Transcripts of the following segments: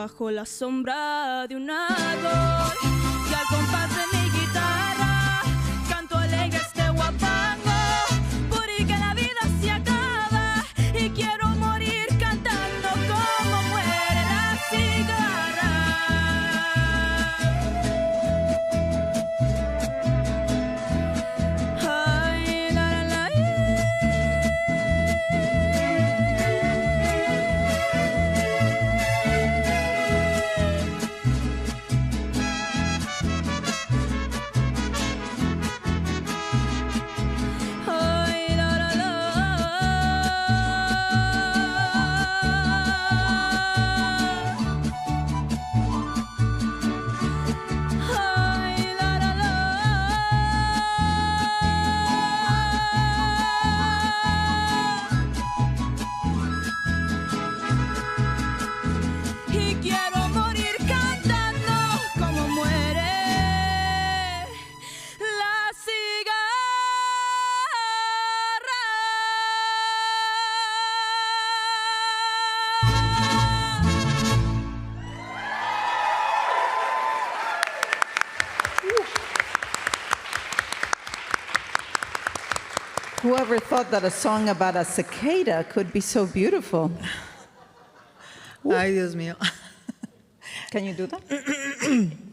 bajo la sombra de un árbol y al compás de mi guitarra canto alegre este guapango, porque la vida se acaba y quiero morir cantando como muere la cigarra. Ay, la, la, la, ay, la, la, la. Ay, la, la, la. Y quiero morir cantando como muere la cigarra. Whoever thought that a song about a cicada could be so beautiful? Ay, Dios mío. Can you do that?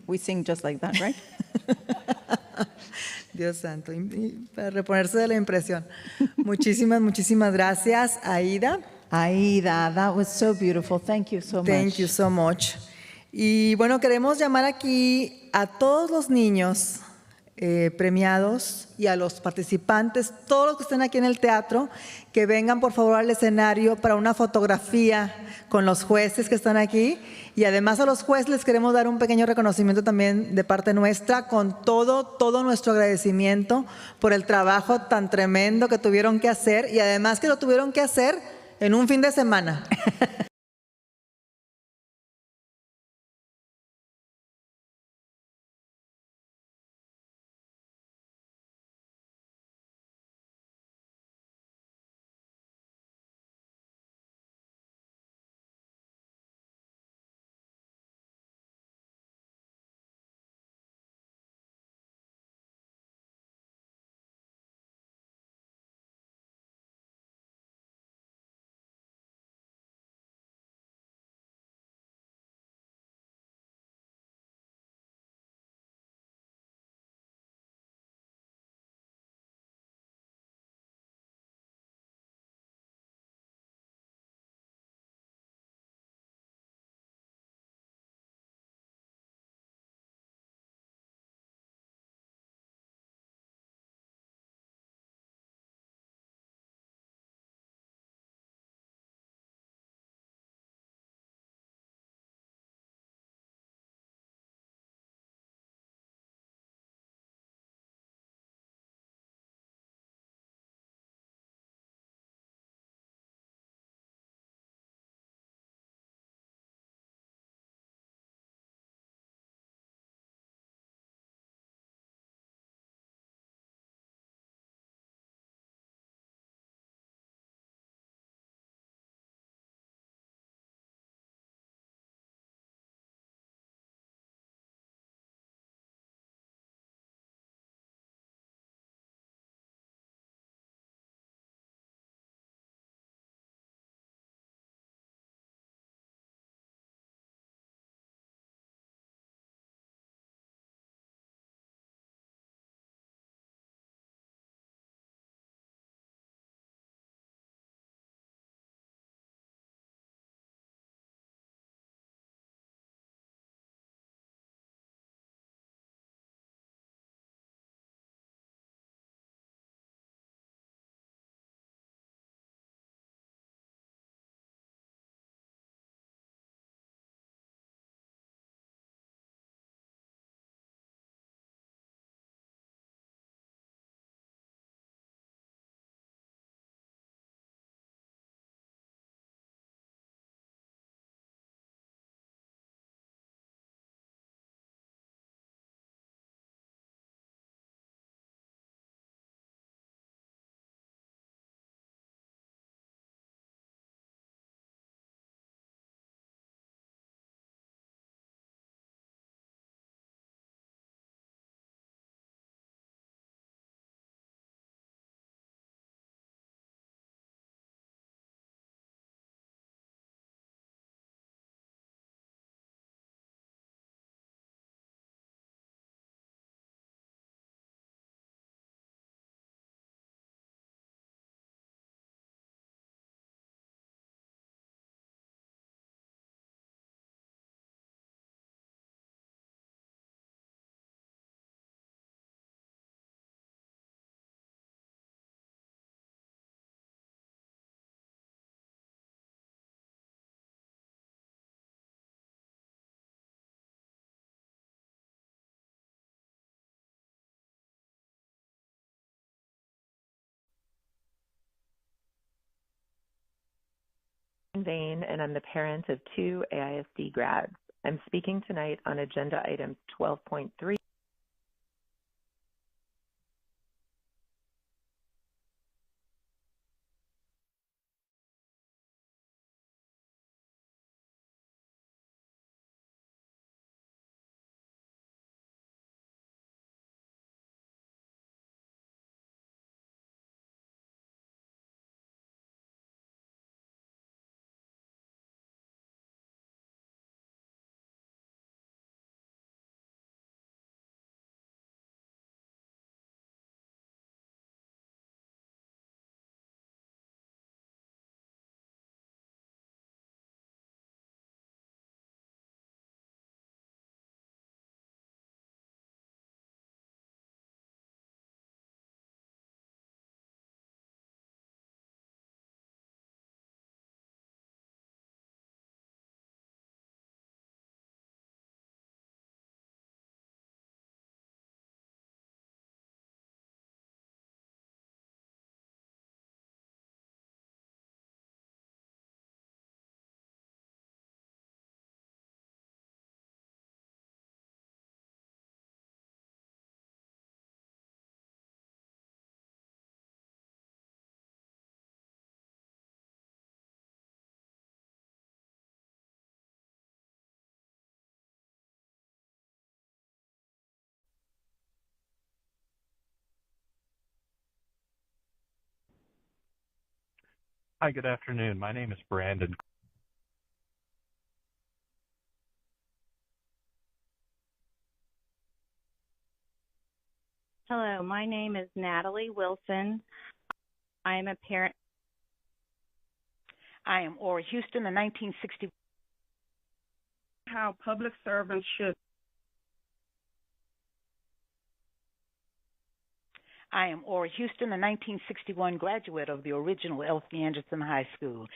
We sing just like that, right? Dios santo, para reponerse de la impresión. Muchísimas, muchísimas gracias, Aida. Aida, that was so beautiful. Thank you so much. Thank you so much. Y bueno, queremos llamar aquí a todos los niños premiados y a los participantes, todos los que estén aquí en el teatro, que vengan por favor al escenario para una fotografía con los jueces que están aquí. Y además a los jueces les queremos dar un pequeño reconocimiento también de parte nuestra, con todo nuestro agradecimiento por el trabajo tan tremendo que tuvieron que hacer, y además que lo tuvieron que hacer en un fin de semana. Vane, and I'm the parent of two AISD grads. I'm speaking tonight on agenda item 12.3. Hi, good afternoon. My name is Brandon. Hello, my name is Natalie Wilson. I am a parent. I am Ora Houston, the 1960. How public servants should. I am Ora Houston, the 1961 graduate of the original Elsie Anderson High School.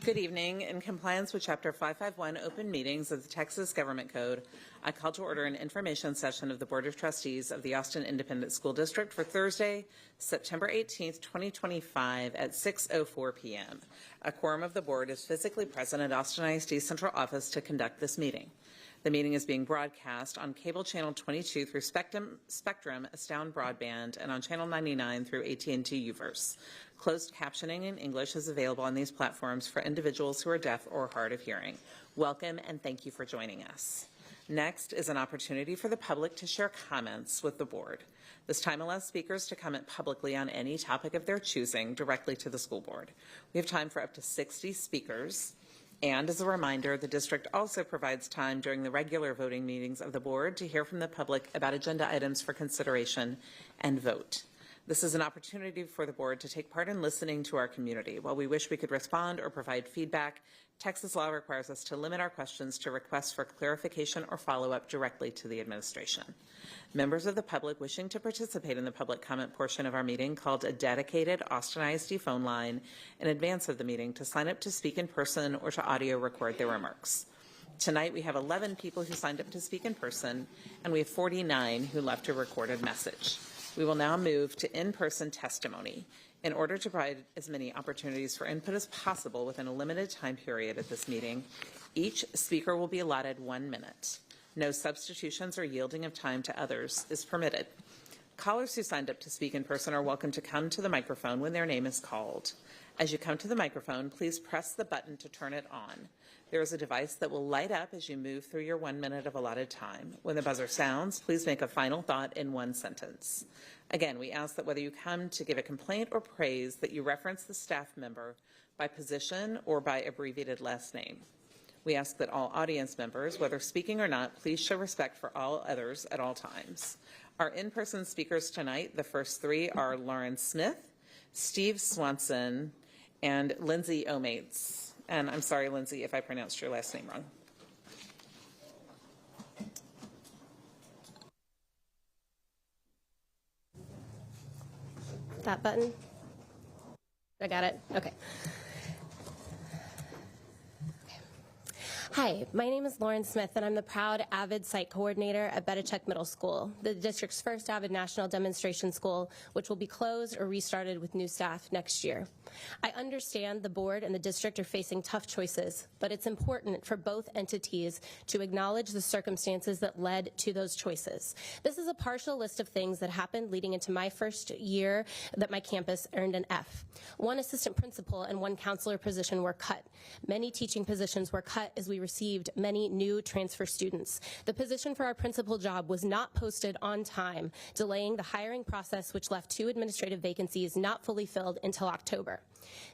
Good evening. In compliance with Chapter 551 Open Meetings of the Texas Government Code, I call to order an information session of the Board of Trustees of the Austin Independent School District for Thursday, September 18th, 2025 at 6:04 p.m. A quorum of the board is physically present at Austin ISD Central Office to conduct this meeting. The meeting is being broadcast on cable channel 22 through Spectrum, Astound Broadband, and on channel 99 through AT&T Uverse. Closed captioning in English is available on these platforms for individuals who are deaf or hard of hearing. Welcome and thank you for joining us. Next is an opportunity for the public to share comments with the board. This time allows speakers to comment publicly on any topic of their choosing directly to the school board. We have time for up to 60 speakers. And as a reminder, the district also provides time during the regular voting meetings of the board to hear from the public about agenda items for consideration and vote. This is an opportunity for the board to take part in listening to our community. While we wish we could respond or provide feedback, Texas law requires us to limit our questions to requests for clarification or follow-up directly to the administration. Members of the public wishing to participate in the public comment portion of our meeting called a dedicated Austin ISD phone line in advance of the meeting to sign up to speak in person or to audio record their remarks. Tonight we have 11 people who signed up to speak in person, and we have 49 who left a recorded message. We will now move to in-person testimony. In order to provide as many opportunities for input as possible within a limited time period at this meeting, each speaker will be allotted 1 minute. No substitutions or yielding of time to others is permitted. Callers who signed up to speak in person are welcome to come to the microphone when their name is called. As you come to the microphone, please press the button to turn it on. There is a device that will light up as you move through your 1 minute of allotted time. When the buzzer sounds, please make a final thought in one sentence. Again, we ask that whether you come to give a complaint or praise, that you reference the staff member by position or by abbreviated last name. We ask that all audience members, whether speaking or not, please show respect for all others at all times. Our in-person speakers tonight, the first three are Lauren Smith, Steve Swanson, and Lindsay Omates. And I'm sorry, Lindsay, if I pronounced your last name wrong. That button? I got it? Okay. Hi, my name is Lauren Smith, and I'm the proud AVID site coordinator at Bedichek Middle School, the district's first AVID national demonstration school, which will be closed or restarted with new staff next year. I understand the board and the district are facing tough choices, but it's important for both entities to acknowledge the circumstances that led to those choices. This is a partial list of things that happened leading into my first year that my campus earned an F. One assistant principal and one counselor position were cut. Many teaching positions were cut as we received many new transfer students. The position for our principal job was not posted on time, delaying the hiring process, which left 2 administrative vacancies not fully filled until October.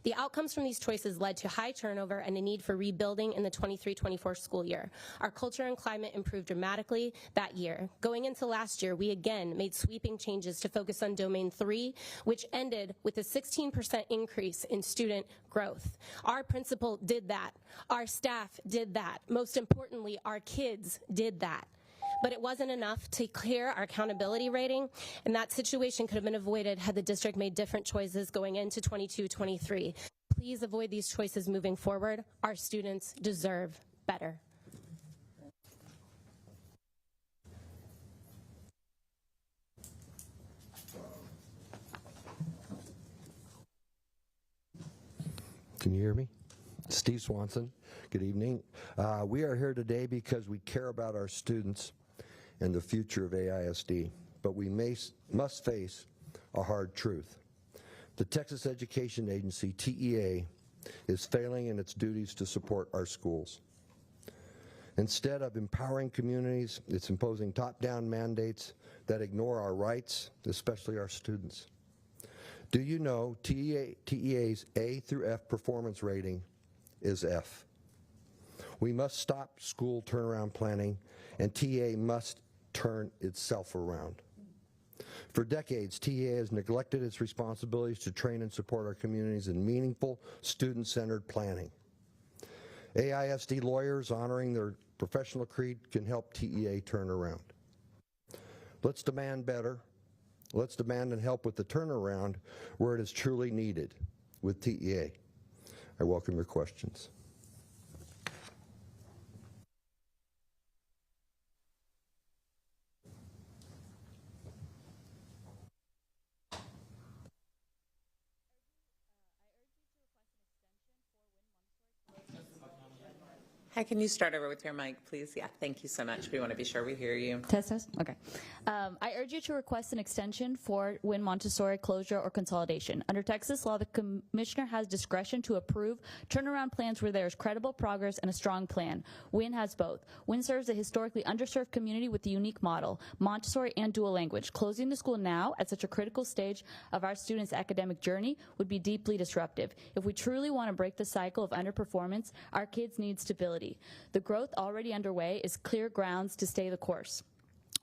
The outcomes from these choices led to high turnover and a need for rebuilding in the 23-24 school year. Our culture and climate improved dramatically that year. Going into last year, we again made sweeping changes to focus on Domain 3, which ended with a 16% increase in student growth. Our principal did that. Our staff did that. Most importantly, our kids did that. But it wasn't enough to clear our accountability rating, and that situation could have been avoided had the district made different choices going into 22-23. Please avoid these choices moving forward. Our students deserve better. Can you hear me? Steve Swanson, good evening. We are here today because we care about our students and the future of AISD, but we must face a hard truth. The Texas Education Agency, TEA, is failing in its duties to support our schools. Instead of empowering communities, it's imposing top-down mandates that ignore our rights, especially our students. Do you know TEA's A through F performance rating is F? We must stop school turnaround planning, and TEA must turn itself around. For decades, TEA has neglected its responsibilities to train and support our communities in meaningful, student-centered planning. AISD lawyers honoring their professional creed can help TEA turn around. Let's demand better. Let's demand and help with the turnaround where it is truly needed with TEA. I welcome your questions. Hi, can you start over with your mic, please? Yeah, thank you so much. We want to be sure we hear you. Test. Okay. I urge you to request an extension for Wynn Montessori closure or consolidation. Under Texas law, the commissioner has discretion to approve turnaround plans where there is credible progress and a strong plan. Wynn has both. Wynn serves a historically underserved community with a unique model, Montessori and dual language. Closing the school now at such a critical stage of our students' academic journey would be deeply disruptive. If we truly want to break the cycle of underperformance, our kids need stability. The growth already underway is clear grounds to stay the course.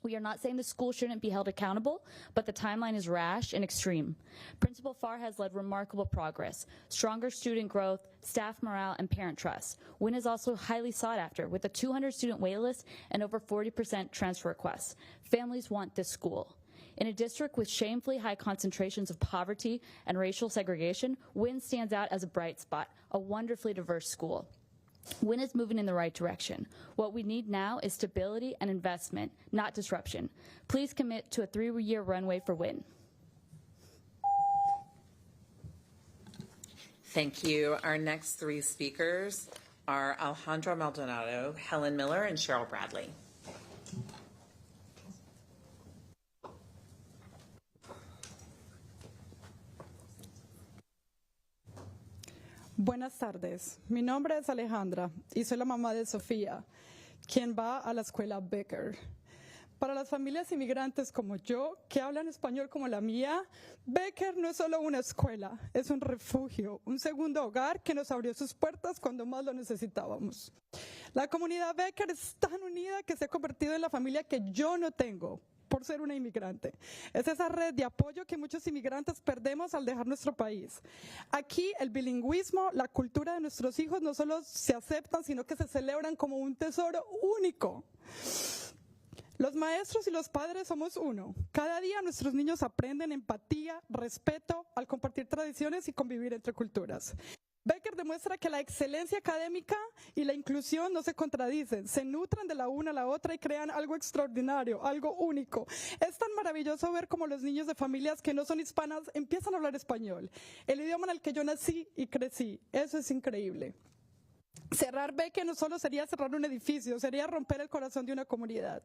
We are not saying the school shouldn't be held accountable, but the timeline is rash and extreme. Principal Farr has led remarkable progress, stronger student growth, staff morale, and parent trust. Wynn is also highly sought after, with a 200-student waitlist and over 40% transfer requests. Families want this school. In a district with shamefully high concentrations of poverty and racial segregation, Wynn stands out as a bright spot, a wonderfully diverse school. Wynn is moving in the right direction. What we need now is stability and investment, not disruption. Please commit to a 3-year runway for Wynn. Thank you. Our next 3 speakers are Alejandro Maldonado, Helen Miller, and Cheryl Bradley. Buenas tardes, mi nombre es Alejandra y soy la mamá de Sofía, quien va a la escuela Becker. Para las familias inmigrantes como yo, que hablan español como la mía, Becker no es solo una escuela, es un refugio, un segundo hogar que nos abrió sus puertas cuando más lo necesitábamos. La comunidad Becker es tan unida que se ha convertido en la familia que yo no tengo por ser una inmigrante. Es esa red de apoyo que muchos inmigrantes perdemos al dejar nuestro país. Aquí el bilingüismo, la cultura de nuestros hijos no solo se aceptan, sino que se celebran como un tesoro único. Los maestros y los padres somos uno. Cada día nuestros niños aprenden empatía, respeto al compartir tradiciones y convivir entre culturas. Becker demuestra que la excelencia académica y la inclusión no se contradicen, se nutren de la una a la otra y crean algo extraordinario, algo único. Es tan maravilloso ver cómo los niños de familias que no son hispanas empiezan a hablar español, el idioma en el que yo nací y crecí. Eso es increíble. Cerrar Becker no solo sería cerrar un edificio, sería romper el corazón de una comunidad.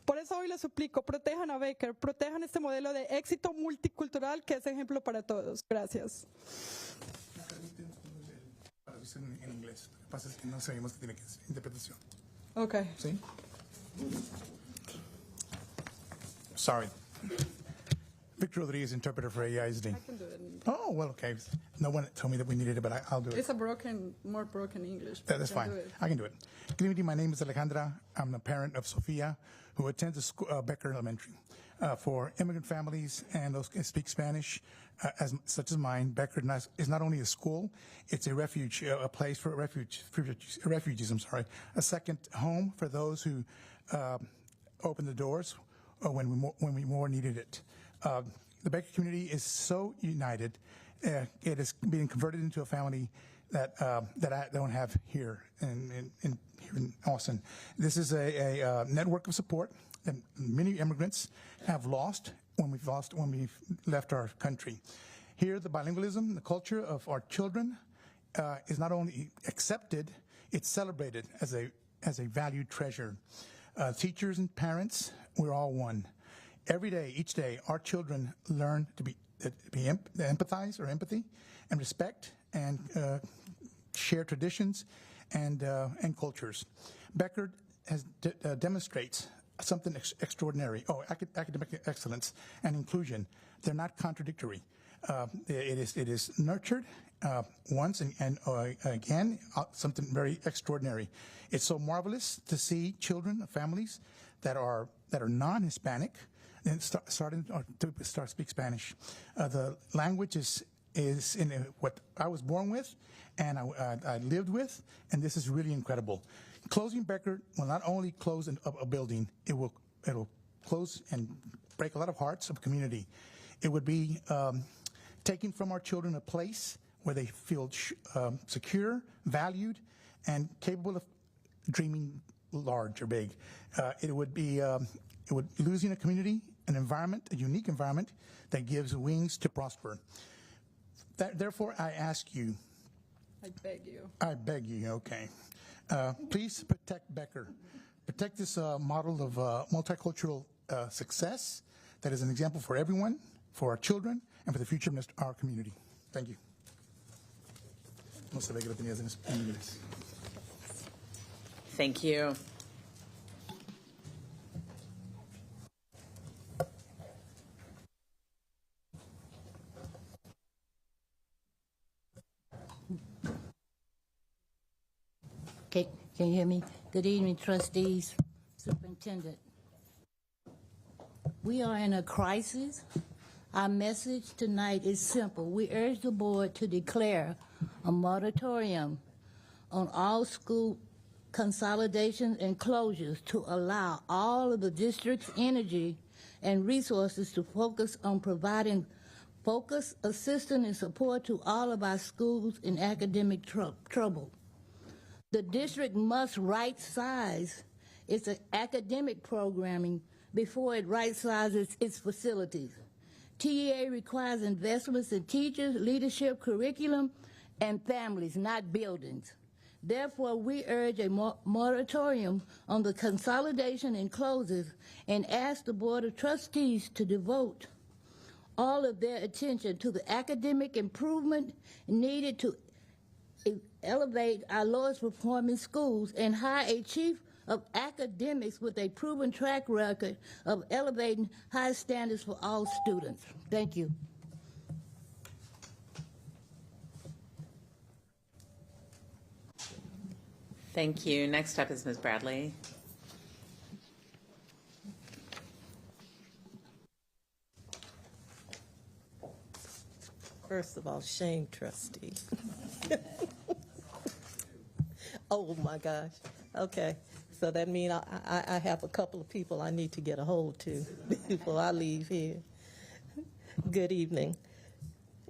Por eso hoy les suplico, protejan a Becker, protejan este modelo de éxito multicultural que es ejemplo para todos. Gracias. En inglés. Lo que pasa es que no sabemos que tiene que ser interpretación. Okay. ¿Sí? Sorry. Victor Rodriguez, interpreter for AISD. I can do it. Oh, well, okay. No one told me that we needed it, but I'll do it. It's a more broken English. That's fine. I can do it. Good evening. My name is Alejandra. I'm the parent of Sofia, who attends the school, Becker Elementary. For immigrant families and those who speak Spanish, such as mine, Becker is not only a school, it's a refuge, a place for refugees, a second home for those who opened the doors when we more needed it. The Becker community is so united. It is being converted into a family that I don't have here in Austin. This is a network of support that many immigrants have lost when we've left our country. Here, the bilingualism, the culture of our children is not only accepted, it's celebrated as a valued treasure. Teachers and parents, we're all one. Every day, each day, our children learn to empathize or empathy and respect and share traditions and cultures. Becker demonstrates something extraordinary. Academic excellence and inclusion. They're not contradictory. It is nurtured once and again, something very extraordinary. It's so marvelous to see children, families that are non-Hispanic and start to speak Spanish. The language is in what I was born with and I lived with, and this is really incredible. Closing Becker will not only close a building, it'll close and break a lot of hearts of community. It would be taking from our children a place where they feel secure, valued, and capable of dreaming large or big. It would losing a community, an environment, a unique environment that gives wings to prosper. Therefore, I ask you. I beg you. I beg you, okay. Please protect Becker. Protect this model of multicultural success that is an example for everyone, for our children, and for the future of our community. Thank you. No sabía que lo tenías en inglés. Thank you. Can you hear me? Good evening, trustees, superintendent. We are in a crisis. Our message tonight is simple. We urge the board to declare a moratorium on all school consolidations and closures to allow all of the district's energy and resources to focus on providing focused assistance and support to all of our schools in academic trouble. The district must right-size its academic programming before it right-sizes its facilities. TEA requires investments in teachers, leadership, curriculum, and families, not buildings. Therefore, we urge a moratorium on the consolidation and closures and ask the Board of Trustees to devote all of their attention to the academic improvement needed to elevate our lowest performing schools and hire a chief of academics with a proven track record of elevating high standards for all students. Thank you. Thank you. Next up is Ms. Bradley. First of all, shame, trustee. Oh my gosh. Okay. So that means I have a couple of people I need to get a hold to before I leave here. Good evening.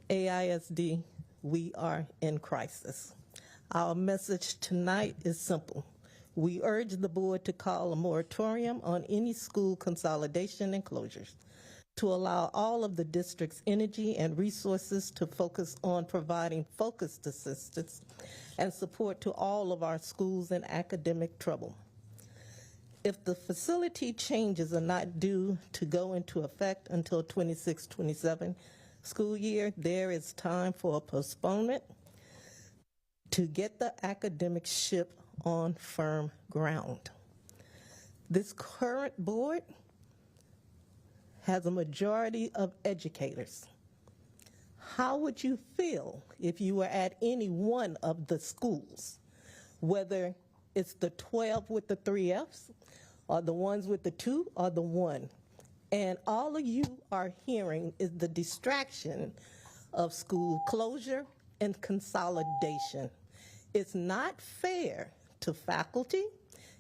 AISD, we are in crisis. Our message tonight is simple. We urge the board to call a moratorium on any school consolidation and closures, to allow all of the district's energy and resources to focus on providing focused assistance and support to all of our schools in academic trouble. If the facility changes are not due to go into effect until 26-27 school year, there is time for a postponement to get the academic ship on firm ground. This current board has a majority of educators. How would you feel if you were at any one of the schools, whether it's the 12 with the 3 Fs, or the ones with the 2, or the 1, and all of you are hearing is the distraction of school closure and consolidation? It's not fair to faculty,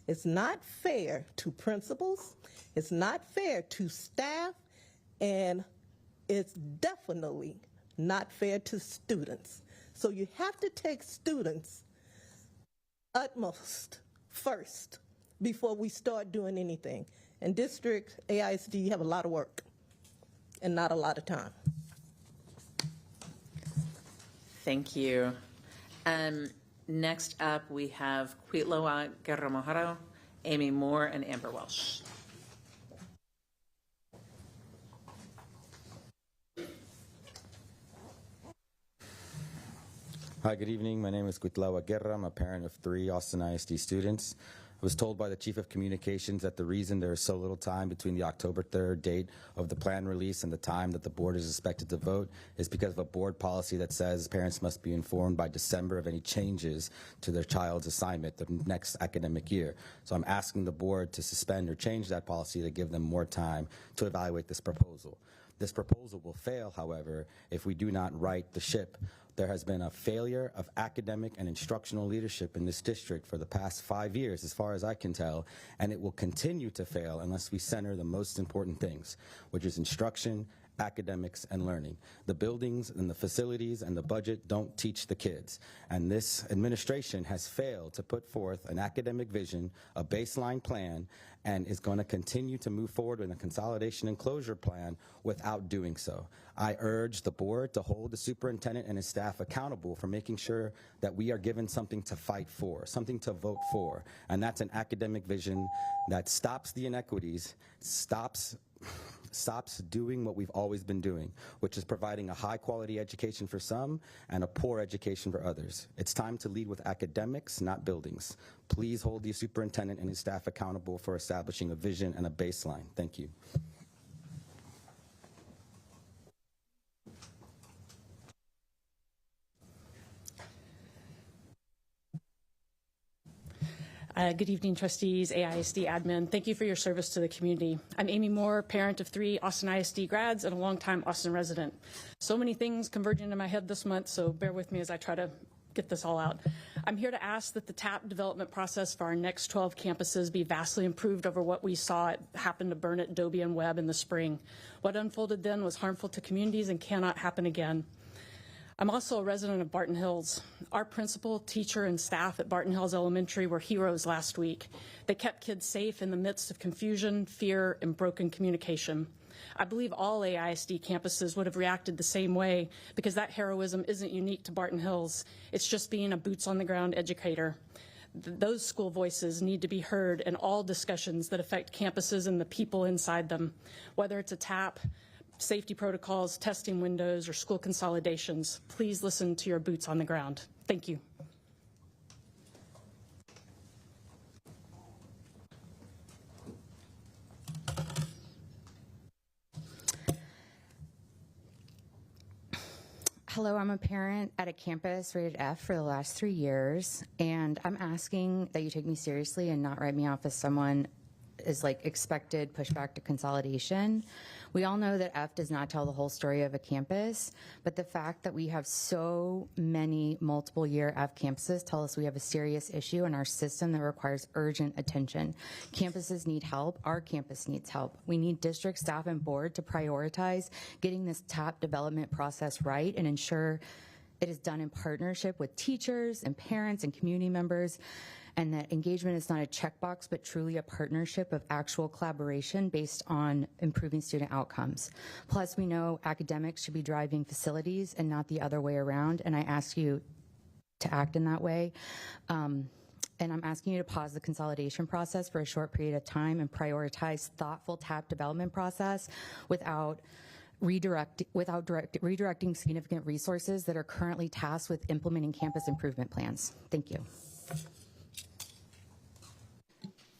it's not fair to principals, it's not fair to staff, and it's definitely not fair to students. So you have to take students utmost first before we start doing anything. And District AISD have a lot of work and not a lot of time. Thank you. Next up, we have Quitloa Guerra Mojaro, Amy Moore, and Amber Welsh. Hi, good evening. My name is Quitloa Guerra. I'm a parent of 3 Austin ISD students. I was told by the Chief of Communications that the reason there is so little time between the October 3rd date of the plan release and the time that the board is expected to vote is because of a board policy that says parents must be informed by December of any changes to their child's assignment the next academic year. So I'm asking the board to suspend or change that policy to give them more time to evaluate this proposal. This proposal will fail, however, if we do not right the ship. There has been a failure of academic and instructional leadership in this district for the past 5 years, as far as I can tell, and it will continue to fail unless we center the most important things, which is instruction, academics, and learning. The buildings and the facilities and the budget don't teach the kids. And this administration has failed to put forth an academic vision, a baseline plan, and is going to continue to move forward with a consolidation and closure plan without doing so. I urge the board to hold the superintendent and his staff accountable for making sure that we are given something to fight for, something to vote for, and that's an academic vision that stops the inequities, stops doing what we've always been doing, which is providing a high-quality education for some and a poor education for others. It's time to lead with academics, not buildings. Please hold the superintendent and his staff accountable for establishing a vision and a baseline. Thank you. Good evening, trustees, AISD admin. Thank you for your service to the community. I'm Amy Moore, parent of 3 Austin ISD grads and a longtime Austin resident. So many things converging in my head this month, so bear with me as I try to get this all out. I'm here to ask that the TAP development process for our next 12 campuses be vastly improved over what we saw happen to Burnett, Dobie, and Webb in the spring. What unfolded then was harmful to communities and cannot happen again. I'm also a resident of Barton Hills. Our principal, teacher, and staff at Barton Hills Elementary were heroes last week. They kept kids safe in the midst of confusion, fear, and broken communication. I believe all AISD campuses would have reacted the same way because that heroism isn't unique to Barton Hills. It's just being a boots-on-the-ground educator. Those school voices need to be heard in all discussions that affect campuses and the people inside them, whether it's a TAP, safety protocols, testing windows, or school consolidations. Please listen to your boots on the ground. Thank you. Hello, I'm a parent at a campus rated F for the last 3 years, and I'm asking that you take me seriously and not write me off as someone is like expected pushback to consolidation. We all know that F does not tell the whole story of a campus, but the fact that we have so many multiple year F campuses tell us we have a serious issue in our system that requires urgent attention. Campuses need help. Our campus needs help. We need district staff and board to prioritize getting this TAP development process right and ensure it is done in partnership with teachers and parents and community members, and that engagement is not a checkbox, but truly a partnership of actual collaboration based on improving student outcomes. Plus, we know academics should be driving facilities and not the other way around, and I ask you to act in that way. And I'm asking you to pause the consolidation process for a short period of time and prioritize thoughtful TAP development process without redirecting significant resources that are currently tasked with implementing campus improvement plans. Thank you.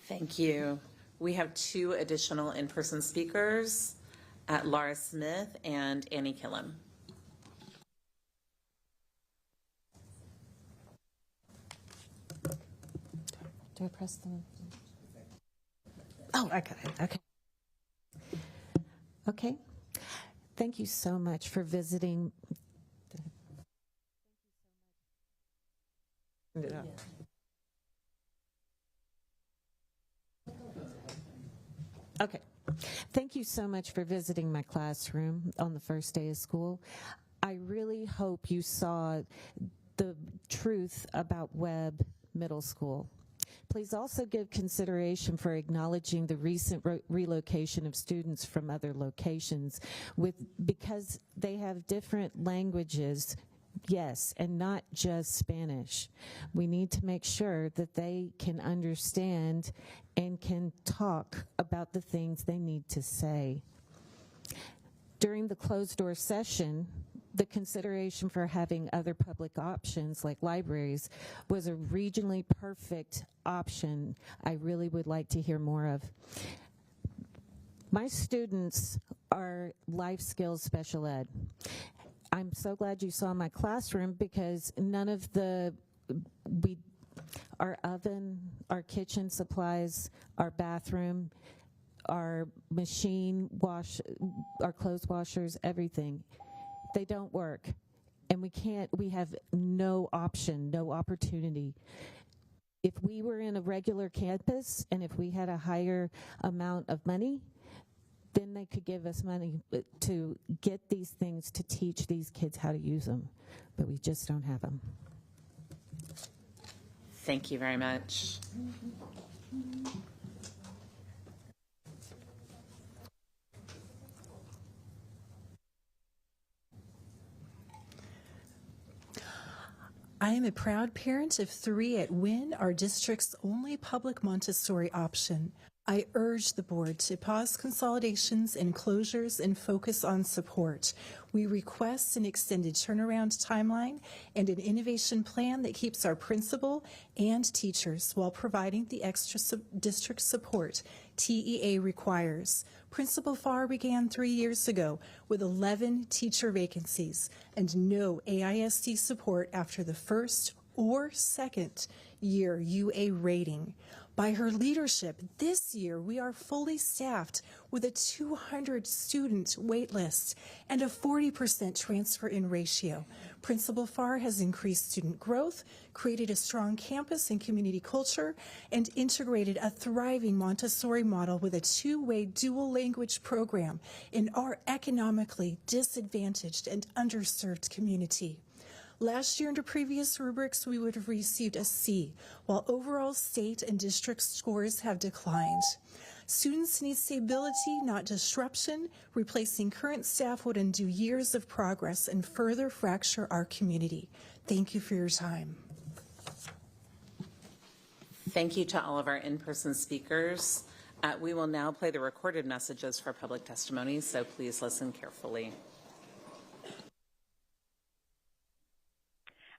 Thank you. We have 2 additional in-person speakers, Laura Smith and Annie Killam. Do I press them? Oh, I got it. Okay. Okay. Thank you so much for visiting. Yeah. Okay. Thank you so much for visiting my classroom on the first day of school. I really hope you saw the truth about Webb Middle School. Please also give consideration for acknowledging the recent relocation of students from other locations because they have different languages. Yes, and not just Spanish. We need to make sure that they can understand and can talk about the things they need to say. During the closed-door session, the consideration for having other public options like libraries was a regionally perfect option I really would like to hear more of. My students are life skills special ed. I'm so glad you saw my classroom because none of our oven, our kitchen supplies, our bathroom, our machine wash, our clothes washers, everything, they don't work. And we have no option, no opportunity. If we were in a regular campus and if we had a higher amount of money, then they could give us money to get these things to teach these kids how to use them. But we just don't have them. Thank you very much. I am a proud parent of 3 at Wynn, our district's only public Montessori option. I urge the board to pause consolidations and closures and focus on support. We request an extended turnaround timeline and an innovation plan that keeps our principal and teachers while providing the extra district support TEA requires. Principal Farr began 3 years ago with 11 teacher vacancies and no AISD support after the first or second year UA rating. By her leadership, this year we are fully staffed with a 200 student wait list and a 40% transfer in ratio. Principal Farr has increased student growth, created a strong campus and community culture, and integrated a thriving Montessori model with a 2-way dual language program in our economically disadvantaged and underserved community. Last year, under previous rubrics, we would have received a C, while overall state and district scores have declined. Students need stability, not disruption. Replacing current staff would undo years of progress and further fracture our community. Thank you for your time. Thank you to all of our in-person speakers. We will now play the recorded messages for public testimony, so please listen carefully.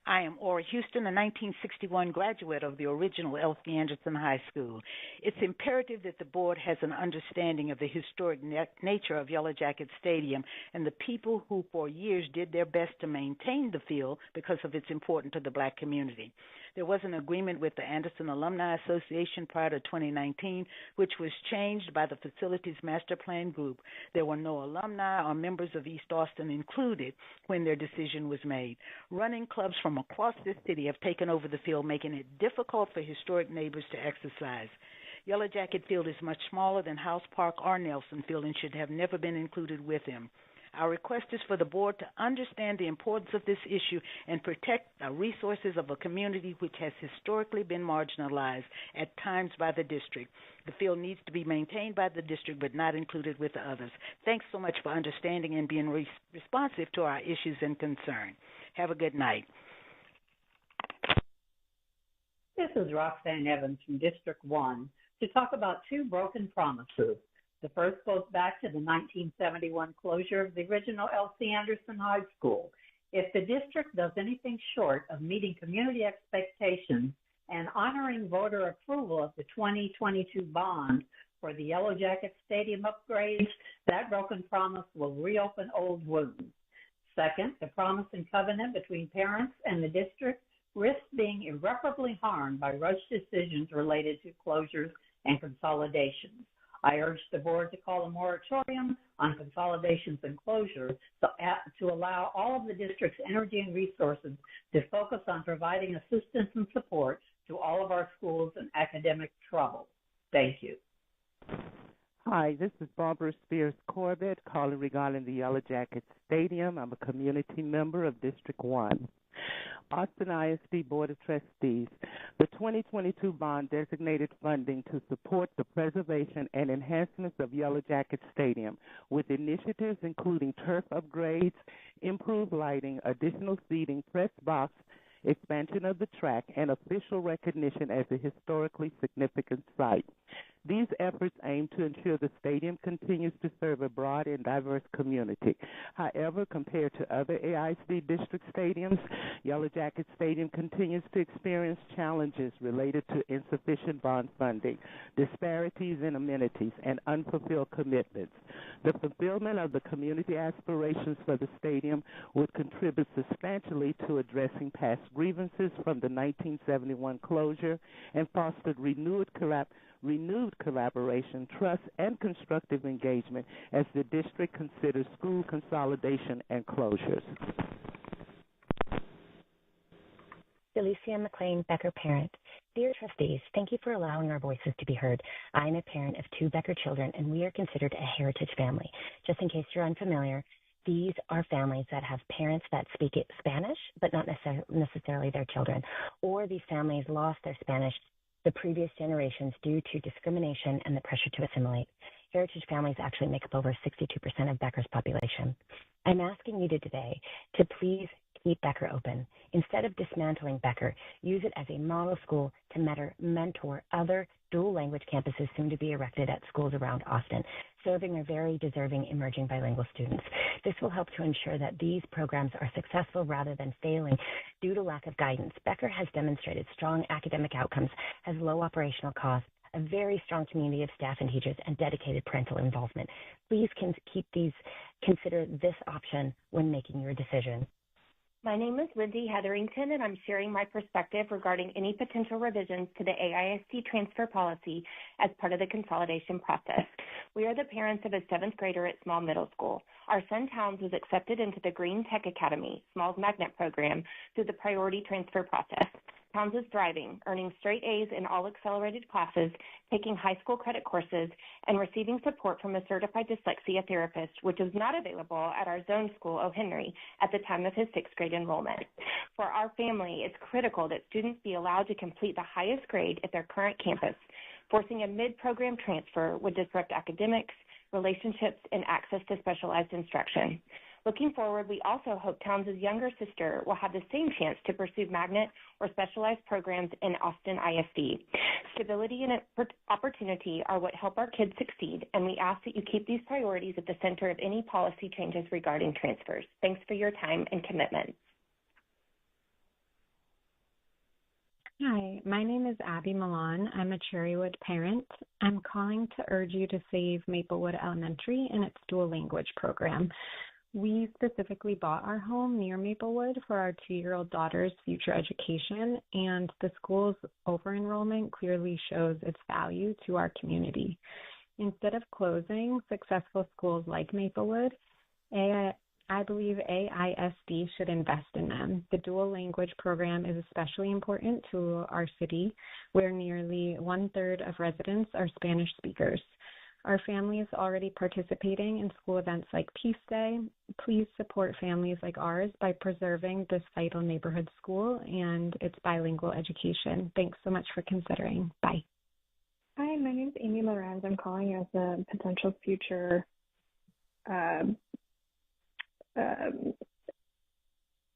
I am Ora Houston, a 1961 graduate of the original Elsie Anderson High School. It's imperative that the board has an understanding of the historic nature of Yellow Jacket Stadium and the people who for years did their best to maintain the field because of its importance to the black community. There was an agreement with the Anderson Alumni Association prior to 2019, which was changed by the Facilities Master Plan Group. There were no alumni or members of East Austin included when their decision was made. Running clubs from across this city have taken over the field, making it difficult for historic neighbors to exercise. Yellow Jacket Field is much smaller than House Park or Nelson Field and should have never been included with them. Our request is for the board to understand the importance of this issue and protect the resources of a community which has historically been marginalized at times by the district. The field needs to be maintained by the district but not included with the others. Thanks so much for understanding and being responsive to our issues and concern. Have a good night. This is Roxanne Evans from District 1 to talk about 2 broken promises. The first goes back to the 1971 closure of the original Elsie Anderson High School. If the district does anything short of meeting community expectations and honoring voter approval of the 2022 bond for the Yellow Jacket Stadium upgrades, that broken promise will reopen old wounds. Second, the promise and covenant between parents and the district risks being irreparably harmed by rushed decisions related to closures and consolidations. I urge the board to call a moratorium on consolidations and closures to allow all of the district's energy and resources to focus on providing assistance and support to all of our schools in academic trouble. Thank you. Hi, this is Barbara Spears Corbett calling regarding the Yellow Jacket Stadium. I'm a community member of District 1. Austin ISD Board of Trustees, the 2022 bond designated funding to support the preservation and enhancements of Yellow Jacket Stadium with initiatives including turf upgrades, improved lighting, additional seating, press box, expansion of the track, and official recognition as a historically significant site. These efforts aim to ensure the stadium continues to serve a broad and diverse community. However, compared to other AISD district stadiums, Yellow Jacket Stadium continues to experience challenges related to insufficient bond funding, disparities in amenities, and unfulfilled commitments. The fulfillment of the community aspirations for the stadium would contribute substantially to addressing past grievances from the 1971 closure and foster renewed collaboration, trust, and constructive engagement as the district considers school consolidation and closures. Delicia McLean, Becker parent. Dear trustees, thank you for allowing our voices to be heard. I am a parent of 2 Becker children, and we are considered a heritage family. Just in case you're unfamiliar, these are families that have parents that speak Spanish, but not necessarily their children. Or these families lost their Spanish the previous generations due to discrimination and the pressure to assimilate. Heritage families actually make up over 62% of Becker's population. I'm asking you today to please keep Becker open. Instead of dismantling Becker, use it as a model school to mentor other dual language campuses soon to be erected at schools around Austin, serving our very deserving emerging bilingual students. This will help to ensure that these programs are successful rather than failing due to lack of guidance. Becker has demonstrated strong academic outcomes, has low operational costs, a very strong community of staff and teachers, and dedicated parental involvement. Please consider this option when making your decision. My name is Lindsay Hetherington, and I'm sharing my perspective regarding any potential revisions to the AISD transfer policy as part of the consolidation process. We are the parents of a 7th grader at Small Middle School. Our son Towns was accepted into the Green Tech Academy, Small's magnet program, through the priority transfer process. Towns is thriving, earning straight A's in all accelerated classes, taking high school credit courses, and receiving support from a certified dyslexia therapist, which is not available at our zone school, O. Henry, at the time of his 6th grade enrollment. For our family, it's critical that students be allowed to complete the highest grade at their current campus. Forcing a mid-program transfer would disrupt academics, relationships, and access to specialized instruction. Looking forward, we also hope Towns' younger sister will have the same chance to pursue magnet or specialized programs in Austin ISD. Stability and opportunity are what help our kids succeed, and we ask that you keep these priorities at the center of any policy changes regarding transfers. Thanks for your time and commitment. Hi, my name is Abby Milan. I'm a Cherrywood parent. I'm calling to urge you to save Maplewood Elementary and its dual language program. We specifically bought our home near Maplewood for our 2-year-old daughter's future education, and the school's over-enrollment clearly shows its value to our community. Instead of closing successful schools like Maplewood, I believe AISD should invest in them. The dual language program is especially important to our city, where nearly 1/3 of residents are Spanish speakers. Our family is already participating in school events like Peace Day. Please support families like ours by preserving this vital neighborhood school and its bilingual education. Thanks so much for considering. Bye. Hi, my name is Amy Lorenz. I'm calling as a potential future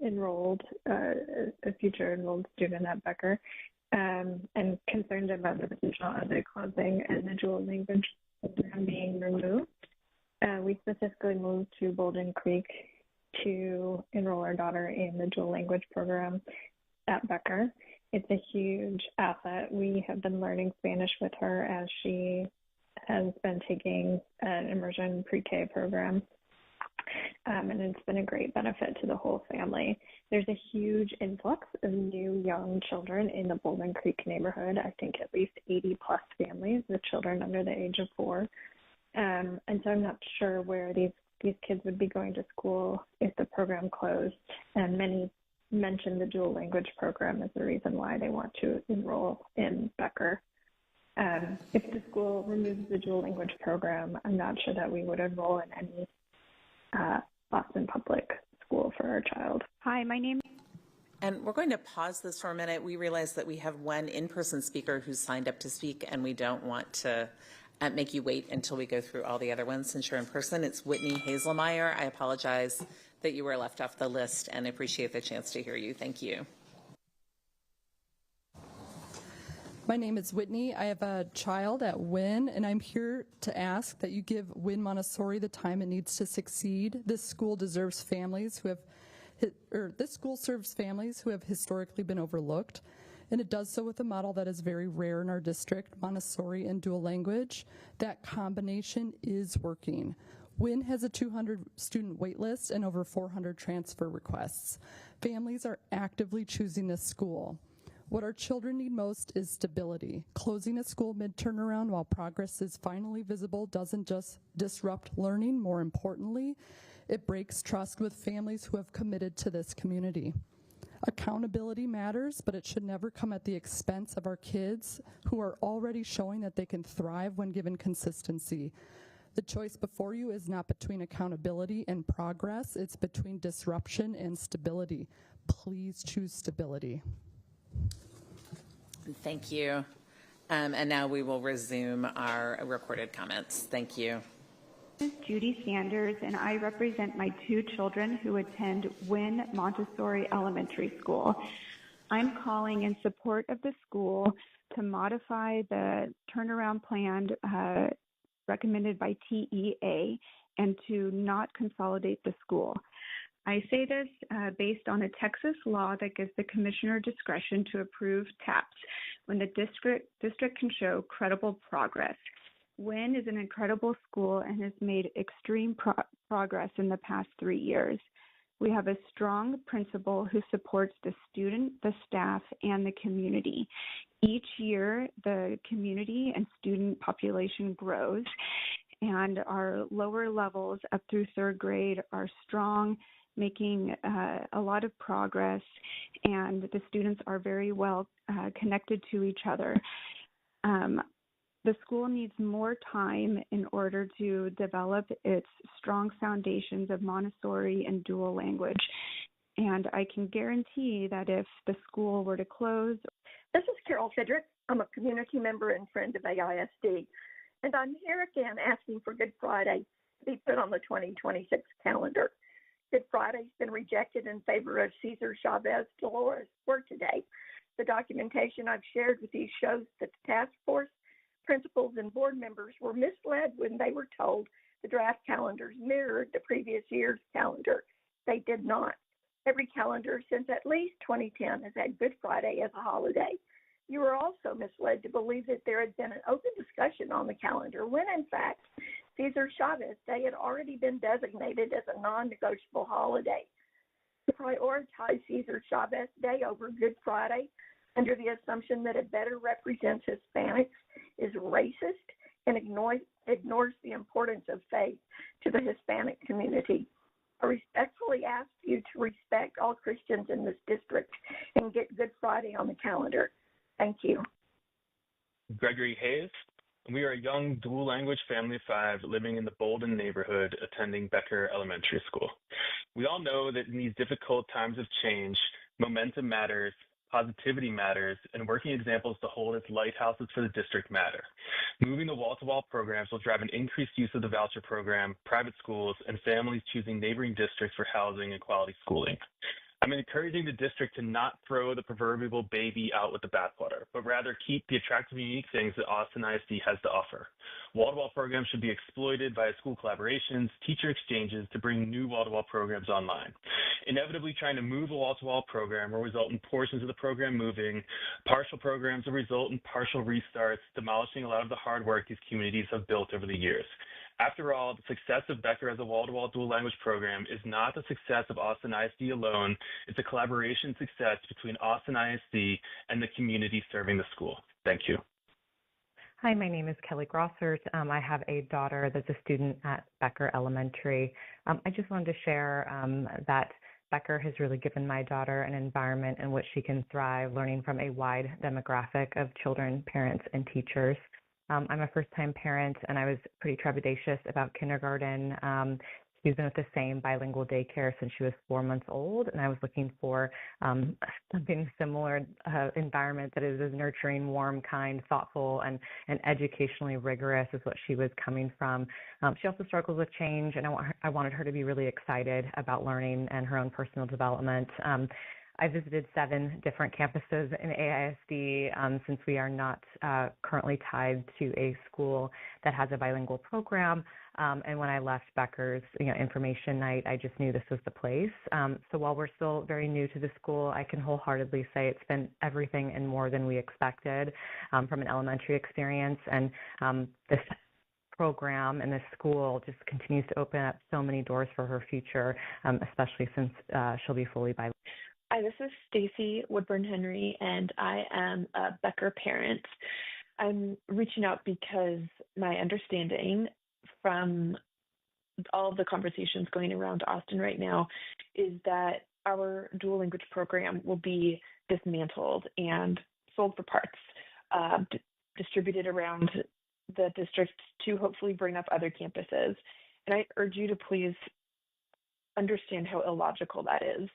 enrolled student at Becker, and concerned about the potential of it closing and the dual language program being removed. We specifically moved to Bolden Creek to enroll our daughter in the dual language program at Becker. It's a huge asset. We have been learning Spanish with her as she has been taking an immersion pre-K program. And it's been a great benefit to the whole family. There's a huge influx of new young children in the Bolden Creek neighborhood. I think at least 80 plus families with children under the age of 4. And so I'm not sure where these kids would be going to school if the program closed. And many mentioned the dual language program as the reason why they want to enroll in Becker. If the school removes the dual language program, I'm not sure that we would enroll in any Austin public school for our child. Hi, my name. And we're going to pause this for a minute. We realize that we have one in-person speaker who's signed up to speak, and we don't want to make you wait until we go through all the other ones since you're in person. It's Whitney Hazelmeyer. I apologize that you were left off the list and appreciate the chance to hear you. Thank you. My name is Whitney. I have a child at Wynn, and I'm here to ask that you give Wynn Montessori the time it needs to succeed. This school deserves families who have, this school serves families who have historically been overlooked, and it does so with a model that is very rare in our district, Montessori and dual language. That combination is working. Wynn has a 200 student wait list and over 400 transfer requests. Families are actively choosing this school. What our children need most is stability. Closing a school mid-turnaround while progress is finally visible doesn't just disrupt learning. More importantly, it breaks trust with families who have committed to this community. Accountability matters, but it should never come at the expense of our kids who are already showing that they can thrive when given consistency. The choice before you is not between accountability and progress, it's between disruption and stability. Please choose stability. Thank you. And now we will resume our recorded comments. Thank you. Judy Sanders, and I represent my two children who attend Wynn Montessori Elementary School. I'm calling in support of the school to modify the turnaround plan recommended by TEA and to not consolidate the school. I say this based on a Texas law that gives the commissioner discretion to approve TAPS when the district can show credible progress. Wynn is an incredible school and has made extreme progress in the past 3 years. We have a strong principal who supports the student, the staff, and the community. Each year, the community and student population grows, and our lower levels up through third grade are strong, making a lot of progress, and the students are very well connected to each other. The school needs more time in order to develop its strong foundations of Montessori and dual language. And I can guarantee that if the school were to close. This is Carol Fidrick. I'm a community member and friend of AISD. And I'm here again asking for Good Friday to be put on the 2026 calendar. Good Friday's been rejected in favor of Cesar Chavez Dolores' Worktoday. The documentation I've shared with you shows that the task force, principals, and board members were misled when they were told the draft calendars mirrored the previous year's calendar. They did not. Every calendar since at least 2010 has had Good Friday as a holiday. You were also misled to believe that there had been an open discussion on the calendar when, in fact, Cesar Chavez Day had already been designated as a non-negotiable holiday. To prioritize Cesar Chavez Day over Good Friday under the assumption that it better represents Hispanics is racist and ignores the importance of faith to the Hispanic community. I respectfully ask you to respect all Christians in this district and get Good Friday on the calendar. Thank you. Gregory Hayes. We are a young dual language family of 5 living in the Bolden neighborhood attending Becker Elementary School. We all know that in these difficult times of change, momentum matters, positivity matters, and working examples to hold as lighthouses for the district matter. Moving the wall-to-wall programs will drive an increased use of the voucher program, private schools, and families choosing neighboring districts for housing and quality schooling. I'm encouraging the district to not throw the proverbial baby out with the bathwater, but rather keep the attractive and unique things that Austin ISD has to offer. Wall-to-wall programs should be exploited via school collaborations, teacher exchanges to bring new wall-to-wall programs online. Inevitably, trying to move a wall-to-wall program will result in portions of the program moving. Partial programs will result in partial restarts, demolishing a lot of the hard work these communities have built over the years. After all, the success of Becker as a wall-to-wall dual language program is not the success of Austin ISD alone. It's a collaboration success between Austin ISD and the community serving the school. Thank you. Hi, my name is Kelly Grossert. I have a daughter that's a student at Becker Elementary. I just wanted to share that Becker has really given my daughter an environment in which she can thrive, learning from a wide demographic of children, parents, and teachers. I'm a first-time parent, and I was pretty trepidatious about kindergarten. She's been with the same bilingual daycare since she was 4 months old, and I was looking for something similar, environment that is as nurturing, warm, kind, thoughtful, and educationally rigorous is what she was coming from. She also struggles with change, and I wanted her to be really excited about learning and her own personal development. I visited 7 different campuses in AISD since we are not currently tied to a school that has a bilingual program. And when I left Becker's information night, I just knew this was the place. So while we're still very new to the school, I can wholeheartedly say it's been everything and more than we expected from an elementary experience. And this program and this school just continues to open up so many doors for her future, especially since she'll be fully bilingual. Hi, this is Stacy Woodburn Henry, and I am a Becker parent. I'm reaching out because my understanding from all of the conversations going around Austin right now is that our dual language program will be dismantled and sold for parts, distributed around the district to hopefully bring up other campuses. And I urge you to please understand how illogical that is.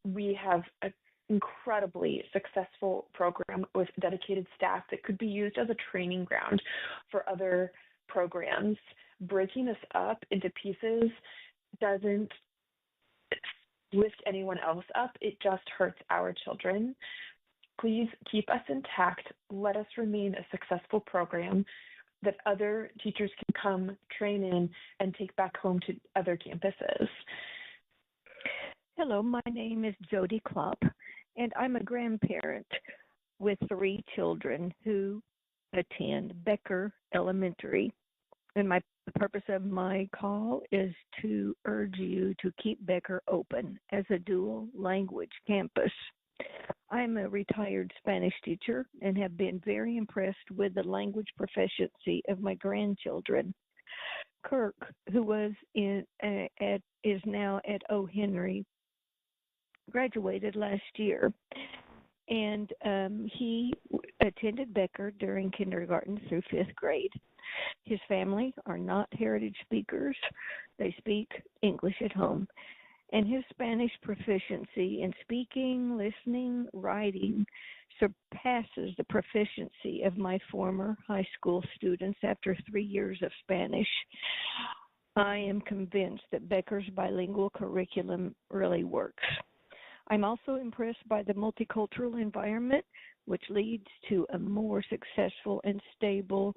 We have an incredibly successful program with dedicated staff that could be used as a training ground for other programs. Breaking this up into pieces doesn't lift anyone else up. It just hurts our children. Please keep us intact. Let us remain a successful program that other teachers can come train in and take back home to other campuses. Hello, my name is Jody Klopp, and I'm a grandparent with 3 children who attend Becker Elementary. And the purpose of my call is to urge you to keep Becker open as a dual language campus. I'm a retired Spanish teacher and have been very impressed with the language proficiency of my grandchildren. Kirk, who was is now at O. Henry, graduated last year, and he attended Becker during kindergarten through 5th grade. His family are not heritage speakers. They speak English at home. And his Spanish proficiency in speaking, listening, writing surpasses the proficiency of my former high school students after 3 years of Spanish. I am convinced that Becker's bilingual curriculum really works. I'm also impressed by the multicultural environment, which leads to a more successful and stable.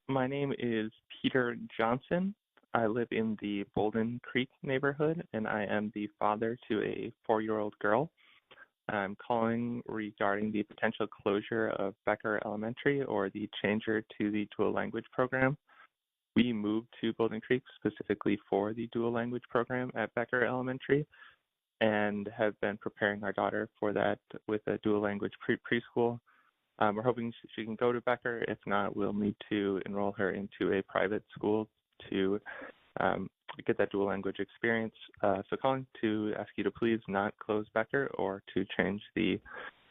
My name is Peter Johnson. I live in the Bolden Creek neighborhood, and I am the father to a 4-year-old girl. I'm calling regarding the potential closure of Becker Elementary or the changer to the dual language program. We moved to Bolden Creek specifically for the dual language program at Becker Elementary and have been preparing our daughter for that with a dual language preschool. We're hoping she can go to Becker. If not, we'll need to enroll her into a private school to get that dual language experience. So calling to ask you to please not close Becker or to change the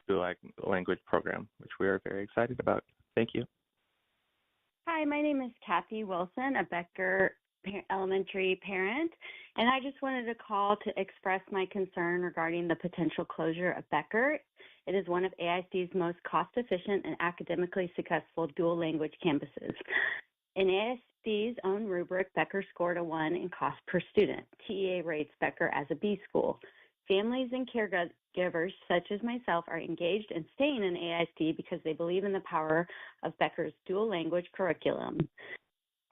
dual language program, which we are very excited about. Thank you. Hi, my name is Kathy Wilson, a Becker Elementary parent, and I just wanted to call to express my concern regarding the potential closure of Becker. It is one of AISD's most cost-efficient and academically successful dual language campuses. In AISD's own rubric, Becker scored a 1 in cost per student. TEA rates Becker as a B school. Families and caregivers such as myself are engaged and staying in AISD because they believe in the power of Becker's dual language curriculum.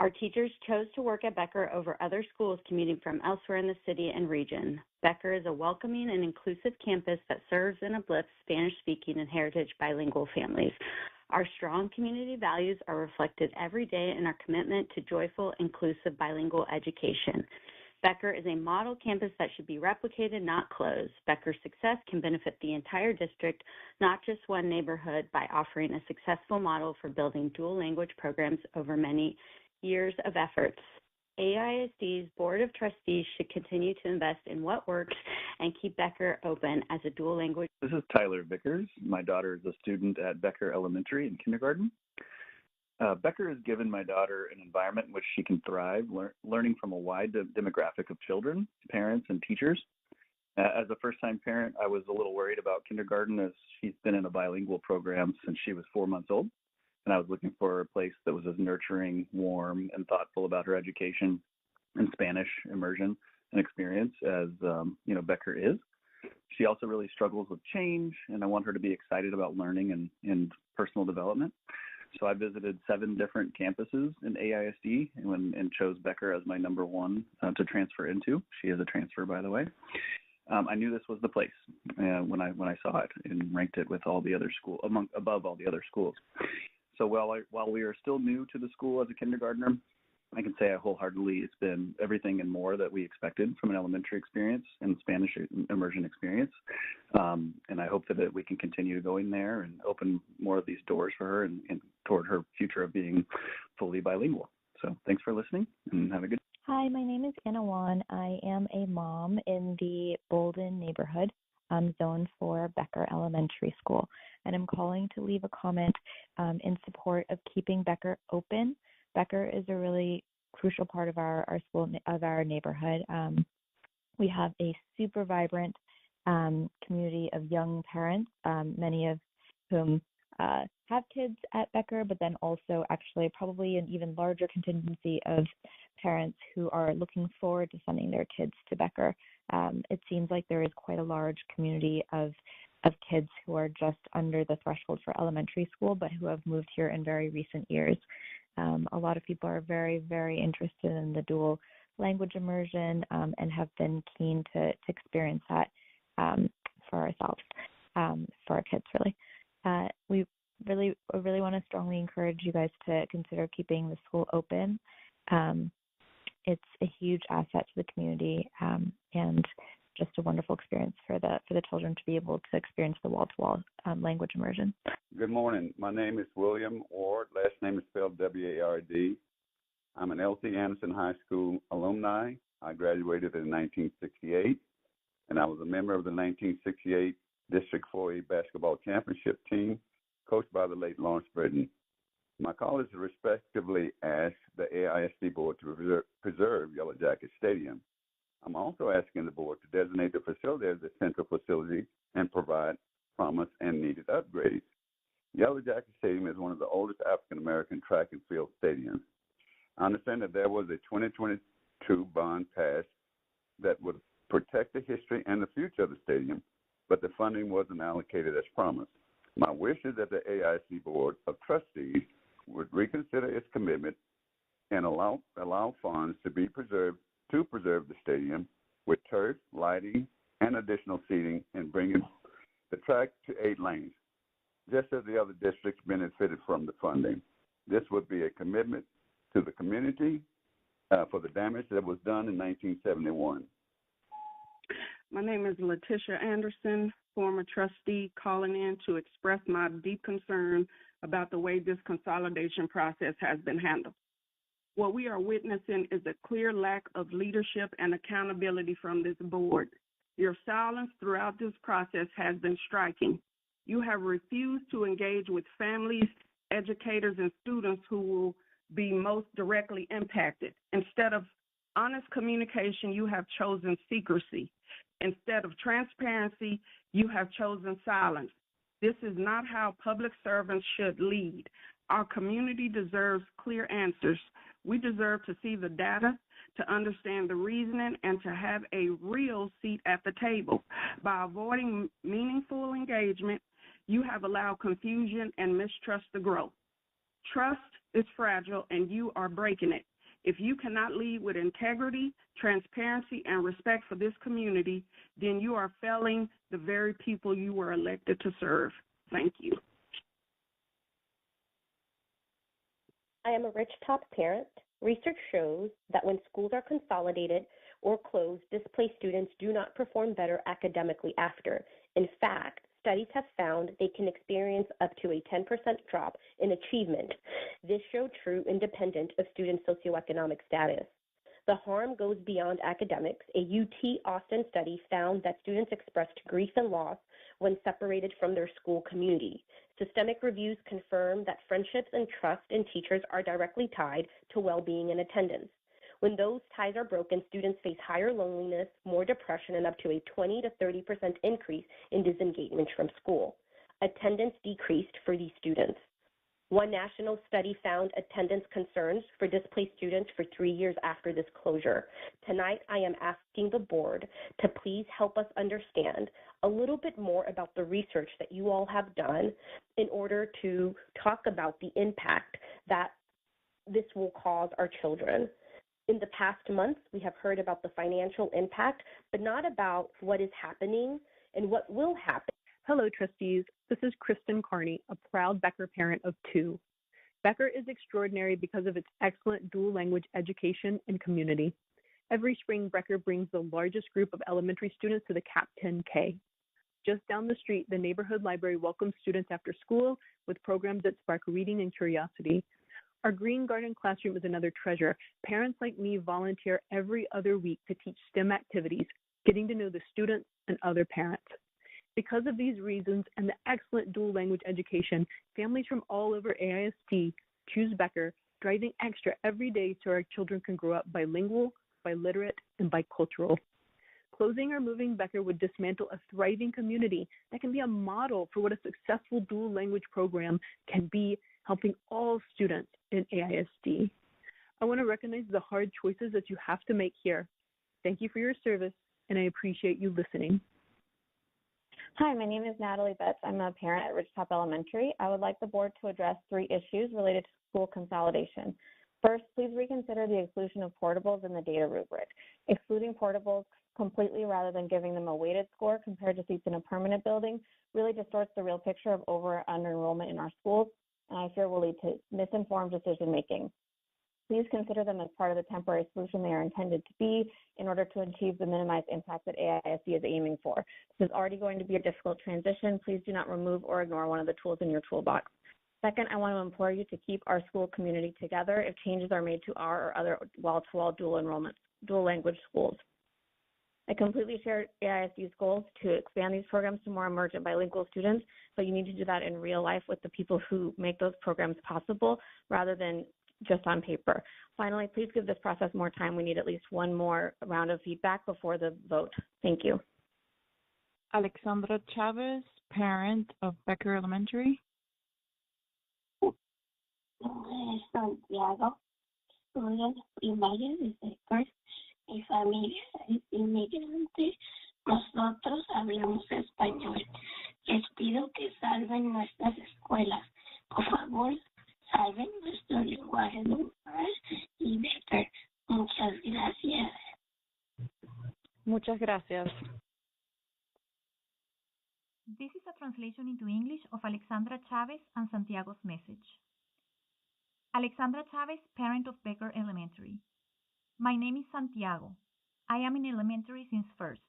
Our teachers chose to work at Becker over other schools commuting from elsewhere in the city and region. Becker is a welcoming and inclusive campus that serves and uplifts Spanish-speaking and heritage bilingual families. Our strong community values are reflected every day in our commitment to joyful, inclusive bilingual education. Becker is a model campus that should be replicated, not closed. Becker's success can benefit the entire district, not just one neighborhood, by offering a successful model for building dual language programs over many years of efforts. AISD's Board of Trustees should continue to invest in what works and keep Becker open as a dual language. This is Tyler Vickers. My daughter is a student at Becker Elementary in kindergarten. Becker has given my daughter an environment in which she can thrive, learning from a wide demographic of children, parents, and teachers. As a first-time parent, I was a little worried about kindergarten as she's been in a bilingual program since she was 4 months old. And I was looking for a place that was as nurturing, warm, and thoughtful about her education and Spanish immersion and experience as Becker is. She also really struggles with change, and I want her to be excited about learning and personal development. So I visited 7 different campuses in AISD and chose Becker as my number 1 to transfer into. She is a transfer, by the way. I knew this was the place when I saw it and ranked it with all the other schools, above all the other schools. So while we are still new to the school as a kindergartner, I can say it's been everything and more that we expected from an elementary experience and Spanish immersion experience. And I hope that we can continue going there and open more of these doors for her and toward her future of being fully bilingual. So thanks for listening and have a good day. Hi, my name is Anna Wan. I am a mom in the Bolden neighborhood. Elementary School, and I'm calling to leave a comment in support of keeping Becker open. Becker is a really crucial part of our school, of our neighborhood. We have a super vibrant community of young parents, many of whom have kids at Becker, but then also actually probably an even larger contingency of parents who are looking forward to sending their kids to Becker. It seems like there is quite a large community of kids who are just under the threshold for elementary school, but who have moved here in very recent years. A lot of people are very, very interested in the dual language immersion and have been keen to experience that for ourselves, for our kids, really. We really want to strongly encourage you guys to consider keeping the school open. It's a huge asset to the community and just a wonderful experience for the children to be able to experience the wall-to-wall language immersion. Good morning. My name is William Ward. Last name is spelled W-A-R-D. I'm an L.C. Anderson High School alumni. I graduated in 1968, and I was a member of the 1968 District 4A basketball championship team, coached by the late Lawrence Britton. My college respectively asked the AISD board to preserve Yellow Jacket Stadium. I'm also asking the board to designate the facility as a central facility and provide promised and needed upgrades. Yellow Jacket Stadium is one of the oldest African-American track and field stadiums. I understand that there was a 2022 bond passed that would protect the history and the future of the stadium, but the funding wasn't allocated as promised. My wish is that the AISD Board of Trustees would reconsider its commitment and allow funds to be preserved to preserve the stadium with turf, lighting, and additional seating, and bringing the track to 8 lanes, just as the other districts benefited from the funding. This would be a commitment to the community for the damage that was done in 1971. My name is Letitia Anderson, former trustee, calling in to express my deep concern about the way this consolidation process has been handled. What we are witnessing is a clear lack of leadership and accountability from this board. Your silence throughout this process has been striking. You have refused to engage with families, educators, and students who will be most directly impacted. Instead of honest communication, you have chosen secrecy. Instead of transparency, you have chosen silence. This is not how public servants should lead. Our community deserves clear answers. We deserve to see the data, to understand the reasoning, and to have a real seat at the table. By avoiding meaningful engagement, you have allowed confusion and mistrust to grow. Trust is fragile, and you are breaking it. If you cannot lead with integrity, transparency, and respect for this community, then you are failing the very people you were elected to serve. Thank you. I am a Ridgetop parent. Research shows that when schools are consolidated or closed, displaced students do not perform better academically after. In fact, studies have found they can experience up to a 10% drop in achievement. This showed true independent of student socioeconomic status. The harm goes beyond academics. A UT Austin study found that students expressed grief and loss when separated from their school community. Systemic reviews confirm that friendships and trust in teachers are directly tied to well-being and attendance. When those ties are broken, students face higher loneliness, more depression, and up to a 20 to 30% increase in disengagement from school. Attendance decreased for these students. One national study found attendance concerns for displaced students for 3 years after this closure. Tonight, I am asking the board to please help us understand a little bit more about the research that you all have done in order to talk about the impact that this will cause our children. In the past months, we have heard about the financial impact, but not about what is happening and what will happen. Hello, trustees. This is Kristen Carney, a proud Becker parent of 2. Becker is extraordinary because of its excellent dual language education and community. Every spring, Becker brings the largest group of elementary students to the CAP 10K. Just down the street, the neighborhood library welcomes students after school with programs that spark reading and curiosity. Our Green Garden classroom is another treasure. Parents like me volunteer every other week to teach STEM activities, getting to know the students and other parents. Because of these reasons and the excellent dual language education, families from all over AISD choose Becker, driving extra every day so our children can grow up bilingual, biliterate, and bicultural. Closing or moving Becker would dismantle a thriving community that can be a model for what a successful dual language program can be, helping all students in AISD. I want to recognize the hard choices that you have to make here. Thank you for your service, and I appreciate you listening. Hi, my name is Natalie Betts. I'm a parent at Ridgetop Elementary. I would like the board to address 3 issues related to school consolidation. First, please reconsider the exclusion of portables in the data rubric. Excluding portables completely rather than giving them a weighted score compared to seats in a permanent building really distorts the real picture of over or under enrollment in our schools, and I fear will lead to misinformed decision making. Please consider them as part of the temporary solution they are intended to be in order to achieve the minimized impact that AISD is aiming for. This is already going to be a difficult transition. Please do not remove or ignore one of the tools in your toolbox. Second, I want to implore you to keep our school community together if changes are made to our or other wall-to-wall dual language schools. I completely share AISD's goals to expand these programs to more emergent bilingual students, but you need to do that in real life with the people who make those programs possible rather than just on paper. Finally, please give this process more time. We need at least one more round of feedback before the vote. Thank you. Alexandra Chavez, parent of Becker Elementary. Santiago, estudio primaria desde first. Mi familia es inmigrante. Nosotros hablamos español. Les pido que salven nuestras escuelas. Por favor, salven nuestro lenguaje normal y Becker. Muchas gracias. Muchas gracias. This is a translation into English of Alexandra Chavez and Santiago's message. Alexandra Chavez, parent of Becker Elementary. My name is Santiago. I am in elementary since first.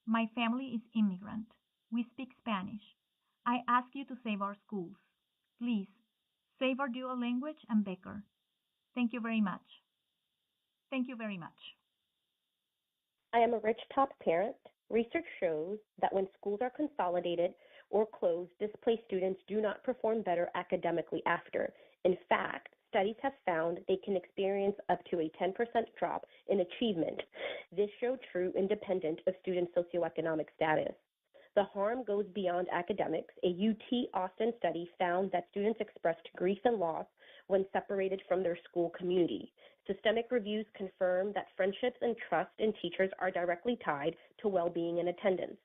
My family is immigrant. We speak Spanish. I ask you to save our schools. Please, save our dual language and Becker. Thank you very much. Thank you very much. I am a Ridgetop parent. Research shows that when schools are consolidated or closed, displaced students do not perform better academically after. In fact, studies have found they can experience up to a 10% drop in achievement. This showed true independent of student socioeconomic status. The harm goes beyond academics. A UT Austin study found that students expressed grief and loss when separated from their school community. Systemic reviews confirm that friendships and trust in teachers are directly tied to well-being and attendance.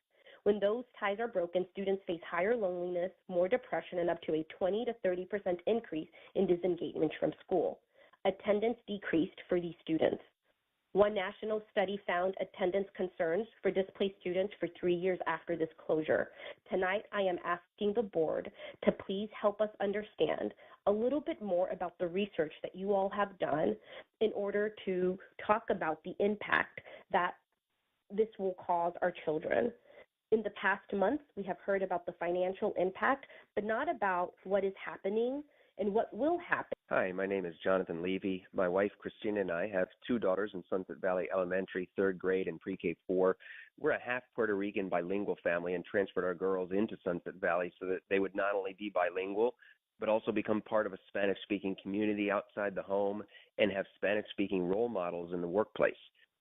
When those ties are broken, students face higher loneliness, more depression, and up to a 20 to 30% increase in disengagement from school. Attendance decreased for these students. One national study found attendance concerns for displaced students for 3 years after this closure. Tonight, I am asking the board to please help us understand a little bit more about the research that you all have done in order to talk about the impact that this will cause our children. In the past months, we have heard about the financial impact, but not about what is happening and what will happen. Hi, my name is Jonathan Levy. My wife, Christina, and I have 2 daughters in Sunset Valley Elementary, 3rd grade and pre-K 4. We're a half Puerto Rican bilingual family and transferred our girls into Sunset Valley so that they would not only be bilingual, but also become part of a Spanish-speaking community outside the home and have Spanish-speaking role models in the workplace.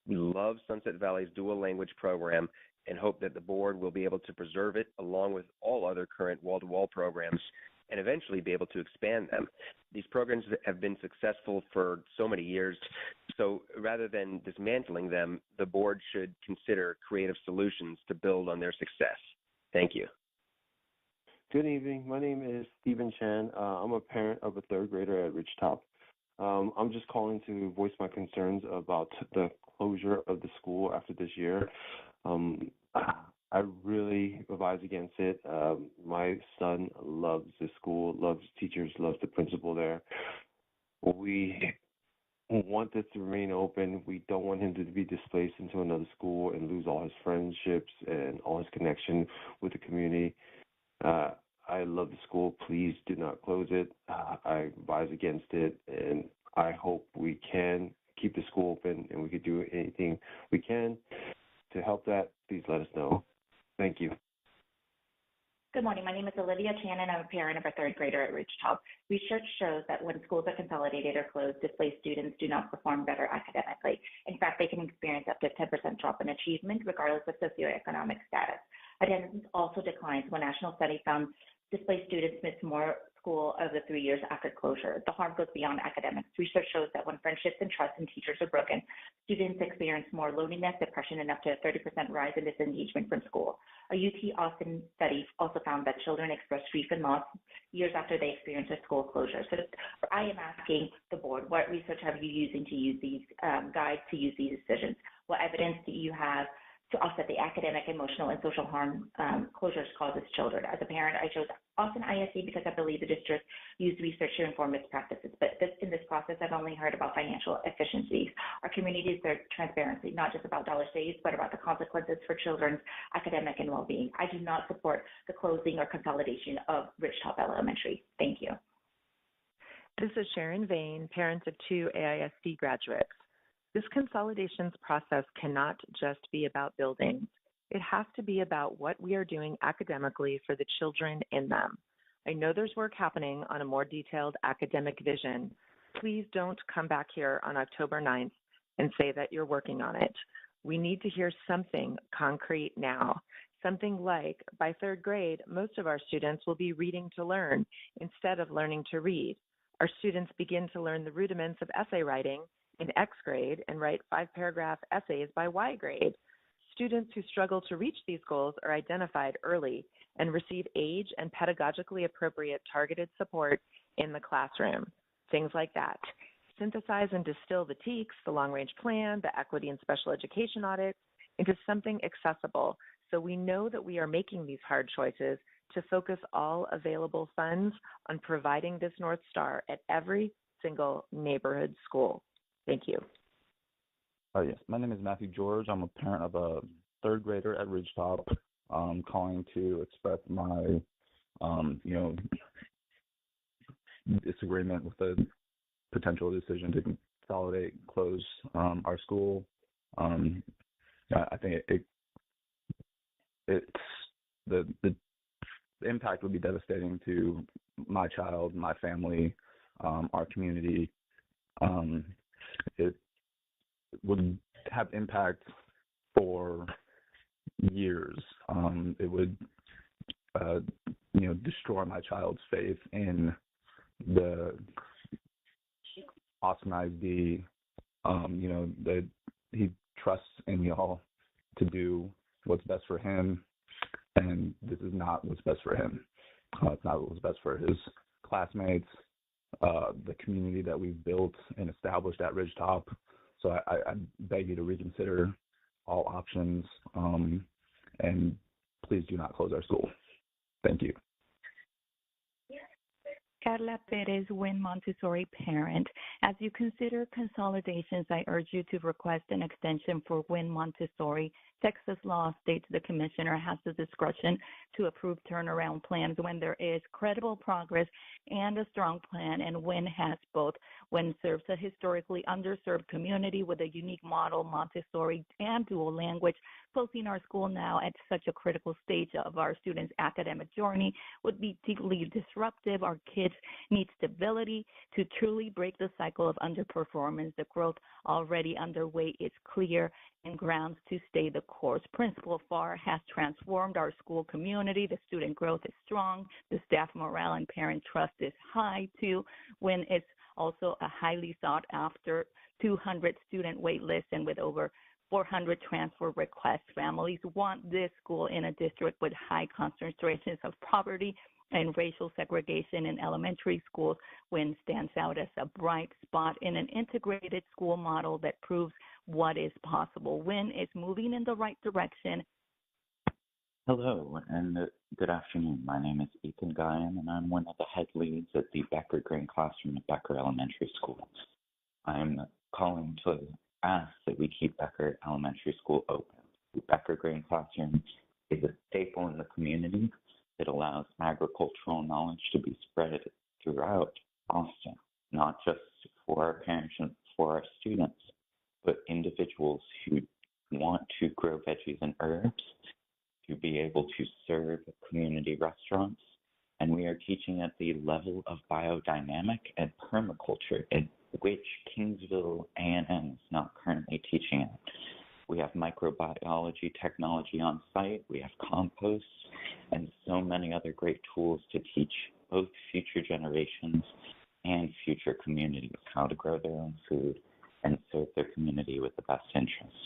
We love Sunset Valley's dual language program and hope that the board will be able to preserve it along with all other current wall-to-wall programs and eventually be able to expand them. These programs have been successful for so many years, so rather than dismantling them, the board should consider creative solutions to build on their success. Thank you. Good evening. My name is Stephen Chan. I'm a parent of a 3rd grader at Ridgetop. I'm just calling to voice my concerns about the closure of the school after this year. I really advise against it. My son loves the school, loves teachers, loves the principal there. We want this to remain open. We don't want him to be displaced into another school and lose all his friendships and all his connection with the community. I love the school. Please do not close it. I advise against it, and I hope we can keep the school open and we could do anything we can to help that. Please let us know. Thank you. my name is Olivia Chan, and I'm a parent of a third grader at Ridgetop. Research shows that when schools are consolidated or closed, displaced students do not perform better academically. In fact, they can experience up to 10% drop in achievement, regardless of socioeconomic status. Attendance also declines when national study found displaced students miss more school of the 3 years after closure. The harm goes beyond academics. Research shows that when friendships and trust in teachers are broken, students experience more loneliness, depression, and up to a 30% rise in disengagement from school. A UT Austin study also found that children express grief and loss years after they experience a school closure. So I am asking the board, what research have you using to use these guides to use these decisions? What evidence do you have to offset the academic, emotional, and social harm closures causes children? As a parent, I chose Austin ISD because I believe the district used research to inform its practices. But in this process, I've only heard about financial efficiencies. Our communities are transparency, not just about dollar saved, but about the consequences for children's academic and well-being. I do not support the closing or consolidation of Ridgetop Elementary. Thank you. This is Sharon Vane, parent of 2 AISD graduates. This consolidations process cannot just be about buildings. It has to be about what we are doing academically for the children in them. I know there's work happening on a more detailed academic vision. Please don't come back here on October 9th and say that you're working on it. We need to hear something concrete now. Something like, by 3rd grade, most of our students will be reading to learn instead of learning to read. Our students begin to learn the rudiments of essay writing in X grade and write 5-paragraph essays by Y grade. Students who struggle to reach these goals are identified early and receive age and pedagogically appropriate targeted support in the classroom. Things like that. Synthesize and distill the TEKS, the long-range plan, the equity and special education audits into something accessible so we know that we are making these hard choices to focus all available funds on providing this North Star at every single neighborhood school. Thank you. Yes, my name is Matthew George. I'm a parent of a 3rd grader at Ridgetop. Calling to express my, disagreement with the potential decision to consolidate, close our school. I think it's the impact would be devastating to my child, my family, our community. It would have impact for years. It would, destroy my child's faith in the Austin ISD. That he trusts in y'all to do what's best for him, and this is not what's best for him. It's not what's best for his classmates, the community that we've built and established at Ridgetop. So I beg you to reconsider all options, and please do not close our school. Thank you. Carla Perez, Wynn Montessori parent. As you consider consolidations, I urge you to request an extension for Wynn Montessori. Texas law states the commissioner has the discretion to approve turnaround plans when there is credible progress and a strong plan, and Wynn has both. Wynn serves a historically underserved community with a unique model, Montessori and dual language. Closing our school now at such a critical stage of our students' academic journey would be deeply disruptive. Our kids need stability to truly break the cycle of underperformance. The growth already underway is clear and grounds to stay the course. Principal Farr has transformed our school community. The student growth is strong. The staff morale and parent trust is high, too. Wynn is also a highly sought after 200 student wait list, and with over 400 transfer requests. Families want this school in a district with high concentrations of poverty and racial segregation in elementary schools. Wynn stands out as a bright spot in an integrated school model that proves what is possible. Wynn is moving in the right direction. Hello, and good afternoon. My name is Ethan Guyan, and I'm one of the head leads at the Becker Green Classroom at Becker Elementary School. I'm calling to ask that we keep Becker Elementary School open. The Becker Green Classroom is a staple in the community. It allows agricultural knowledge to be spread throughout Austin, not just for our parents and for our students, but individuals who want to grow veggies and herbs to be able to serve community restaurants. And we are teaching at the level of biodynamic and permaculture, at which Kingsville A&M is not currently teaching at. We have microbiology technology on site, we have compost, and so many other great tools to teach both future generations and future communities how to grow their own food and serve their community with the best interests.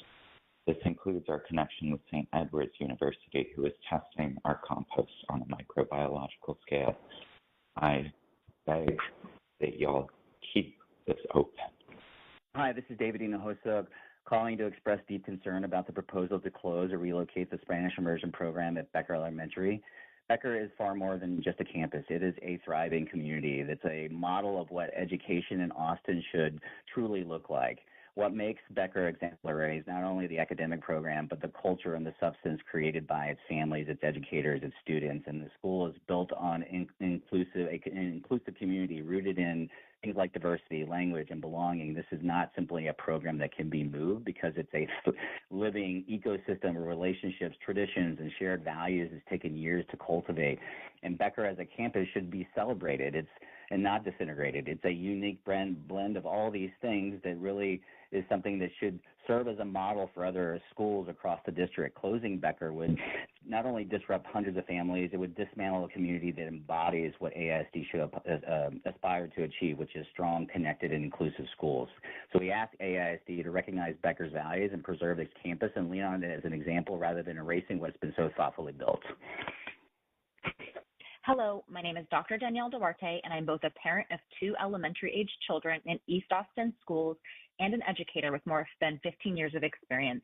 This includes our connection with St. Edward's University, who is testing our compost on a microbiological scale. I beg that y'all keep this open. Hi, this is David Hinojosa calling to express deep concern about the proposal to close or relocate the Spanish immersion program at Becker Elementary. Becker is far more than just a campus. It is a thriving community. That's a model of what education in Austin should truly look like. What makes Becker exemplary is not only the academic program, but the culture and the substance created by its families, its educators, its students. And the school is built on an inclusive community rooted in things like diversity, language, and belonging. This is not simply a program that can be moved because it's a living ecosystem of relationships, traditions, and shared values that's taken years to cultivate. And Becker as a campus should be celebrated and not disintegrated. It's a unique blend of all these things that really is something that should serve as a model for other schools across the district. Closing Becker would not only disrupt hundreds of families, it would dismantle a community that embodies what AISD should aspire to achieve, which is strong, connected, and inclusive schools. So we ask AISD to recognize Becker's values and preserve its campus and lean on it as an example rather than erasing what's been so thoughtfully built. Hello, my name is Dr. Danielle Duarte, and I'm both a parent of 2 elementary-aged children in East Austin schools and an educator with more than 15 years of experience.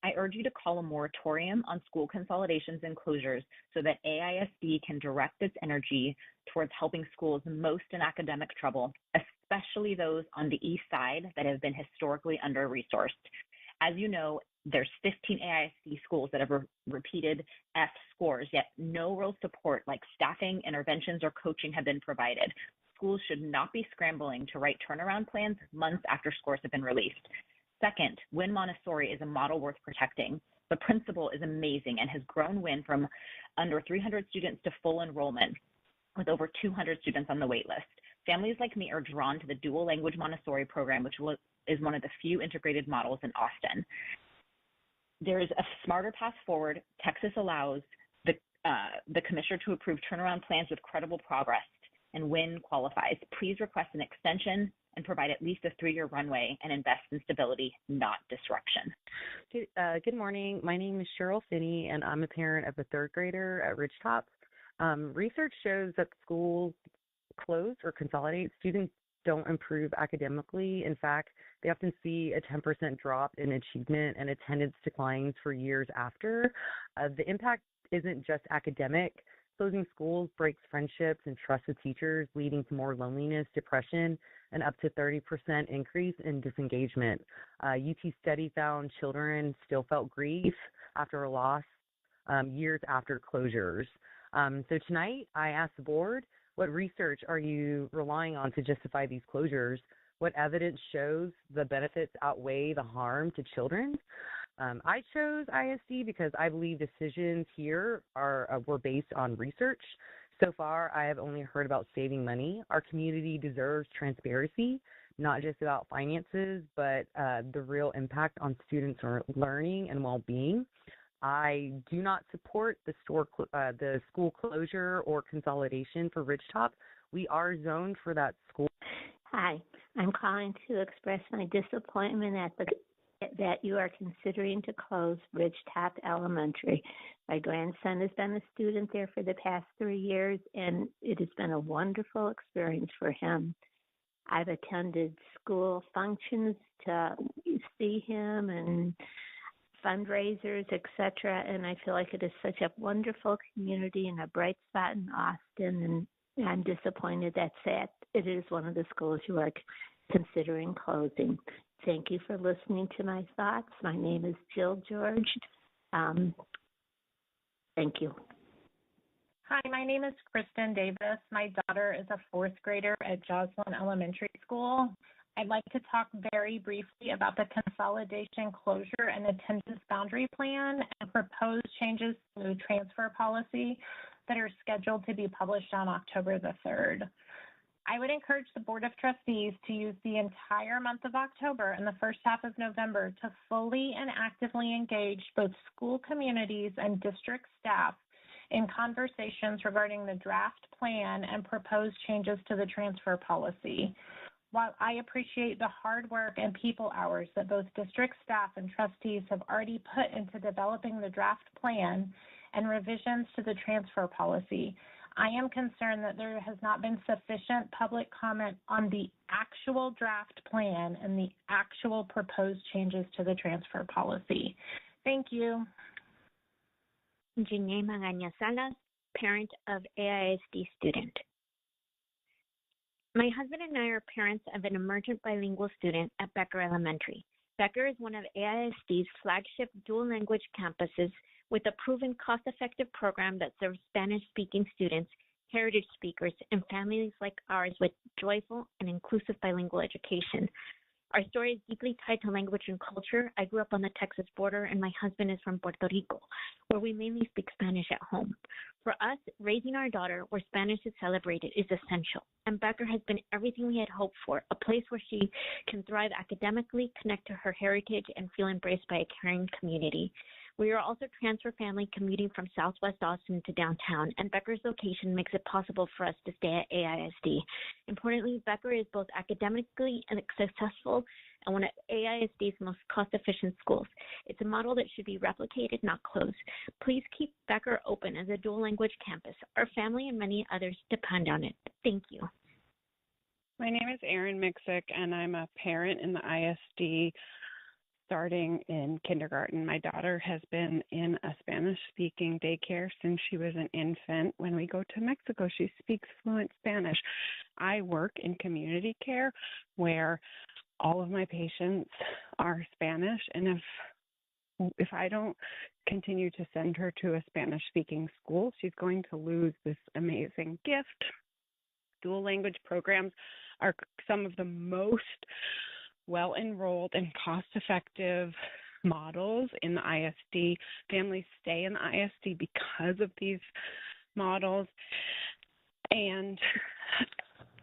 I urge you to call a moratorium on school consolidations and closures so that AISD can direct its energy towards helping schools most in academic trouble, especially those on the east side that have been historically under-resourced. As you know, there's 15 AISD schools that have repeated F scores, yet no real support like staffing, interventions, or coaching have been provided. Schools should not be scrambling to write turnaround plans months after scores have been released. Second, Wynn Montessori is a model worth protecting. The principal is amazing and has grown Wynn from under 300 students to full enrollment with over 200 students on the wait list. Families like me are drawn to the dual language Montessori program, which is one of the few integrated models in Austin. There is a smarter path forward. Texas allows the commissioner to approve turnaround plans with credible progress, and Wynn qualifies. Please request an extension and provide at least a 3-year runway and invest in stability, not disruption. Good morning. My name is Cheryl Finney, and I'm a parent of a 3rd grader at Ridgetop. Research shows that schools close or consolidate, students don't improve academically. In fact, they often see a 10% drop in achievement and attendance declines for years after. The impact isn't just academic. Closing schools breaks friendships and trust with teachers, leading to more loneliness, depression, and up to 30% increase in disengagement. UT study found children still felt grief after a loss years after closures. So tonight, I asked the board, what research are you relying on to justify these closures? What evidence shows the benefits outweigh the harm to children? I chose ISD because I believe decisions here were based on research. So far, I have only heard about saving money. Our community deserves transparency, not just about finances, but the real impact on students' learning and well-being. I do not support the school closure or consolidation for Ridgetop. We are zoned for that school. Hi, I'm calling to express my disappointment that you are considering to close Ridgetop Elementary. My grandson has been a student there for the past 3 years, and it has been a wonderful experience for him. I've attended school functions to see him and fundraisers, etc., and I feel like it is such a wonderful community and a bright spot in Austin, and I'm disappointed that it is one of the schools you are considering closing. Thank you for listening to my thoughts. My name is Jill George. Thank you. Hi, my name is Kristen Davis. My daughter is a 4th grader at Joslyn Elementary School. I'd like to talk very briefly about the consolidation closure and attendance boundary plan and proposed changes to the transfer policy that are scheduled to be published on October the 3rd. I would encourage the Board of Trustees to use the entire month of October and the first half of November to fully and actively engage both school communities and district staff in conversations regarding the draft plan and proposed changes to the transfer policy. While I appreciate the hard work and people hours that both district staff and trustees have already put into developing the draft plan and revisions to the transfer policy, I am concerned that there has not been sufficient public comment on the actual draft plan and the actual proposed changes to the transfer policy. Thank you. Janae Magaña Salas, parent of AISD student. My husband and I are parents of an emergent bilingual student at Becker Elementary. Becker is one of AISD's flagship dual language campuses with a proven cost-effective program that serves Spanish-speaking students, heritage speakers, and families like ours with joyful and inclusive bilingual education. Our story is deeply tied to language and culture. I grew up on the Texas border, and my husband is from Puerto Rico, where we mainly speak Spanish at home. For us, raising our daughter where Spanish is celebrated is essential, and Becker has been everything we had hoped for, a place where she can thrive academically, connect to her heritage, and feel embraced by a caring community. We are also transfer family commuting from Southwest Austin to downtown, and Becker's location makes it possible for us to stay at AISD. Importantly, Becker is both academically and successful and one of AISD's most cost-efficient schools. It's a model that should be replicated, not closed. Please keep Becker open as a dual language campus. Our family and many others depend on it. Thank you. My name is Erin Mixick, and I'm a parent in the ISD starting in kindergarten. My daughter has been in a Spanish-speaking daycare since she was an infant. When we go to Mexico, she speaks fluent Spanish. I work in community care where all of my patients are Spanish, and if I don't continue to send her to a Spanish-speaking school, she's going to lose this amazing gift. Dual language programs are some of the most well-enrolled and cost-effective models in the ISD. Families stay in the ISD because of these models, and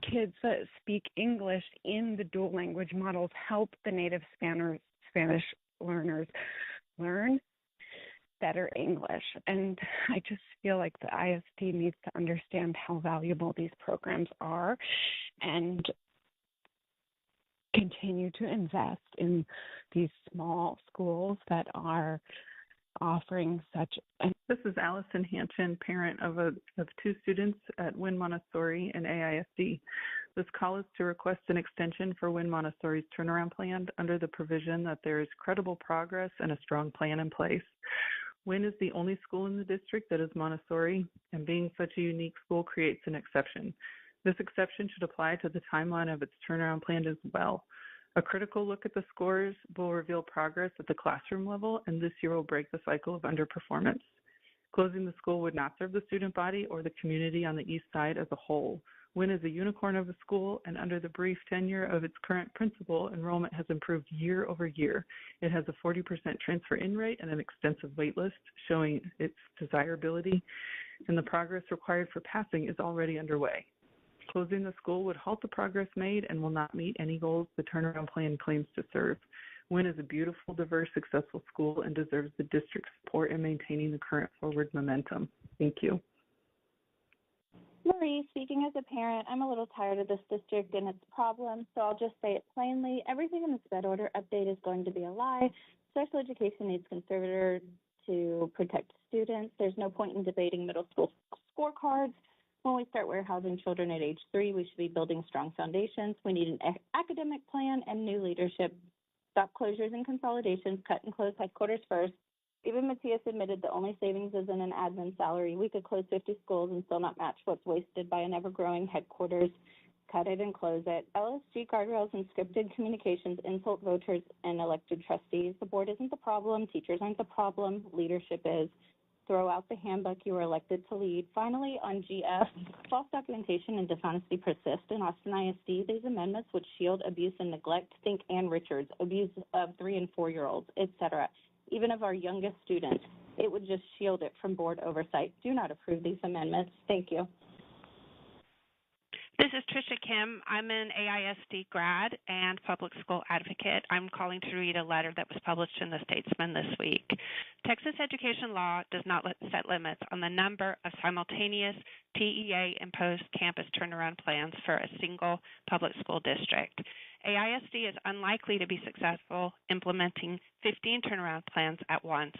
kids that speak English in the dual language models help the native Spanish learners learn better English. And I just feel like the ISD needs to understand how valuable these programs are and continue to invest in these small schools that are offering such. This is Allison Hanchin, parent of two students at Wynn Montessori and AISD. This call is to request an extension for Wynn Montessori's turnaround plan under the provision that there is credible progress and a strong plan in place. Wynn is the only school in the district that is Montessori, and being such a unique school creates an exception. This exception should apply to the timeline of its turnaround plan as well. A critical look at the scores will reveal progress at the classroom level, and this year will break the cycle of underperformance. Closing the school would not serve the student body or the community on the east side as a whole. Wynn is a unicorn of a school, and under the brief tenure of its current principal, enrollment has improved year over year. It has a 40% transfer-in rate and an extensive wait list, showing its desirability, and the progress required for passing is already underway. Closing the school would halt the progress made and will not meet any goals the turnaround plan claims to serve. Wynn is a beautiful, diverse, successful school and deserves the district's support in maintaining the current forward momentum. Thank you. Marie, speaking as a parent, I'm a little tired of this district and its problems, so I'll just say it plainly. Everything in the SPED order update is going to be a lie. Special education needs conservator to protect students. There's no point in debating middle school scorecards. When we start warehousing children at age 3, we should be building strong foundations. We need an academic plan and new leadership. Stop closures and consolidations, cut and close headquarters first. Even Matthias admitted the only savings is in an admin salary. We could close 50 schools and still not match what's wasted by an ever-growing headquarters. Cut it and close it. LSG guardrails and scripted communications insult voters and elected trustees. The board isn't the problem. Teachers aren't the problem. Leadership is. throw out the handbook you were elected to lead. Finally, on GF, false documentation and dishonesty persist in Austin ISD. These amendments would shield abuse and neglect. Think Ann Richards, abuse of 3- and 4-year-olds, etc., even of our youngest students. It would just shield it from board oversight. Do not approve these amendments. Thank you. This is Trisha Kim. I'm an AISD grad and public school advocate. I'm calling to read a letter that was published in the Statesman this week. Texas education law does not set limits on the number of simultaneous TEA-imposed campus turnaround plans for a single public school district. AISD is unlikely to be successful implementing 15 turnaround plans at once,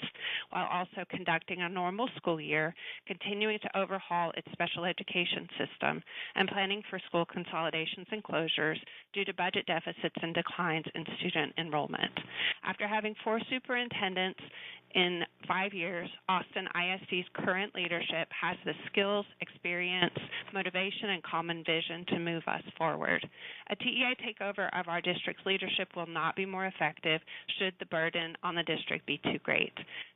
while also conducting a normal school year, continuing to overhaul its special education system, and planning for school consolidations and closures due to budget deficits and declines in student enrollment. After having 4 superintendents in 5 years, Austin ISD's current leadership has the skills, experience, motivation, and common vision to move us forward. A TEA takeover of our district's leadership will not be more effective should the burden on the district be too great.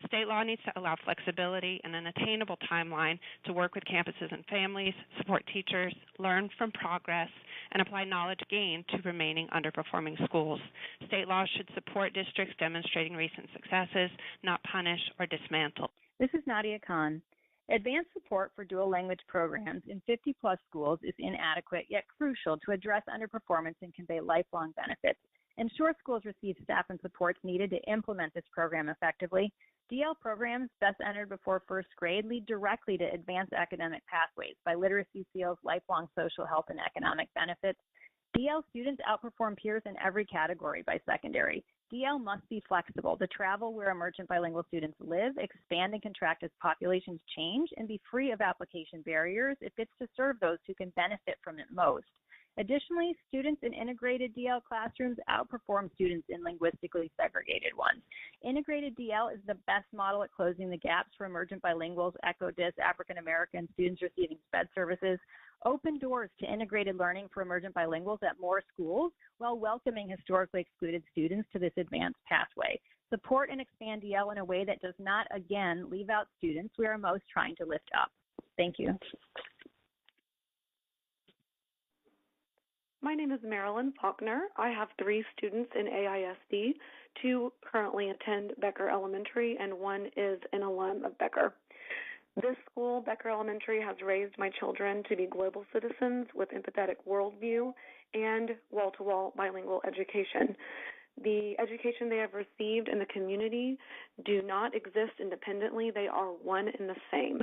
State law needs to allow flexibility and an attainable timeline to work with campuses and families, support teachers, learn from progress, and apply knowledge gained to remaining underperforming schools. State law should support districts demonstrating recent successes, not punish or dismantle. This is Nadia Khan. Advanced support for dual language programs in 50-plus schools is inadequate yet crucial to address underperformance and convey lifelong benefits. Ensure schools receive staff and supports needed to implement this program effectively. DL programs best entered before first grade lead directly to advanced academic pathways by literacy skills, lifelong social health, and economic benefits. DL students outperform peers in every category by secondary. DL must be flexible to travel where emergent bilingual students live, expand and contract as populations change, and be free of application barriers if it's to serve those who can benefit from it most. Additionally, students in integrated DL classrooms outperform students in linguistically segregated ones. Integrated DL is the best model at closing the gaps for emergent bilinguals, ECHO-DIS, African American students receiving SPED services. Open doors to integrated learning for emergent bilinguals at more schools while welcoming historically excluded students to this advanced pathway. Support and expand DL in a way that does not, again, leave out students we are most trying to lift up. Thank you. My name is Marilyn Faulkner. I have 3 students in AISD. 2 currently attend Becker Elementary, and 1 is an alum of Becker. This school, Becker Elementary, has raised my children to be global citizens with empathetic worldview and wall-to-wall bilingual education. The education they have received in the community do not exist independently. They are one and the same.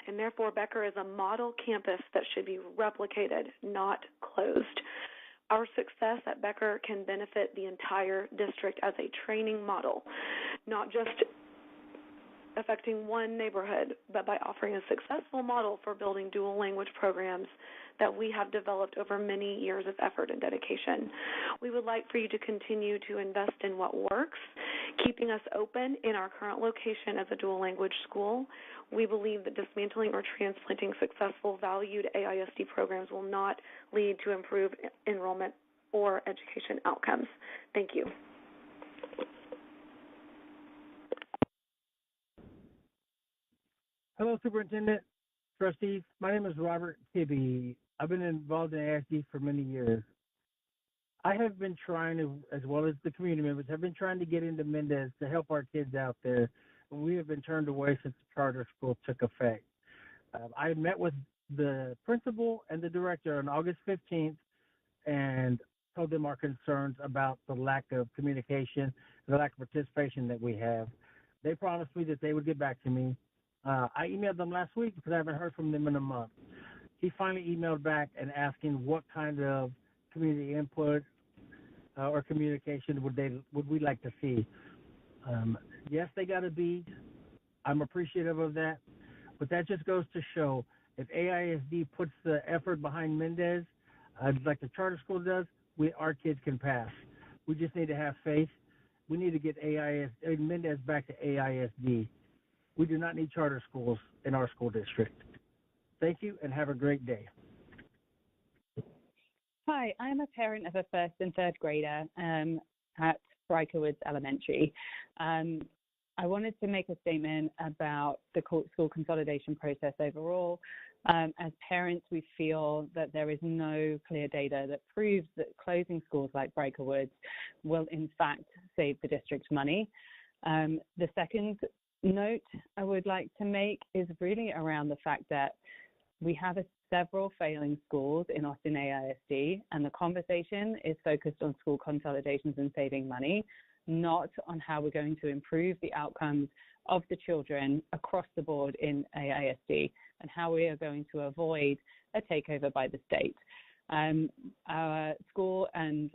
And therefore, Becker is a model campus that should be replicated, not closed. Our success at Becker can benefit the entire district as a training model, not just affecting one neighborhood, but by offering a successful model for building dual language programs that we have developed over many years of effort and dedication. We would like for you to continue to invest in what works, keeping us open in our current location as a dual language school. We believe that dismantling or transplanting successful, valued AISD programs will not lead to improved enrollment or education outcomes. Thank you. Hello, Superintendent, trustees. My name is Robert Tibby. I've been involved in AISD for many years. I have been trying to, as well as the community members, have been trying to get into Mendez to help our kids out there. We have been turned away since the charter school took effect. I met with the principal and the director on August 15th and told them our concerns about the lack of communication, the lack of participation that we have. They promised me that they would get back to me. I emailed them last week because I haven't heard from them in a month. He finally emailed back and asking what kind of community input or communication would we like to see. Yes, they got a B. I'm appreciative of that. But that just goes to show if AISD puts the effort behind Mendez, like the charter school does, our kids can pass. We just need to have faith. We need to get Mendez back to AISD. We do not need charter schools in our school district. Thank you and have a great day. Hi, I'm a parent of a 1st and 3rd grader at Riker Woods Elementary. I wanted to make a statement about the school consolidation process overall. As parents, we feel that there is no clear data that proves that closing schools like Briker Woods will in fact save the district money. The second note I would like to make is really around the fact that we have several failing schools in Austin AISD, and the conversation is focused on school consolidations and saving money, not on how we're going to improve the outcomes of the children across the board in AISD and how we are going to avoid a takeover by the state. Our school and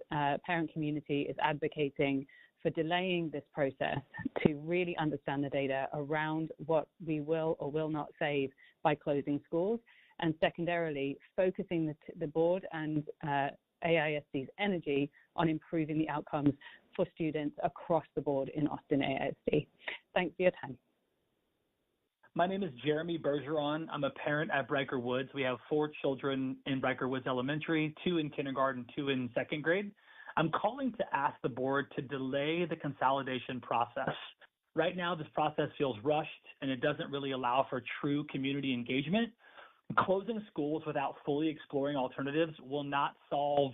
parent community is advocating for delaying this process to really understand the data around what we will or will not save by closing schools, and secondarily, focusing the board and AISD's energy on improving the outcomes for students across the board in Austin AISD. Thanks for your time. My name is Jeremy Bergeron. I'm a parent at Briker Woods. We have 4 children in Briker Woods Elementary, 2 in kindergarten, 2 in second grade. I'm calling to ask the board to delay the consolidation process. Right now, this process feels rushed and it doesn't really allow for true community engagement. Closing schools without fully exploring alternatives will not solve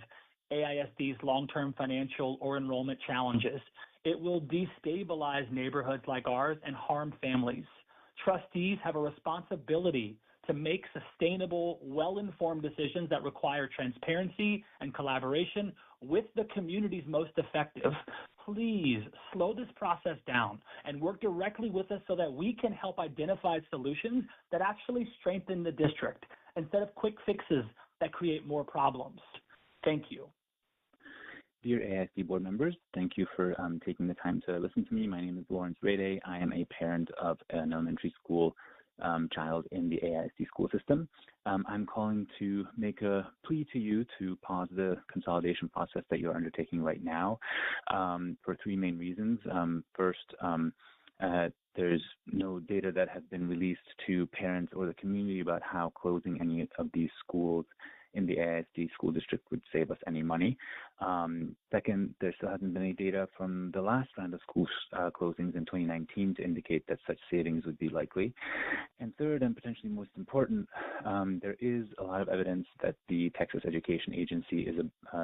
AISD's long-term financial or enrollment challenges. It will destabilize neighborhoods like ours and harm families. Trustees have a responsibility to make sustainable, well-informed decisions that require transparency and collaboration with the communities most effective. Please slow this process down and work directly with us so that we can help identify solutions that actually strengthen the district instead of quick fixes that create more problems. Thank you. Dear AISD board members, thank you for taking the time to listen to me. My name is Lawrence Rede. I am a parent of an elementary school child in the AISD school system. I'm calling to make a plea to you to pause the consolidation process that you're undertaking right now for 3 main reasons. First, there's no data that has been released to parents or the community about how closing any of these schools in the AISD school district would save us any money. Second, there still hasn't been any data from the last round of school closings in 2019 to indicate that such savings would be likely. And third, and potentially most important, there is a lot of evidence that the Texas Education Agency is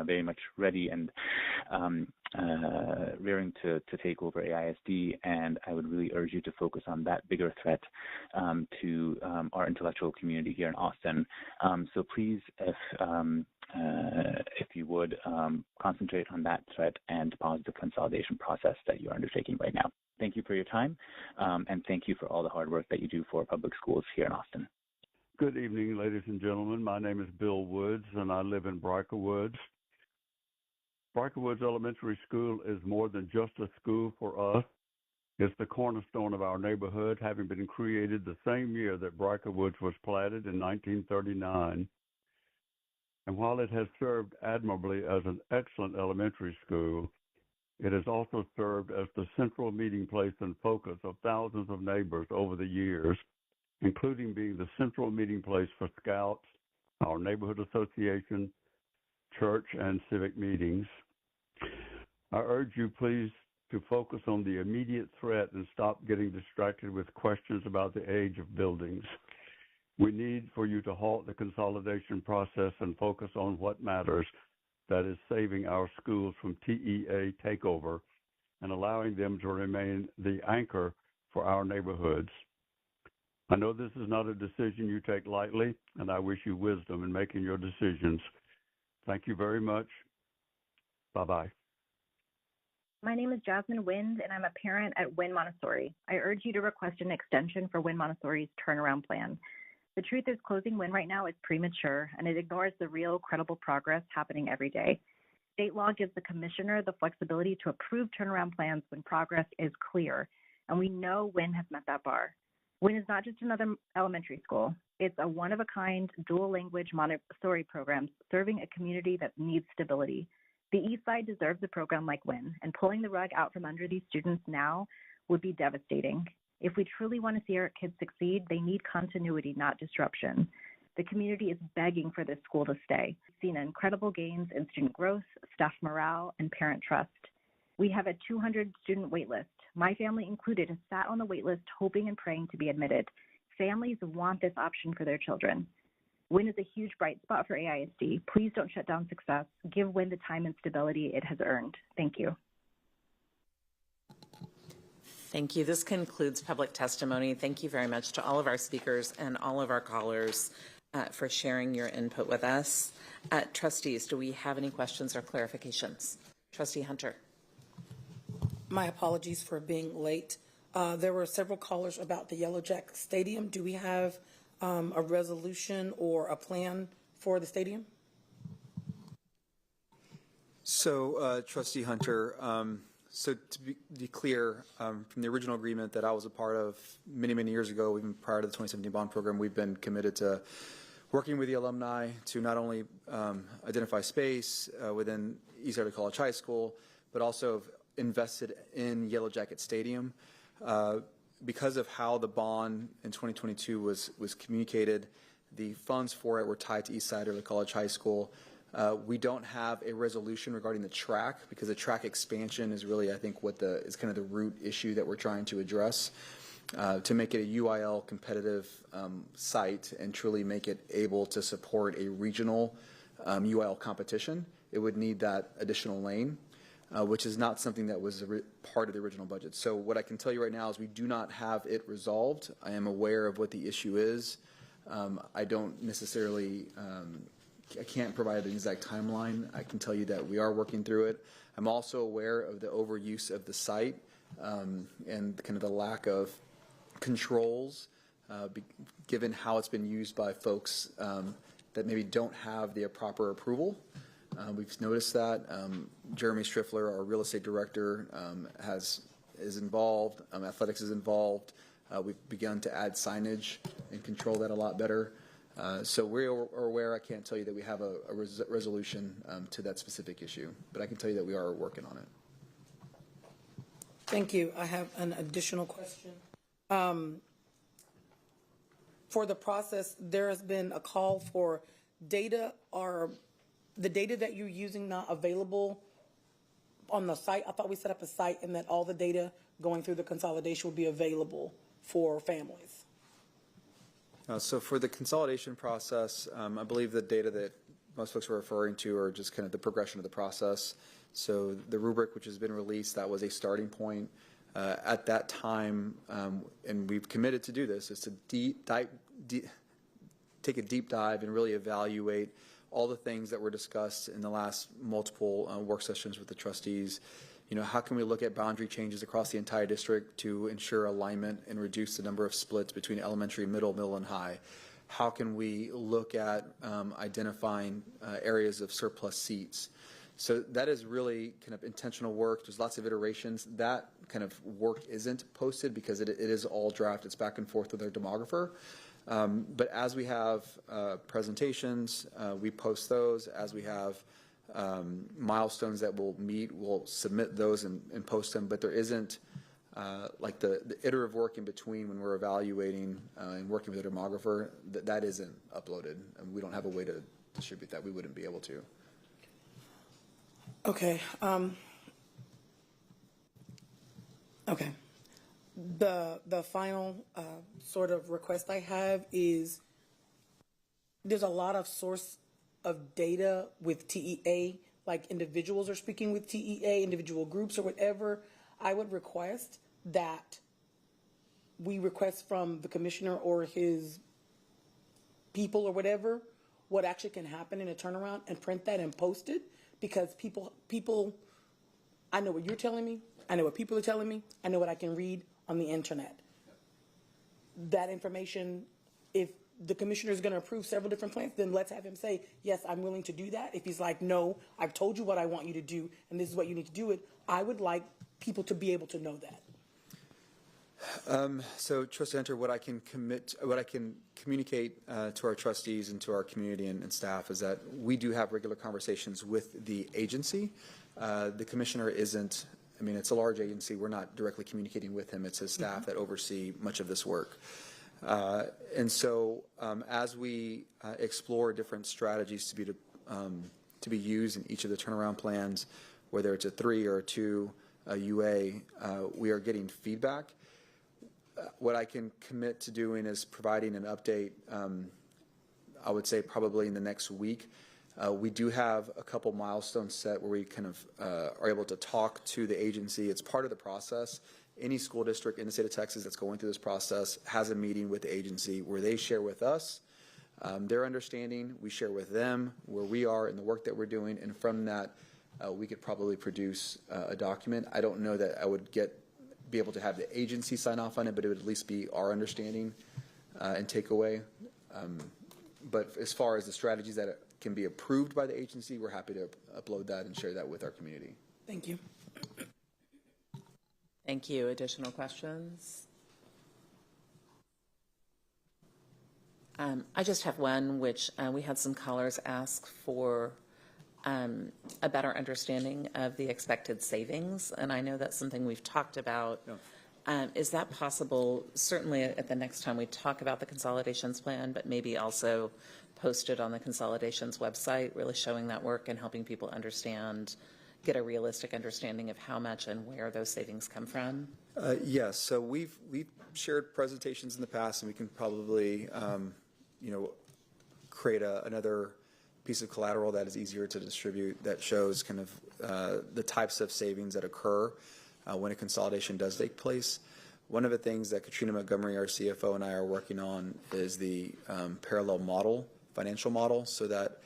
very much ready and rearing to take over AISD, and I would really urge you to focus on that bigger threat to our intellectual community here in Austin. So please, if you would, concentrate on that threat and pause the consolidation process that you're undertaking right now. Thank you for your time, and thank you for all the hard work that you do for public schools here in Austin. Good evening, ladies and gentlemen. My name is Bill Woods, and I live in Briker Woods. Briker Woods Elementary School is more than just a school for us. It's the cornerstone of our neighborhood, having been created the same year that Briker Woods was platted in 1939. And while it has served admirably as an excellent elementary school, it has also served as the central meeting place and focus of thousands of neighbors over the years, including being the central meeting place for Scouts, our neighborhood association, church, and civic meetings. I urge you, please, to focus on the immediate threat and stop getting distracted with questions about the age of buildings. We need for you to halt the consolidation process and focus on what matters, that is saving our schools from TEA takeover and allowing them to remain the anchor for our neighborhoods. I know this is not a decision you take lightly, and I wish you wisdom in making your decisions. Thank you very much. Bye-bye. My name is Jasmine Wind, and I'm a parent at Wynn Montessori. I urge you to request an extension for Wynn Montessori's turnaround plan. The truth is, closing Wynn right now is premature, and it ignores the real, credible progress happening every day. State law gives the commissioner the flexibility to approve turnaround plans when progress is clear, and we know Wynn has met that bar. Wynn is not just another elementary school. It's a one-of-a-kind, dual-language Montessori program serving a community that needs stability. The East Side deserves a program like Wynn, and pulling the rug out from under these students now would be devastating. If we truly want to see our kids succeed, they need continuity, not disruption. The community is begging for this school to stay. We've seen incredible gains in student growth, staff morale, and parent trust. We have a 200 student wait list. My family included has sat on the wait list hoping and praying to be admitted. Families want this option for their children. WIN is a huge bright spot for AISD. Please don't shut down success. Give WIN the time and stability it has earned. Thank you. Thank you. This concludes public testimony. Thank you very much to all of our speakers and all of our callers for sharing your input with us. Trustees, do we have any questions or clarifications? Trustee Hunter. My apologies for being late. There were several callers about the Yellow Jack Stadium. Do we have a resolution or a plan for the stadium? So, Trustee Hunter, so to be clear, from the original agreement that I was a part of many years ago, even prior to the 2017 bond program, we've been committed to working with the alumni to not only identify space within East Area College High School, but also invested in Yellow Jacket Stadium. Because of how the bond in 2022 was communicated, the funds for it were tied to East Side Early College High School. We don't have a resolution regarding the track because the track expansion is really, I think, what is kind of the root issue that we're trying to address to make it a UIL competitive site and truly make it able to support a regional UIL competition. It would need that additional lane, which is not something that was part of the original budget. So what I can tell you right now is we do not have it resolved. I am aware of what the issue is. I don't necessarily I can't provide an exact timeline. I can tell you that we are working through it. I'm also aware of the overuse of the site and kind of the lack of controls given how it's been used by folks that maybe don't have the proper approval. We've noticed that. Jeremy Striffler, our real estate director, is involved. Athletics is involved. We've begun to add signage and control that a lot better. So we are aware. I can't tell you that we have a resolution to that specific issue, but I can tell you that we are working on it. Thank you. I have an additional question. For the process, there has been a call for data or the data that you're using not available on the site. I thought we set up a site and that all the data going through the consolidation would be available for families. So for the consolidation process, I believe the data that most folks are referring to are just kind of the progression of the process. So the rubric, which has been released, that was a starting point. At that time, and we've committed to do this, is to take a deep dive and really evaluate all the things that were discussed in the last multiple work sessions with the trustees. You know, how can we look at boundary changes across the entire district to ensure alignment and reduce the number of splits between elementary, middle, and high? How can we look at identifying areas of surplus seats? So that is really kind of intentional work. There's lots of iterations. That kind of work isn't posted because it is all draft. It's back and forth with our demographer. But as we have presentations, we post those. As we have milestones that we'll meet, we'll submit those and post them. But there isn't like the iterative work in between when we're evaluating and working with a demographer. That isn't uploaded. And we don't have a way to distribute that. We wouldn't be able to. Okay. Okay. The final sort of request I have is there's a lot of source of data with TEA, like individuals are speaking with TEA, individual groups or whatever. I would request that we request from the commissioner or his people or whatever what actually can happen in a turnaround and print that and post it, because people, I know what you're telling me, I know what people are telling me, I know what I can read on the internet. That information, if the commissioner is going to approve several different plans, then let's have him say, yes, I'm willing to do that. If he's like, no, I've told you what I want you to do, and this is what you need to do it, I would like people to be able to know that. So, Trustee Hunter, what I can communicate to our trustees and to our community and staff is that we do have regular conversations with the agency. The commissioner isn't. I mean, it's a large agency. We're not directly communicating with him. It's his staff that oversee much of this work. And so, as we explore different strategies to be used in each of the turnaround plans, whether it's a 3 or a 2, UA, we are getting feedback. What I can commit to doing is providing an update, I would say probably in the next week. We do have a couple milestones set where we kind of are able to talk to the agency. It's part of the process. Any school district in the state of Texas that's going through this process has a meeting with the agency where they share with us their understanding. We share with them where we are in the work that we're doing, and from that, we could probably produce a document. I don't know that I would be able to have the agency sign off on it, but it would at least be our understanding and takeaway. But as far as the strategies that can be approved by the agency, we're happy to upload that and share that with our community. Thank you. Thank you. Additional questions? I just have one, which we had some callers ask for a better understanding of the expected savings, and I know that's something we've talked about. Yeah. Is that possible, certainly at the next time we talk about the consolidations plan, but maybe also posted on the consolidations website, really showing that work and helping people understand, get a realistic understanding of how much and where those savings come from? Yes, so we've shared presentations in the past, and we can probably create another piece of collateral that is easier to distribute that shows kind of the types of savings that occur when a consolidation does take place. One of the things that Katrina Montgomery, our CFO, and I are working on is the parallel model, financial model, so that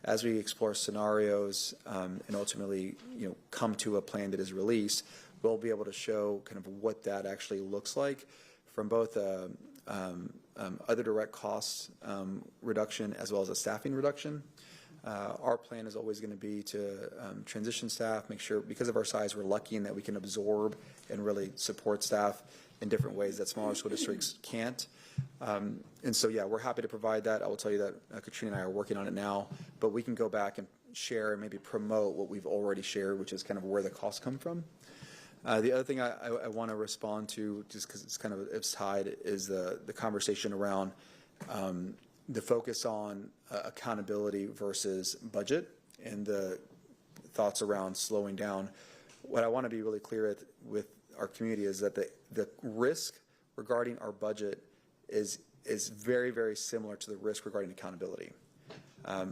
as we explore scenarios and ultimately come to a plan that is released, we'll be able to show kind of what that actually looks like from both other direct costs reduction as well as a staffing reduction. Our plan is always going to be to transition staff, make sure, because of our size, we're lucky in that we can absorb and really support staff in different ways that smaller school districts can't. And so, yeah, we're happy to provide that. I will tell you that Katrina and I are working on it now, but we can go back and share and maybe promote what we've already shared, which is kind of where the costs come from. The other thing I want to respond to, just because it's tied, is the conversation around the focus on accountability versus budget and the thoughts around slowing down. What I want to be really clear with our community is that the risk regarding our budget is very, very similar to the risk regarding accountability.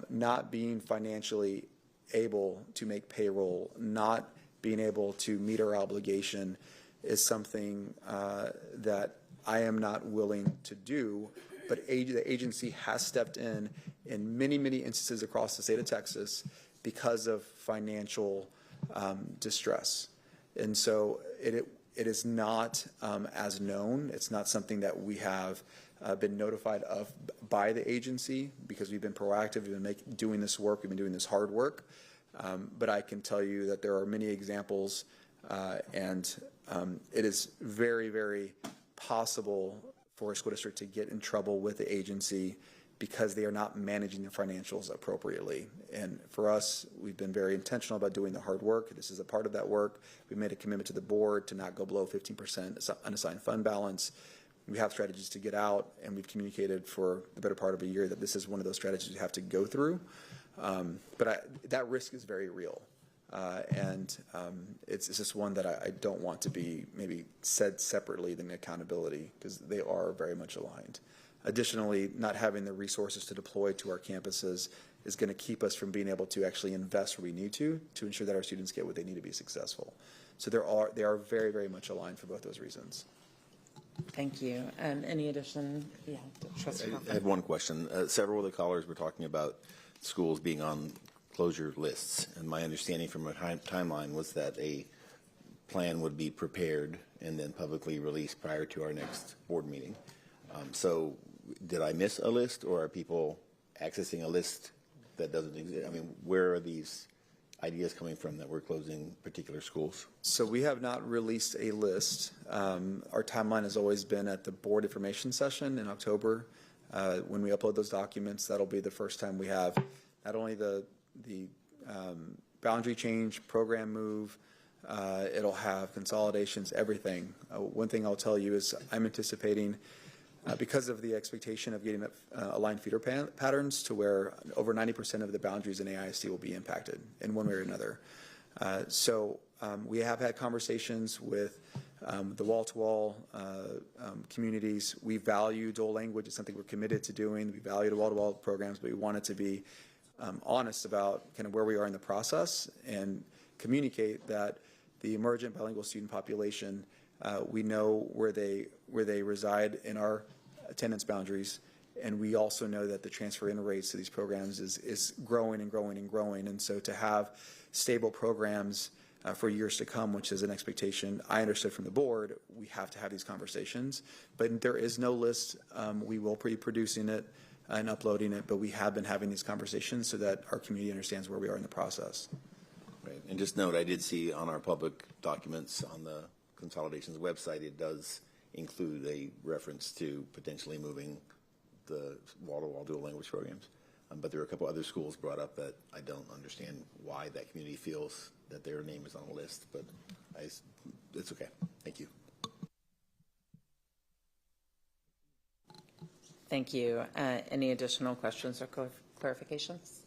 Not being financially able to make payroll, not being able to meet our obligation is something that I am not willing to do, but the agency has stepped in many, many instances across the state of Texas because of financial distress. And so it is not as known. It's not something that we have been notified of by the agency because we've been proactive. We've been doing this work. We've been doing this hard work. But I can tell you that there are many examples, and it is very, very possible for a school district to get in trouble with the agency because they are not managing their financials appropriately. And for us, we've been very intentional about doing the hard work. This is a part of that work. We made a commitment to the board to not go below 15% unassigned fund balance. We have strategies to get out, and we've communicated for the better part of a year that this is one of those strategies we have to go through. But that risk is very real. And it's just one that I don't want to be maybe said separately than accountability because they are very much aligned. Additionally, not having the resources to deploy to our campuses is going to keep us from being able to actually invest where we need to ensure that our students get what they need to be successful. So they are very, very much aligned for both those reasons. Thank you. Any addition? Yeah, Trustee Hoffman. I had one question. Several of the callers were talking about schools being on closure lists, and my understanding from a timeline was that a plan would be prepared and then publicly released prior to our next board meeting. So did I miss a list, or are people accessing a list that doesn't exist? I mean, where are these ideas coming from that we're closing particular schools? So we have not released a list. Our timeline has always been at the board information session in October. When we upload those documents, that'll be the first time we have not only the boundary change, program move, it'll have consolidations, everything. One thing I'll tell you is I'm anticipating, because of the expectation of getting aligned feeder patterns to where over 90% of the boundaries in AISD will be impacted in one way or another. So we have had conversations with the wall-to-wall communities. We value dual language. It's something we're committed to doing. We value the wall-to-wall programs, but we wanted to be honest about kind of where we are in the process and communicate that the emergent bilingual student population, we know where they reside in our attendance boundaries, and we also know that the transfer in rates to these programs is growing and growing and growing. And so to have stable programs for years to come, which is an expectation I understood from the board, we have to have these conversations. But there is no list. We will be producing it and uploading it, but we have been having these conversations so that our community understands where we are in the process. Right. And just note, I did see on our public documents on the Consolidation's website, it does include a reference to potentially moving the wall-to-wall dual language programs. But there are a couple other schools brought up that I don't understand why that community feels that their name is on a list, but it's okay. Thank you. Thank you. Any additional questions or clarifications?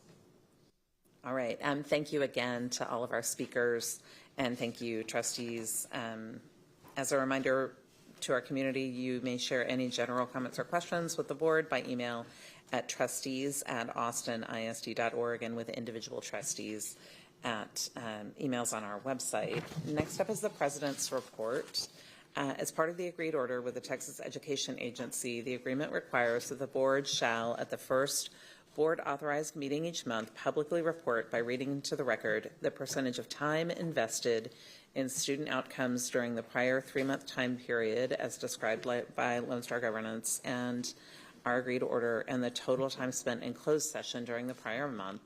All right. Thank you again to all of our speakers, and thank you, trustees. As a reminder to our community, you may share any general comments or questions with the board by email at trustees@austinisd.org and with individual trustees at emails on our website. Next up is the president's report. As part of the agreed order with the Texas Education Agency, the agreement requires that the board shall, at the first board-authorized meeting each month, publicly report by reading into the record the percentage of time invested in student outcomes during the prior 3-month time period as described by Lone Star Governance and our agreed order, and the total time spent in closed session during the prior month.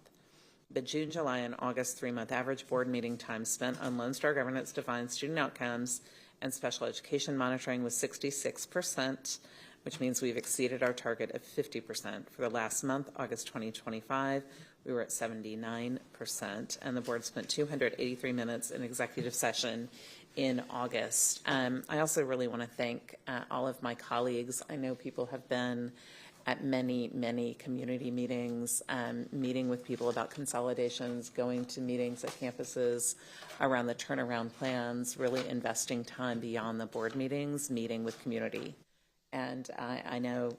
The June, July, and August 3-month average board meeting time spent on Lone Star Governance defined student outcomes and special education monitoring was 66%, which means we've exceeded our target of 50%. For the last month, August 2025, we were at 79%, and the board spent 283 minutes in executive session in August. I also really want to thank all of my colleagues. I know people have been at many, many community meetings, meeting with people about consolidations, going to meetings at campuses around the turnaround plans, really investing time beyond the board meetings, meeting with community. And I know,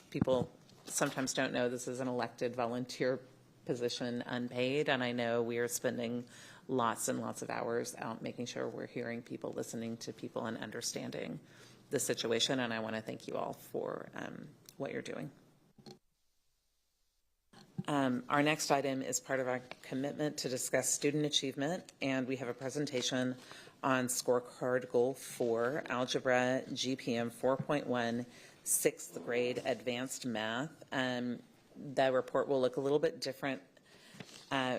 people sometimes don't know this is an elected volunteer position, unpaid, and I know we are spending lots and lots of hours out making sure we're hearing people, listening to people, and understanding the situation, and I want to thank you all for what you're doing. Our next item is part of our commitment to discuss student achievement, and we have a presentation on scorecard goal 4, algebra GPM 4.1, 6th grade advanced math. The report will look a little bit different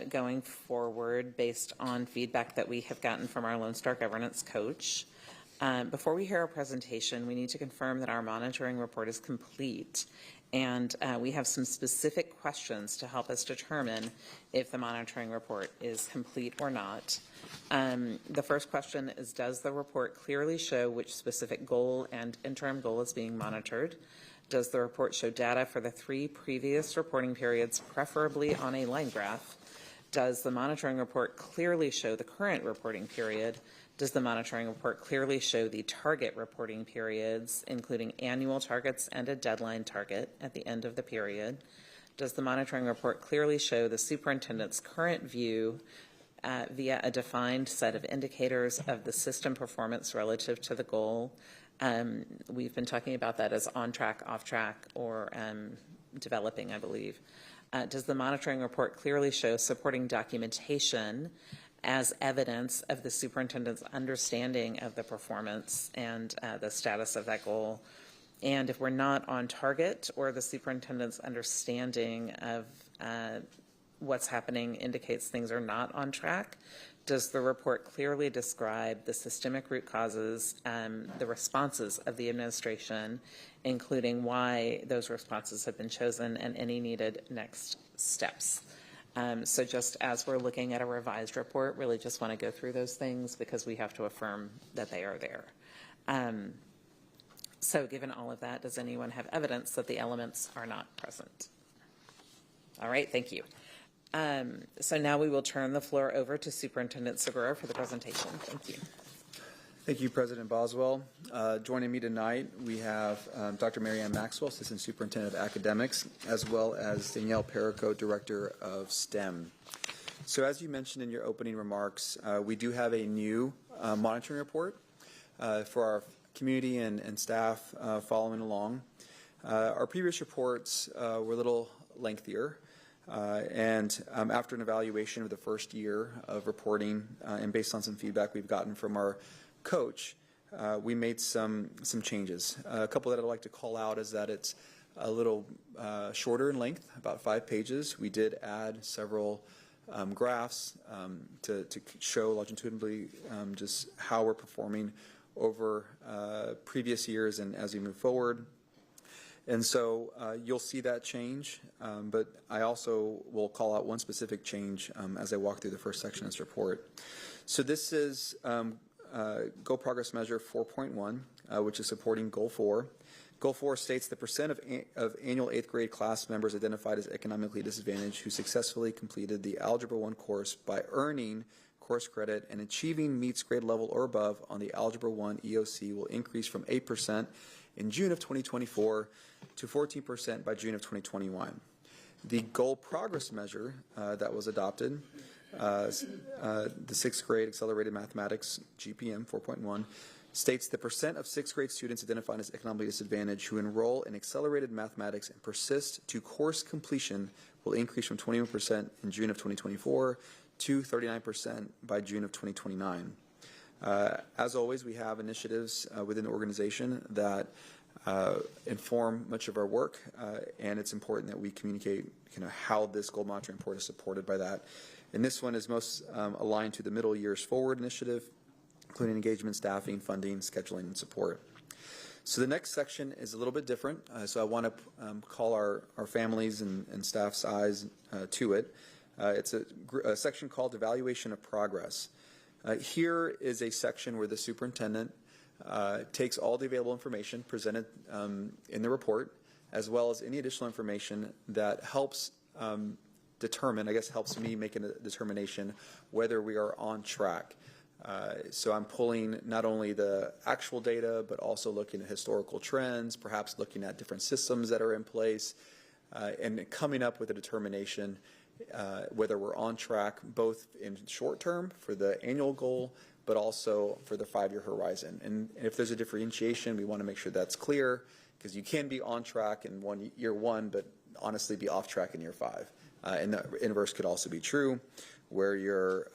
going forward based on feedback that we have gotten from our Lone Star Governance coach. Before we hear our presentation, we need to confirm that our monitoring report is complete, and we have some specific questions to help us determine if the monitoring report is complete or not. The first question is, does the report clearly show which specific goal and interim goal is being monitored? Does the report show data for the 3 previous reporting periods, preferably on a line graph? Does the monitoring report clearly show the current reporting period? Does the monitoring report clearly show the target reporting periods, including annual targets and a deadline target at the end of the period? Does the monitoring report clearly show the superintendent's current view via a defined set of indicators of the system performance relative to the goal? We've been talking about that as on track, off track, or developing, I believe. Does the monitoring report clearly show supporting documentation as evidence of the superintendent's understanding of the performance and the status of that goal? And if we're not on target, or the superintendent's understanding of what's happening indicates things are not on track, does the report clearly describe the systemic root causes, the responses of the administration, including why those responses have been chosen and any needed next steps? So just as we're looking at a revised report, really just want to go through those things because we have to affirm that they are there. So given all of that, does anyone have evidence that the elements are not present? All right, thank you. So now we will turn the floor over to Superintendent Segura for the presentation. Thank you. Thank you, President Boswell. Joining me tonight, we have Dr. Marianne Maxwell, Assistant Superintendent of Academics, as well as Danielle Perico, Director of STEM. So as you mentioned in your opening remarks, we do have a new monitoring report for our community and staff following along. Our previous reports were a little lengthier, and after an evaluation of the first year of reporting and based on some feedback we've gotten from our coach, we made some changes. A couple that I'd like to call out is that it's a little shorter in length, about 5 pages. We did add several graphs to show longitudinally just how we're performing over previous years and as we move forward. And so you'll see that change, but I also will call out one specific change as I walk through the first section of this report. So this is Goal Progress Measure 4.1, which is supporting Goal 4. Goal 4 states the percent of annual 8th grade class members identified as economically disadvantaged who successfully completed the Algebra 1 course by earning course credit and achieving meets grade level or above on the Algebra 1 EOC will increase from 8% in June of 2024 to 14% by June of 2021. The Goal Progress Measure that was adopted, the 6th grade Accelerated Mathematics GPM 4.1, states the percent of 6th grade students identified as economically disadvantaged who enroll in accelerated mathematics and persist to course completion will increase from 21% in June of 2024 to 39% by June of 2029. As always, we have initiatives within the organization that inform much of our work, and it's important that we communicate how this goal monitoring report is supported by that. And this one is most aligned to the Middle Years Forward initiative, including engagement, staffing, funding, scheduling, and support. So the next section is a little bit different. So I want to call our families and staff's eyes to it. It's a section called Evaluation of Progress. Here is a section where the superintendent takes all the available information presented in the report, as well as any additional information that helps determine, helps me make a determination whether we are on track. So I'm pulling not only the actual data, but also looking at historical trends, perhaps looking at different systems that are in place, and coming up with a determination whether we're on track both in short term for the annual goal, but also for the 5-year horizon. And if there's a differentiation, we want to make sure that's clear, because you can be on track in year one, but honestly be off track in year 5. And the inverse could also be true, where you're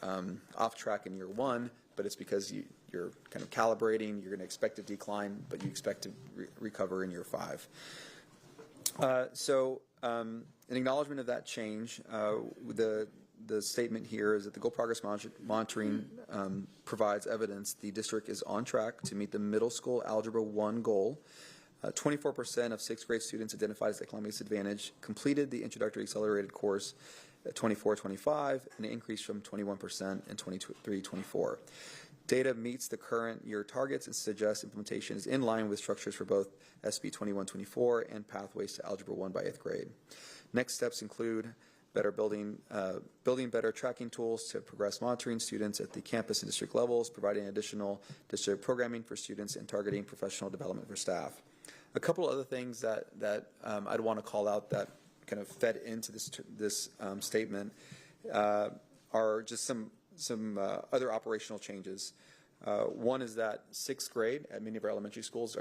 off track in year 1, but it's because you're kind of calibrating, you're going to expect a decline, but you expect to recover in year 5. In acknowledgement of that change, the statement here is that the Goal Progress Monitoring provides evidence the district is on track to meet the middle school Algebra 1 goal. 24% of 6th grade students identified as economically disadvantaged completed the introductory accelerated course at 24-25, an increase from 21% in 23-24. Data meets the current year targets and suggests implementation is in line with structures for both SB 21-24 and pathways to Algebra 1 by 8th grade. Next steps include building better tracking tools to progress monitoring students at the campus and district levels, providing additional district programming for students, and targeting professional development for staff. A couple other things that I'd want to call out that kind of fed into this statement are just some other operational changes. One is that 6th grade at many of our elementary schools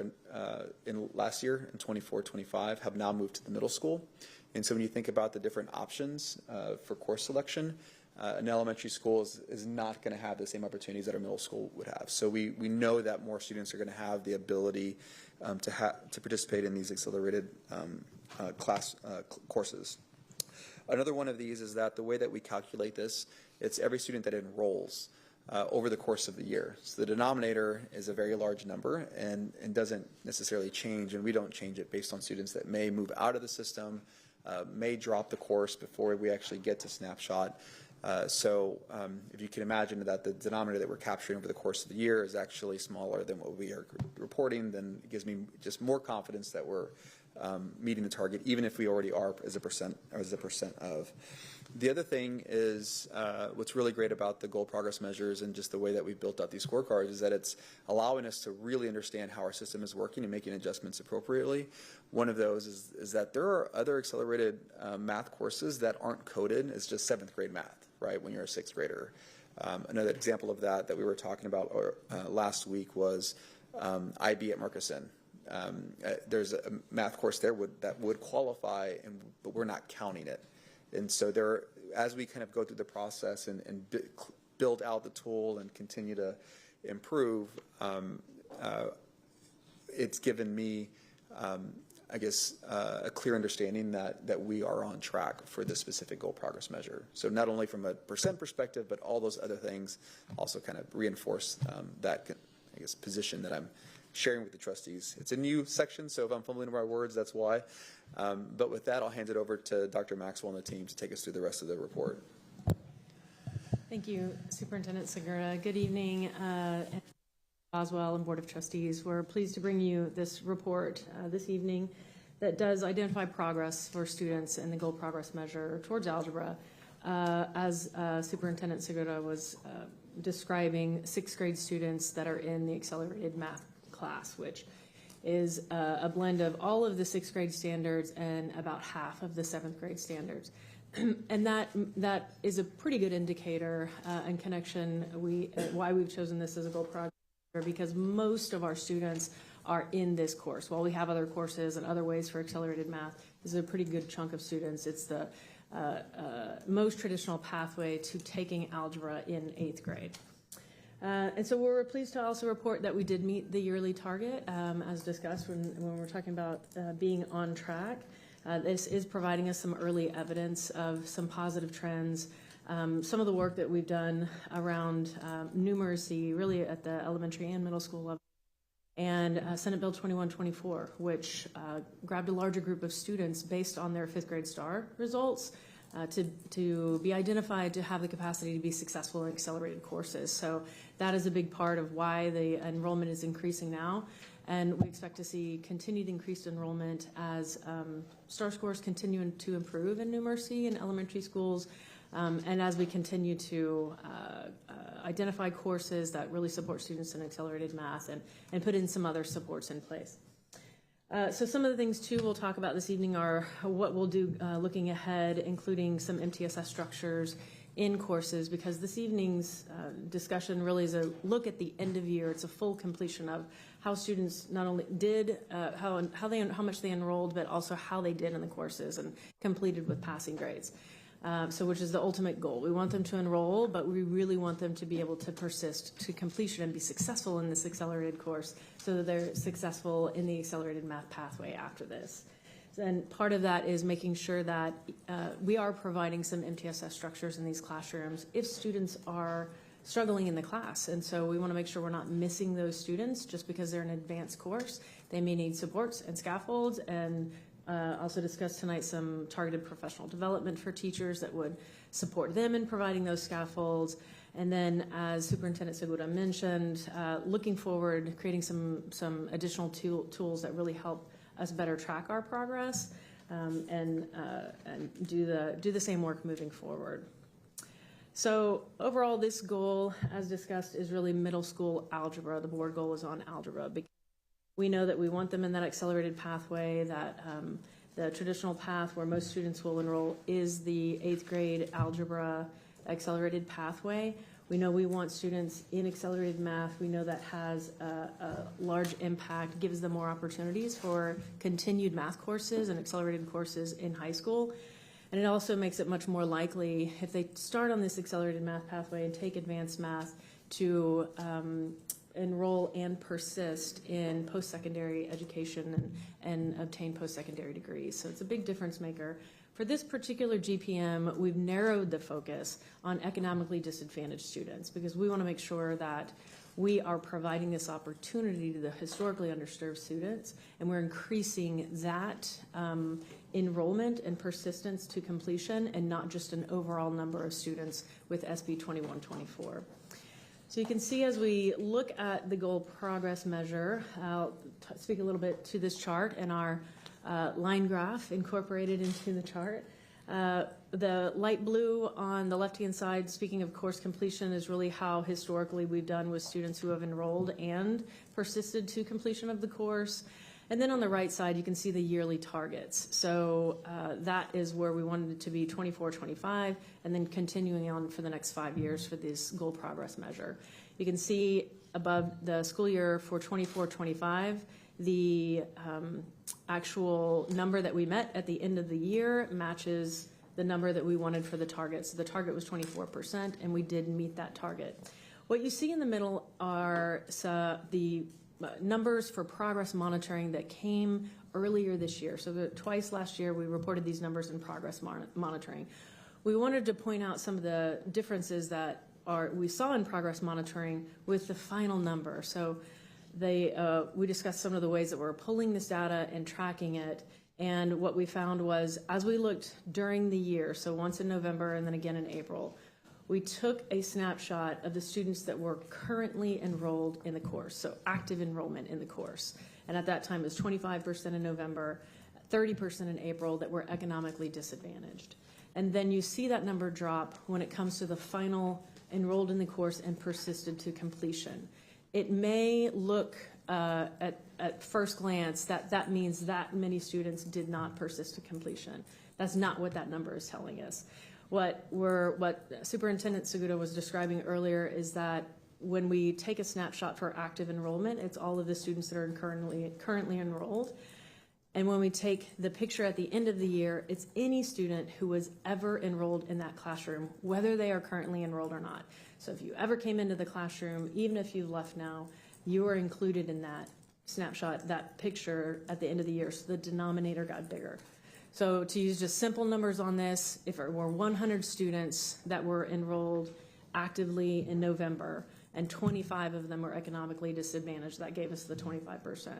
in last year, in 24-25, have now moved to the middle school. And so when you think about the different options for course selection, an elementary school is not going to have the same opportunities that a middle school would have. So we know that more students are going to have the ability to participate in these accelerated class courses. Another one of these is that the way that we calculate this, it's every student that enrolls over the course of the year. So the denominator is a very large number and doesn't necessarily change, and we don't change it based on students that may move out of the system, may drop the course before we actually get to snapshot. If you can imagine that the denominator that we're capturing over the course of the year is actually smaller than what we are reporting, then it gives me just more confidence that we're meeting the target, even if we already are as a percent of. The other thing is what's really great about the goal progress measures and just the way that we've built out these scorecards is that it's allowing us to really understand how our system is working and making adjustments appropriately. One of those is that there are other accelerated math courses that aren't coded as just 7th grade math, right, when you're a 6th grader. Another example of that we were talking about last week was IB at Murchison. There's a math course there that would qualify, but we're not counting it. And so as we kind of go through the process and build out the tool and continue to improve, it's given me, I guess, a clear understanding that we are on track for this specific goal progress measure. So not only from a percent perspective, but all those other things also kind of reinforce that, I guess, position that I'm sharing with the trustees. It's a new section, so if I'm fumbling over my words, that's why. But with that, I'll hand it over to Dr. Maxwell and the team to take us through the rest of the report. Thank you, Superintendent Segura. Good evening, Oswell and Board of Trustees. We're pleased to bring you this report this evening that does identify progress for students in the goal progress measure towards algebra. As Superintendent Segura was describing, 6th grade students that are in the accelerated math class, which is a blend of all of the 6th grade standards and about half of the 7th grade standards. And that is a pretty good indicator and connection why we've chosen this as a goal progress, because most of our students are in this course. While we have other courses and other ways for accelerated math, this is a pretty good chunk of students. It's the most traditional pathway to taking algebra in 8th grade. And so we're pleased to also report that we did meet the yearly target, as discussed when we're talking about being on track. This is providing us some early evidence of some positive trends. Some of the work that we've done around numeracy, really at the elementary and middle school level, and Senate Bill 2124, which grabbed a larger group of students based on their 5th grade STAR results, to be identified to have the capacity to be successful in accelerated courses. So that is a big part of why the enrollment is increasing now. And we expect to see continued increased enrollment as STAR scores continue to improve in numeracy in elementary schools, and as we continue to identify courses that really support students in accelerated math and put in some other supports in place. So some of the things, too, we'll talk about this evening are what we'll do looking ahead, including some MTSS structures in courses, because this evening's discussion really is a look at the end of year. It's a full completion of how students not only did, how much they enrolled, but also how they did in the courses and completed with passing grades. So which is the ultimate goal. We want them to enroll, but we really want them to be able to persist to completion and be successful in this accelerated course so that they're successful in the accelerated math pathway after this. And part of that is making sure that we are providing some MTSS structures in these classrooms if students are struggling in the class. And so we want to make sure we're not missing those students just because they're an advanced course. They may need supports and scaffolds, and also discuss tonight some targeted professional development for teachers that would support them in providing those scaffolds. And then, as Superintendent Segura mentioned, looking forward, creating some additional tools that really help us better track our progress and do the same work moving forward. So overall, this goal, as discussed, is really middle school algebra. The board goal is on algebra. We know that we want them in that accelerated pathway, that the traditional path where most students will enroll is the 8th grade algebra accelerated pathway. We know we want students in accelerated math. We know that has a large impact, gives them more opportunities for continued math courses and accelerated courses in high school. And it also makes it much more likely, if they start on this accelerated math pathway and take advanced math, to enroll and persist in post-secondary education and obtain post-secondary degrees. So it's a big difference maker. For this particular GPM, we've narrowed the focus on economically disadvantaged students because we want to make sure that we are providing this opportunity to the historically underserved students, and we're increasing that enrollment and persistence to completion and not just an overall number of students with SB 2124. So you can see as we look at the goal progress measure, I'll speak a little bit to this chart and our line graph incorporated into the chart. The light blue on the left-hand side, speaking of course completion, is really how historically we've done with students who have enrolled and persisted to completion of the course. And then on the right side, you can see the yearly targets. So that is where we wanted it to be 24, 25, and then continuing on for the next 5 years for this goal progress measure. You can see above the school year for 24, 25, the actual number that we met at the end of the year matches the number that we wanted for the target. So the target was 24%, and we did meet that target. What you see in the middle are the numbers for progress monitoring that came earlier this year. So twice last year, we reported these numbers in progress monitoring. We wanted to point out some of the differences that we saw in progress monitoring with the final number. So we discussed some of the ways that we're pulling this data and tracking it. And what we found was, as we looked during the year, so once in November and then again in April, we took a snapshot of the students that were currently enrolled in the course, so active enrollment in the course. And at that time, it was 25% in November, 30% in April that were economically disadvantaged. And then you see that number drop when it comes to the final enrolled in the course and persisted to completion. It may look at first glance that means that many students did not persist to completion. That's not what that number is telling us. What Superintendent Seguda was describing earlier is that when we take a snapshot for active enrollment, it's all of the students that are currently enrolled. And when we take the picture at the end of the year, it's any student who was ever enrolled in that classroom, whether they are currently enrolled or not. So if you ever came into the classroom, even if you've left now, you are included in that snapshot, that picture at the end of the year. So the denominator got bigger. So to use just simple numbers on this, if it were 100 students that were enrolled actively in November and 25 of them were economically disadvantaged, that gave us the 25%.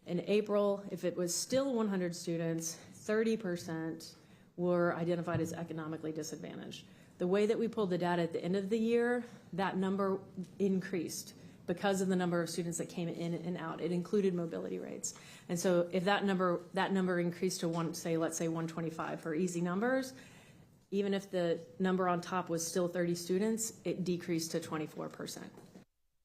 In April, if it was still 100 students, 30% were identified as economically disadvantaged. The way that we pulled the data at the end of the year, that number increased because of the number of students that came in and out. It included mobility rates. And so if that number increased to let's say 125 for easy numbers, even if the number on top was still 30 students, it decreased to 24%.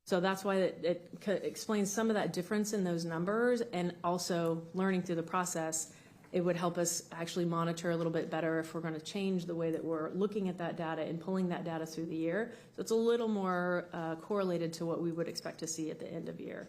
So that's why it explains some of that difference in those numbers, and also learning through the process, it would help us actually monitor a little bit better if we're going to change the way that we're looking at that data and pulling that data through the year. So it's a little more correlated to what we would expect to see at the end of year.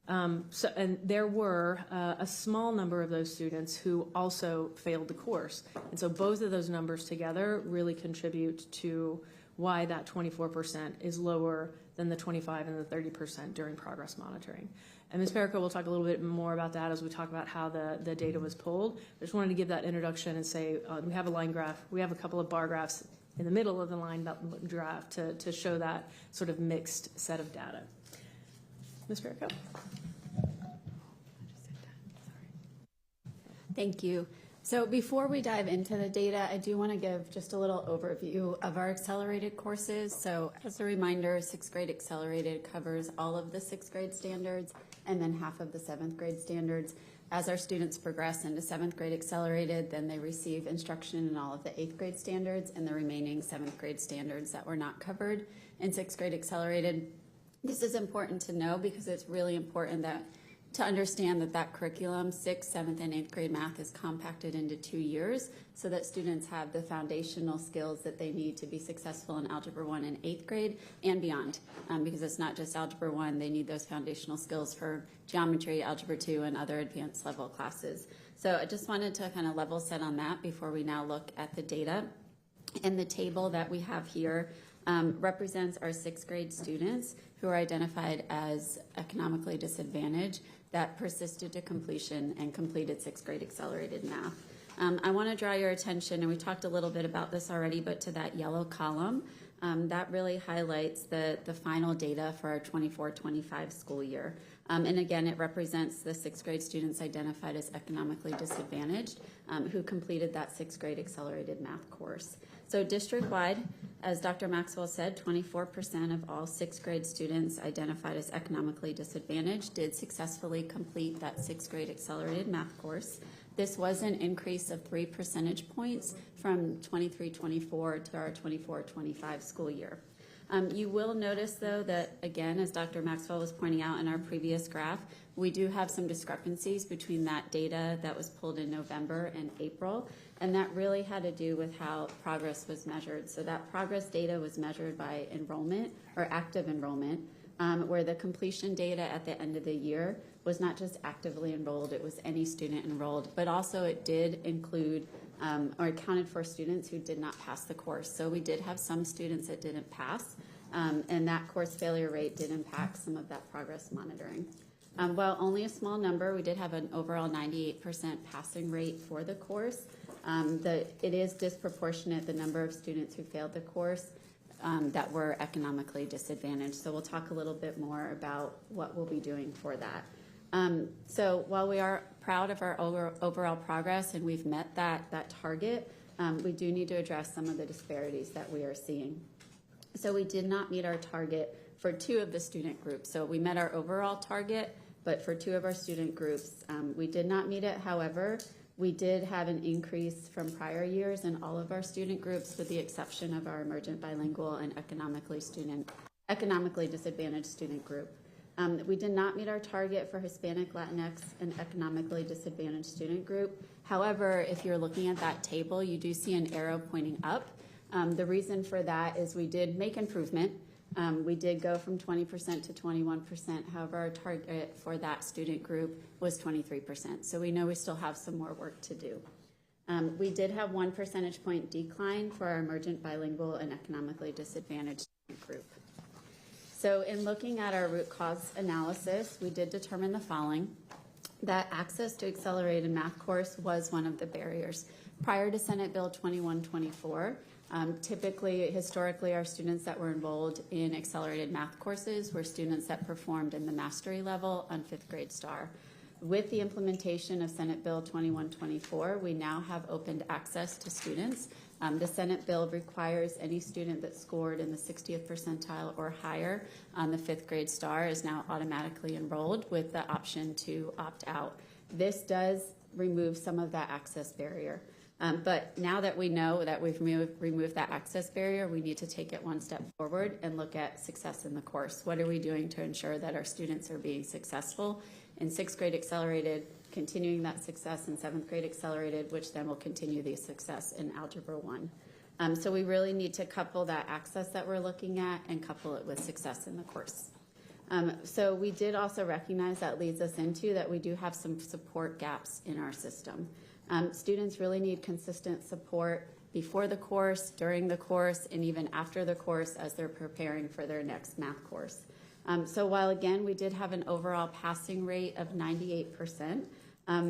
And there were a small number of those students who also failed the course. And so both of those numbers together really contribute to why that 24% is lower than the 25 and the 30% during progress monitoring. And Ms. Perico will talk a little bit more about that as we talk about how the data was pulled. I just wanted to give that introduction and say we have a line graph. We have a couple of bar graphs in the middle of the line graph to show that sort of mixed set of data. Ms. Perico? Thank you. So before we dive into the data, I do want to give just a little overview of our accelerated courses. So as a reminder, 6th grade accelerated covers all of the 6th grade standards and then half of the 7th grade standards. As our students progress into 7th grade accelerated, then they receive instruction in all of the 8th grade standards and the remaining 7th grade standards that were not covered in 6th grade accelerated. This is important to know because it's really important to understand that curriculum, 6th, 7th, and 8th grade math, is compacted into 2 years so that students have the foundational skills that they need to be successful in Algebra 1 in 8th grade and beyond, because it's not just Algebra 1, they need those foundational skills for geometry, Algebra 2, and other advanced level classes. So I just wanted to kind of level set on that before we now look at the data. And the table that we have here represents our 6th grade students who are identified as economically disadvantaged that persisted to completion and completed 6th grade accelerated math. I want to draw your attention, and we talked a little bit about this already, but to that yellow column, that really highlights the final data for our 24-25 school year. And again, it represents the 6th grade students identified as economically disadvantaged who completed that 6th grade accelerated math course. So district-wide, as Dr. Maxwell said, 24% of all 6th grade students identified as economically disadvantaged did successfully complete that 6th grade accelerated math course. This was an increase of 3 percentage points from 23-24 to our 24-25 school year. You will notice, though, that, again, as Dr. Maxwell was pointing out in our previous graph, we do have some discrepancies between that data that was pulled in November and April, and that really had to do with how progress was measured. So that progress data was measured by enrollment or active enrollment, where the completion data at the end of the year was not just actively enrolled, it was any student enrolled, but also it did include or accounted for students who did not pass the course. So we did have some students that didn't pass, and that course failure rate did impact some of that progress monitoring. While only a small number, we did have an overall 98% passing rate for the course. It is disproportionate, the number of students who failed the course that were economically disadvantaged. So we'll talk a little bit more about what we'll be doing for that. So while we are proud of our overall progress and we've met that target, we do need to address some of the disparities that we are seeing. So we did not meet our target for 2 of the student groups. So we met our overall target, but for 2 of our student groups, we did not meet it. However, we did have an increase from prior years in all of our student groups, with the exception of our emergent bilingual and economically disadvantaged student group. We did not meet our target for Hispanic, Latinx, and economically disadvantaged student group. However, if you're looking at that table, you do see an arrow pointing up. The reason for that is we did make improvement. We did go from 20% to 21%. However, our target for that student group was 23%. So we know we still have some more work to do. We did have 1 percentage point decline for our emergent bilingual and economically disadvantaged student group. So in looking at our root cause analysis, we did determine the following: that access to accelerated math course was one of the barriers. Prior to Senate Bill 2124, historically, our students that were enrolled in accelerated math courses were students that performed in the mastery level on 5th grade STAR. With the implementation of Senate Bill 2124, we now have opened access to students. The Senate bill requires any student that scored in the 60th percentile or higher on the 5th grade STAR is now automatically enrolled, with the option to opt out. This does remove some of that access barrier. But now that we know that we've removed that access barrier, we need to take it one step forward and look at success in the course. What are we doing to ensure that our students are being successful in 6th grade accelerated, continuing that success in 7th grade accelerated, which then will continue the success in Algebra 1. So we really need to couple that access that we're looking at and couple it with success in the course. So we did also recognize that leads us into that we do have some support gaps in our system. Students really need consistent support before the course, during the course, and even after the course as they're preparing for their next math course. So while, again, we did have an overall passing rate of 98%,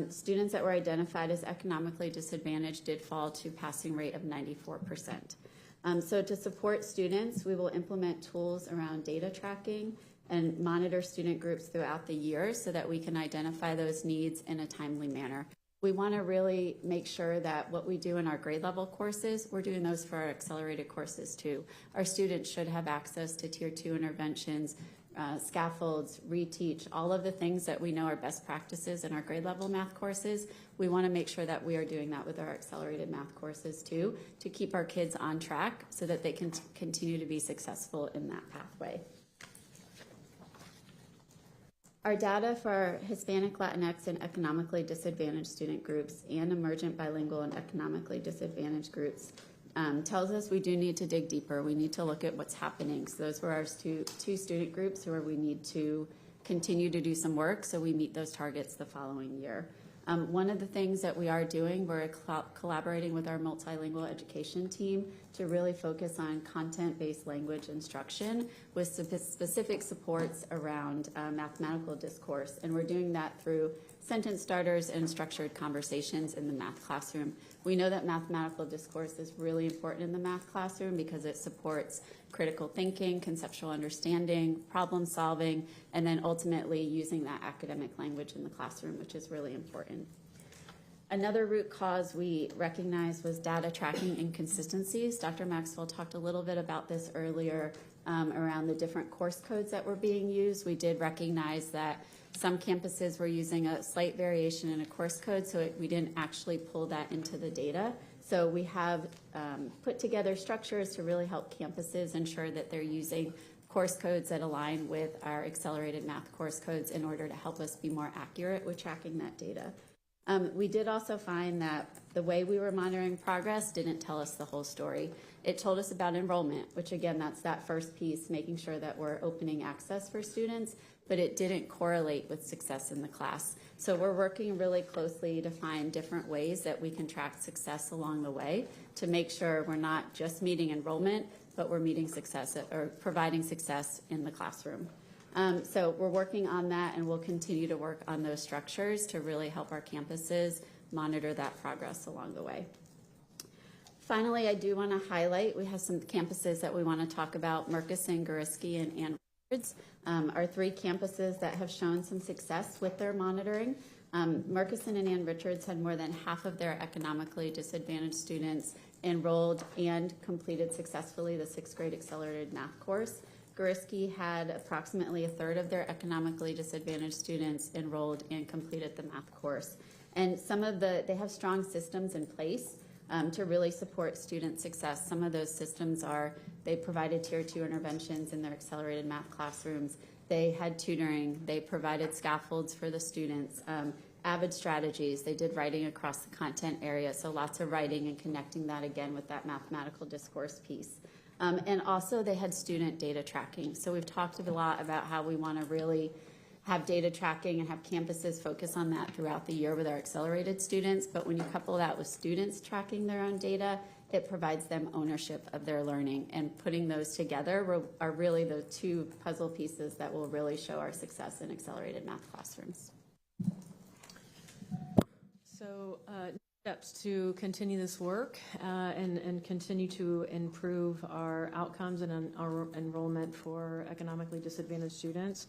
students that were identified as economically disadvantaged did fall to passing rate of 94%. So to support students, we will implement tools around data tracking and monitor student groups throughout the year so that we can identify those needs in a timely manner. We want to really make sure that what we do in our grade level courses, we're doing those for our accelerated courses too. Our students should have access to Tier 2 interventions, scaffolds, reteach, all of the things that we know are best practices in our grade level math courses. We want to make sure that we are doing that with our accelerated math courses too, to keep our kids on track so that they can continue to be successful in that pathway. Our data for our Hispanic, Latinx, and economically disadvantaged student groups and emergent bilingual and economically disadvantaged groups tells us we do need to dig deeper. We need to look at what's happening. So those were our two student groups where we need to continue to do some work so we meet those targets the following year. One of the things that we are doing, we're collaborating with our multilingual education team to really focus on content-based language instruction with specific supports around mathematical discourse. And we're doing that through sentence starters and structured conversations in the math classroom. We know that mathematical discourse is really important in the math classroom because it supports critical thinking, conceptual understanding, problem solving, and then ultimately using that academic language in the classroom, which is really important. Another root cause we recognized was data tracking inconsistencies. Dr. Maxwell talked a little bit about this earlier around the different course codes that were being used. We did recognize that Some campuses were using a slight variation in a course code, so we didn't actually pull that into the data. So we have put together structures to really help campuses ensure that they're using course codes that align with our accelerated math course codes in order to help us be more accurate with tracking that data. We did also find that the way we were monitoring progress didn't tell us the whole story. It told us about enrollment, which again, that's that first piece, making sure that we're opening access for students, but it didn't correlate with success in the class. So we're working really closely to find different ways that we can track success along the way to make sure we're not just meeting enrollment, but we're meeting success or providing success in the classroom. So we're working on that, and we'll continue to work on those structures to really help our campuses monitor that progress along the way. Finally, I do want to highlight, we have some campuses that we want to talk about, Murchison, Gariskey, and Ann Richards are 3 campuses that have shown some success with their monitoring. Murchison and Ann Richards had more than half of their economically disadvantaged students enrolled and completed successfully the 6th grade accelerated math course. Gariskey had approximately a third of their economically disadvantaged students enrolled and completed the math course. And they have strong systems in place to really support student success. Some of those systems they provided Tier 2 interventions in their accelerated math classrooms. They had tutoring. They provided scaffolds for the students. Avid strategies. They did writing across the content area, so lots of writing and connecting that again with that mathematical discourse piece. And also they had student data tracking. So we've talked a lot about how we want to really have data tracking and have campuses focus on that throughout the year with our accelerated students. But when you couple that with students tracking their own data, it provides them ownership of their learning. And putting those together are really the 2 puzzle pieces that will really show our success in accelerated math classrooms. So steps to continue this work and continue to improve our outcomes and our enrollment for economically disadvantaged students.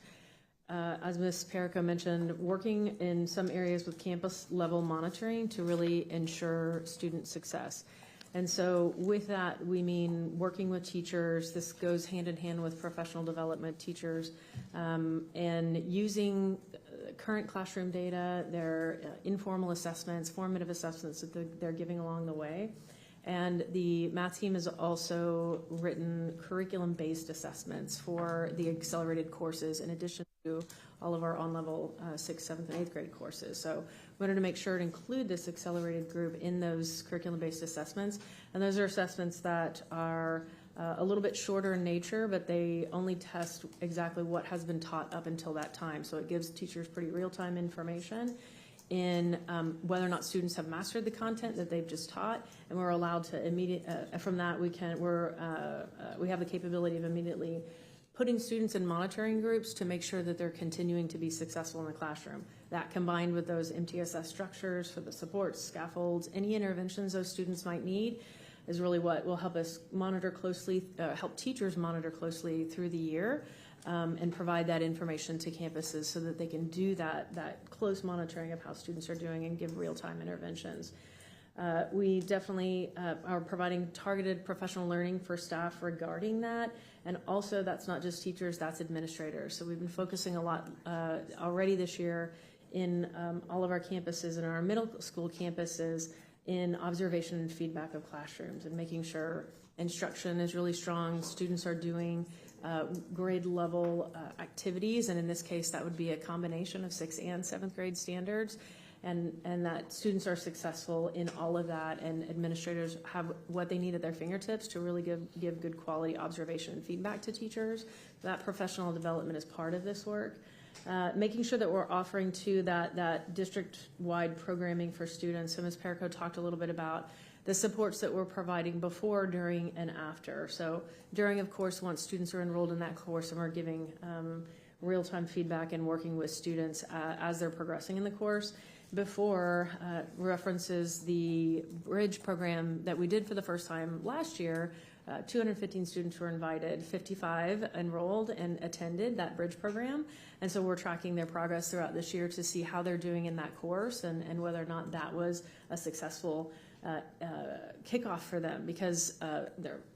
As Ms. Perico mentioned, working in some areas with campus level monitoring to really ensure student success. And so with that, we mean working with teachers. This goes hand in hand with professional development teachers and using current classroom data, their informal assessments, formative assessments that they're giving along the way. And the math team has also written curriculum-based assessments for the accelerated courses in addition to all of our on-level 6th, 7th, and 8th grade courses. So we wanted to make sure to include this accelerated group in those curriculum-based assessments. And those are assessments that are a little bit shorter in nature, but they only test exactly what has been taught up until that time. So it gives teachers pretty real-time information in whether or not students have mastered the content that they've just taught, and we're allowed to from that we have the capability of immediately putting students in monitoring groups to make sure that they're continuing to be successful in the classroom. That combined with those MTSS structures for the supports, scaffolds, any interventions those students might need is really what will help us monitor closely, help teachers monitor closely through the year and provide that information to campuses so that they can do that close monitoring of how students are doing and give real-time interventions. We definitely are providing targeted professional learning for staff regarding that. And also that's not just teachers, that's administrators. So we've been focusing a lot already this year in all of our campuses and our middle school campuses in observation and feedback of classrooms and making sure instruction is really strong, students are doing grade level activities, and in this case that would be a combination of 6th and 7th grade standards, and that students are successful in all of that, and administrators have what they need at their fingertips to really give good quality observation and feedback to teachers. That professional development is part of this work. Making sure that we're offering to that district-wide programming for students. So Ms. Perico talked a little bit about the supports that we're providing before, during, and after. So during, of course, once students are enrolled in that course, and we're giving real-time feedback and working with students as they're progressing in the course. Before references the Bridge program that we did for the first time last year. 215 students were invited, 55 enrolled and attended that Bridge program. And so we're tracking their progress throughout this year to see how they're doing in that course and whether or not that was a successful kickoff for them, because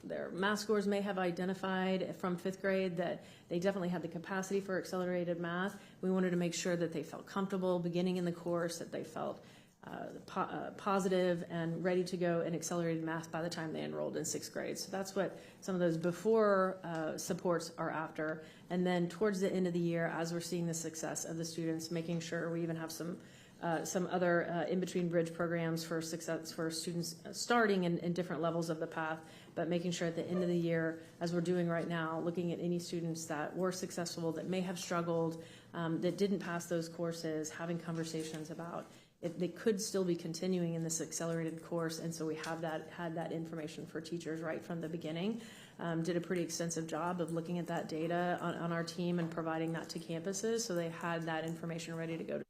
their math scores may have identified from 5th grade that they definitely had the capacity for accelerated math. We wanted to make sure that they felt comfortable beginning in the course, that they felt positive and ready to go in accelerated math by the time they enrolled in 6th grade. So that's what some of those before supports are after. And then towards the end of the year, as we're seeing the success of the students, making sure we even have some other in-between bridge programs for success for students starting in different levels of the path, but making sure at the end of the year, as we're doing right now, looking at any students that were successful, that may have struggled, that didn't pass those courses, having conversations about if they could still be continuing in this accelerated course. And so we had that information for teachers right from the beginning. Did a pretty extensive job of looking at that data on our team and providing that to campuses, so they had that information ready to go.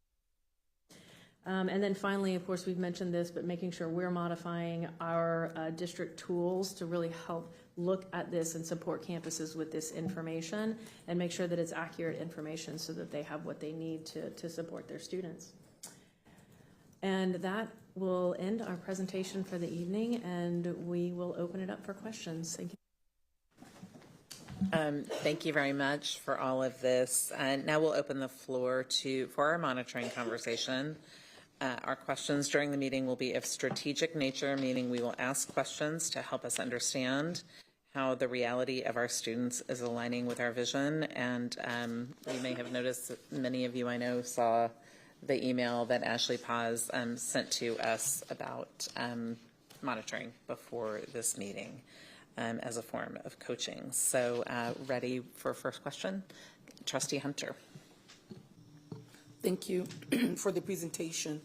And then finally, of course, we've mentioned this, but making sure we're modifying our district tools to really help look at this and support campuses with this information and make sure that it's accurate information so that they have what they need to support their students. And that will end our presentation for the evening, and we will open it up for questions. Thank you. Thank you very much for all of this. Now we'll open the floor for our monitoring conversation. Our questions during the meeting will be of strategic nature, meaning we will ask questions to help us understand how the reality of our students is aligning with our vision. And you may have noticed that many of you I know saw the email that Ashley Paz sent to us about monitoring before this meeting as a form of coaching. So ready for first question? Trustee Hunter. Thank you for the presentation.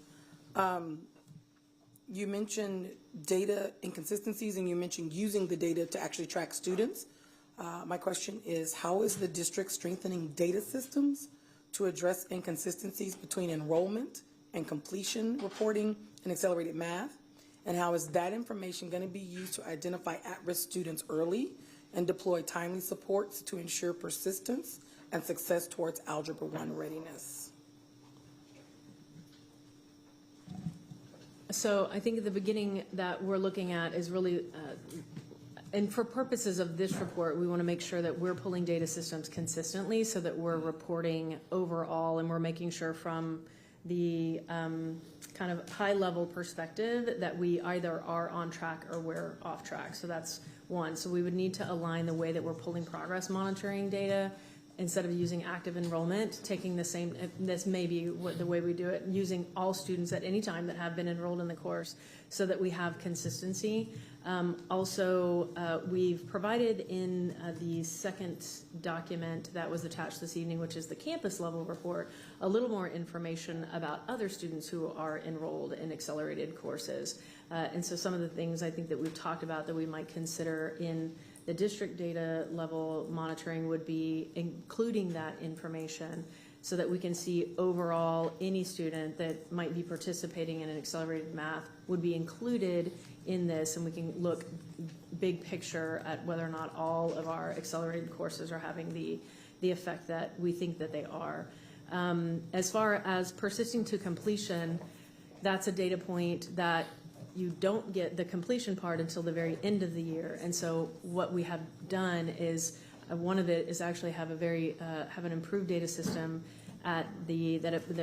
You mentioned data inconsistencies, and you mentioned using the data to actually track students. My question is, how is the district strengthening data systems to address inconsistencies between enrollment and completion reporting in accelerated math? And how is that information going to be used to identify at-risk students early and deploy timely supports to ensure persistence and success towards Algebra 1 readiness? So I think at the beginning that we're looking at is really, and for purposes of this report, we want to make sure that we're pulling data systems consistently so that we're reporting overall, and we're making sure from the kind of high-level perspective that we either are on track or we're off track. So that's one. So we would need to align the way that we're pulling progress monitoring data. Instead of using active enrollment, taking the same, this may be the way we do it, using all students at any time that have been enrolled in the course so that we have consistency. Also, we've provided in the second document that was attached this evening, which is the campus level report, a little more information about other students who are enrolled in accelerated courses. And so some of the things I think that we've talked about that we might consider in the district data level monitoring would be including that information so that we can see overall any student that might be participating in an accelerated math would be included in this, and we can look big picture at whether or not all of our accelerated courses are having the effect that we think that they are. As far as persisting to completion, that's a data point that you don't get the completion part until the very end of the year. And so what we have done is one of it is actually have an improved data system that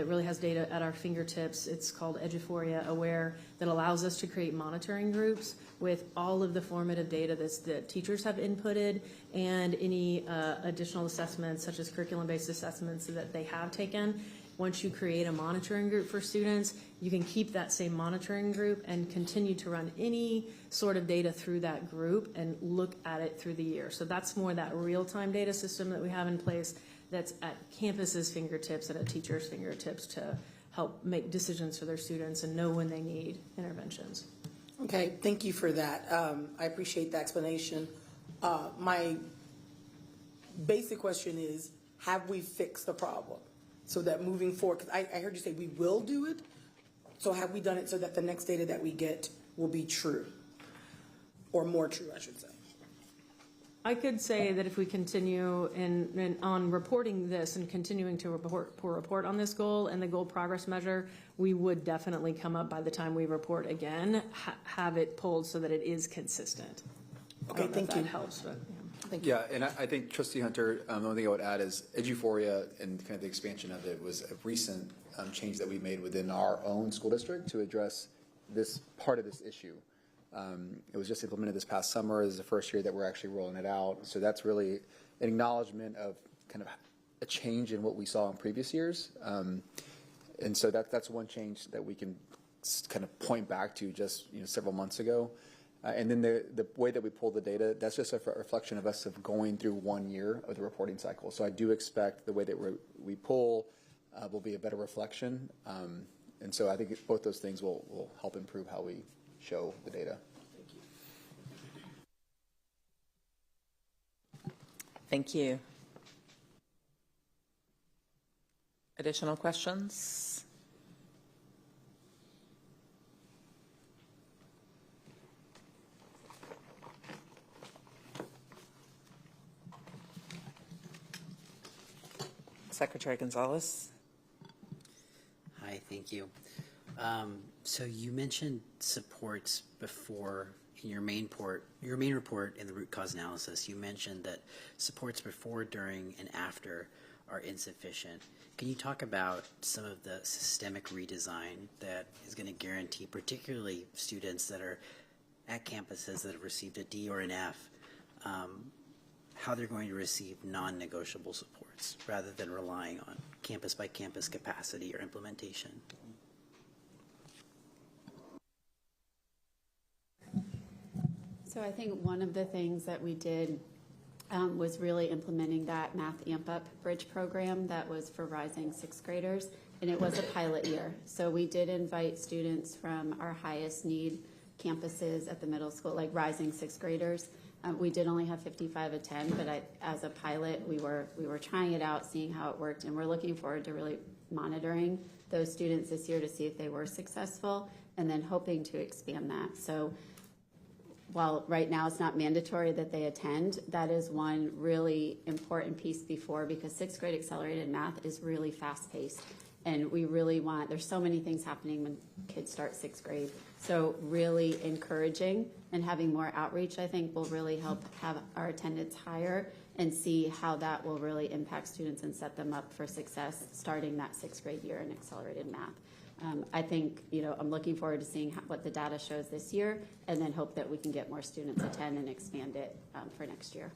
really has data at our fingertips. It's called Eduphoria Aware, that allows us to create monitoring groups with all of the formative data that teachers have inputted and any additional assessments such as curriculum-based assessments that they have taken. Once you create a monitoring group for students, you can keep that same monitoring group and continue to run any sort of data through that group and look at it through the year. So that's more that real-time data system that we have in place that's at campus's fingertips, at a teacher's fingertips to help make decisions for their students and know when they need interventions. Okay, thank you for that. I appreciate the explanation. My basic question is, have we fixed the problem? So that moving forward, because I heard you say we will do it, so have we done it so that the next data that we get will be true, or more true, I should say? I could say that if we continue on reporting this and continuing to report on this goal and the goal progress measure, we would definitely come up by the time we report again, have it pulled so that it is consistent. Okay, thank you. That helps, but, Thank you. Yeah, and I think Trustee Hunter, the only thing I would add is Eduphoria and kind of the expansion of it was a recent change that we made within our own school district to address this part of this issue. It was just implemented this past summer. This is the first year that we're actually rolling it out. So that's really an acknowledgement of kind of a change in what we saw in previous years. And so that's one change that we can kind of point back to just several months ago. And then the way that we pull the data, that's just a reflection of us of going through 1 year of the reporting cycle. So I do expect the way that we pull will be a better reflection. And so I think both those things will help improve how we show the data. Thank you. Additional questions? Secretary Gonzalez. Hi, thank you. So you mentioned supports before in your main report in the root cause analysis. You mentioned that supports before, during, and after are insufficient. Can you talk about some of the systemic redesign that is going to guarantee, particularly students that are at campuses that have received a D or an F, how they're going to receive non-negotiable supports rather than relying on campus by campus capacity or implementation? So I think one of the things that we did was really implementing that Math Amp Up Bridge program that was for rising sixth graders, and it was a pilot year. So we did invite students from our highest need campuses at the middle school, like rising sixth graders. We did only have 55 attend, but as a pilot, we were trying it out, seeing how it worked, and we're looking forward to really monitoring those students this year to see if they were successful, and then hoping to expand that. So while right now it's not mandatory that they attend, that is one really important piece before, because sixth grade accelerated math is really fast paced. And we really there's so many things happening when kids start sixth grade. So really encouraging and having more outreach, I think, will really help have our attendance higher and see how that will really impact students and set them up for success starting that sixth grade year in accelerated math. I think, I'm looking forward to seeing what the data shows this year, and then hope that we can get more students attend and expand it for next year.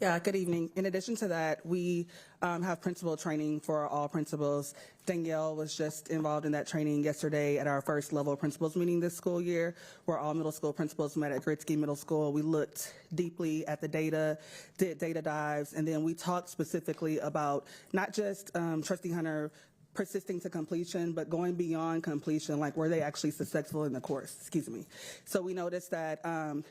Yeah, good evening. In addition to that, we have principal training for all principals. Danielle was just involved in that training yesterday at our first level principals meeting this school year, where all middle school principals met at Gritsky Middle School. We looked deeply at the data, did data dives, and then we talked specifically about not just Trustee Hunter persisting to completion, but going beyond completion, like were they actually successful in the course, So we noticed that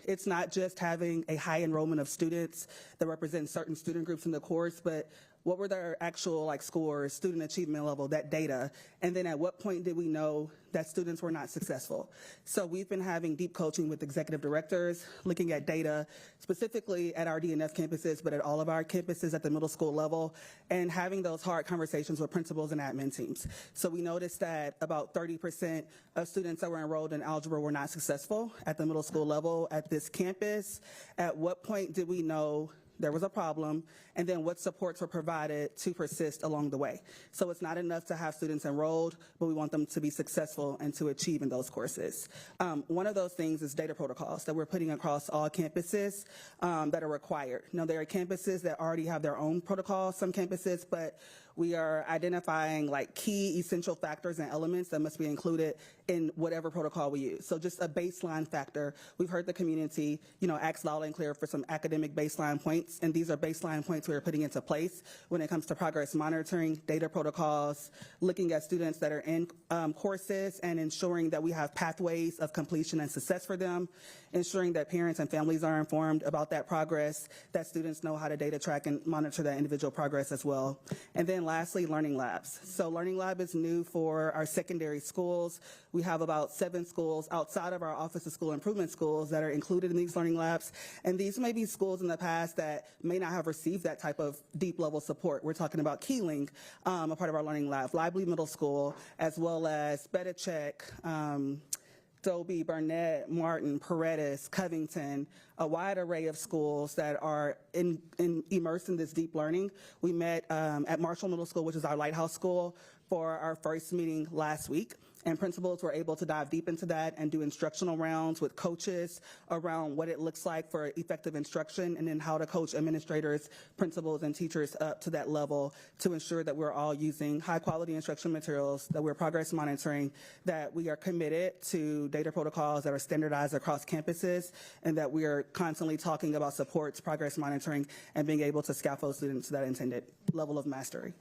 it's not just having a high enrollment of students that represent certain student groups in the course, but what were their actual scores, student achievement level, that data, and then at what point did we know that students were not successful? So we've been having deep coaching with executive directors, looking at data specifically at our DNF campuses, but at all of our campuses at the middle school level, and having those hard conversations with principals and admin teams. So we noticed that about 30% of students that were enrolled in algebra were not successful at the middle school level at this campus. At what point did we know there was a problem, and then what supports were provided to persist along the way? So it's not enough to have students enrolled, but we want them to be successful and to achieve in those courses. One of those things is data protocols that we're putting across all campuses that are required. Now, there are campuses that already have their own protocols, some campuses, but we are identifying key essential factors and elements that must be included in whatever protocol we use. So just a baseline factor. We've heard the community, ask loud and clear for some academic baseline points, and these are baseline points we are putting into place when it comes to progress monitoring, data protocols, looking at students that are in courses and ensuring that we have pathways of completion and success for them, ensuring that parents and families are informed about that progress, that students know how to data track and monitor that individual progress as well. And then then lastly, Learning Labs. So Learning Lab is new for our secondary schools. We have about 7 schools outside of our Office of School Improvement schools that are included in these Learning Labs. And these may be schools in the past that may not have received that type of deep level support. We're talking about Keeling, a part of our Learning Lab, Lively Middle School, as well as Bedichek, Dobie, Burnett, Martin, Paredes, Covington, a wide array of schools that are immersed in this deep learning. We met at Marshall Middle School, which is our lighthouse school, for our first meeting last week. And principals were able to dive deep into that and do instructional rounds with coaches around what it looks like for effective instruction, and then how to coach administrators, principals, and teachers up to that level to ensure that we're all using high quality instruction materials, that we're progress monitoring, that we are committed to data protocols that are standardized across campuses, and that we are constantly talking about supports, progress monitoring, and being able to scaffold students to that intended level of mastery.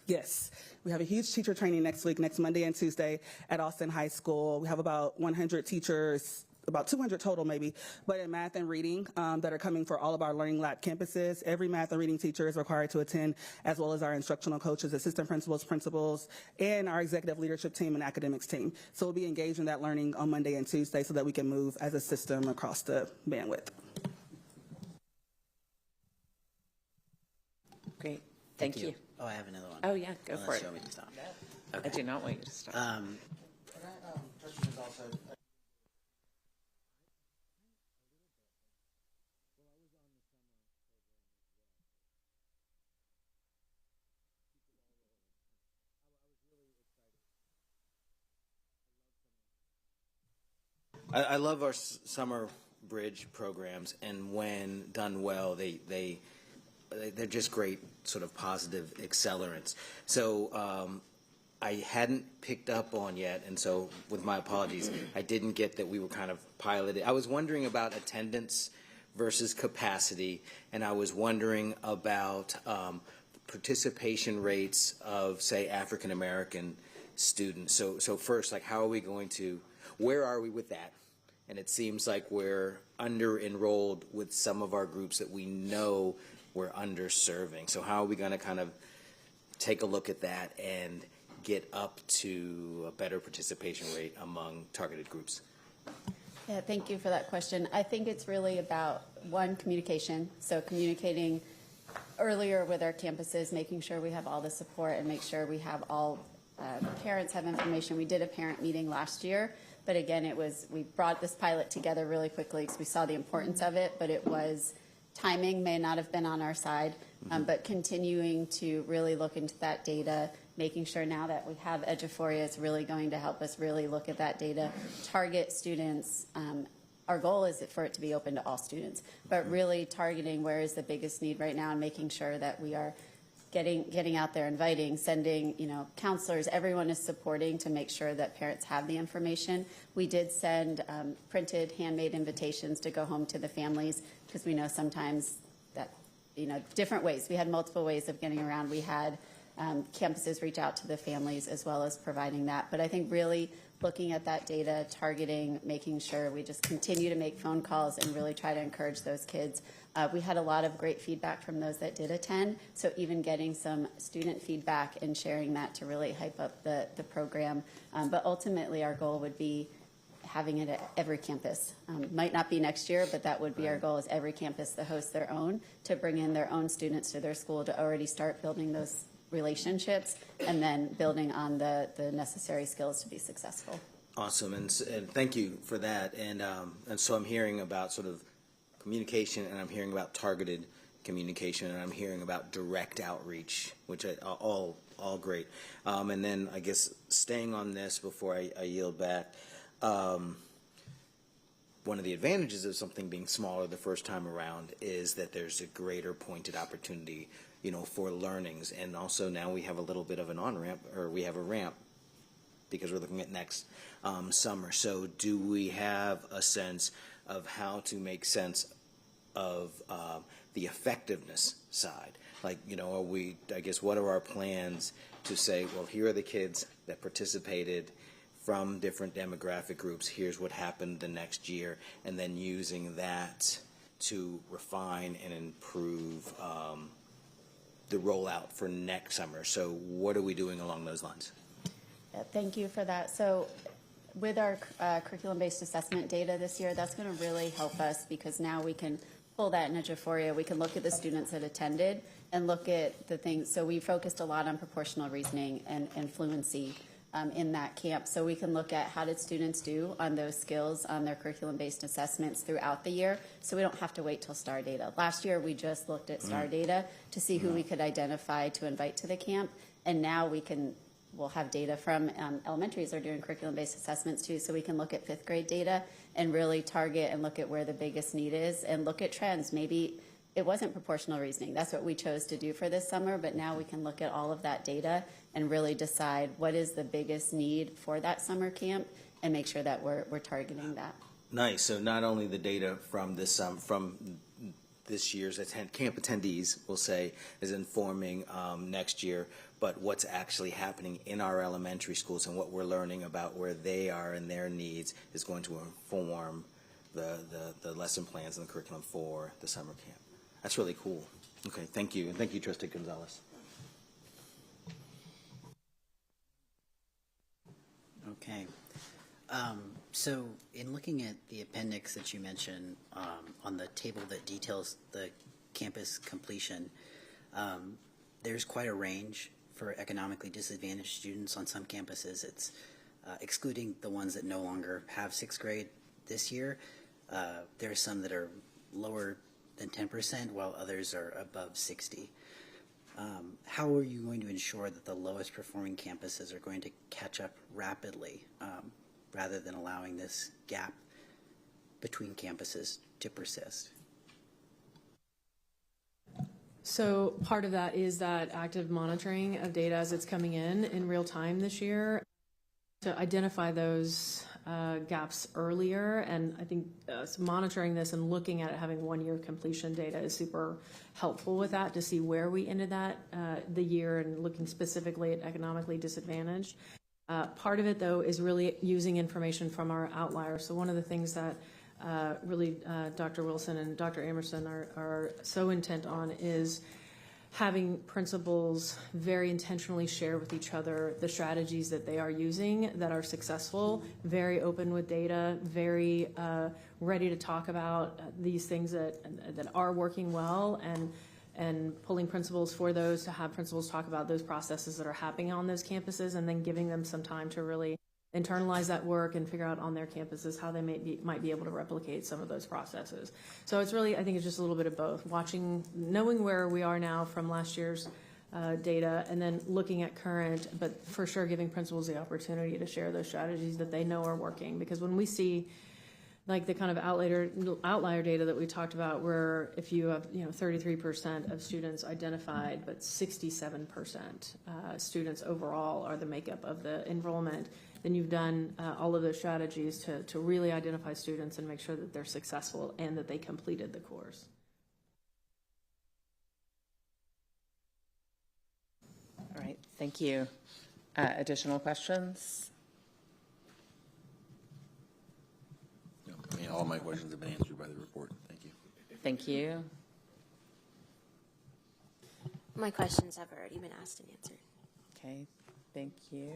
Yes, we have a huge teacher training next week, next Monday and Tuesday at Austin High School. We have about 100 teachers, about 200 total maybe, but in math and reading that are coming for all of our Learning Lab campuses. Every math and reading teacher is required to attend, as well as our instructional coaches, assistant principals, and our executive leadership team and academics team. So we'll be engaged in that learning on Monday and Tuesday so that we can move as a system across the bandwidth. Great. Thank you. Oh, I have another one. Oh, yeah, go for it. You want me to stop? I do not want you to stop. I love our summer bridge programs, and when done well, they're just great sort of positive accelerants. So I hadn't picked up on yet, and so with my apologies, I didn't get that we were kind of piloted. I was wondering about attendance versus capacity, and I was wondering about participation rates of, say, African American students. So first, like, how are we going to, where are we with that? And it seems like we're under-enrolled with some of our groups that we know we're underserving. So how are we going to kind of take a look at that and get up to a better participation rate among targeted groups? Yeah, thank you for that question. I think it's really about, one, communication. So communicating earlier with our campuses, making sure we have all the support and make sure we have all parents have information. We did a parent meeting last year, but again, we brought this pilot together really quickly because we saw the importance of it, but it was, timing may not have been on our side, but continuing to really look into that data, making sure now that we have Eduphoria is really going to help us really look at that data, target students. Our goal is for it to be open to all students, but really targeting where is the biggest need right now and making sure that we are getting out there, inviting, sending, counselors, everyone is supporting to make sure that parents have the information. We did send printed, handmade invitations to go home to the families because we know sometimes that, different ways. We had multiple ways of getting around. We had campuses reach out to the families as well as providing that. But I think really looking at that data, targeting, making sure we just continue to make phone calls and really try to encourage those kids. We had a lot of great feedback from those that did attend, so even getting some student feedback and sharing that to really hype up the program. But ultimately, our goal would be having it at every campus. Might not be next year, but that would be our goal, is every campus to host their own, to bring in their own students to their school to already start building those relationships and then building on the necessary skills to be successful. Awesome, and thank you for that. And so I'm hearing about sort of communication, and I'm hearing about targeted communication, and I'm hearing about direct outreach, which are all great. And then I guess staying on this before I yield back, one of the advantages of something being smaller the first time around is that there's a greater pointed opportunity, for learnings. And also now we have a little bit of an on-ramp, or we have a ramp, because we're looking at next summer. So do we have a sense of how to make sense of the effectiveness side? Like, what are our plans to say, well, here are the kids that participated from different demographic groups, here's what happened the next year, and then using that to refine and improve the rollout for next summer. So what are we doing along those lines? Thank you for that. So with our curriculum-based assessment data this year, that's going to really help us because now we can pull that in Euphoria. We can look at the students that attended and look at the things. So we focused a lot on proportional reasoning and fluency in that camp. So we can look at how did students do on those skills on their curriculum-based assessments throughout the year. So we don't have to wait till STAR data. Last year, we just looked at STAR data to see who we could identify to invite to the camp. And now we'll have data from elementaries are doing curriculum-based assessments too, so we can look at 5th grade data and really target and look at where the biggest need is and look at trends. Maybe it wasn't proportional reasoning. That's what we chose to do for this summer, but now we can look at all of that data and really decide what is the biggest need for that summer camp and make sure that we're targeting that. Nice. So not only the data from this year's camp attendees, we'll say, is informing next year, but what's actually happening in our elementary schools and what we're learning about where they are and their needs is going to inform the lesson plans and the curriculum for the summer camp. That's really cool. Okay, thank you. And thank you, Trustee Gonzalez. Okay. So in looking at the appendix that you mentioned on the table that details the campus completion, there's quite a range for economically disadvantaged students on some campuses. It's excluding the ones that no longer have 6th grade this year. There are some that are lower than 10%, while others are above 60. How are you going to ensure that the lowest performing campuses are going to catch up rapidly rather than allowing this gap between campuses to persist? So part of that is that active monitoring of data as it's coming in real time this year to identify those gaps earlier. And I think so monitoring this and looking at it, having 1-year completion data is super helpful with that to see where we ended that the year and looking specifically at economically disadvantaged. Part of it, though, is really using information from our outliers. So one of the things that really Dr. Wilson and Dr. Emerson are so intent on is having principals very intentionally share with each other the strategies that they are using that are successful, very open with data, very ready to talk about these things that are working well, and pulling principals for those to have principals talk about those processes that are happening on those campuses, and then giving them some time to really internalize that work and figure out on their campuses how they might be able to replicate some of those processes. So it's really, I think it's just a little bit of both, knowing where we are now from last year's data, and then looking at current, but for sure giving principals the opportunity to share those strategies that they know are working. Because when we see like the kind of outlier data that we talked about, where if you have 33% of students identified, but 67% students overall are the makeup of the enrollment, then you've done all of those strategies to really identify students and make sure that they're successful and that they completed the course. All right, thank you. Additional questions? No, I mean, all my questions have been answered by the report. Thank you. Thank you. My questions have already been asked and answered. Okay, thank you.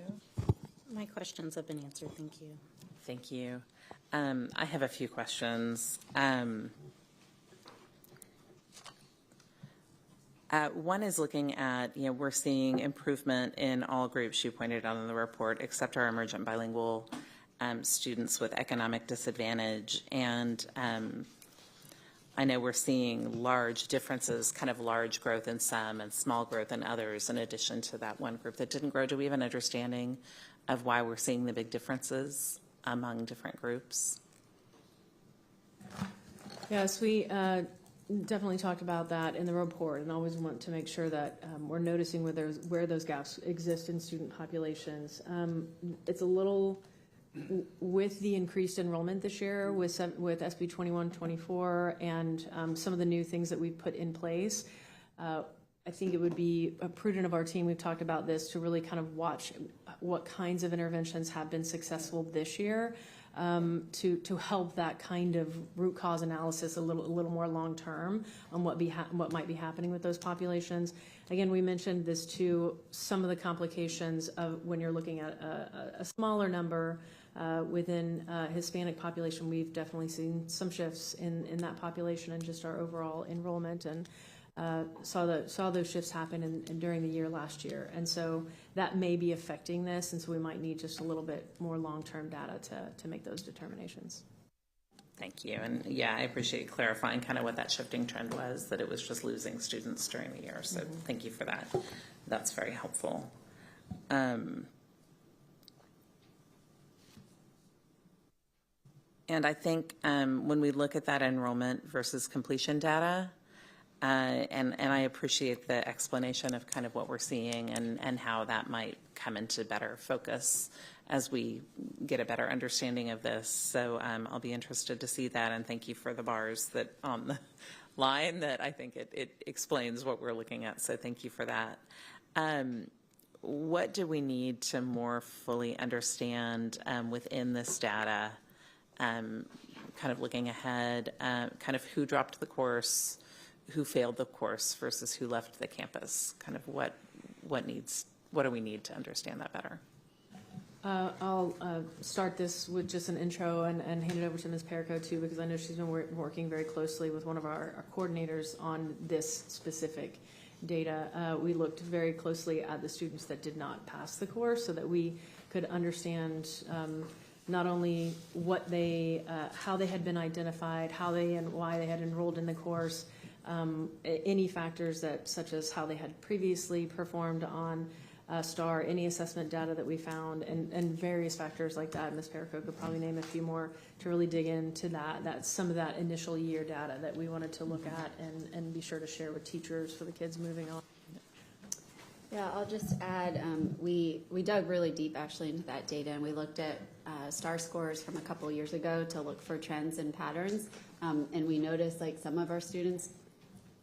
My questions have been answered. Thank you. Thank you. I have a few questions. One is looking at, we're seeing improvement in all groups you pointed out in the report, except our emergent bilingual students with economic disadvantage. And I know we're seeing large differences, kind of large growth in some and small growth in others, in addition to that one group that didn't grow. Do we have an understanding of why we're seeing the big differences among different groups? Yes, we definitely talked about that in the report, and always want to make sure that we're noticing where those gaps exist in student populations. It's a little, with the increased enrollment this year with SB 2124 and some of the new things that we've put in place, I think it would be prudent of our team, we've talked about this, to really kind of watch what kinds of interventions have been successful this year to help that kind of root cause analysis a little more long term on what might be happening with those populations. Again, we mentioned this too, some of the complications of when you're looking at a smaller number within Hispanic population. We've definitely seen some shifts in that population and just our overall enrollment, and saw those shifts happen during the year last year. And so that may be affecting this, and so we might need just a little bit more long-term data to make those determinations. Thank you. And yeah, I appreciate you clarifying kind of what that shifting trend was, that it was just losing students during the year. So thank you for that. That's very helpful. And I think when we look at that enrollment versus completion data, and I appreciate the explanation of kind of what we're seeing and how that might come into better focus as we get a better understanding of this. So I'll be interested to see that, and thank you for the bars that on the line that I think it explains what we're looking at. So thank you for that. What do we need to more fully understand within this data, kind of looking ahead, kind of who dropped the course, who failed the course versus who left the campus? Kind of what do we need to understand that better? I'll start this with just an intro and hand it over to Ms. Perico too, because I know she's been working very closely with one of our coordinators on this specific data. We looked very closely at the students that did not pass the course so that we could understand not only what they, how they had been identified, how they and why they had enrolled in the course, any factors that, such as how they had previously performed on STAR, any assessment data that we found, and various factors like that. Ms. Perico could probably name a few more to really dig into that. That's some of that initial year data that we wanted to look at and be sure to share with teachers for the kids moving on. Yeah, I'll just add, we dug really deep actually into that data, and we looked at STAR scores from a couple years ago to look for trends and patterns, and we noticed like some of our students,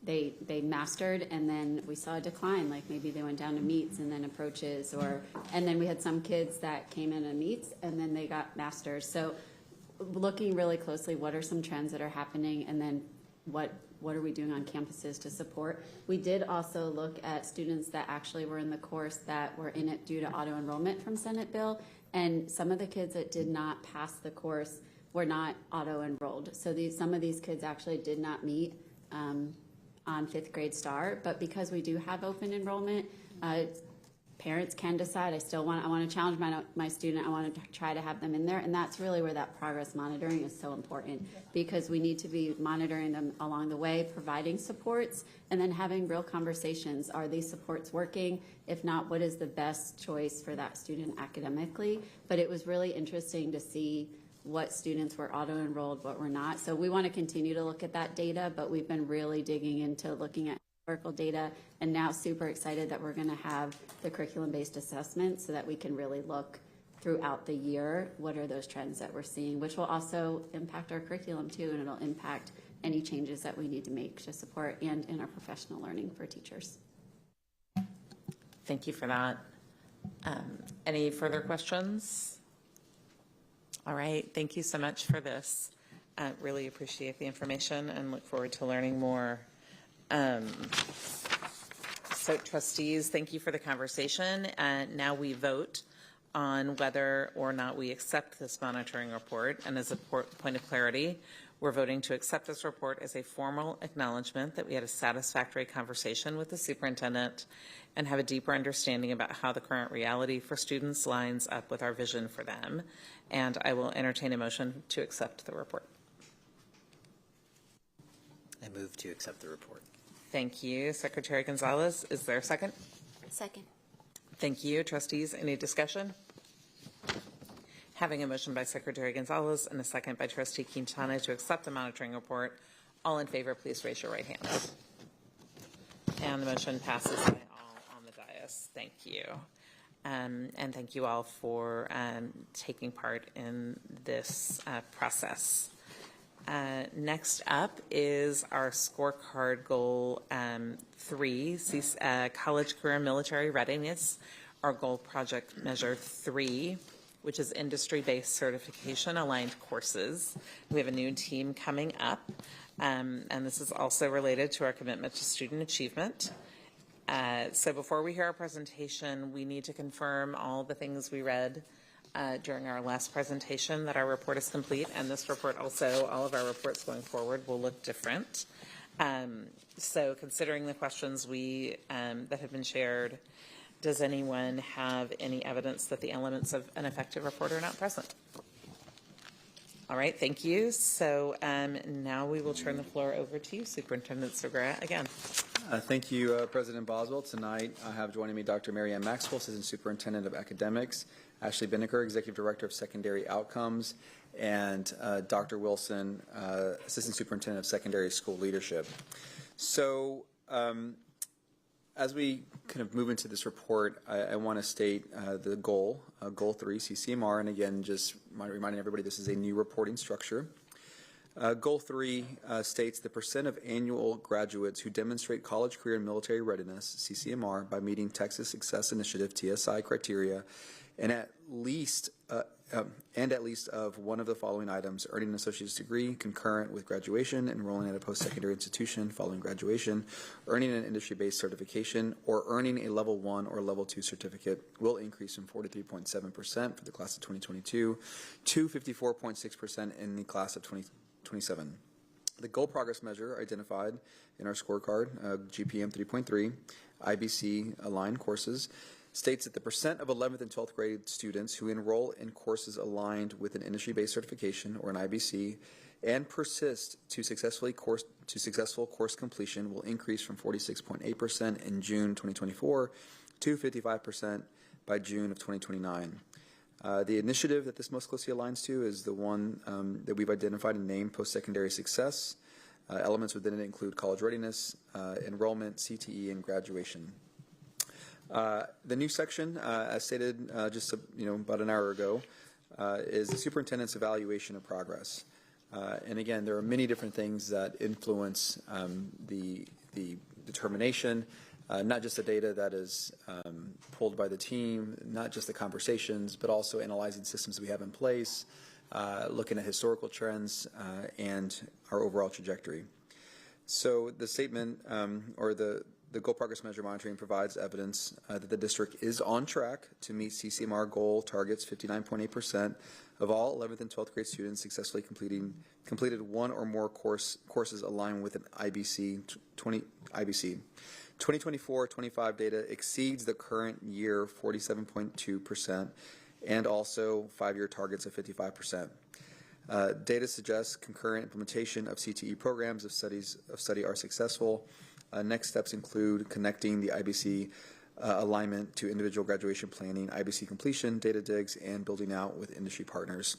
they mastered, and then we saw a decline, like maybe they went down to meets and then approaches, and then we had some kids that came in to meets and then they got masters. So looking really closely, what are some trends that are happening, and then what are we doing on campuses to support? We did also look at students that actually were in the course that were in it due to auto enrollment from Senate bill, and some of the kids that did not pass the course were not auto enrolled. So some of these kids actually did not meet on 5th grade STAR, but because we do have open enrollment, parents can decide, I want to challenge my student, I want to try to have them in there, and that's really where that progress monitoring is so important, because we need to be monitoring them along the way, providing supports, and then having real conversations. Are these supports working? If not, what is the best choice for that student academically? But it was really interesting to see what students were auto-enrolled, what were not. So we want to continue to look at that data, but we've been really digging into looking at historical data, and now super excited that we're going to have the curriculum-based assessment so that we can really look throughout the year, what are those trends that we're seeing, which will also impact our curriculum too, and it'll impact any changes that we need to make to support and in our professional learning for teachers. Thank you for that. Any further questions? All right, thank you so much for this. Really appreciate the information and look forward to learning more. So trustees, thank you for the conversation. Now we vote on whether or not we accept this monitoring report. And as a point of clarity, we're voting to accept this report as a formal acknowledgement that we had a satisfactory conversation with the superintendent and have a deeper understanding about how the current reality for students lines up with our vision for them. And I will entertain a motion to accept the report. I move to accept the report. Thank you, Secretary Gonzalez. Is there a second? Second. Thank you, trustees. Any discussion? Having a motion by Secretary Gonzalez and a second by Trustee Quintana to accept the monitoring report, all in favor, please raise your right hand. And the motion passes by all on the dais. Thank you. And thank you all for taking part in this process. Next up is our scorecard goal 3, college career military readiness, our goal project measure 3. which is industry-based certification aligned courses. We have a new team coming up, and this is also related to our commitment to student achievement. So before we hear our presentation, we need to confirm all the things we read during our last presentation, that our report is complete, and this report also, all of our reports going forward will look different. So considering the questions that have been shared, does anyone have any evidence that the elements of an effective report are not present? All right, thank you. So now we will turn the floor over to you, Superintendent Segura, again. Thank you, President Boswell. Tonight I have joining me Dr. Mary Ann Maxwell, Assistant Superintendent of Academics, Ashley Binnicker, Executive Director of Secondary Outcomes, and Dr. Wilson, Assistant Superintendent of Secondary School Leadership. So as we kind of move into this report, I want to state the goal, Goal 3, CCMR, and again, just reminding everybody this is a new reporting structure. Goal 3 states the percent of annual graduates who demonstrate college, career, and military readiness, CCMR, by meeting Texas Success Initiative, TSI, criteria, and at least of one of the following items: earning an associate's degree concurrent with graduation, enrolling at a post-secondary institution following graduation, earning an industry-based certification, or earning a level 1 or level 2 certificate, will increase from 43.7% for the class of 2022 to 54.6% in the class of 2027. The goal progress measure identified in our scorecard, GPM 3.3, IBC aligned courses, states that the percent of 11th and 12th grade students who enroll in courses aligned with an industry-based certification or an IBC and persist to successful course completion will increase from 46.8% in June 2024 to 55% by June of 2029. The initiative that this most closely aligns to is the one that we've identified and named post-secondary success. Elements within it include college readiness, enrollment, CTE, and graduation. The new section, as stated just about an hour ago, is the superintendent's evaluation of progress. And again, there are many different things that influence the determination, not just the data that is pulled by the team, not just the conversations, but also analyzing systems we have in place, looking at historical trends, and our overall trajectory. So the statement or the goal progress measure monitoring provides evidence that the district is on track to meet CCMR goal targets. 59.8% of all 11th and 12th grade students successfully completed one or more courses aligned with an IBC. 2024-25 data exceeds the current year 47.2% and also 5-year targets of 55%. Data suggests concurrent implementation of CTE programs of study are successful. Next steps include connecting the IBC alignment to individual graduation planning, IBC completion, data digs, and building out with industry partners.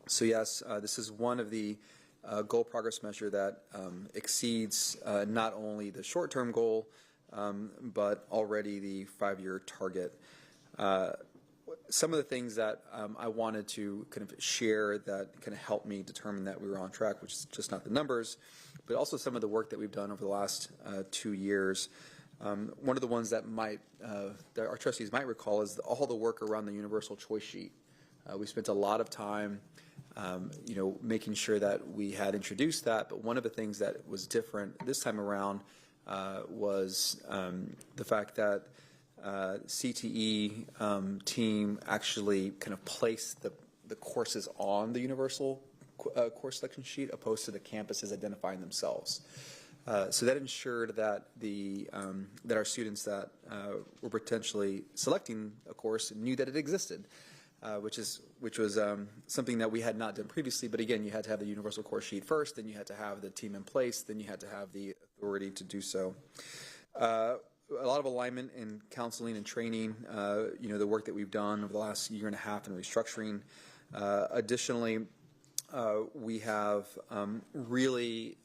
So yes, this is one of the goal progress measure that exceeds not only the short-term goal, but already the 5-year target. Some of the things that I wanted to kind of share that kind of helped me determine that we were on track, which is just not the numbers, but also some of the work that we've done over the last 2 years. One of the ones that that our trustees might recall is all the work around the universal choice sheet. We spent a lot of time, making sure that we had introduced that. But one of the things that was different this time around was the fact that CTE team actually kind of placed the courses on the universal course selection sheet opposed to the campuses identifying themselves. So that ensured that that our students that were potentially selecting a course knew that it existed, which was something that we had not done previously. But again, you had to have the universal course sheet first, then you had to have the team in place, then you had to have the authority to do so. A lot of alignment in counseling and training, the work that we've done over the last year and a half in restructuring. Additionally, we have really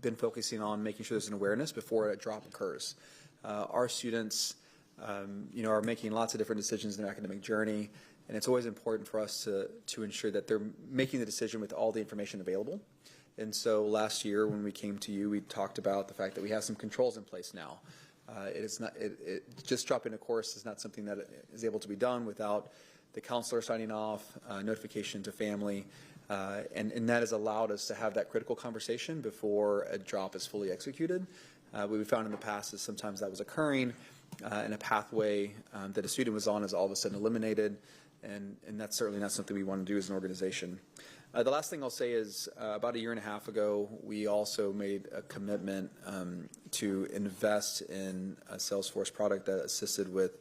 been focusing on making sure there's an awareness before a drop occurs. Our students, are making lots of different decisions in their academic journey, and it's always important for us to ensure that they're making the decision with all the information available. And so last year when we came to you, we talked about the fact that we have some controls in place now. Just dropping a course is not something that is able to be done without the counselor signing off, notification to family, and that has allowed us to have that critical conversation before a drop is fully executed. What we found in the past is sometimes that was occurring, and a pathway that a student was on is all of a sudden eliminated, and that's certainly not something we want to do as an organization. The last thing I'll say is about a year and a half ago, we also made a commitment to invest in a Salesforce product that assisted with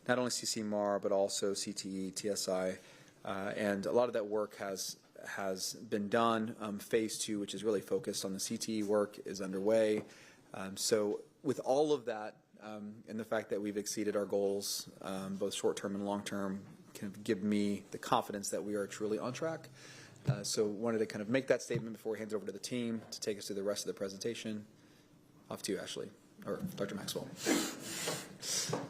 not only CCMAR, but also CTE, TSI, and a lot of that work has been done. Phase 2, which is really focused on the CTE work, is underway. So with all of that, and the fact that we've exceeded our goals, both short-term and long-term, kind of give me the confidence that we are truly on track. So wanted to kind of make that statement before we hand it over to the team to take us through the rest of the presentation. Off to you, Ashley, or Dr. Maxwell.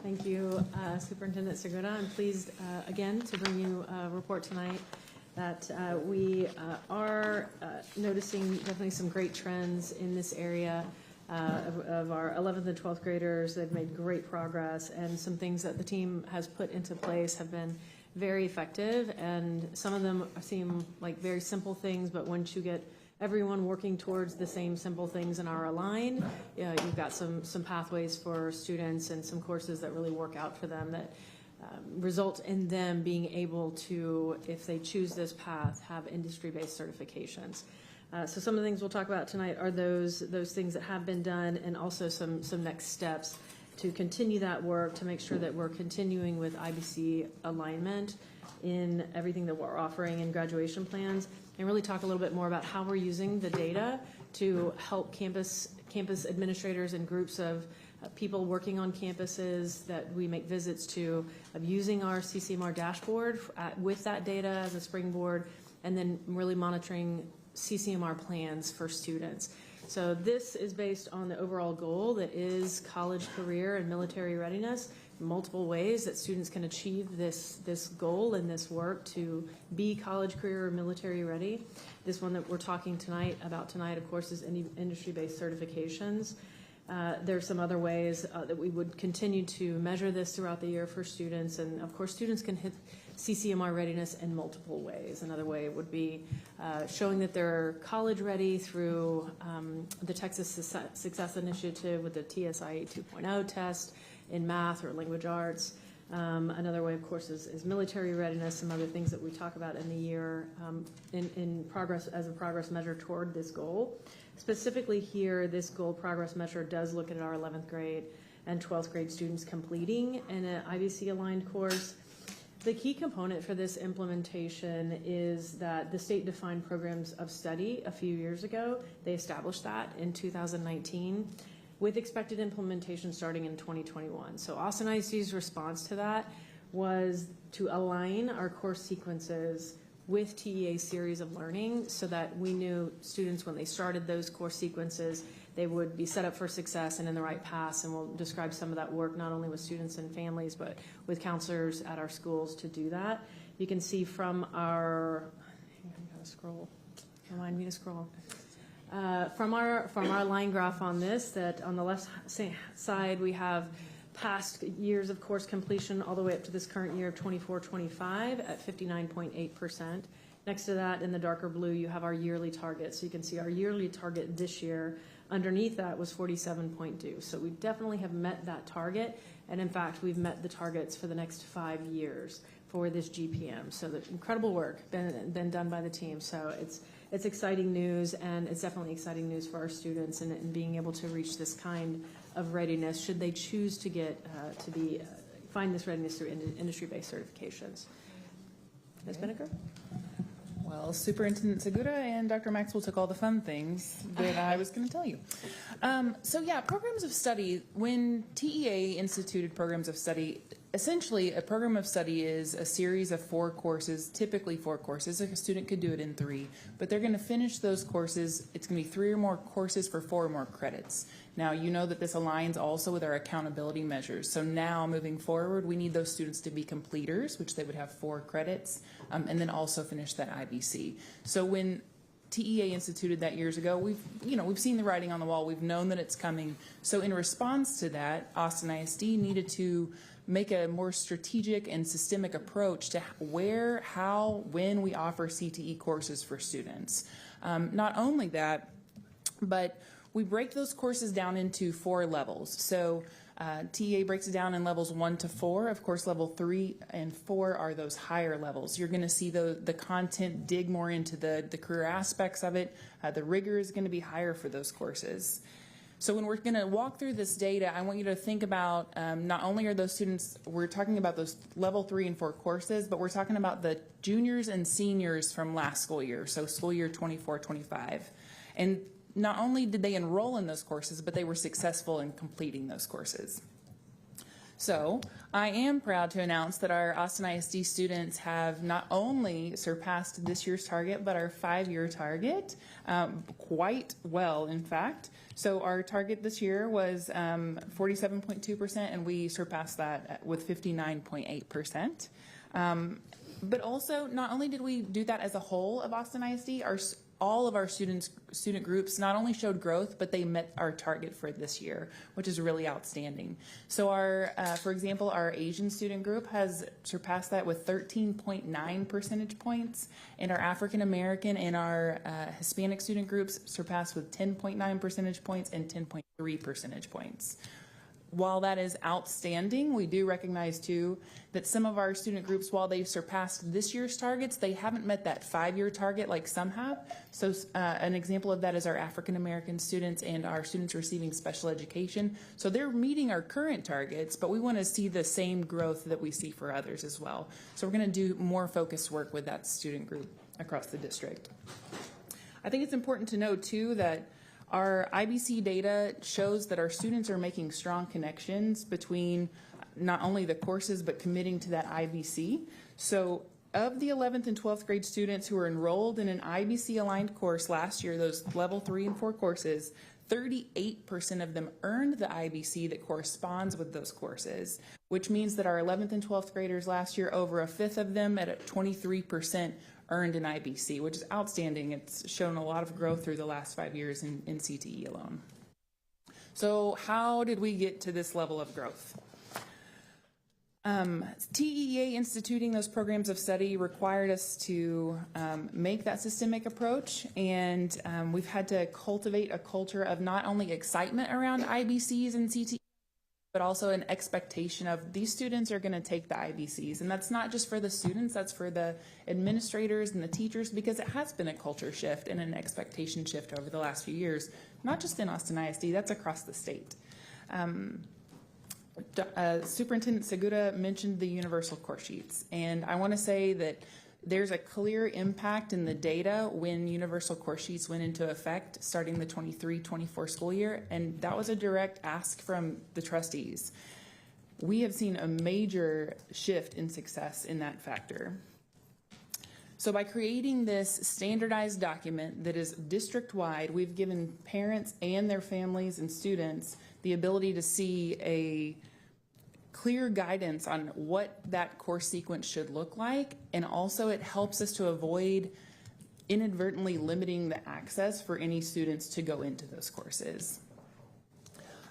Thank you, Superintendent Segura. I'm pleased again to bring you a report tonight that we are noticing definitely some great trends in this area of our 11th and 12th graders. They've made great progress, and some things that the team has put into place have been very effective, and some of them seem like very simple things, but once you get everyone working towards the same simple things and are aligned, you've got some pathways for students and some courses that really work out for them that result in them being able to, if they choose this path, have industry-based certifications. So some of the things we'll talk about tonight are those things that have been done, and also some next steps to continue that work to make sure that we're continuing with IBC alignment in everything that we're offering in graduation plans, and really talk a little bit more about how we're using the data to help campus administrators and groups of people working on campuses that we make visits to, of using our CCMR dashboard with that data as a springboard, and then really monitoring CCMR plans for students. So this is based on the overall goal that is college, career, and military readiness, multiple ways that students can achieve this goal and this work to be college, career, or military ready. This one that we're talking about tonight, of course, is industry-based certifications. There's some other ways that we would continue to measure this throughout the year for students, and of course students can hit CCMR readiness in multiple ways. Another way would be showing that they're college ready through the Texas Success Initiative with the TSI 2.0 test in math or language arts. Another way, of course, is military readiness, some other things that we talk about in the year in progress as a progress measure toward this goal. Specifically here, this goal progress measure does look at our 11th grade and 12th grade students completing an IBC aligned course. The key component for this implementation is that the state defined programs of study a few years ago. They established that in 2019 with expected implementation starting in 2021. So Austin ISD's response to that was to align our course sequences with TEA series of learning so that we knew students, when they started those course sequences, they would be set up for success and in the right paths. And we'll describe some of that work not only with students and families, but with counselors at our schools to do that. You can see from our, I gotta scroll, remind me to scroll. From our line graph on this, that on the left side we have past years of course completion all the way up to this current year of 24-25 at 59.8%. Next to that, in the darker blue, you have our yearly target. So you can see our yearly target this year. Underneath that was 47.2. So we definitely have met that target. And in fact, we've met the targets for the next 5 years for this GPM. So the incredible work been done by the team. So it's exciting news, and it's definitely exciting news for our students and being able to reach this kind of readiness should they choose to get find this readiness through industry-based certifications. Ms. Binnicker? Well, Superintendent Segura and Dr. Maxwell took all the fun things that I was going to tell you. So yeah, programs of study, when TEA instituted programs of study, essentially a program of study is a series of 4 courses, typically 4 courses. A student could do it in 3, but they're going to finish those courses. It's going to be 3 or more courses for 4 or more credits. Now, you know that this aligns also with our accountability measures. So now, moving forward, we need those students to be completers, which they would have 4 credits, and then also finish that IBC. So when TEA instituted that years ago, we've seen the writing on the wall. We've known that it's coming. So in response to that, Austin ISD needed to make a more strategic and systemic approach to where, how, when we offer CTE courses for students. Not only that, but we break those courses down into 4 levels. So TEA breaks it down in levels 1 to 4. Of course, level 3 and 4 are those higher levels. You're going to see the content dig more into the career aspects of it. The rigor is going to be higher for those courses. So when we're going to walk through this data, I want you to think about not only are those students, we're talking about those level 3 and 4 courses, but we're talking about the juniors and seniors from last school year, so school year 24-25. And not only did they enroll in those courses, but they were successful in completing those courses. So I am proud to announce that our Austin ISD students have not only surpassed this year's target, but our 5-year target quite well, in fact. So our target this year was 47.2%, and we surpassed that with 59.8%. But also, not only did we do that as a whole of Austin ISD, all of our student groups not only showed growth, but they met our target for this year, which is really outstanding. So our, for example, our Asian student group has surpassed that with 13.9 percentage points, and our African American and our Hispanic student groups surpassed with 10.9 percentage points and 10.3 percentage points. While that is outstanding, we do recognize too that some of our student groups, while they've surpassed this year's targets, they haven't met that 5-year target like some have. So an example of that is our African American students and our students receiving special education. So they're meeting our current targets, but we want to see the same growth that we see for others as well. So we're going to do more focused work with that student group across the district. I think it's important to know too that our IBC data shows that our students are making strong connections between not only the courses, but committing to that IBC. So of the 11th and 12th grade students who were enrolled in an IBC aligned course last year, those level 3 and 4 courses, 38% of them earned the IBC that corresponds with those courses, which means that our 11th and 12th graders last year, over a fifth of them at 23% earned an IBC, which is outstanding. It's shown a lot of growth through the last 5 years in CTE alone. So how did we get to this level of growth? TEA instituting those programs of study required us to make that systemic approach, and we've had to cultivate a culture of not only excitement around IBCs and CTE, but also an expectation of these students are going to take the IBCs. And that's not just for the students, that's for the administrators and the teachers, because it has been a culture shift and an expectation shift over the last few years, not just in Austin ISD, that's across the state. Superintendent Segura mentioned the universal course sheets, and I want to say that there's a clear impact in the data when universal course sheets went into effect starting the 23-24 school year, and that was a direct ask from the trustees. We have seen a major shift in success in that factor. So by creating this standardized document that is district-wide, we've given parents and their families and students the ability to see a clear guidance on what that course sequence should look like, and also it helps us to avoid inadvertently limiting the access for any students to go into those courses.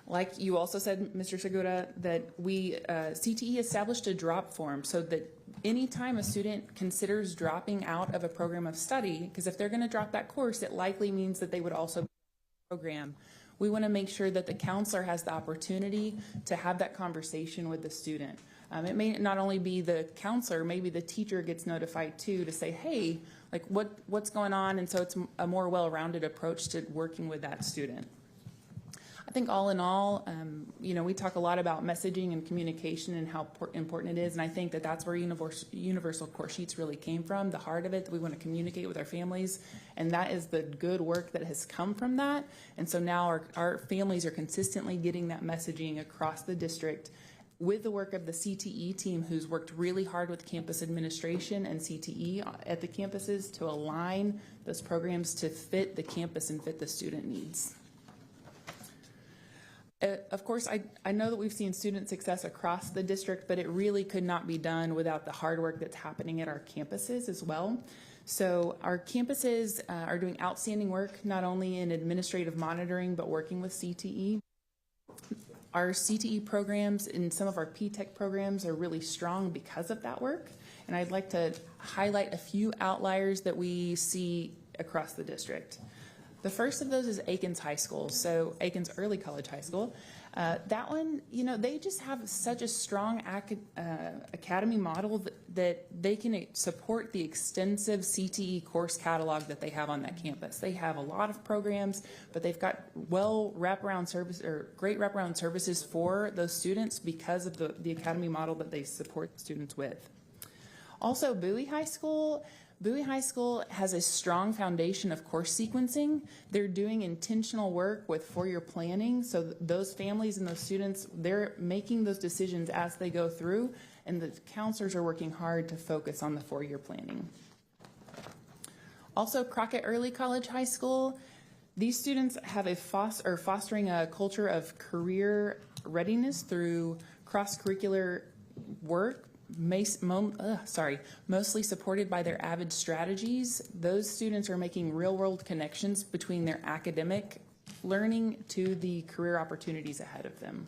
Like you also said, Mr. Segura, that we, CTE established a drop form so that anytime a student considers dropping out of a program of study, because if they're going to drop that course, it likely means that they would also program. We want to make sure that the counselor has the opportunity to have that conversation with the student. It may not only be the counselor, maybe the teacher gets notified too to say, hey, like what's going on? And so it's a more well-rounded approach to working with that student. I think all in all, we talk a lot about messaging and communication and how important it is, and I think that that's where universal course sheets really came from, the heart of it, that we want to communicate with our families, and that is the good work that has come from that. And so now our families are consistently getting that messaging across the district with the work of the CTE team, who's worked really hard with campus administration and CTE at the campuses to align those programs to fit the campus and fit the student needs. Of course, I know that we've seen student success across the district, but it really could not be done without the hard work that's happening at our campuses as well. So our campuses are doing outstanding work, not only in administrative monitoring, but working with CTE. Our CTE programs and some of our P-TECH programs are really strong because of that work. And I'd like to highlight a few outliers that we see across the district. The first of those is Aikens High School, so Aikens Early College High School. That one, they just have such a strong academy model that they can support the extensive CTE course catalog that they have on that campus. They have a lot of programs, but they've got great wraparound services for those students because of the academy model that they support students with. Also, Bowie High School. Bowie High School has a strong foundation of course sequencing. They're doing intentional work with four-year planning, so those families and those students, they're making those decisions as they go through, and the counselors are working hard to focus on the four-year planning. Also, Crockett Early College High School, these students have fostering a culture of career readiness through cross-curricular work, mostly supported by their AVID strategies. Those students are making real-world connections between their academic learning to the career opportunities ahead of them.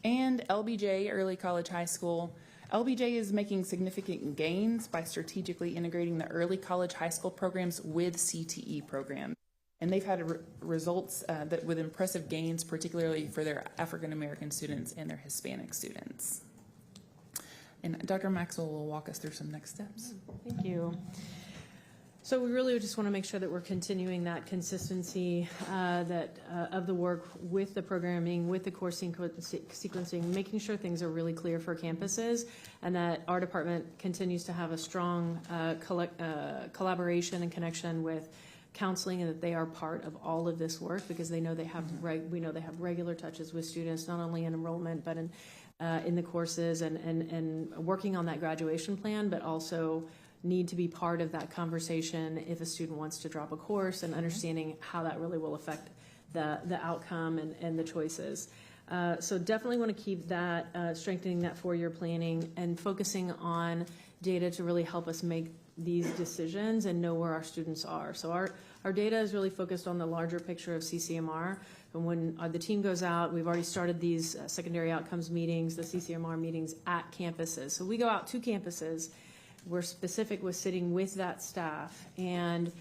And LBJ, Early College High School. LBJ is making significant gains by strategically integrating the early college high school programs with CTE programs. And they've had results with impressive gains, particularly for their African American students and their Hispanic students. And Dr. Maxwell will walk us through some next steps. Thank you. So we really just want to make sure that we're continuing that consistency of the work with the programming, with the course sequencing, making sure things are really clear for campuses, and that our department continues to have a strong collaboration and connection with counseling, and that they are part of all of this work because they know they have we know they have regular touches with students, not only in enrollment but in the courses and working on that graduation plan, but also need to be part of that conversation if a student wants to drop a course and understanding how that really will affect the outcome and the choices. So definitely want to keep that, strengthening that four-year planning and focusing on data to really help us make these decisions and know where our students are. So our data is really focused on the larger picture of CCMR. And when the team goes out, we've already started these secondary outcomes meetings, the CCMR meetings at campuses. So we go out to campuses. We're specific with sitting with that staff and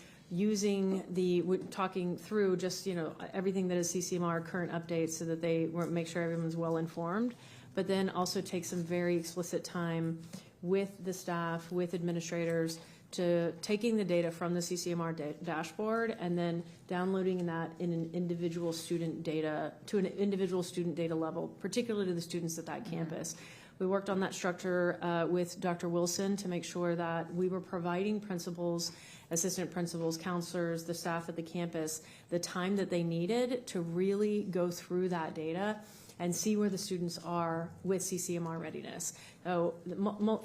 talking through just, everything that is CCMR current updates so that they make sure everyone's well informed, but then also take some very explicit time with the staff, with administrators, to taking the data from the CCMR dashboard and then downloading that in an individual student data to an individual student data level, particularly to the students at that campus. We worked on that structure with Dr. Wilson to make sure that we were providing principals, assistant principals, counselors, the staff at the campus, the time that they needed to really go through that data and see where the students are with CCMR readiness. So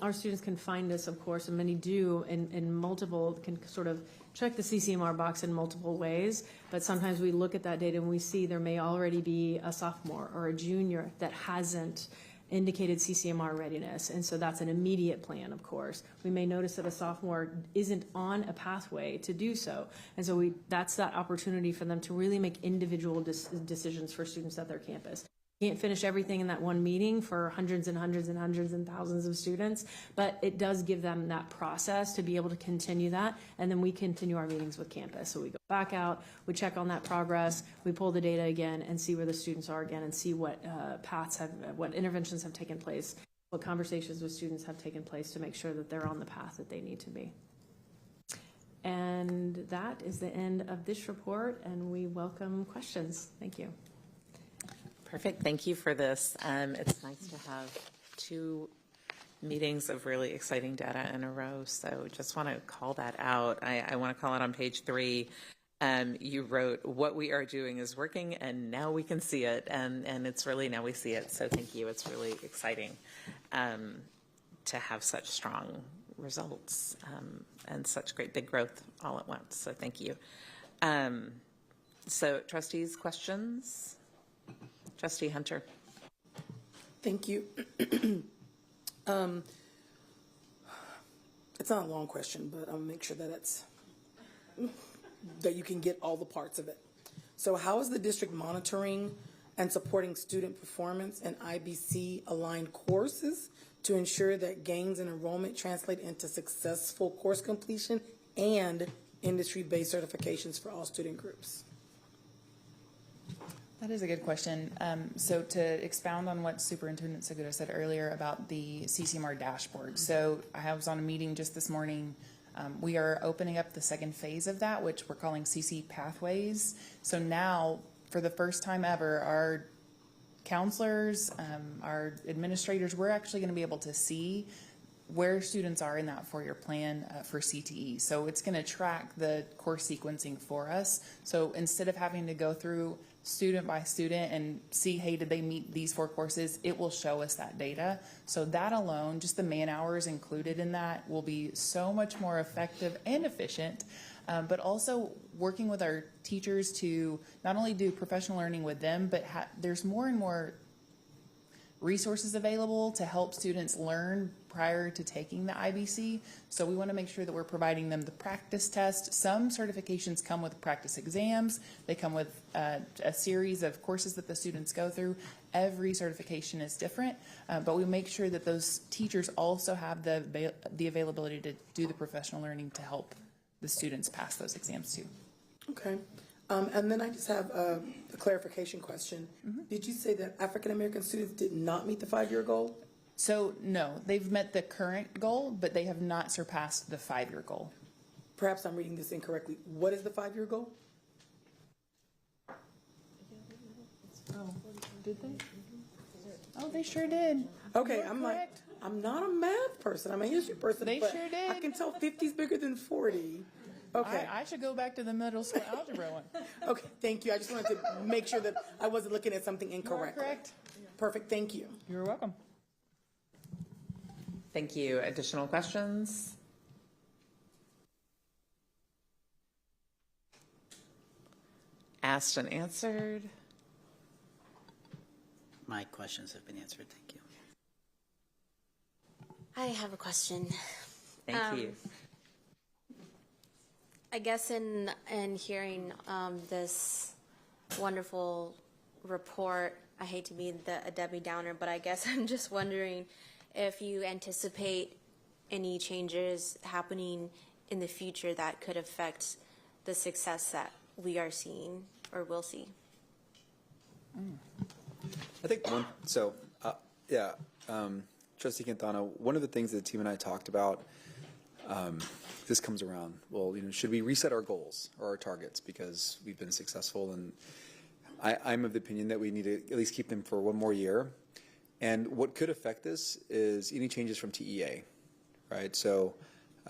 our students can find us, of course, and many do in multiple, can sort of check the CCMR box in multiple ways, but sometimes we look at that data and we see there may already be a sophomore or a junior that hasn't indicated CCMR readiness, and so that's an immediate plan, of course. We may notice that a sophomore isn't on a pathway to do so, and so that's that opportunity for them to really make individual decisions for students at their campus. Can't finish everything in that one meeting for hundreds and hundreds and hundreds and thousands of students, but it does give them that process to be able to continue that, and then we continue our meetings with campus. So we go back out, we check on that progress, we pull the data again and see where the students are again and see what what interventions have taken place, what conversations with students have taken place to make sure that they're on the path that they need to be. And that is the end of this report, and we welcome questions. Thank you. Perfect. Thank you for this. It's nice to have two meetings of really exciting data in a row. So just want to call that out. I want to call it on page 3. You wrote, what we are doing is working and now we can see it. And it's really now we see it. So thank you. It's really exciting to have such strong results and such great big growth all at once. So thank you. So trustees, questions? Trustee Hunter. Thank you. It's not a long question, but I'll make sure that that you can get all the parts of it. So how is the district monitoring and supporting student performance in IBC-aligned courses to ensure that gains in enrollment translate into successful course completion and industry-based certifications for all student groups. That is a good question. So to expound on what Superintendent Segura said earlier about the CCMR dashboard. So I was on a meeting just this morning. We are opening up the second phase of that, which we're calling CC Pathways. So now, for the first time ever, our counselors, our administrators, we're actually going to be able to see where students are in that four-year plan for CTE. So it's going to track the course sequencing for us. So instead of having to go through student by student and see, hey, did they meet these 4 courses, it will show us that data. So that alone, just the man hours included in that, will be so much more effective and efficient, but also working with our teachers to not only do professional learning with them, but there's more and more resources available to help students learn prior to taking the IBC. So we want to make sure that we're providing them the practice test. Some certifications come with practice exams. They come with a series of courses that the students go through. Every certification is different, but we make sure that those teachers also have the availability to do the professional learning to help the students pass those exams too. Okay. And then I just have a clarification question. Did you say that African-American students did not meet the 5-year goal? So no, they've met the current goal, but they have not surpassed the 5-year goal. Perhaps I'm reading this incorrectly. What is the 5-year goal? Oh, did they? Oh, they sure did. Okay, I'm like, I'm not a math person. I'm a history person. They but sure did. I can tell 50 is bigger than 40. Okay. I should go back to the middle school algebra one. Okay, thank you. I just wanted to make sure that I wasn't looking at something incorrect. Correct. Perfect, thank you. You're welcome. Thank you. Additional questions? Asked and answered. My questions have been answered. Thank you. I have a question. Thank you. I guess in hearing this wonderful report, I hate to be a Debbie Downer, but I guess I'm just wondering if you anticipate any changes happening in the future that could affect the success that we are seeing or will see. I think Trustee Quintana, one of the things that the team and I talked about, this comes around, well, should we reset our goals or our targets because we've been successful? And I'm of the opinion that we need to at least keep them for one more year. And what could affect this is any changes from TEA, right? So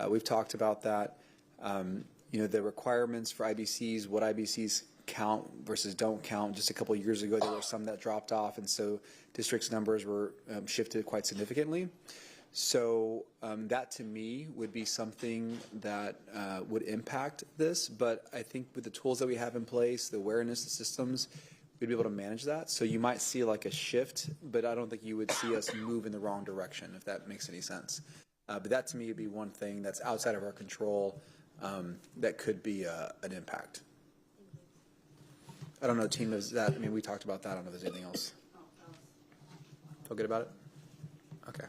we've talked about that. The requirements for IBCs, what IBCs count versus don't count. Just a couple of years ago, there were some that dropped off, and so districts' numbers were shifted quite significantly. So that to me would be something that would impact this, but I think with the tools that we have in place, the awareness, the systems, we'd be able to manage that. So you might see like a shift, but I don't think you would see us move in the wrong direction, if that makes any sense. But that to me would be one thing that's outside of our control that could be an impact. I don't know, team, is that, we talked about that. I don't know if there's anything else. Feel good about it? Okay.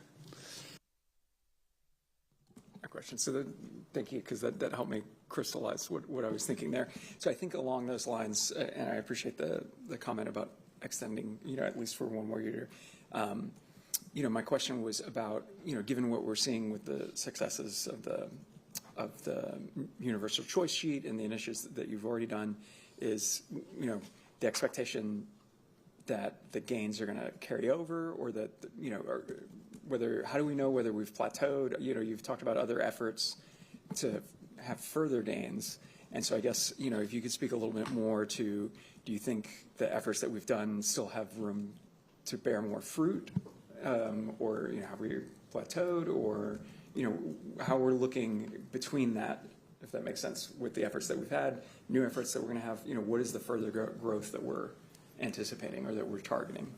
Question. So thank you, because that helped me crystallize what I was thinking there. So I think along those lines, and I appreciate the comment about extending, at least for one more year. My question was about, given what we're seeing with the successes of the universal choice sheet and the initiatives that you've already done, is the expectation that the gains are going to carry over, or that how do we know whether we've plateaued? You've talked about other efforts to have further gains. And so I guess, if you could speak a little bit more to, do you think the efforts that we've done still have room to bear more fruit? Or, have we plateaued? Or, how we're looking between that, if that makes sense, with the efforts that we've had, new efforts that we're going to have, what is the further growth that we're anticipating or that we're targeting?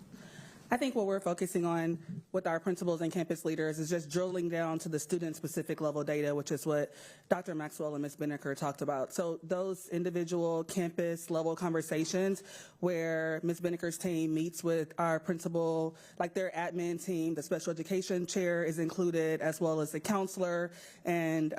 I think what we're focusing on with our principals and campus leaders is just drilling down to the student-specific level data, which is what Dr. Maxwell and Ms. Binnicker talked about. So those individual campus-level conversations where Ms. Binnicker's team meets with our principal, like their admin team, the special education chair is included, as well as the counselor and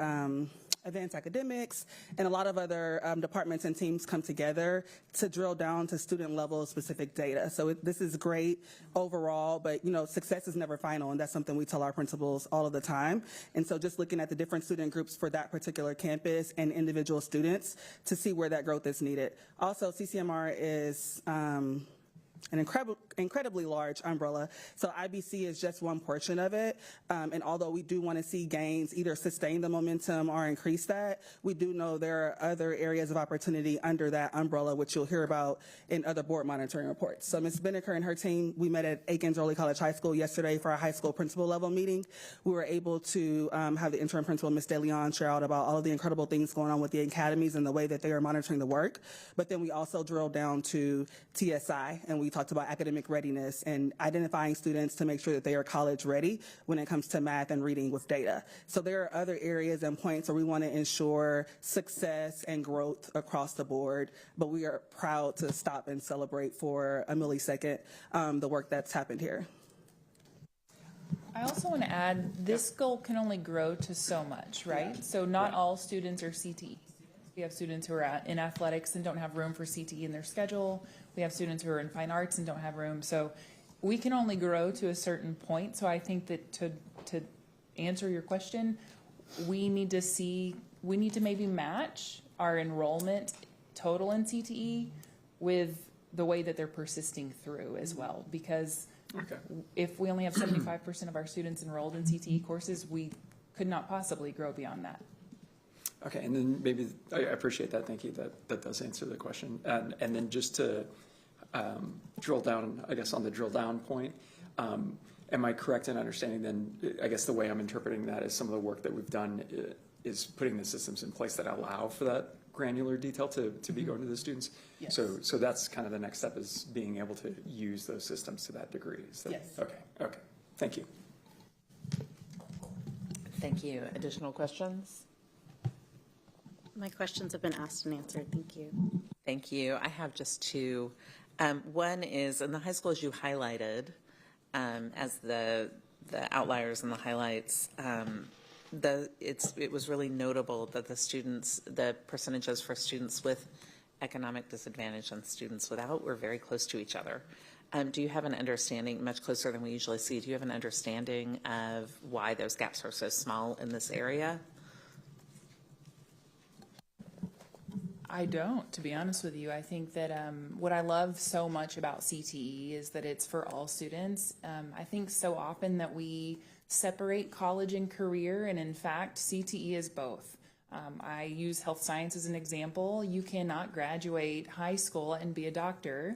advanced academics, and a lot of other departments and teams come together to drill down to student level specific data. So this is great overall, but success is never final, and that's something we tell our principals all of the time. And so just looking at the different student groups for that particular campus and individual students to see where that growth is needed. Also, CCMR is an incredibly large umbrella. So IBC is just one portion of it. And although we do want to see gains, either sustain the momentum or increase that, we do know there are other areas of opportunity under that umbrella, which you'll hear about in other board monitoring reports. So Ms. Binnicker and her team, we met at Aikens Early College High School yesterday for our high school principal level meeting. We were able to have the interim principal, Ms. DeLeon, share out about all of the incredible things going on with the academies and the way that they are monitoring the work. But then we also drilled down to TSI, and we talked about academic readiness and identifying students to make sure that they are college ready when it comes to math and reading with data. So there are other areas and points where we want to ensure success and growth across the board, but we are proud to stop and celebrate for a millisecond the work that's happened here. I also want to add, this goal can only grow to so much, right? So not all students are CTE. We have students who are in athletics and don't have room for CTE in their schedule. We have students who are in fine arts and don't have room. So we can only grow to a certain point. So I think that to answer your question, we need to maybe match our enrollment total in CTE with the way that they're persisting through as well. Because if we only have 75% of our students enrolled in CTE courses, we could not possibly grow beyond that. Okay, and then maybe, I appreciate that, thank you, that does answer the question. And then just to drill down, I guess on the drill down point, am I correct in understanding then, I guess the way I'm interpreting that is some of the work that we've done is putting the systems in place that allow for that granular detail to be going to the students? Yes. So that's kind of the next step, is being able to use those systems to that degree. Yes. Okay, thank you. Thank you. Additional questions? My questions have been asked and answered. Thank you. Thank you. I have just two. One is, in the high schools you highlighted as the outliers and the highlights, it was really notable that the percentages for students with economic disadvantage and students without were very close to each other. Do you have an understanding, much closer than we usually see, do you have an understanding of why those gaps are so small in this area? I don't, to be honest with you. I think that what I love so much about CTE is that it's for all students. I think so often that we separate college and career, and in fact, CTE is both. I use health science as an example. You cannot graduate high school and be a doctor.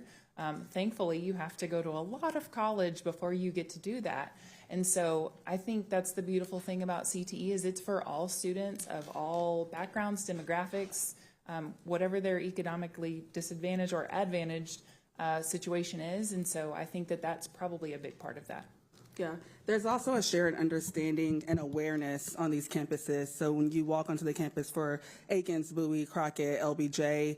Thankfully, you have to go to a lot of college before you get to do that. And so I think that's the beautiful thing about CTE is it's for all students of all backgrounds, demographics, whatever their economically disadvantaged or advantaged situation is. And so I think that that's probably a big part of that. Yeah, there's also a shared understanding and awareness on these campuses. So when you walk onto the campus for Aikens, Bowie, Crockett, LBJ,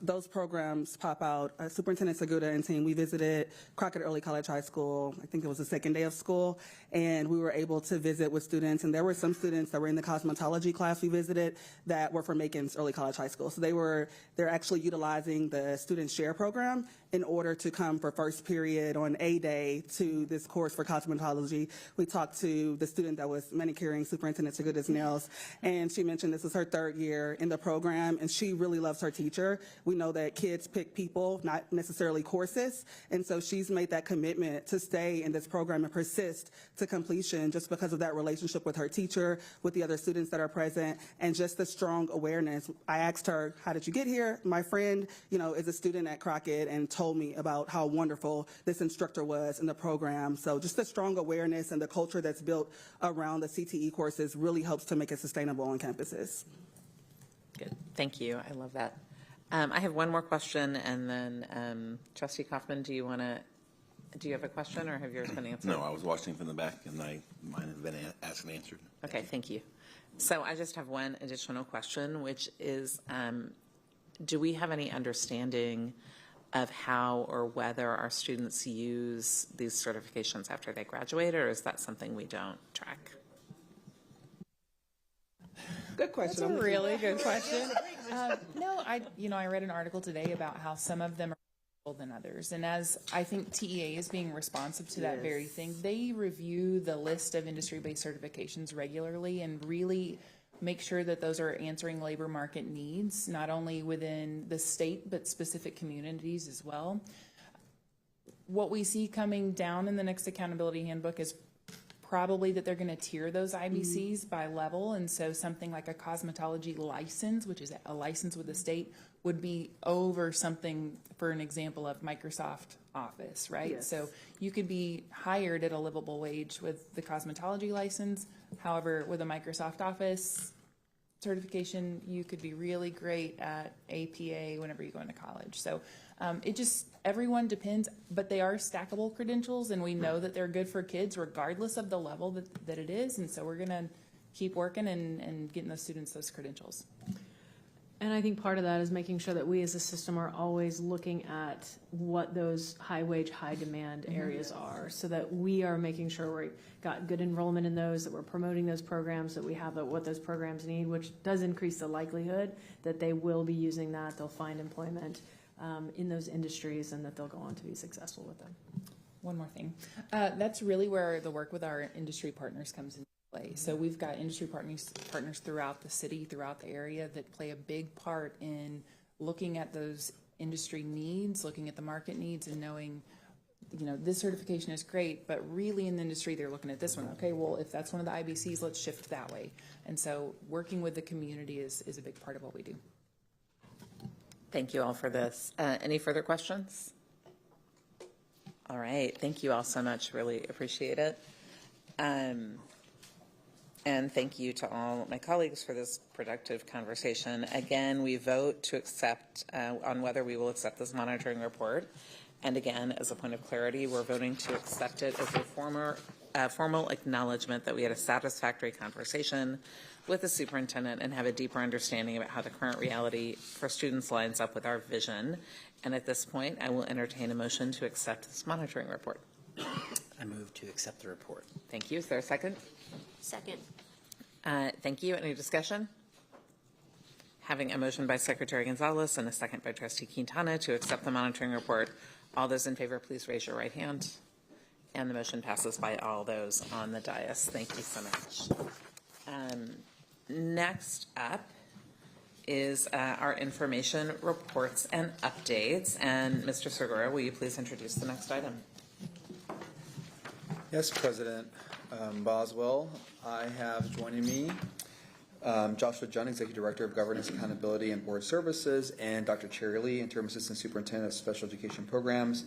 those programs pop out. Superintendent Segura and team, we visited Crockett Early College High School. I think it was the second day of school, and we were able to visit with students. And there were some students that were in the cosmetology class we visited that were from Aikens Early College High School. So they're actually utilizing the Student Share program in order to come for first period on A day to this course for cosmetology. We talked to the student that was manicuring Superintendent Segura's nails, and she mentioned this is her third year in the program, and she really loves her teacher. We know that kids pick people, not necessarily courses, and so she's made that commitment to stay in this program and persist to completion just because of that relationship with her teacher, with the other students that are present, and just the strong awareness. I asked her, how did you get here? My friend, is a student at Crockett and told me about how wonderful this instructor was in the program. So just the strong awareness and the culture that's built around the CTE courses really helps to make it sustainable on campuses. Good. Thank you. I love that. I have one more question, and then Trustee Kaufman, do you want to Do you have a question, or have yours been answered? No, I was watching from the back, and mine have been asked and answered. Okay, thank you. So I just have one additional question, which is, do we have any understanding of how or whether our students use these certifications after they graduate, or is that something we don't track? Good question. That's a really good question. No, I read an article today about how some of them are more than others, and as I think TEA is being responsive to that very thing, they review the list of industry-based certifications regularly and really make sure that those are answering labor market needs, not only within the state, but specific communities as well. What we see coming down in the next accountability handbook is probably that they're going to tier those IBCs by level. And so something like a cosmetology license, which is a license with the state, would be over something, for an example, of Microsoft Office, right? Yes. So you could be hired at a livable wage with the cosmetology license. However, with a Microsoft Office certification, you could be really great at APA whenever you go into college. So everyone depends, but they are stackable credentials, and we know that they're good for kids regardless of the level that it is. And so we're going to keep working and getting those students those credentials. And I think part of that is making sure that we as a system are always looking at what those high wage, high demand areas are, so that we are making sure we've got good enrollment in those, that we're promoting those programs, that we have what those programs need, which does increase the likelihood that they will be using that, they'll find employment in those industries, and that they'll go on to be successful with them. One more thing. That's really where the work with our industry partners comes into play. So we've got industry partners throughout the city, throughout the area, that play a big part in looking at those industry needs, looking at the market needs, and knowing, this certification is great, but really in the industry, they're looking at this one. Okay, well, if that's one of the IBCs, let's shift that way. And so working with the community is a big part of what we do. Thank you all for this. Any further questions? All right, thank you all so much. Really appreciate it. And thank you to all my colleagues for this productive conversation. Again, we vote to accept on whether we will accept this monitoring report. And again, as a point of clarity, we're voting to accept it as a formal acknowledgement that we had a satisfactory conversation with the superintendent and have a deeper understanding about how the current reality for students lines up with our vision. And at this point, I will entertain a motion to accept this monitoring report. I move to accept the report. Thank you. Is there a second? Second. Thank you. Any discussion? Having a motion by Secretary Gonzalez and a second by Trustee Quintana to accept the monitoring report. All those in favor, please raise your right hand. And the motion passes by all those on the dais. Thank you so much. Next up is our information reports and updates. And Mr. Segura, will you please introduce the next item? Yes, President Boswell. I have joining me Joshua Junn, Executive Director of Governance, Accountability, and Board Services, and Dr. Cherry Lee, Interim Assistant Superintendent of Special Education Programs,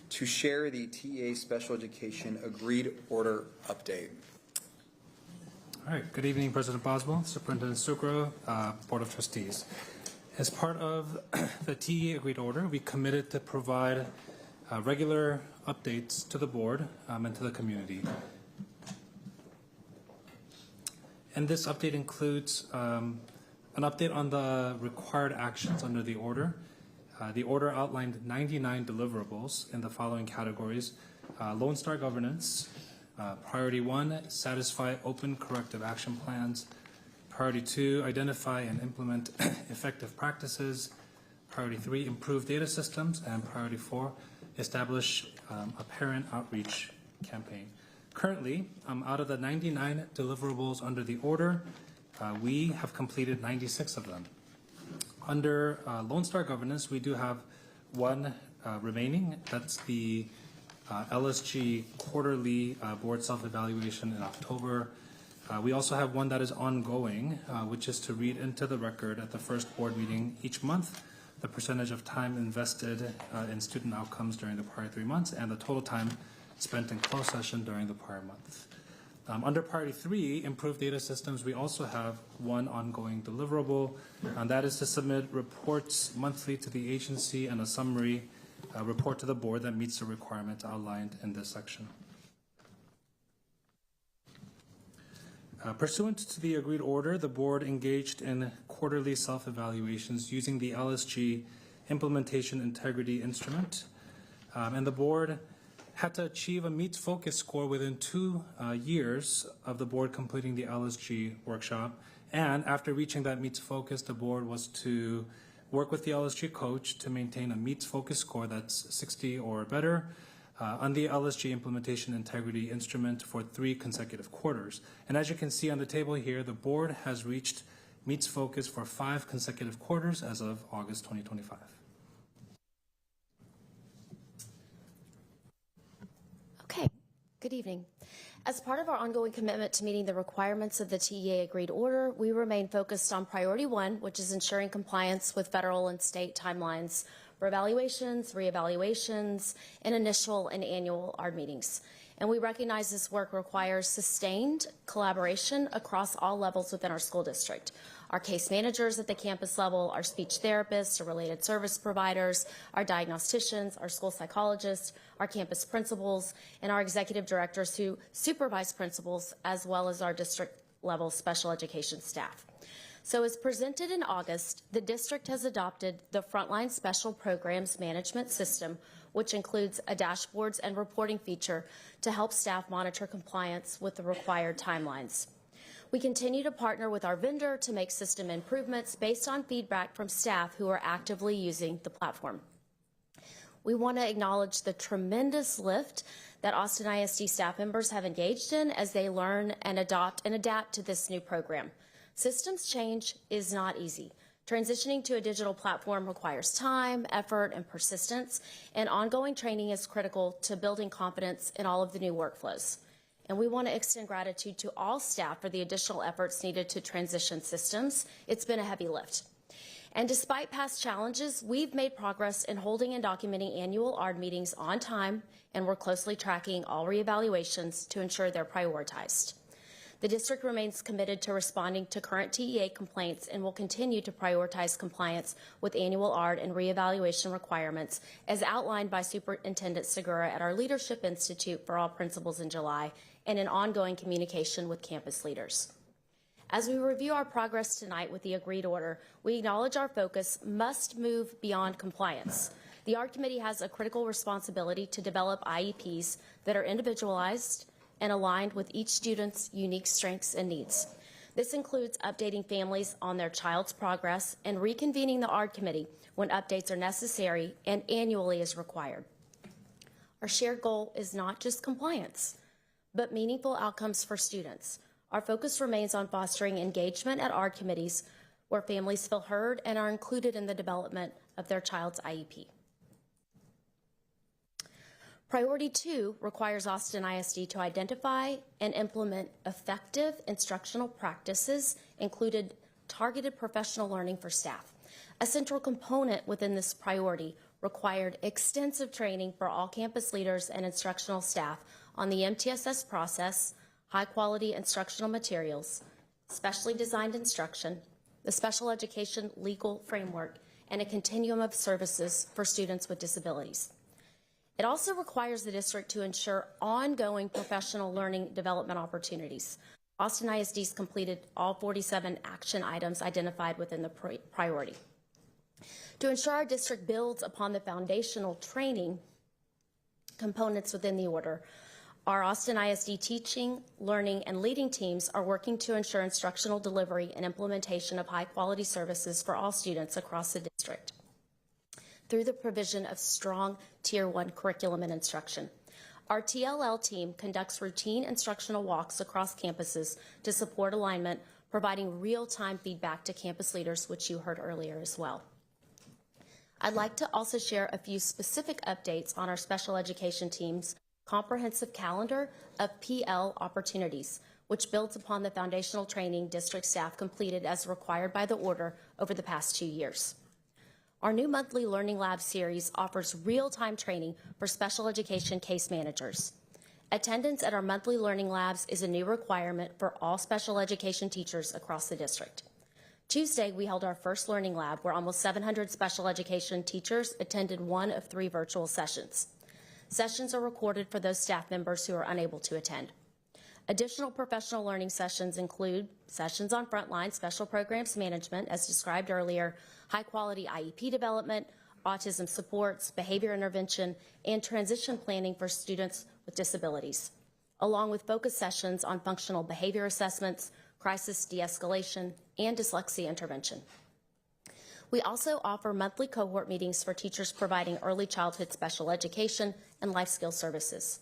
to share the TEA Special Education Agreed Order update. All right. Good evening, President Boswell, Superintendent Sucro, Board of Trustees. As part of the TEA Agreed Order, we committed to provide regular updates to the board and to the community. And this update includes an update on the required actions under the order. The order outlined 99 deliverables in the following categories: Lone Star governance, priority 1, satisfy open corrective action plans, priority 2, identify and implement effective practices, priority 3, improve data systems, and priority 4, establish a parent outreach campaign. Currently, out of the 99 deliverables under the order, we have completed 96 of them. Under Lone Star governance, we do have one remaining. That's the LSG quarterly board self-evaluation in October. We also have one that is ongoing, which is to read into the record at the first board meeting each month the percentage of time invested in student outcomes during the prior 3 months and the total time spent in closed session during the prior month. Under priority 3, improved data systems, we also have one ongoing deliverable, and that is to submit reports monthly to the agency and a summary report to the board that meets the requirements outlined in this section. Pursuant to the agreed order, the board engaged in quarterly self-evaluations using the LSG Implementation Integrity Instrument, and the board had to achieve a meets focus score within 2 years of the board completing the LSG workshop. And after reaching that meets focus, the board was to work with the LSG coach to maintain a meets focus score that's 60 or better on the LSG Implementation Integrity Instrument for 3 consecutive quarters. And as you can see on the table here, the board has reached meets focus for 5 consecutive quarters as of August 2025. Okay, good evening. As part of our ongoing commitment to meeting the requirements of the TEA agreed order, we remain focused on priority 1, which is ensuring compliance with federal and state timelines for evaluations, reevaluations, and initial and annual ARD meetings. And we recognize this work requires sustained collaboration across all levels within our school district. Our case managers at the campus level, our speech therapists, our related service providers, our diagnosticians, our school psychologists, our campus principals, and our executive directors who supervise principals, as well as our district level special education staff. So as presented in August, the district has adopted the Frontline Special Programs Management System, which includes a dashboards and reporting feature to help staff monitor compliance with the required timelines. We continue to partner with our vendor to make system improvements based on feedback from staff who are actively using the platform. We want to acknowledge the tremendous lift that Austin ISD staff members have engaged in as they learn and adapt to this new program. Systems change is not easy. Transitioning to a digital platform requires time, effort, and persistence, and ongoing training is critical to building confidence in all of the new workflows. And we want to extend gratitude to all staff for the additional efforts needed to transition systems. It's been a heavy lift. And despite past challenges, we've made progress in holding and documenting annual ARD meetings on time, and we're closely tracking all reevaluations to ensure they're prioritized. The district remains committed to responding to current TEA complaints and will continue to prioritize compliance with annual ARD and reevaluation requirements as outlined by Superintendent Segura at our Leadership Institute for all principals in July and in ongoing communication with campus leaders. As we review our progress tonight with the agreed order, we acknowledge our focus must move beyond compliance. The ARD Committee has a critical responsibility to develop IEPs that are individualized and aligned with each student's unique strengths and needs. This includes updating families on their child's progress and reconvening the ARD Committee when updates are necessary and annually as required. Our shared goal is not just compliance, but meaningful outcomes for students. Our focus remains on fostering engagement at ARD committees where families feel heard and are included in the development of their child's IEP. Priority 2 requires Austin ISD to identify and implement effective instructional practices, including targeted professional learning for staff. A central component within this priority required extensive training for all campus leaders and instructional staff on the MTSS process, high-quality instructional materials, specially designed instruction, the special education legal framework, and a continuum of services for students with disabilities. It also requires the district to ensure ongoing professional learning development opportunities. Austin ISD's completed all 47 action items identified within the priority. To ensure our district builds upon the foundational training components within the order, our Austin ISD teaching, learning, and leading teams are working to ensure instructional delivery and implementation of high-quality services for all students across the district through the provision of strong Tier 1 curriculum and instruction. Our TLL team conducts routine instructional walks across campuses to support alignment, providing real-time feedback to campus leaders, which you heard earlier as well. I'd like to also share a few specific updates on our special education team's comprehensive calendar of PL opportunities, which builds upon the foundational training district staff completed as required by the order over the past 2 years. Our new monthly Learning Lab series offers real-time training for special education case managers. Attendance at our monthly Learning Labs is a new requirement for all special education teachers across the district. Tuesday, we held our first Learning Lab where almost 700 special education teachers attended one of 3 virtual sessions. Sessions are recorded for those staff members who are unable to attend. Additional professional learning sessions include sessions on frontline special programs management, as described earlier, high-quality IEP development, autism supports, behavior intervention, and transition planning for students with disabilities, along with focus sessions on functional behavior assessments, crisis de-escalation, and dyslexia intervention. We also offer monthly cohort meetings for teachers providing early childhood special education and life skills services.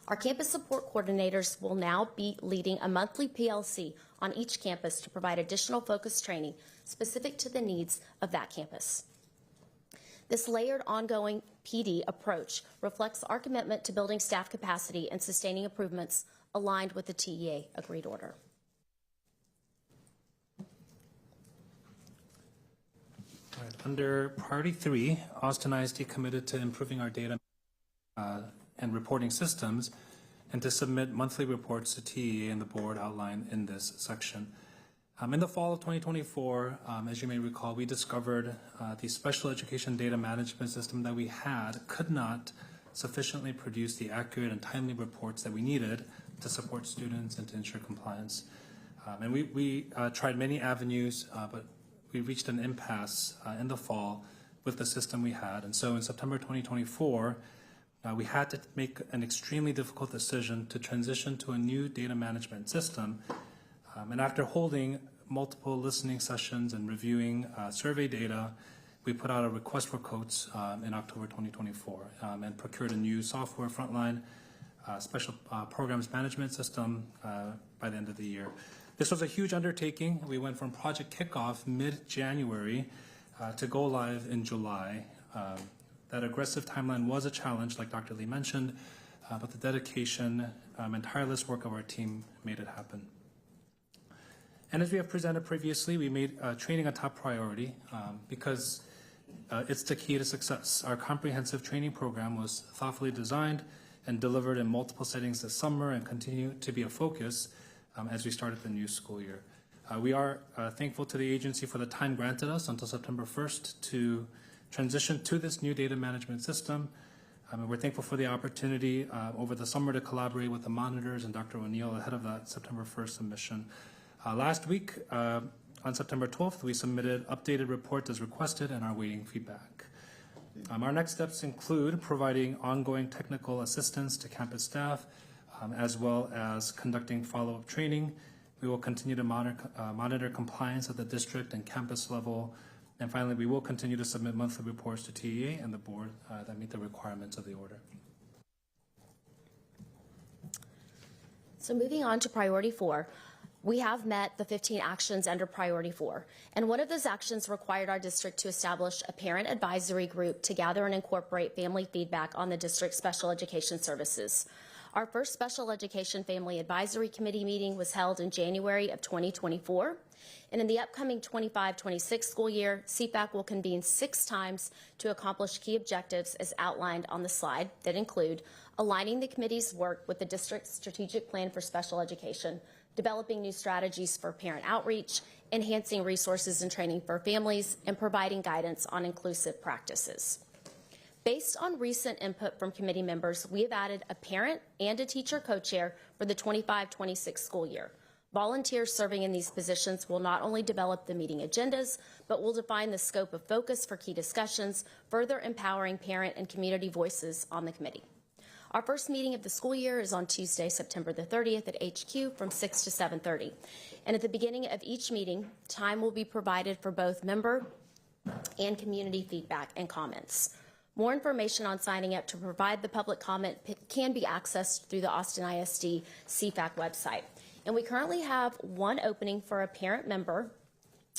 Our campus support coordinators will now be leading a monthly PLC on each campus to provide additional focus training specific to the needs of that campus. This layered ongoing PD approach reflects our commitment to building staff capacity and sustaining improvements aligned with the TEA agreed order. All right, under priority 3, Austin ISD committed to improving our data and reporting systems and to submit monthly reports to TEA and the board outlined in this section. In the fall of 2024, as you may recall, we discovered the special education data management system that we had could not sufficiently produce the accurate and timely reports that we needed to support students and to ensure compliance. And we tried many avenues, but we reached an impasse in the fall with the system we had. And so in September 2024, we had to make an extremely difficult decision to transition to a new data management system. And after holding multiple listening sessions and reviewing survey data, we put out a request for quotes in October 2024 and procured a new software frontline special programs management system by the end of the year. This was a huge undertaking. We went from project kickoff mid-January to go live in July. That aggressive timeline was a challenge, like Dr. Lee mentioned, but the dedication and tireless work of our team made it happen. And as we have presented previously, we made training a top priority because it's the key to success. Our comprehensive training program was thoughtfully designed and delivered in multiple settings this summer and continue to be a focus as we started the new school year. We are thankful to the agency for the time granted us until September 1st to transition to this new data management system. We're thankful for the opportunity over the summer to collaborate with the monitors and Dr. O'Neill ahead of that September 1st submission. Last week, on September 12th, we submitted updated reports as requested and are waiting feedback. Our next steps include providing ongoing technical assistance to campus staff, as well as conducting follow-up training. We will continue to monitor compliance at the district and campus level. And finally, we will continue to submit monthly reports to TEA and the board that meet the requirements of the order. So moving on to priority 4, we have met the 15 actions under priority 4. And one of those actions required our district to establish a parent advisory group to gather and incorporate family feedback on the district's special education services. Our first Special Education Family Advisory Committee meeting was held in January of 2024. And in the upcoming 25-26 school year, CFAC will convene 6 times to accomplish key objectives as outlined on the slide that include aligning the committee's work with the district's strategic plan for special education, developing new strategies for parent outreach, enhancing resources and training for families, and providing guidance on inclusive practices. Based on recent input from committee members, we have added a parent and a teacher co-chair for the 25-26 school year. Volunteers serving in these positions will not only develop the meeting agendas, but will define the scope of focus for key discussions, further empowering parent and community voices on the committee. Our first meeting of the school year is on Tuesday, September the 30th at HQ from 6 to 7:30. And at the beginning of each meeting, time will be provided for both member and community feedback and comments. More information on signing up to provide the public comment can be accessed through the Austin ISD CFAC website. And we currently have 1 opening for a parent member,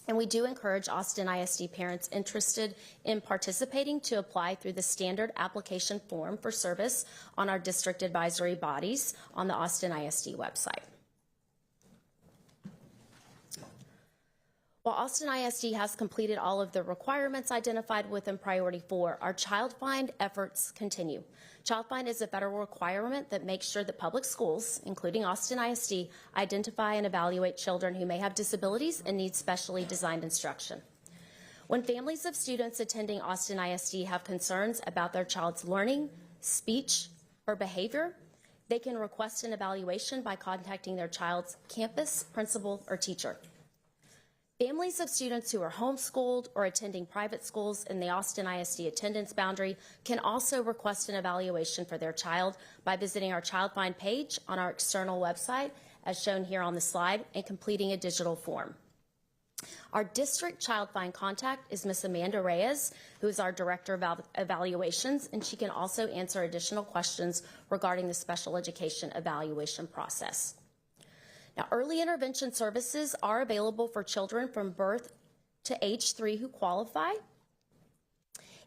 and we do encourage Austin ISD parents interested in participating to apply through the standard application form for service on our district advisory bodies on the Austin ISD website. While Austin ISD has completed all of the requirements identified within Priority 4, our Child Find efforts continue. Child Find is a federal requirement that makes sure that public schools, including Austin ISD, identify and evaluate children who may have disabilities and need specially designed instruction. When families of students attending Austin ISD have concerns about their child's learning, speech, or behavior, they can request an evaluation by contacting their child's campus, principal, or teacher. Families of students who are homeschooled or attending private schools in the Austin ISD attendance boundary can also request an evaluation for their child by visiting our Child Find page on our external website, as shown here on the slide, and completing a digital form. Our district Child Find contact is Ms. Amanda Reyes, who is our Director of Evaluations, and she can also answer additional questions regarding the special education evaluation process. Now, early intervention services are available for children from birth to age 3 who qualify.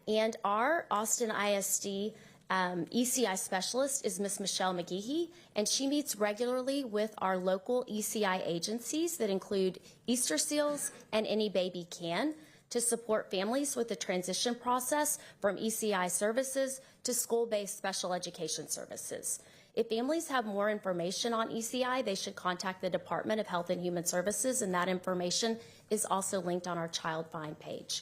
And our Austin ISD ECI specialist is Ms. Michelle McGehee, and she meets regularly with our local ECI agencies that include Easter Seals and Any Baby Can to support families with the transition process from ECI services to school-based special education services. If families have more information on ECI, they should contact the Department of Health and Human Services, and that information is also linked on our Child Find page.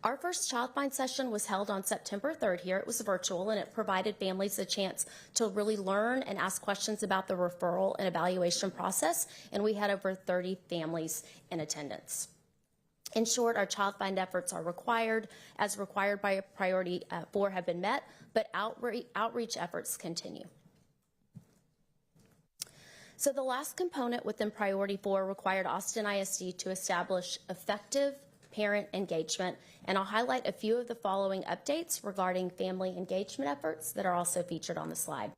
Our first Child Find session was held on September 3rd here. It was virtual, and it provided families a chance to really learn and ask questions about the referral and evaluation process, and we had over 30 families in attendance. In short, our Child Find efforts are required, as required by Priority 4 have been met, but outreach efforts continue. So the last component within Priority 4 required Austin ISD to establish effective parent engagement, and I'll highlight a few of the following updates regarding family engagement efforts that are also featured on the slide.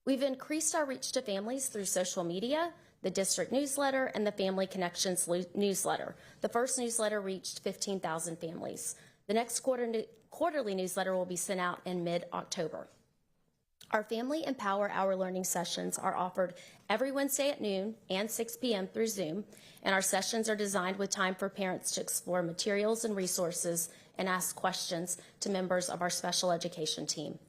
We've increased our reach to families through social media, the district newsletter, and the Family Connections newsletter. The first newsletter reached 15,000 families. The next quarterly newsletter will be sent out in mid-October. Our Family Empower Our Learning sessions are offered every Wednesday at noon and 6 p.m. through Zoom, and our sessions are designed with time for parents to explore materials and resources and ask questions to members of our special education team.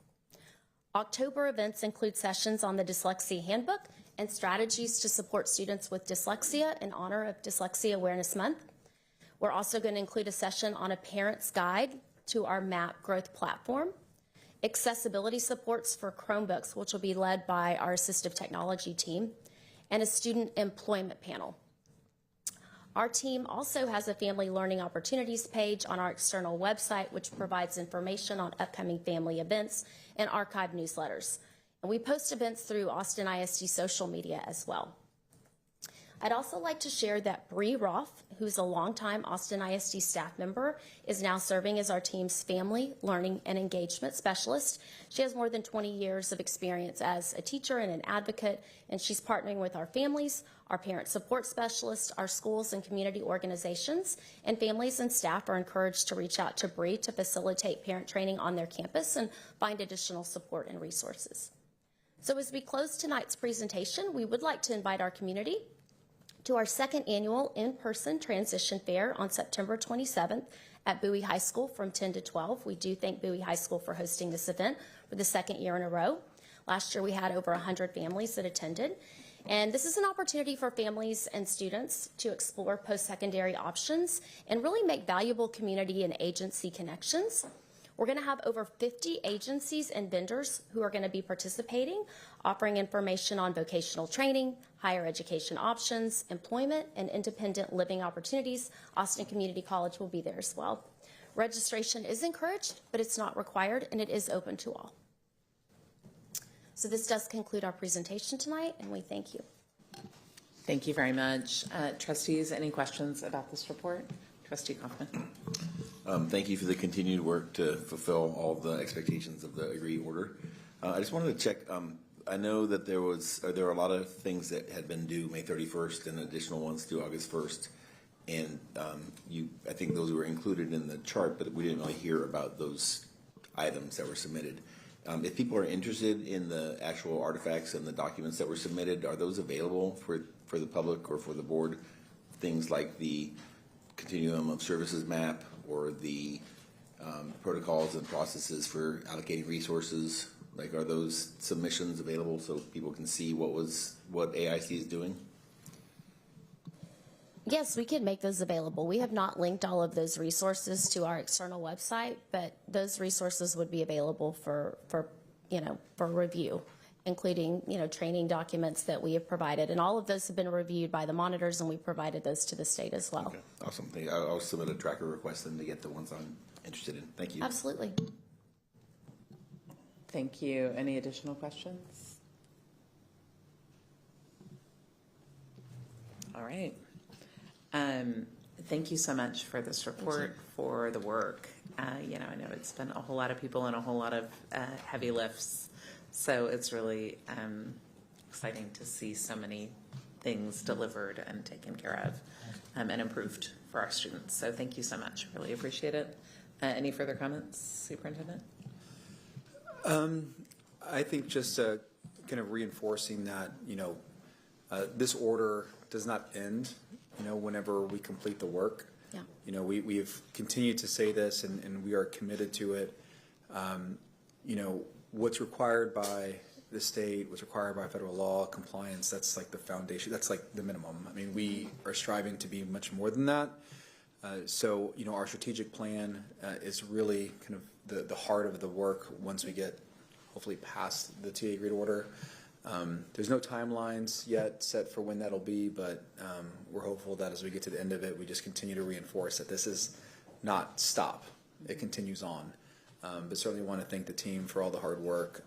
October events include sessions on the Dyslexia Handbook and strategies to support students with dyslexia in honor of Dyslexia Awareness Month. We're also going to include a session on a parent's guide to our MAP growth platform, accessibility supports for Chromebooks, which will be led by our assistive technology team, and a student employment panel. Our team also has a family learning opportunities page on our external website, which provides information on upcoming family events and archived newsletters. And we post events through Austin ISD social media as well. I'd also like to share that Bree Roth, who's a longtime Austin ISD staff member, is now serving as our team's family, learning, and engagement specialist. She has more than 20 years of experience as a teacher and an advocate, and she's partnering with our families, our parent support specialists, our schools and community organizations, and families and staff are encouraged to reach out to Bree to facilitate parent training on their campus and find additional support and resources. So as we close tonight's presentation, we would like to invite our community to our second annual in-person transition fair on September 27th at Bowie High School from 10 to 12. We do thank Bowie High School for hosting this event for the second year in a row. Last year we had over 100 families that attended. And this is an opportunity for families and students to explore post-secondary options and really make valuable community and agency connections. We're going to have over 50 agencies and vendors who are going to be participating, offering information on vocational training, higher education options, employment, and independent living opportunities. Austin Community College will be there as well. Registration is encouraged, but it's not required, and it is open to all. So this does conclude our presentation tonight, and we thank you. Thank you very much. Trustees, any questions about this report? Trustee Kaufman. Thank you for the continued work to fulfill all the expectations of the agreed order. I just wanted to check, I know that there were a lot of things that had been due May 31st and additional ones due August 1st. And I think those were included in the chart, but we didn't really hear about those items that were submitted. If people are interested in the actual artifacts and the documents that were submitted, are those available for the public or for the board things like the continuum of services map or the protocols and processes for allocating resources? Like, are those submissions available so people can see what AIC is doing? Yes, we can make those available. We have not linked all of those resources to our external website, but those resources would be available for review, including, training documents that we have provided. And all of those have been reviewed by the monitors, and we provided those to the state as well. Okay, awesome. I'll submit a tracker request then to get the ones I'm interested in. Thank you. Absolutely. Thank you. Any additional questions? All right. Thank you so much for this report, for the work. I know it's been a whole lot of people and a whole lot of heavy lifts. So it's really exciting to see so many things delivered and taken care of and improved for our students. So thank you so much. Really appreciate it. Any further comments, Superintendent? I think just kind of reinforcing that, this order does not end, whenever we complete the work. Yeah. We've continued to say this and we are committed to it. What's required by the state, what's required by federal law, compliance, that's like the foundation, that's like the minimum. I mean, we are striving to be much more than that. So, our strategic plan is really kind of the heart of the work once we get hopefully past the TA agreed order. There's no timelines yet set for when that'll be, but we're hopeful that as we get to the end of it, we just continue to reinforce that this is not stop. It continues on. But certainly want to thank the team for all the hard work.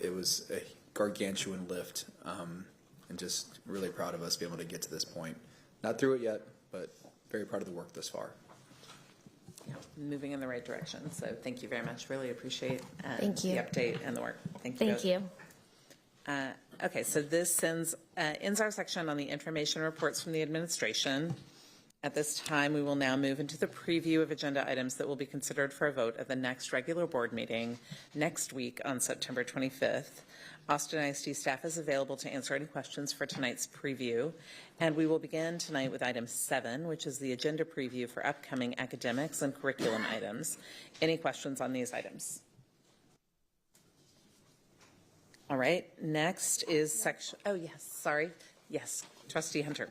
It was a gargantuan lift, and just really proud of us being able to get to this point. Not through it yet, but very proud of the work thus far. Yeah, moving in the right direction. So thank you very much. Really appreciate Thank you. the update and the work. Thank you. Thank you. Okay, so this ends our section on the information reports from the administration. At this time, we will now move into the preview of agenda items that will be considered for a vote at the next regular board meeting next week on September 25th. Austin ISD staff is available to answer any questions for tonight's preview. And we will begin tonight with item 7, which is the agenda preview for upcoming academics and curriculum items. Any questions on these items? All right, next is section, oh yes, sorry. Yes, Trustee Hunter.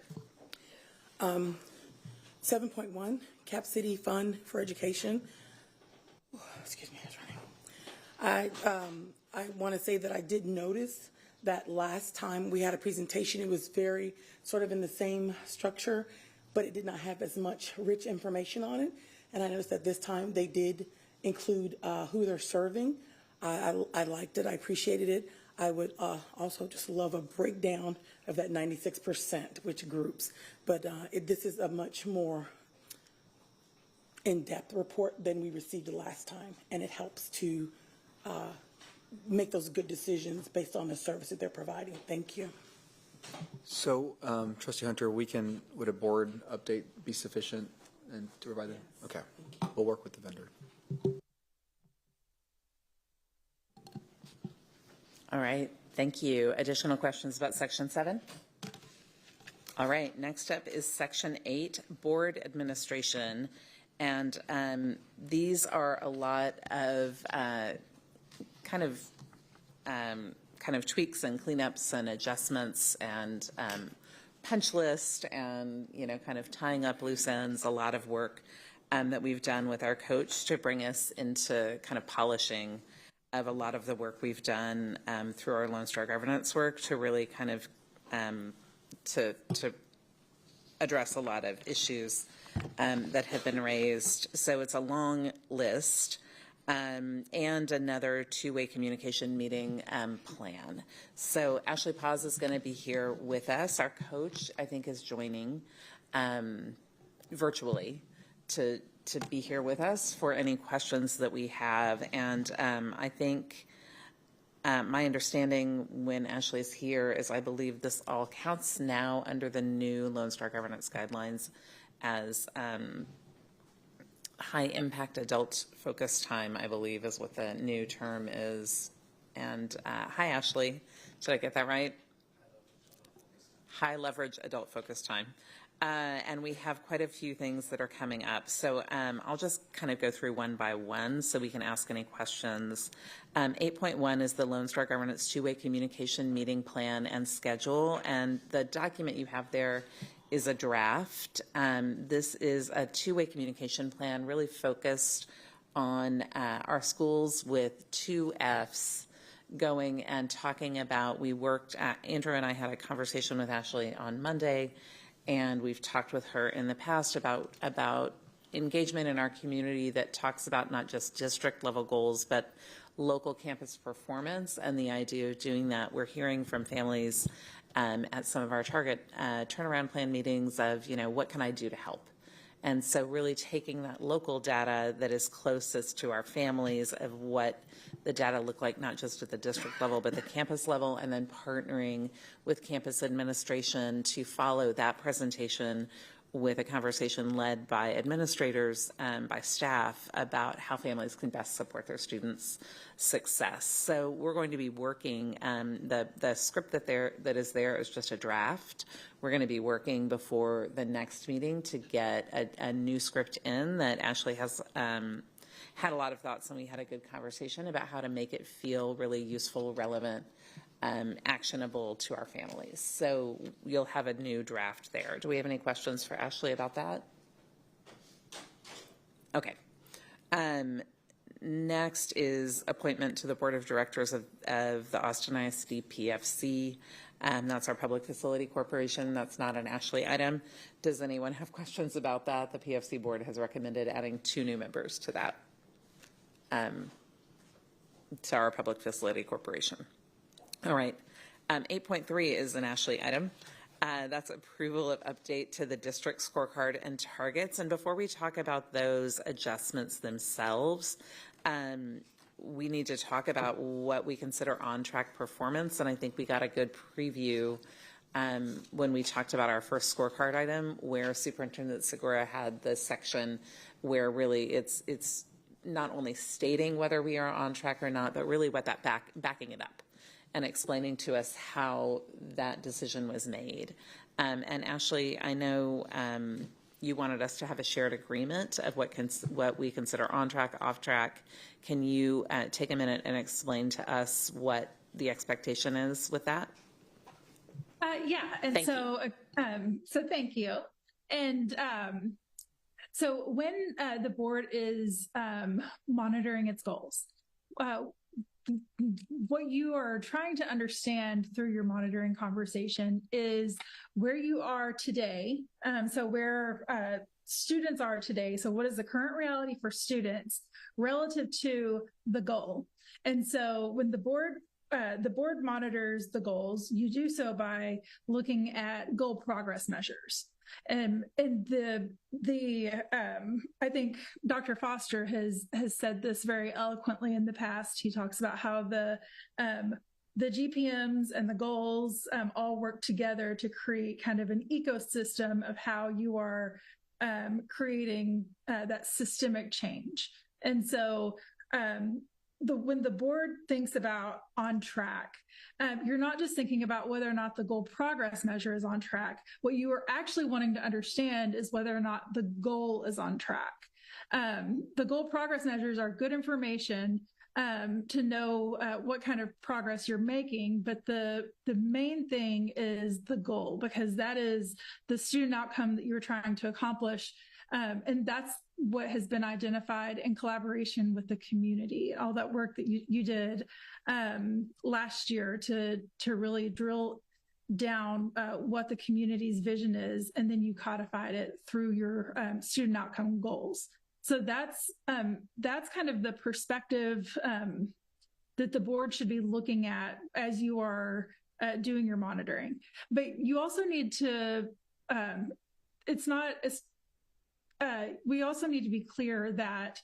7.1, Cap City Fund for Education. Excuse me, I was running. I want to say that I did notice that last time we had a presentation, it was very sort of in the same structure, but it did not have as much rich information on it. And I noticed that this time they did include who they're serving. I liked it. I appreciated it. I would also just love a breakdown of that 96%, which groups. But this is a much more in-depth report than we received the last time, and it helps to make those good decisions based on the service that they're providing. Thank you. So, Trustee Hunter, would a board update be sufficient and to provide that? Okay, we'll work with the vendor. All right, thank you. Additional questions about section 7? All right, next up is section 8, board administration. And these are a lot of kind of tweaks and cleanups and adjustments and punch list and, kind of tying up loose ends, a lot of work that we've done with our coach to bring us into kind of polishing of a lot of the work we've done through our Lone Star governance work to really kind of to address a lot of issues that have been raised. So it's a long list and another two-way communication meeting plan. So Ashley Paz is going to be here with us. Our coach, I think, is joining virtually to be here with us for any questions that we have. And I think my understanding when Ashley's here is I believe this all counts now under the new Lone Star governance guidelines as high impact adult focus time, I believe is what the new term is. And hi, Ashley. Did I get that right? high leverage adult focus time. And we have quite a few things that are coming up. So I'll just kind of go through one by one so we can ask any questions. 8.1 is the Lone Star Governance two-way communication meeting plan and schedule. And the document you have there is a draft. This is a two-way communication plan really focused on our schools with 2 Fs going and talking about, Andrew and I had a conversation with Ashley on Monday, and we've talked with her in the past about engagement in our community that talks about not just district level goals, but local campus performance. And the idea of doing that, we're hearing from families at some of our target turnaround plan meetings of, what can I do to help? And so really taking that local data that is closest to our families of what the data look like, not just at the district level, but the campus level, and then partnering with campus administration to follow that presentation with a conversation led by administrators and by staff about how families can best support their students' success. So we're going to be working, the script that is there is just a draft. We're going to be working before the next meeting to get a new script in that Ashley has had a lot of thoughts, and we had a good conversation about how to make it feel really useful, relevant, actionable to our families. So you'll have a new draft there. Do we have any questions for Ashley about that? Okay. Next is appointment to the Board of Directors of the Austin ISD PFC. That's our Public Facility Corporation. That's not an Ashley item. Does anyone have questions about that? The PFC board has recommended adding 2 new members to that, to our Public Facility Corporation. All right. 8.3 is an Ashley item. That's approval of update to the district scorecard and targets. And before we talk about those adjustments themselves, we need to talk about what we consider on-track performance. And I think we got a good preview when we talked about our first scorecard item, where Superintendent Segura had the section where really it's not only stating whether we are on track or not, but really what that backing it up and explaining to us how that decision was made. And Ashley, I know you wanted us to have a shared agreement of what we consider on track, off track. Can you take a minute and explain to us what the expectation is with that? Yeah, and so thank you. And so when the board is monitoring its goals, what you are trying to understand through your monitoring conversation is where you are today. So where students are today. So what is the current reality for students relative to the goal? And so when the board monitors the goals, you do so by looking at goal progress measures. And I think Dr. Foster has said this very eloquently in the past. He talks about how the GPMs and the goals all work together to create kind of an ecosystem of how you are creating that systemic change. And so when the board thinks about on track, you're not just thinking about whether or not the goal progress measure is on track. What you are actually wanting to understand is whether or not the goal is on track. The goal progress measures are good information to know what kind of progress you're making, but the main thing is the goal, because that is the student outcome that you're trying to accomplish. And that's what has been identified in collaboration with the community, all that work that you did last year to really drill down what the community's vision is, and then you codified it through your student outcome goals. So that's kind of the perspective that the board should be looking at as you are doing your monitoring. But you also need to, we also need to be clear that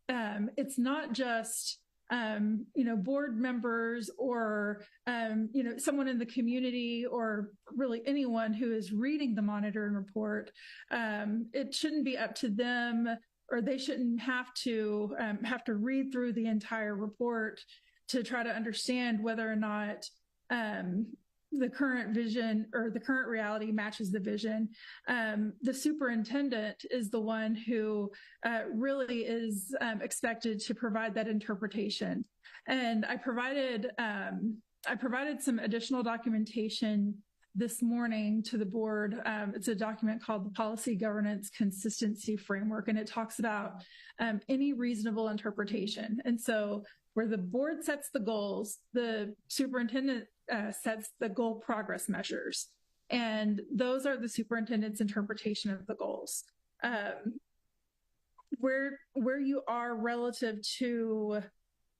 it's not just board members or someone in the community or really anyone who is reading the monitoring report. It shouldn't be up to them, or they shouldn't have to read through the entire report to try to understand whether or not the current vision or the current reality matches the vision. The superintendent is the one who really is expected to provide that interpretation. And I provided some additional documentation this morning to the board. It's a document called the Policy Governance Consistency Framework, and it talks about any reasonable interpretation. And so where the board sets the goals, the superintendent sets the goal progress measures. And those are the superintendent's interpretation of the goals. Where you are relative to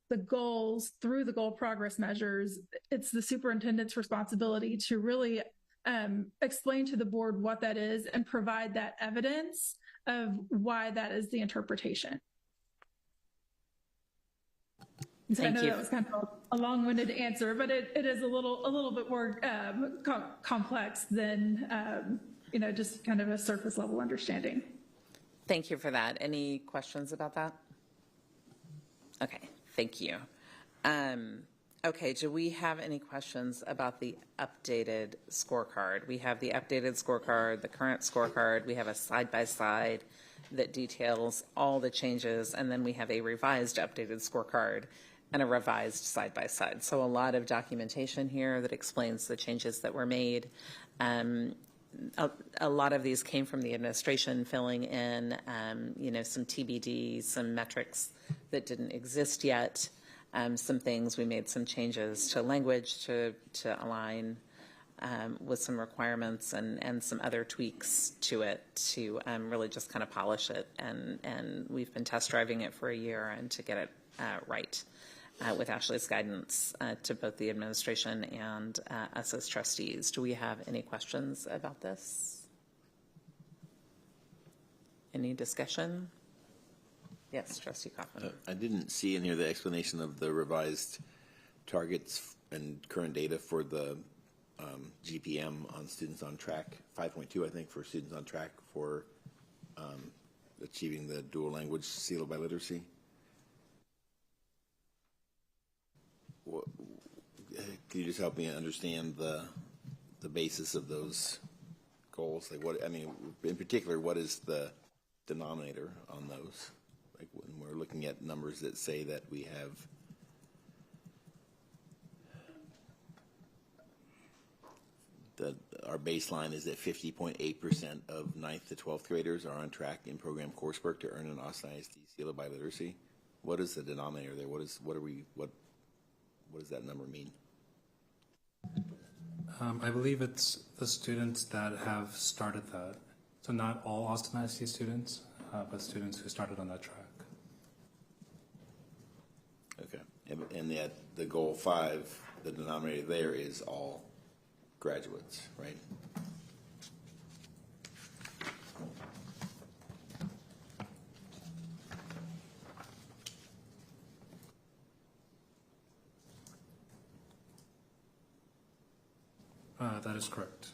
the goals through the goal progress measures, it's the superintendent's responsibility to really explain to the board what that is and provide that evidence of why that is the interpretation. So I know that was kind of a long-winded answer, but it is a little bit more complex than just kind of a surface level understanding. Thank you for that. Any questions about that? Okay, thank you. Okay, do we have any questions about the updated scorecard? We have the updated scorecard, the current scorecard. We have a side-by-side that details all the changes, and then we have a revised updated scorecard and a revised side-by-side. So a lot of documentation here that explains the changes that were made. A lot of these came from the administration filling in, some TBD, some metrics that didn't exist yet, some things. We made some changes to language to align with some requirements and some other tweaks to it to really just kind of polish it. And we've been test driving it for a year and to get it right. With Ashley's guidance to both the administration and us as trustees. Do we have any questions about this? Any discussion? Yes, Trustee Kaufman. I didn't see in here the explanation of the revised targets and current data for the GPM on students on track, 5.2, I think, for students on track for achieving the dual language seal of biliteracy. Can you just help me understand the basis of those goals? Like what, I mean, in particular, what is the denominator on those? Like when we're looking at numbers that say that we have our baseline is that 50.8% of 9th to 12th graders are on track in program coursework to earn an Austin ISD seal of biliteracy. What is the denominator there? What does that number mean? I believe it's the students that have started that. So not all Austin ISD students, but students who started on that track. Okay. And yet the goal 5, the denominator there is all graduates, right? That is correct.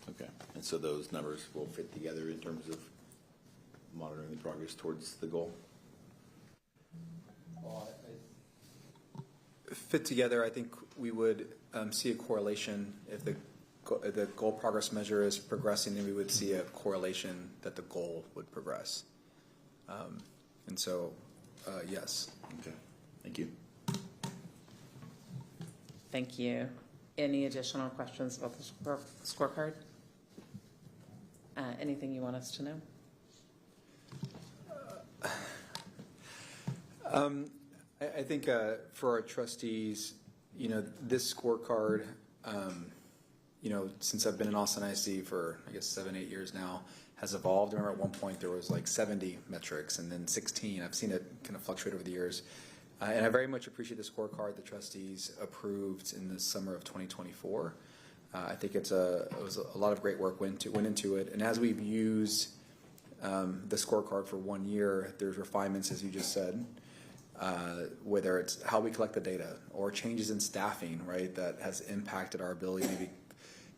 Okay. And so those numbers will fit together in terms of monitoring the progress towards the goal? Fit together, I think we would see a correlation. If the goal progress measure is progressing, then we would see a correlation that the goal would progress. And so, yes. Okay. Thank you. Thank you. Any additional questions about the scorecard? Anything you want us to know? I think for our trustees, this scorecard, since I've been in Austin ISD for, I guess, 7-8 years now, has evolved. I remember at one point there was like 70 metrics and then 16. I've seen it kind of fluctuate over the years. And I very much appreciate the scorecard the trustees approved in the summer of 2024. I think it was a lot of great work went into it. And as we've used the scorecard for 1 year, there's refinements, as you just said, whether it's how we collect the data or changes in staffing, right, that has impacted our ability to maybe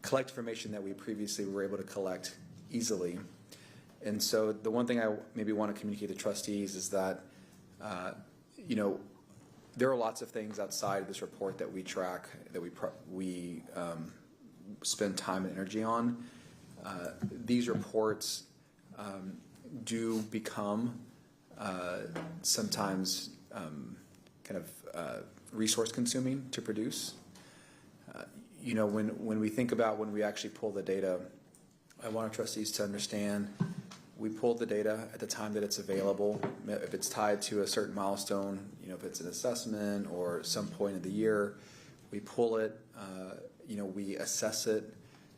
collect information that we previously were able to collect easily. And so the one thing I maybe want to communicate to trustees is that, There are lots of things outside of this report that we track, that we spend time and energy on. These reports do become sometimes kind of resource consuming to produce. You know, when we think about when we actually pull the data, I want our trustees to understand we pull the data at the time that it's available. If it's tied to a certain milestone, you know, if it's an assessment or some point of the year, we pull it, you know, we assess it.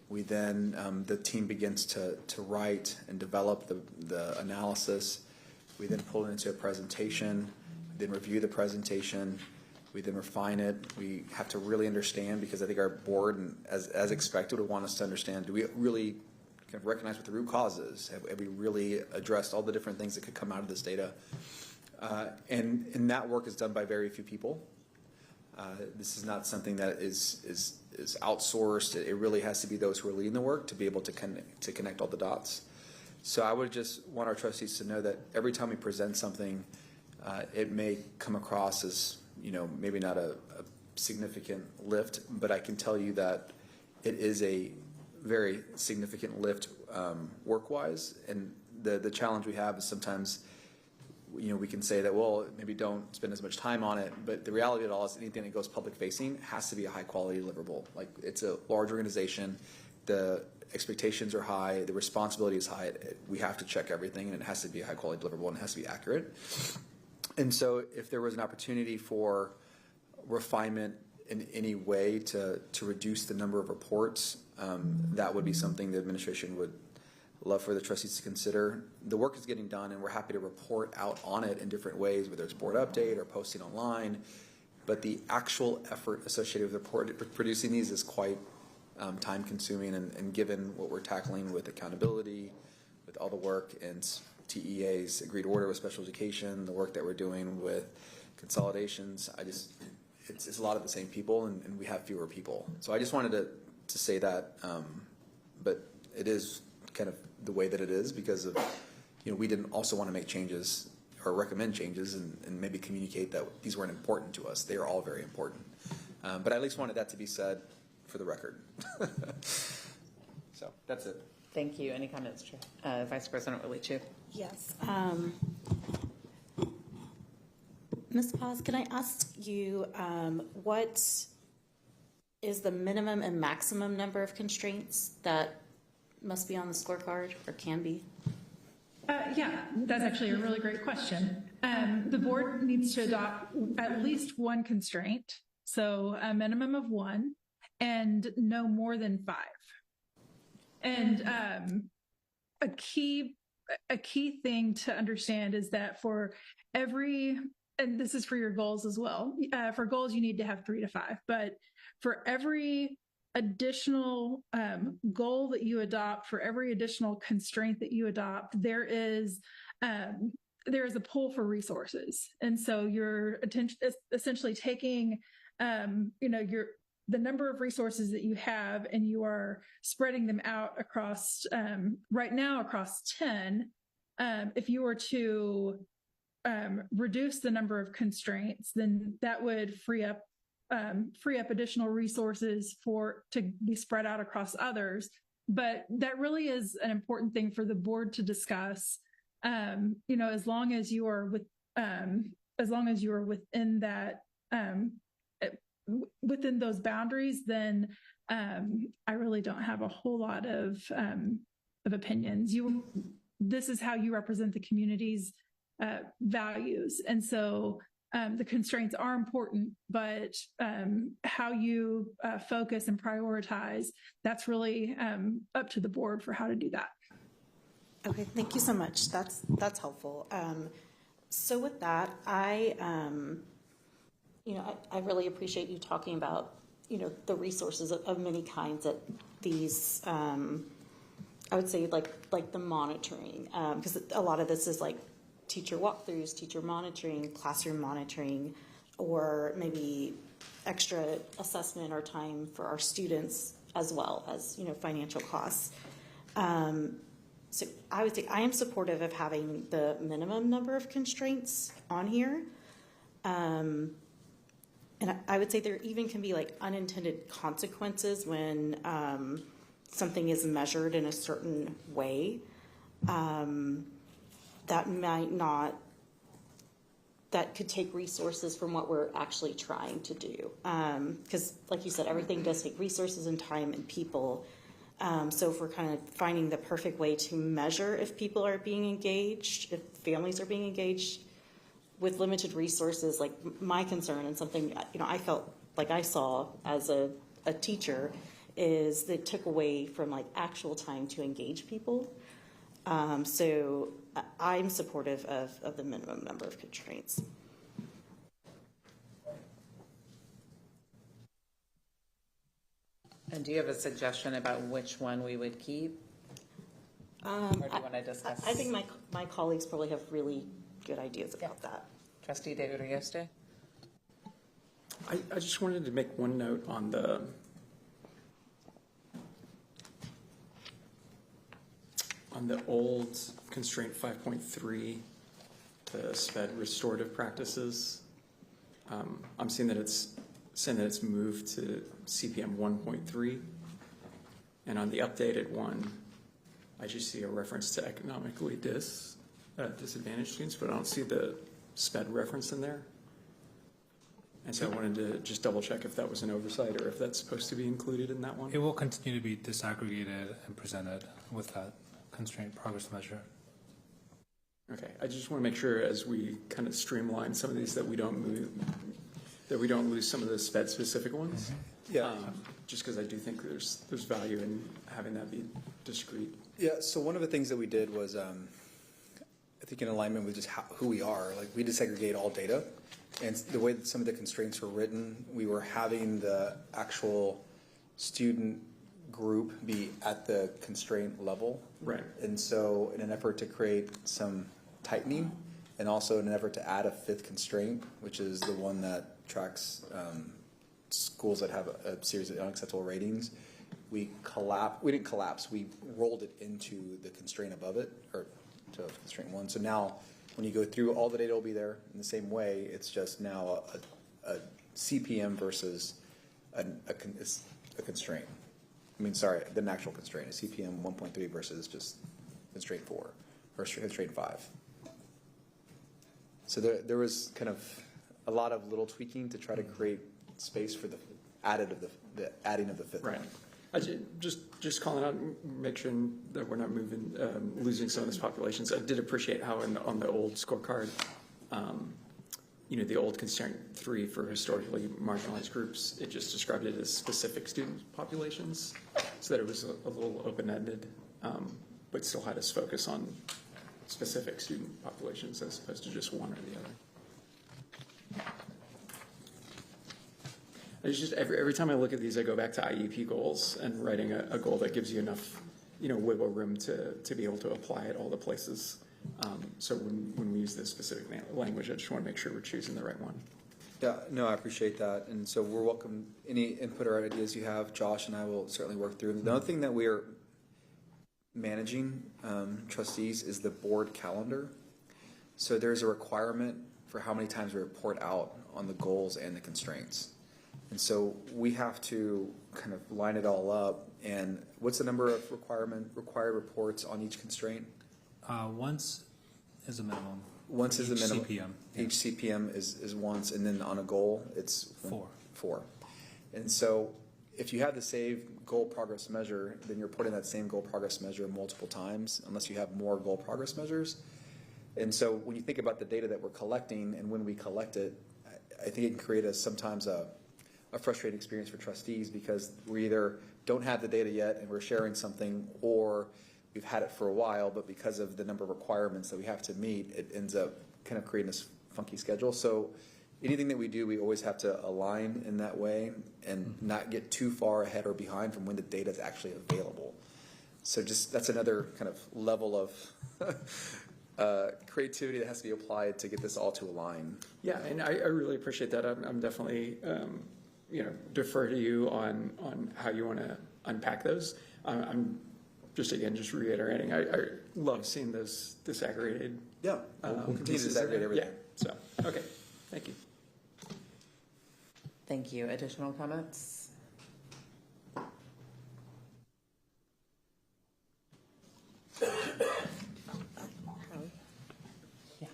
We then, the team begins to write and develop the analysis. We then pull it into a presentation, then review the presentation. We then refine it. We have to really understand, because I think our board, and as expected, would want us to understand, do we really kind of recognize what the root cause is? Have we really addressed all the different things that could come out of this data? And that work is done by very few people. This is not something that is outsourced. It really has to be those who are leading the work to be able to connect all the dots. So I would just want our trustees to know that every time we present something, it may come across as, you know, maybe not a significant lift, but I can tell you that it is a very significant lift work-wise. And the challenge we have is sometimes, you know, we can say that, well, maybe don't spend as much time on it, but the reality of it all is anything that goes public-facing has to be a high-quality deliverable. Like, it's a large organization, the expectations are high, the responsibility is high, we have to check everything, and it has to be a high-quality deliverable, and it has to be accurate. And so if there was an opportunity for refinement in any way to reduce the number of reports, that would be something the administration would love for the trustees to consider. The work is getting done, and we're happy to report out on it in different ways, whether it's board update or posting online. But the actual effort associated with producing these is quite time-consuming, and given what we're tackling with accountability, with all the work and TEA's agreed order with special education, the work that we're doing with consolidations, it's a lot of the same people, and we have fewer people. So I just wanted to say that, but it is kind of the way that it is because of, you know, we didn't also want to make changes or recommend changes and maybe communicate that these weren't important to us. They are all very important. But I at least wanted that to be said for the record. So that's it. Thank you. Any comments, Vice President Orlici? Yes. Ms. Paz, can I ask you what is the minimum and maximum number of constraints that must be on the scorecard or can be? Yeah, that's actually a really great question. The board needs to adopt at least one constraint, so a minimum of one, and no more than 5. And a key thing to understand is that for every, and this is for your goals as well, for goals you need to have 3 to 5, but for every additional goal that you adopt, for every additional constraint that you adopt, there is a pull for resources. And so you're essentially taking, the number of resources that you have, and you are spreading them out across, right now across 10. If you were to reduce the number of constraints, then that would free up additional resources to be spread out across others. But that really is an important thing for the board to discuss. As long as you are within that, within those boundaries, then I really don't have a whole lot of opinions. This is how you represent the community's values, and so the constraints are important, but how you focus and prioritize, that's really up to the board for how to do that. Okay, thank you so much. That's helpful. So with that, I really appreciate you talking about, the resources of many kinds that these, I would say like the monitoring, because a lot of this is like teacher walkthroughs, teacher monitoring, classroom monitoring, or maybe extra assessment or time for our students, as well as, financial costs. So I would say I am supportive of having the minimum number of constraints on here. and I would say there even can be like unintended consequences when something is measured in a certain way that might not, that could take resources from what we're actually trying to do. Because like you said, everything does take resources and time and people. So if we're kind of finding the perfect way to measure if people are being engaged, if families are being engaged with limited resources, like my concern and something, I felt like I saw as a teacher is that it took away from like actual time to engage people. So I'm supportive of the minimum number of constraints. And do you have a suggestion about which one we would keep? Or do you want to discuss? I think my colleagues probably have really good ideas about that. Trustee De Urioste? I just wanted to make one note on the old constraint 5.3, the SPED restorative practices. I'm seeing that it's moved to CPM 1.3, and on the updated one, I just see a reference to economically disadvantaged students, but I don't see the SPED reference in there. And so I wanted to just double check if that was an oversight or if that's supposed to be included in that one. It will continue to be disaggregated and presented with that constraint progress measure. Okay, I just want to make sure as we kind of streamline some of these that we don't lose some of the SPED specific ones. Yeah. Just because I do think there's value in having that be discrete. Yeah, so one of the things that we did was, I think in alignment with just who we are, like we disaggregate all data. And the way that some of the constraints were written, we were having the actual student group be at the constraint level. Right. And so in an effort to create some tightening and also in an effort to add a fifth constraint, which is the one that tracks schools that have a series of unacceptable ratings, we didn't collapse, we rolled it into the constraint above it, or to constraint 1. So now when you go through, all the data will be there in the same way. It's just now a CPM versus a constraint. I mean, sorry, the actual constraint is CPM 1.3 versus just constraint 4 or constraint 5. So there was kind of a lot of little tweaking to try to create space for the adding of the fifth Right. one. I just calling out, make sure that we're not losing some of these populations. I did appreciate how on the old scorecard, the old constraint 3 for historically marginalized groups, it just described it as specific student populations, so that it was a little open-ended, but still had us focus on specific student populations as opposed to just one or the other. It's just every time I look at these, I go back to IEP goals and writing a goal that gives you enough, wiggle room to be able to apply at all the places. So when we use this specific language, I just want to make sure we're choosing the right one. Yeah, no, I appreciate that. And so we're welcome any input or ideas you have. Josh and I will certainly work through them. The other thing that we are managing, trustees, is the board calendar. So there's a requirement for how many times we report out on the goals and the constraints. And so we have to kind of line it all up. And what's the number of required reports on each constraint? Once is a minimum. Once is the minimum. CPM. Each CPM is once, and then on a goal, it's 4. And so if you have the same goal progress measure, then you're putting that same goal progress measure multiple times, unless you have more goal progress measures. And so when you think about the data that we're collecting and when we collect it, I think it can create sometimes a frustrating experience for trustees, because we either don't have the data yet and we're sharing something, or we've had it for a while, but because of the number of requirements that we have to meet, it ends up kind of creating this funky schedule. So anything that we do, we always have to align in that way and not get too far ahead or behind from when the data is actually available. So just that's another kind of level of creativity that has to be applied to get this all to align. Yeah, and I really appreciate that. I'm definitely, defer to you on how you want to unpack those. I'm just reiterating, I love seeing those disaggregated. Yeah, we'll continue to disaggregate everything. Yeah, so, okay, thank you. Thank you. Additional comments?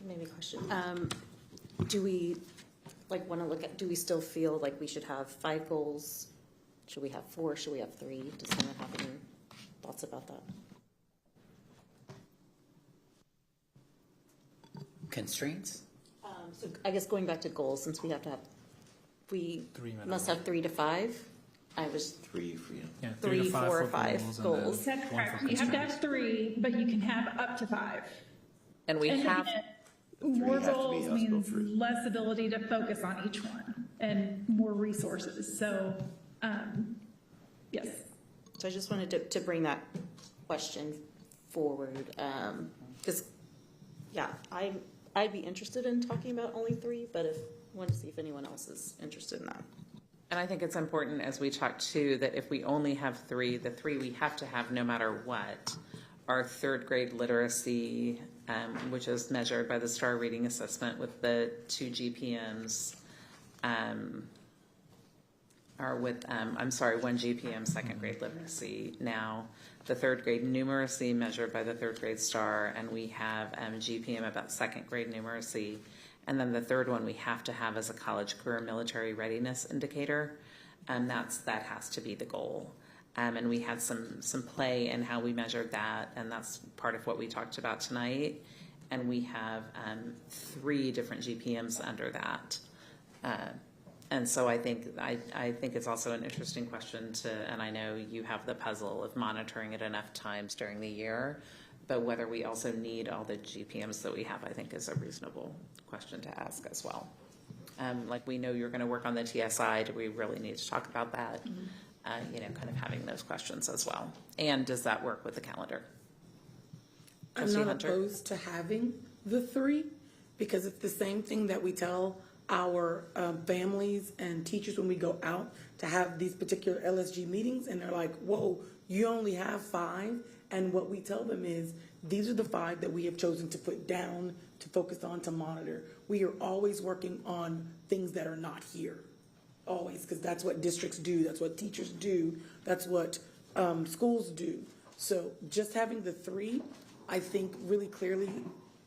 Maybe a question. Do we want to look at, do we still feel like we should have 5 goals? Should we have 4? Should we have 3? Does someone have any thoughts about that? Constraints? So I guess going back to goals, since we have to have, we 3 minutes. must have 3 to 5. I was 3 for you. Yeah, 3, 4, or 5 and then goals. That's one correct. for You have to constraints. have 3, but you can have up to 5. And we And have, again, more have to be goals hospital means free. less ability to focus on each one and more resources. So, yes. So I just wanted to bring that question forward, because, yeah, I'd be interested in talking about only 3, but wanted to see if anyone else is interested in that. and I think it's important as we talk too, that if we only have 3, the 3 we have to have no matter what, are 3rd grade literacy, which is measured by the STAR reading assessment with the 2 GPMs, or with, 1 GPM 2nd grade literacy now, the 3rd grade numeracy measured by the 3rd grade STAR, and we have GPM about 2nd grade numeracy. And then the 3rd one we have to have as a college career military readiness indicator, and that has to be the goal. And we had some play in how we measured that, and that's part of what we talked about tonight. And we have 3 different GPMs under that. And so I think it's also an interesting question and I know you have the puzzle of monitoring it enough times during the year, but whether we also need all the GPMs that we have, I think is a reasonable question to ask as well. Like we know you're going to work on the TSI, do we really need to talk about that? Kind of having those questions as well. And does that work with the calendar? I'm Trustee not Hunter? opposed to having the 3 because it's the same thing that we tell our families and teachers when we go out to have these particular LSG meetings, and they're like, whoa, you only have 5. And what we tell them is, these are the 5 that we have chosen to put down, to focus on, to monitor. We are always working on things that are not here. Always, because that's what districts do, that's what teachers do, that's what schools do. So just having the 3, I think really clearly,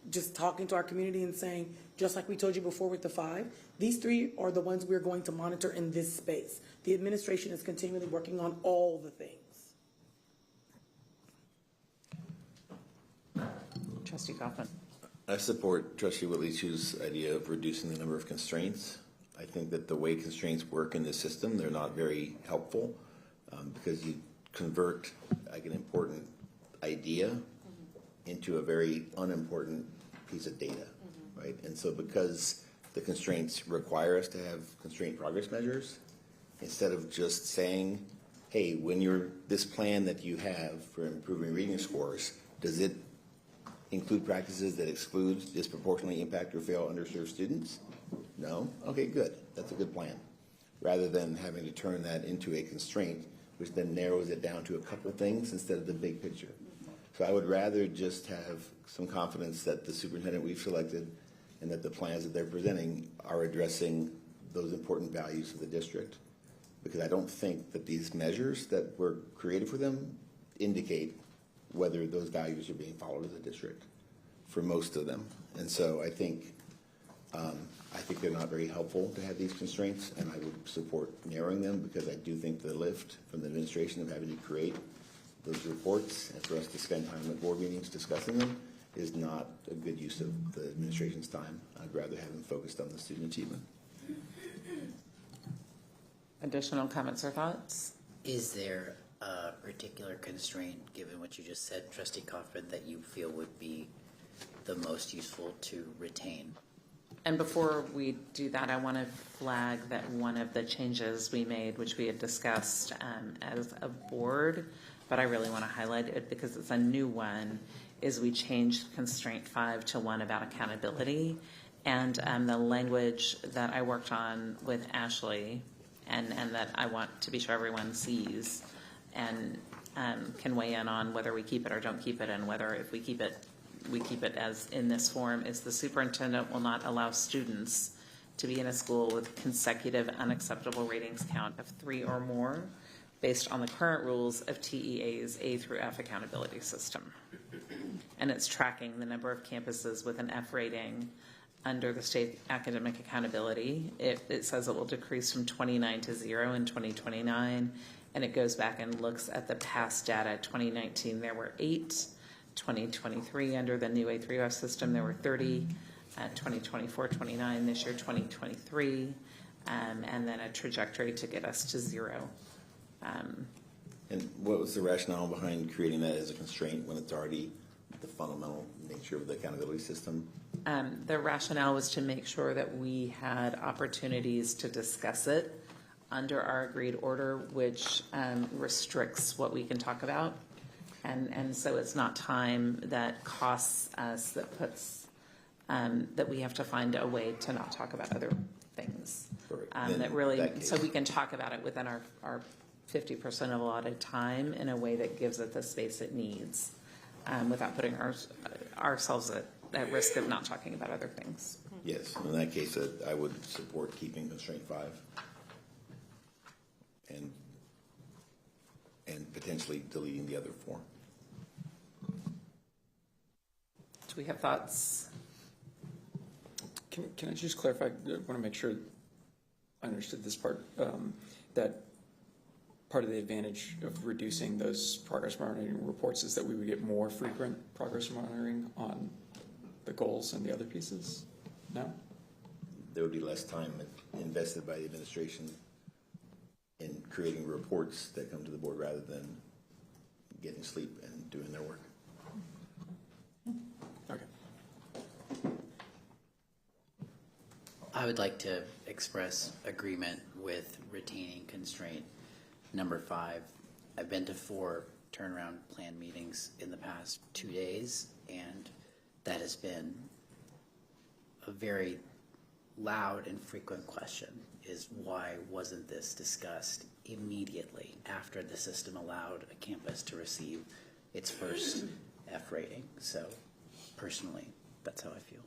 just talking to our community and saying, just like we told you before with the 5, these 3 are the ones we're going to monitor in this space. The administration is continually working on all the things. Trustee Kaufman. I support Trustee Whitley's idea of reducing the number of constraints. I think that the way constraints work in the system, they're not very helpful because you convert like an important idea into a very unimportant piece of data, right? And so because the constraints require us to have constraint progress measures, instead of just saying, hey, this plan that you have for improving reading scores, does it include practices that exclude, disproportionately impact, or fail underserved students? No? Okay, good. That's a good plan. Rather than having to turn that into a constraint, which then narrows it down to a couple things instead of the big picture. So I would rather just have some confidence that the superintendent we've selected and that the plans that they're presenting are addressing those important values of the district. Because I don't think that these measures that were created for them indicate whether those values are being followed as a district for most of them. And so I think they're not very helpful to have these constraints, and I would support narrowing them because I do think the lift from the administration of having to create those reports and for us to spend time at board meetings discussing them is not a good use of the administration's time. I'd rather have them focused on the student achievement. Additional comments or thoughts? Is there a particular constraint, given what you just said, Trustee Kaufman, that you feel would be the most useful to retain? And before we do that, I want to flag that one of the changes we made, which we had discussed as a board, but I really want to highlight it because it's a new one, is we changed constraint 5 to one about accountability. And the language that I worked on with Ashley and that I want to be sure everyone sees and can weigh in on whether we keep it or don't keep it, and whether if we keep it as in this form, is the superintendent will not allow students to be in a school with consecutive unacceptable ratings count of 3 or more based on the current rules of TEA's A through F accountability system. And it's tracking the number of campuses with an F rating under the state academic accountability. It says it will decrease from 29 to 0 in 2029, and it goes back and looks at the past data. 2019, there were 8. 2023, under the new A3F system, there were 30. 2024, 29. This year, 2023. And then a trajectory to get us to 0. And what was the rationale behind creating that as a constraint when it's already the fundamental nature of the accountability system? The rationale was to make sure that we had opportunities to discuss it under our agreed order, which restricts what we can talk about. And so it's not time that costs us, that puts, that we have to find a way to not talk about other things. That really, so we can talk about it within our 50% of allotted time in a way that gives it the space it needs, without putting ourselves at risk of not talking about other things. Yes, in that case, I would support keeping constraint 5 and potentially deleting the other 4. Do we have thoughts? Can I just clarify? I want to make sure I understood this part, that part of the advantage of reducing those progress monitoring reports is that we would get more frequent progress monitoring on the goals and the other pieces? No? There would be less time invested by the administration in creating reports that come to the board rather than getting sleep and doing their work. Okay. I would like to express agreement with retaining constraint number 5. I've been to 4 turnaround plan meetings in the past 2 days, and that has been a very loud and frequent question, is why wasn't this discussed immediately after the system allowed a campus to receive its first F rating? So personally, that's how I feel.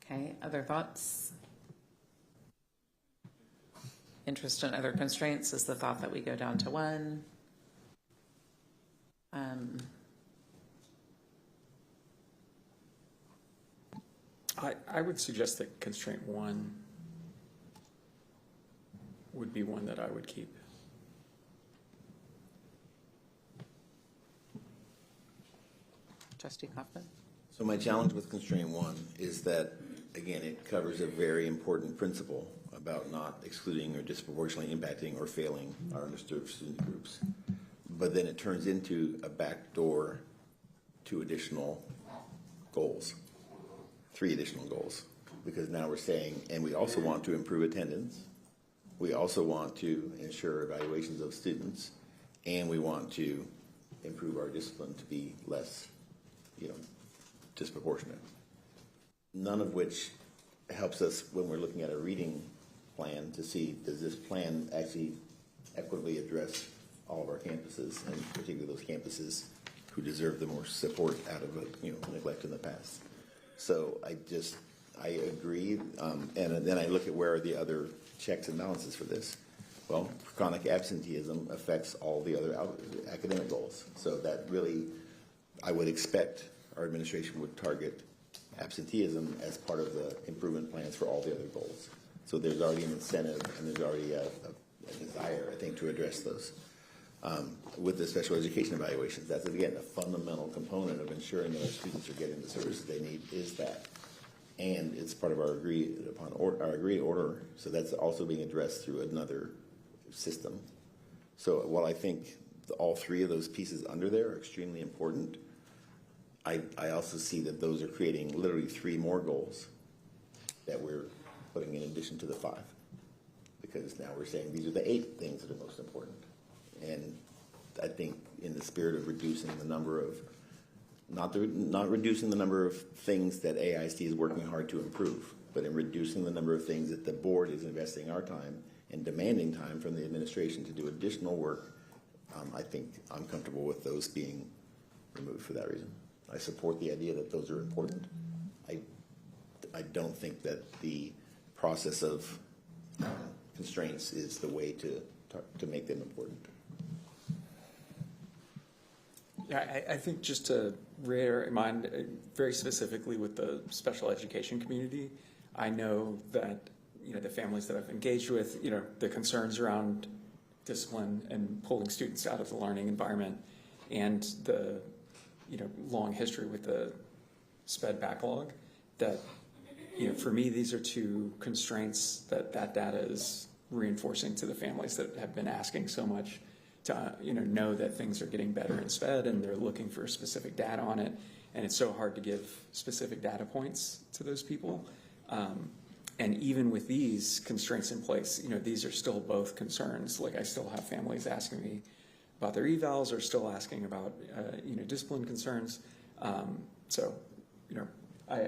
Okay, other thoughts? Interest in other constraints is the thought that we go down to 1. I would suggest that constraint 1 would be one that I would keep. Trustee Kaufman? So my challenge with constraint 1 is that, again, it covers a very important principle about not excluding or disproportionately impacting or failing our underserved student groups. But then it turns into a backdoor to additional goals, 3 additional goals, because now we're saying, and we also want to improve attendance, we also want to ensure evaluations of students, and we want to improve our discipline to be less, disproportionate. None of which helps us when we're looking at a reading plan to see, does this plan actually equitably address all of our campuses, and particularly those campuses who deserve the more support out of neglect in the past. So I agree, and then I look at where are the other checks and balances for this. Well, chronic absenteeism affects all the other academic goals. So that really, I would expect our administration would target absenteeism as part of the improvement plans for all the other goals. So there's already an incentive and there's already a desire, I think, to address those. With the special education evaluations, that's, again, a fundamental component of ensuring that our students are getting the services they need is that. And it's part of our agreed order, so that's also being addressed through another system. So while I think all 3 of those pieces under there are extremely important, I also see that those are creating literally 3 more goals that we're putting in addition to the 5. Because now we're saying these are the 8 things that are most important. And I think in the spirit of reducing the number of, not reducing the number of things that AISD is working hard to improve, but in reducing the number of things that the board is investing our time and demanding time from the administration to do additional work, I think I'm comfortable with those being removed for that reason. I support the idea that those are important. I don't think that the process of constraints is the way to make them important. Yeah, I think just to remind very specifically with the special education community, I know that, the families that I've engaged with, the concerns around discipline and pulling students out of the learning environment and the, long history with the SPED backlog, that, for me, these are two constraints that data is reinforcing to the families that have been asking so much to know that things are getting better in SPED, and they're looking for specific data on it, and it's so hard to give specific data points to those people. And even with these constraints in place, these are still both concerns. Like, I still have families asking me about their evals, or still asking about discipline concerns. So I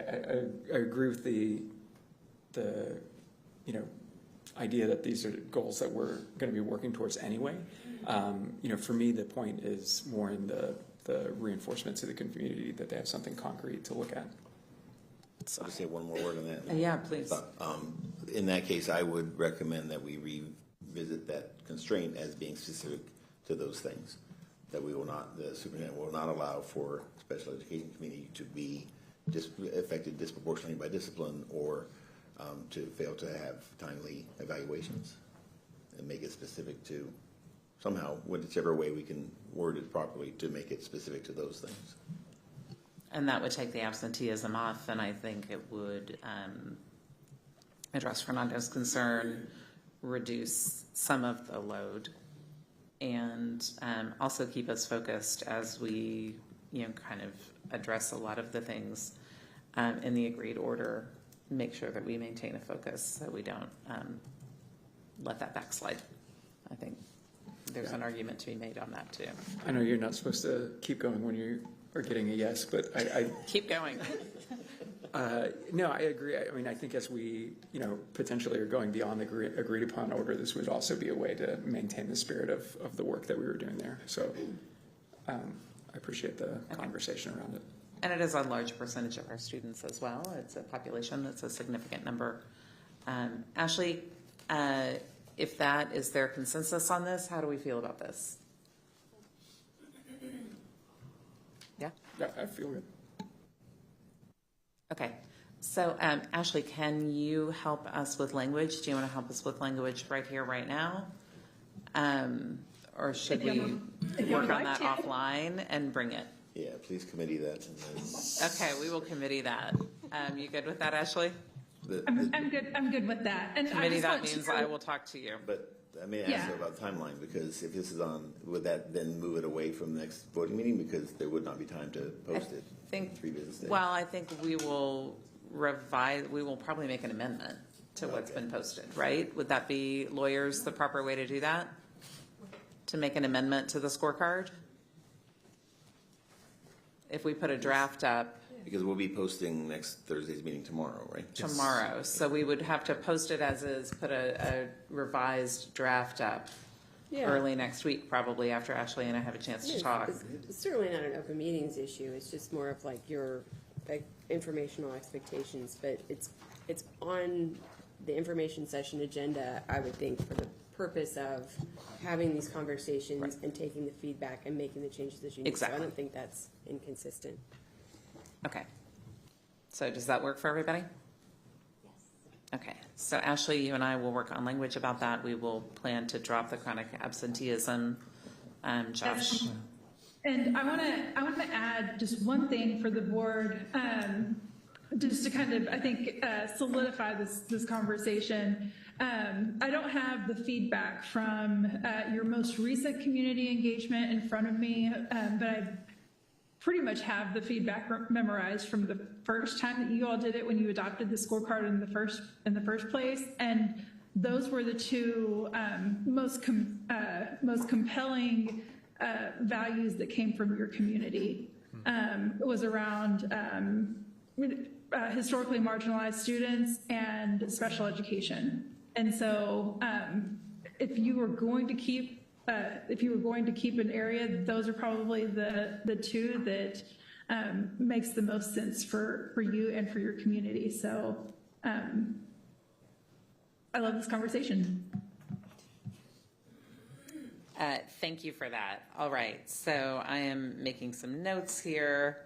agree with the idea that these are goals that we're going to be working towards anyway. For me, the point is more in the reinforcement to the community that they have something concrete to look at. I'll just say one more word on that. Yeah, please. In that case, I would recommend that we revisit that constraint as being specific to those things. That the superintendent will not allow for special education community to be affected disproportionately by discipline, or to fail to have timely evaluations, and make it specific to somehow, whichever way we can word it properly, to make it specific to those things. And that would take the absenteeism off, and I think it would address Fernando's concern, reduce some of the load, and also keep us focused as we, kind of address a lot of the things in the agreed order. Make sure that we maintain a focus so we don't let that backslide. I think there's an argument to be made on that too. I know you're not supposed to keep going when you are getting a yes, but I keep going. No, I agree. I mean, I think as we, potentially are going beyond the agreed upon order, this would also be a way to maintain the spirit of the work that we were doing there. So I appreciate the conversation around it. And it is a large percentage of our students as well. It's a population that's a significant number. Ashley, if that is their consensus on this, how do we feel about this? Yeah? Yeah, I feel good. Okay. So, Ashley, can you help us with language? Do you want to help us with language right here, right now? Or should we work on that offline and bring it? Yeah, please committee that. Okay, we will committee that. You good with that, Ashley? I'm good. I'm good with that. And committee that means I will talk to you. But I may ask about timeline, because if this is on, would that then move it away from the next voting meeting, because there would not be time to post it? Well, I think we will revise. We will probably make an amendment to what's been posted, right? Would that be, lawyers, the proper way to do that? To make an amendment to the scorecard? If we put a draft up. Because we'll be posting next Thursday's meeting tomorrow, right? Tomorrow. So we would have to post it as is, put a revised draft up early next week, probably after Ashley and I have a chance to talk. It's certainly not an open meetings issue. It's just more of like your informational expectations, but it's on the information session agenda, I would think, for the purpose of having these conversations and taking the feedback and making the changes that you need. Exactly. So I don't think that's inconsistent. Okay. So does that work for everybody? Yes. Okay. So Ashley, you and I will work on language about that. We will plan to drop the chronic absenteeism. Josh. And I want to add just one thing for the board, just to kind of, I think, solidify this conversation. I don't have the feedback from your most recent community engagement in front of me, but I pretty much have the feedback memorized from the first time that you all did it, when you adopted the scorecard in the first place. And those were the two most compelling values that came from your community. It was around historically marginalized students and special education. And so if you were going to keep an area, those are probably the two that makes the most sense for you and for your community. So I love this conversation. Thank you for that. All right, so I am making some notes here,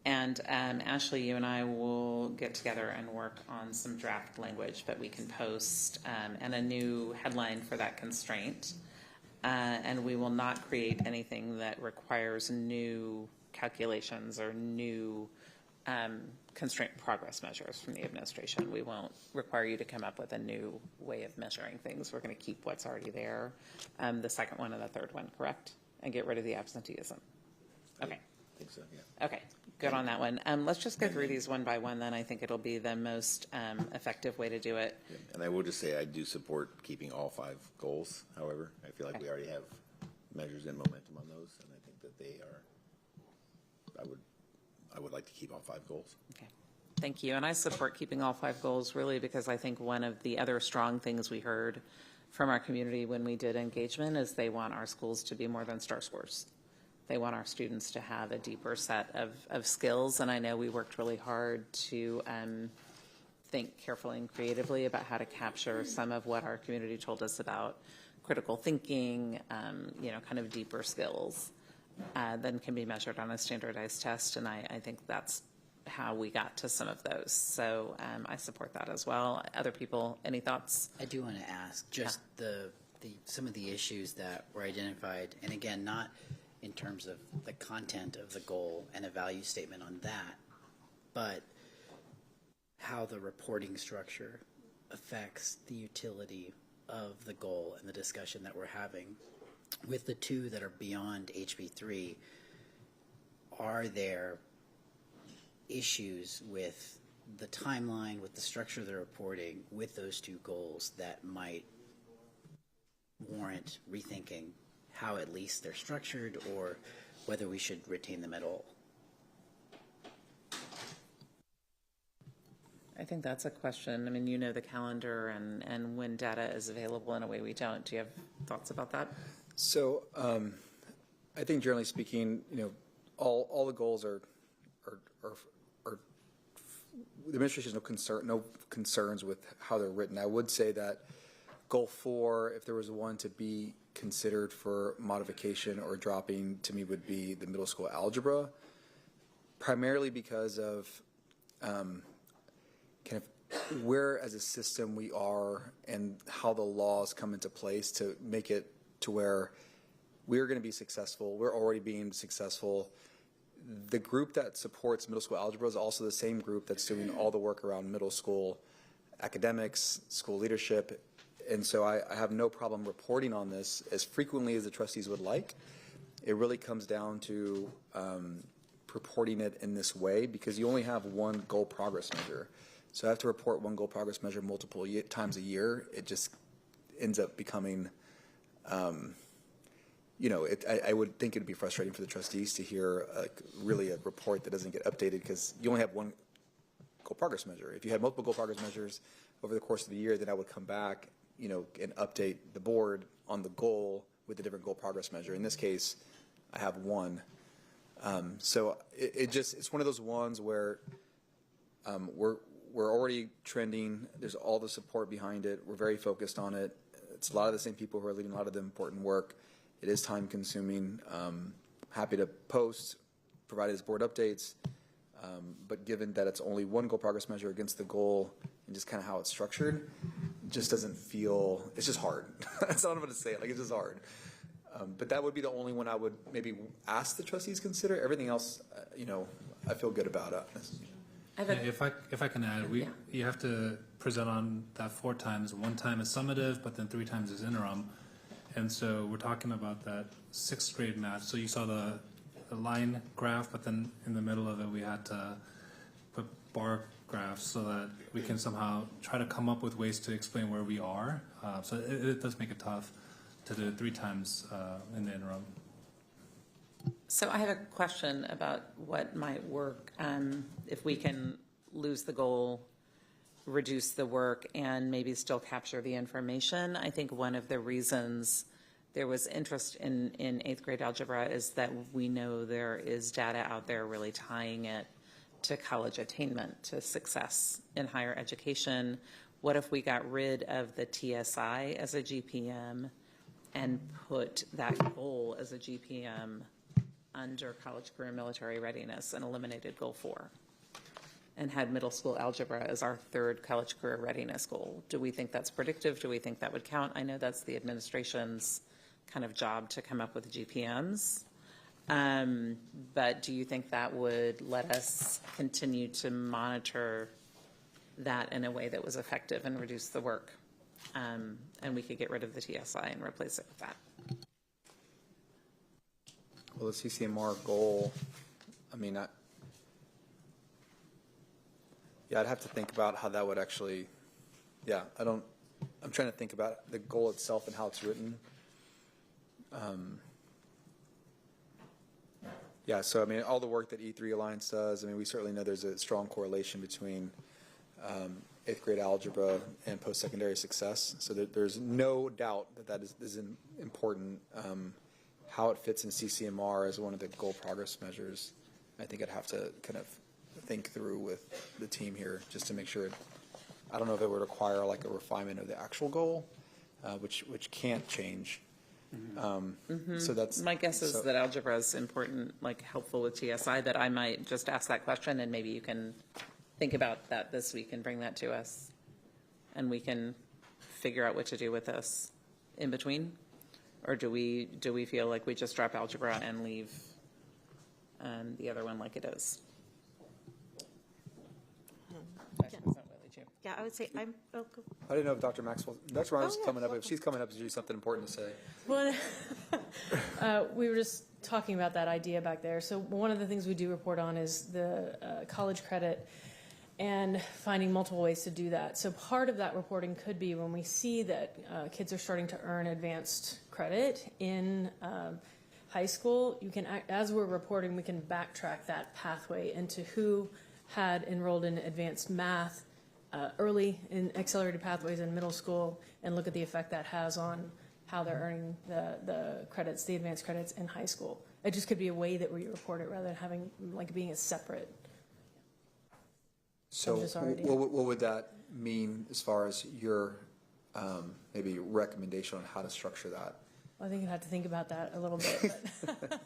and Ashley, you and I will get together and work on some draft language that we can post and a new headline for that constraint. And we will not create anything that requires new calculations or new constraint progress measures from the administration. We won't require you to come up with a new way of measuring things. We're going to keep what's already there, the second one and the third one, correct? And get rid of the absenteeism. Okay. I think so, yeah. Okay, good on that one. Let's just go through these one by one then. I think it'll be the most effective way to do it. And I will just say I do support keeping all 5 goals. However, I feel like we already have measures and momentum on those, and I think that they are, I would like to keep all 5 goals. Okay, thank you. And I support keeping all 5 goals really because I think one of the other strong things we heard from our community when we did engagement is they want our schools to be more than STAR scores. They want our students to have a deeper set of skills. And I know we worked really hard to think carefully and creatively about how to capture some of what our community told us about critical thinking, kind of deeper skills than can be measured on a standardized test. And I think that's how we got to some of those. So I support that as well. Other people, any thoughts? I do want to ask just some of the issues that were identified, and again, not in terms of the content of the goal and a value statement on that, but how the reporting structure affects the utility of the goal and the discussion that we're having. With the 2 that are beyond HB3, are there issues with the timeline, with the structure of the reporting, with those 2 goals that might warrant rethinking how at least they're structured or whether we should retain them at all? I think that's a question. I mean, you know the calendar and when data is available in a way we don't. Do you have thoughts about that? So I think generally speaking, all the goals are the administration has no concerns with how they're written. I would say that goal 4, if there was one to be considered for modification or dropping, to me would be the middle school algebra, primarily because of kind of where as a system we are and how the laws come into place to make it to where we're going to be successful. We're already being successful. The group that supports middle school algebra is also the same group that's doing all the work around middle school academics, school leadership. And so I have no problem reporting on this as frequently as the trustees would like. It really comes down to purporting it in this way because you only have one goal progress measure. So I have to report one goal progress measure multiple times a year. It just ends up becoming, I would think it'd be frustrating for the trustees to hear really a report that doesn't get updated because you only have one goal progress measure. If you had multiple goal progress measures over the course of the year, then I would come back and update the board on the goal with a different goal progress measure. In this case, I have one. So it's one of those ones where we're already trending. There's all the support behind it. We're very focused on it. It's a lot of the same people who are leading a lot of the important work. It is time consuming. Happy to post, provide as board updates. But given that it's only one goal progress measure against the goal and just kind of how it's structured, it just doesn't feel, it's just hard. That's all I'm going to say. It's just hard. But that would be the only one I would maybe ask the trustees consider. Everything else, I feel good about it. If I can add, you have to present on that 4 times. 1 time is summative, but then 3 times is interim. And so we're talking about that 6th grade math. So you saw the line graph, but then in the middle of it we had to put bar graphs so that we can somehow try to come up with ways to explain where we are. So it does make it tough to do it 3 times in the interim. So I have a question about what might work if we can lose the goal, reduce the work, and maybe still capture the information. I think one of the reasons there was interest in eighth grade algebra is that we know there is data out there really tying it to college attainment, to success in higher education. What if we got rid of the TSI as a GPM and put that goal as a GPM under college career military readiness and eliminated goal 4 and had middle school algebra as our third college career readiness goal? Do we think that's predictive? Do we think that would count? I know that's the administration's kind of job to come up with GPMs. But do you think that would let us continue to monitor that in a way that was effective and reduce the work? And we could get rid of the TSI and replace it with that. Well, the CCMR goal, I mean, I'd have to think about how that would actually, I'm trying to think about the goal itself and how it's written. So I mean, all the work that E3 Alliance does, I mean, we certainly know there's a strong correlation between eighth grade algebra and post-secondary success. So there's no doubt that is important. How it fits in CCMR as one of the goal progress measures, I think I'd have to kind of think through with the team here just to make sure. I don't know if it would require like a refinement of the actual goal, which can't change. So that's my guess is that algebra is important, like helpful with TSI, that I might just ask that question and maybe you can think about that this week and bring that to us and we can figure out what to do with this in between. Or do we feel like we just drop algebra and leave the other one like it is? Yeah, I would say I'm. Oh, go. I didn't know if Dr. Maxwell was coming up. If she's coming up to do something important to say. Well, we were just talking about that idea back there. So one of the things we do report on is the college credit and finding multiple ways to do that. So part of that reporting could be when we see that kids are starting to earn advanced credit in high school, you can, as we're reporting, we can backtrack that pathway into who had enrolled in advanced math early in accelerated pathways in middle school and look at the effect that has on how they're earning the credits, the advanced credits in high school. It just could be a way that we report it rather than having like being a separate. So what would that mean as far as your maybe recommendation on how to structure that? Well, I think you'd have to think about that a little bit.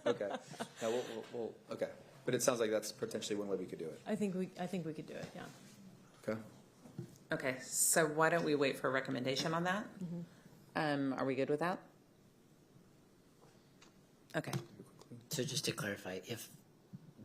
Okay. Now okay. But it sounds like that's potentially one way we could do it. I think we could do it. Yeah. Okay. Okay. So why don't we wait for a recommendation on that? Are we good with that? Okay. So just to clarify, if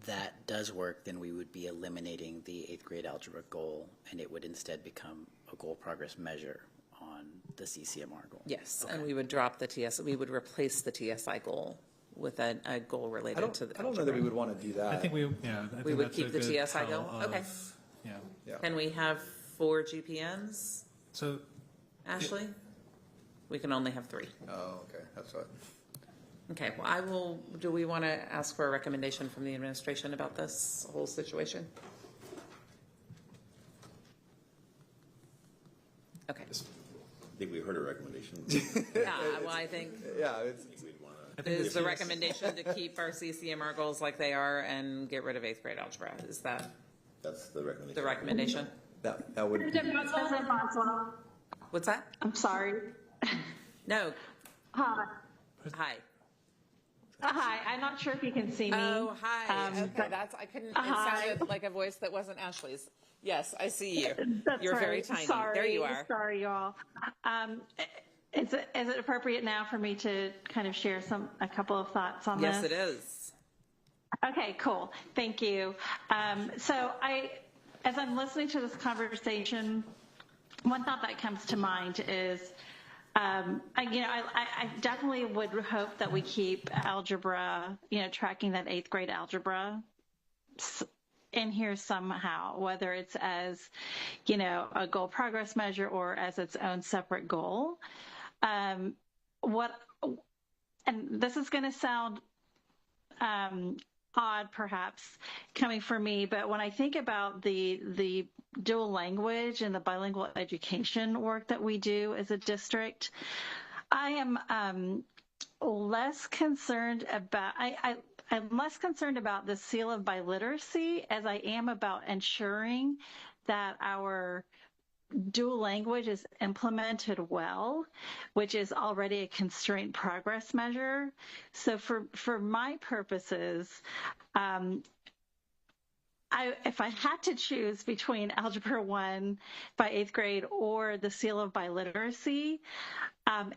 that does work, then we would be eliminating the 8th grade algebra goal, and it would instead become a goal progress measure on the CCMR goal. Yes, okay. And we would drop the TSI. We would replace the TSI goal with a goal related to the. I don't know that we would want to do that. I think we would keep the TSI goal. Okay. Yeah. Can we have 4 GPMs? So, Ashley, we can only have 3. Oh, okay. That's what. Okay, well, do we want to ask for a recommendation from the administration about this whole situation? Okay. I think we heard a recommendation. Yeah, well, I think. Yeah. Is the recommendation to keep our CCMR goals like they are and get rid of 8th grade algebra? Is that? That's the recommendation. The recommendation? That would. President Boswell. What's that? I'm sorry. No. Hi. Hi. Hi. I'm not sure if you can see me. Oh, hi. Okay, I couldn't. It sounded like a voice that wasn't Ashley's. Yes, I see you. You're right. very tiny. Sorry. There you are. Sorry, y'all. Is it appropriate now for me to kind of share a couple of thoughts on this? Yes, it is. Okay, cool. Thank you. So as I'm listening to this conversation, one thought that comes to mind is, I definitely would hope that we keep algebra, tracking that 8th grade algebra in here somehow, whether it's as, a goal progress measure or as its own separate goal. And this is going to sound odd, perhaps, coming from me, but when I think about the dual language and the bilingual education work that we do as a district, I am less concerned about I'm less concerned about the seal of biliteracy as I am about ensuring that our dual language is implemented well, which is already a constraint progress measure. So for my purposes, if I had to choose between Algebra 1 by 8th grade or the seal of biliteracy,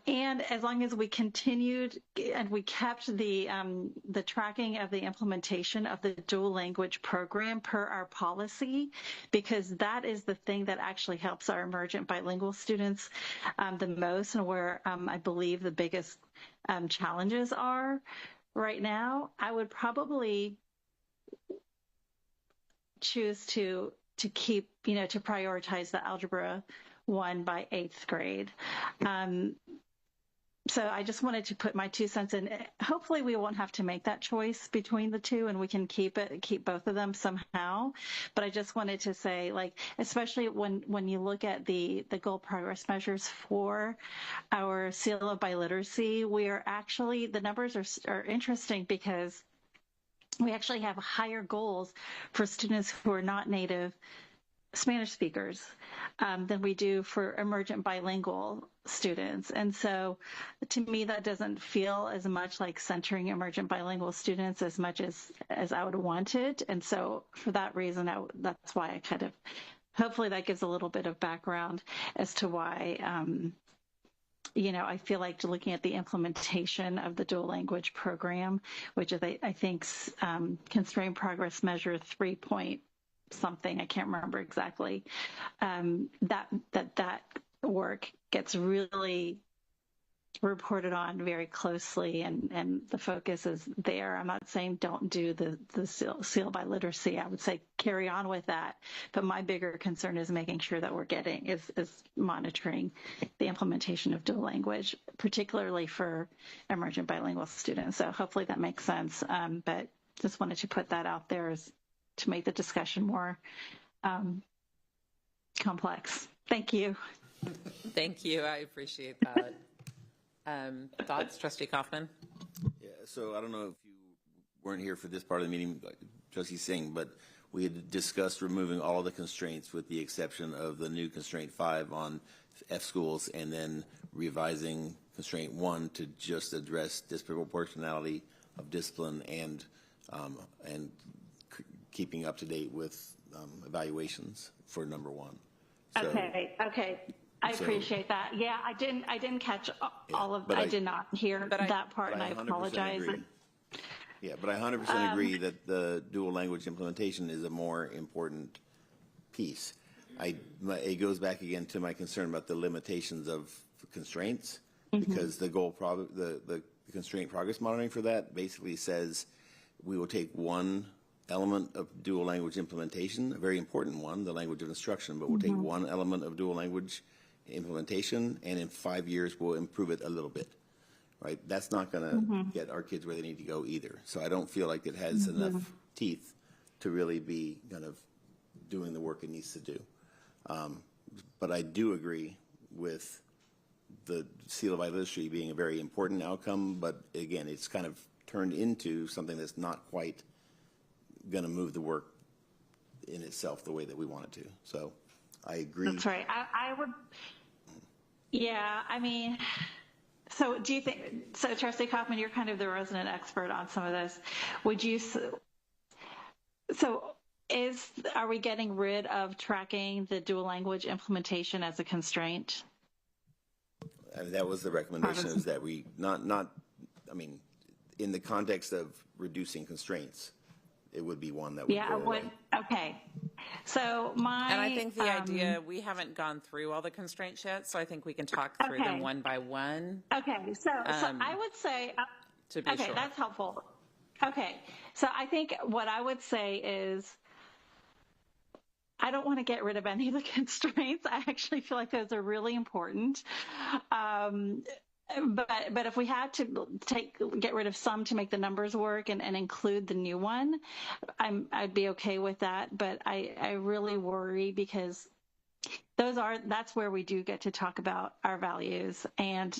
and as long as we continued and we kept the tracking of the implementation of the dual language program per our policy, because that is the thing that actually helps our emergent bilingual students the most, and where I believe the biggest challenges are right now, I would probably choose to keep, to prioritize the Algebra 1 by 8th grade. So I just wanted to put my 2 cents in. Hopefully we won't have to make that choice between the two, and we can keep both of them somehow. But I just wanted to say, like, especially when you look at the goal progress measures for our seal of biliteracy, we are actually, the numbers are interesting because we actually have higher goals for students who are not native Spanish speakers than we do for emergent bilingual students. And so to me, that doesn't feel as much like centering emergent bilingual students as much as I would want it. And so for that reason, that's why I kind of, hopefully that gives a little bit of background as to why, I feel like looking at the implementation of the dual language program, which is, I think, constrained progress measure 3 point something, I can't remember exactly, that work gets really reported on very closely, and the focus is there. I'm not saying don't do the seal by literacy. I would say carry on with that. But my bigger concern is making sure that we're is monitoring the implementation of dual language, particularly for emergent bilingual students. So hopefully that makes sense. But just wanted to put that out there to make the discussion more complex. Thank you. Thank you. I appreciate that. Thoughts, Trustee Kaufman? Yeah, so I don't know if you weren't here for this part of the meeting, like Trustee Singh, but we had discussed removing all the constraints with the exception of the new constraint 5 on F schools, and then revising constraint 1 to just address disproportionality of discipline and keeping up to date with evaluations for number 1. So, okay. I appreciate that. Yeah, I didn't catch all of. I did not hear that part, and I apologize. Agree. Yeah, but I 100% agree that the dual language implementation is a more important piece. It goes back again to my concern about the limitations of constraints, because the the constraint progress monitoring for that basically says we will take one element of dual language implementation, a very important one, the language of instruction, but we'll take one element of dual language implementation, and in 5 years we'll improve it a little bit, right? That's not going to get our kids where they need to go either. So I don't feel like it has enough teeth to really be kind of doing the work it needs to do. But I do agree with the seal of biliteracy being a very important outcome, but again, it's kind of turned into something that's not quite going to move the work in itself the way that we want it to. So I agree. That's right. I would, yeah, I mean, so do you think, so Trustee Kaufman, you're kind of the resident expert on some of this. Would you, are we getting rid of tracking the dual language implementation as a constraint? That was the recommendation, is that we I mean, in the context of reducing constraints, it would be one that would go away. Okay. So and I think the idea, we haven't gone through all the constraints yet, so I think we can talk through them one by one. Okay. So I would say, to be sure. That's helpful. Okay. So I think what I would say is, I don't want to get rid of any of the constraints. I actually feel like those are really important. But if we had to get rid of some to make the numbers work and include the new one, I'd be okay with that. But I really worry, because that's where we do get to talk about our values, and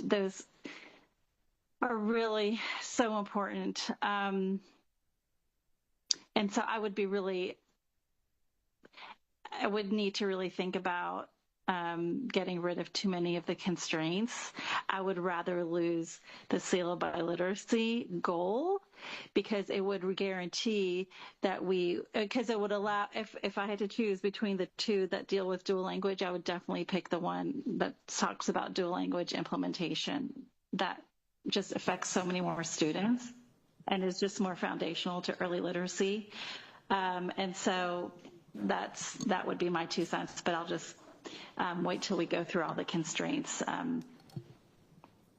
are really so important. And so I would need to really think about getting rid of too many of the constraints. I would rather lose the seal of biliteracy goal, because it would guarantee that because it would allow, if I had to choose between the two that deal with dual language, I would definitely pick the one that talks about dual language implementation. That just affects so many more students and is just more foundational to early literacy. And so that would be my 2 cents, but I'll just wait till we go through all the constraints.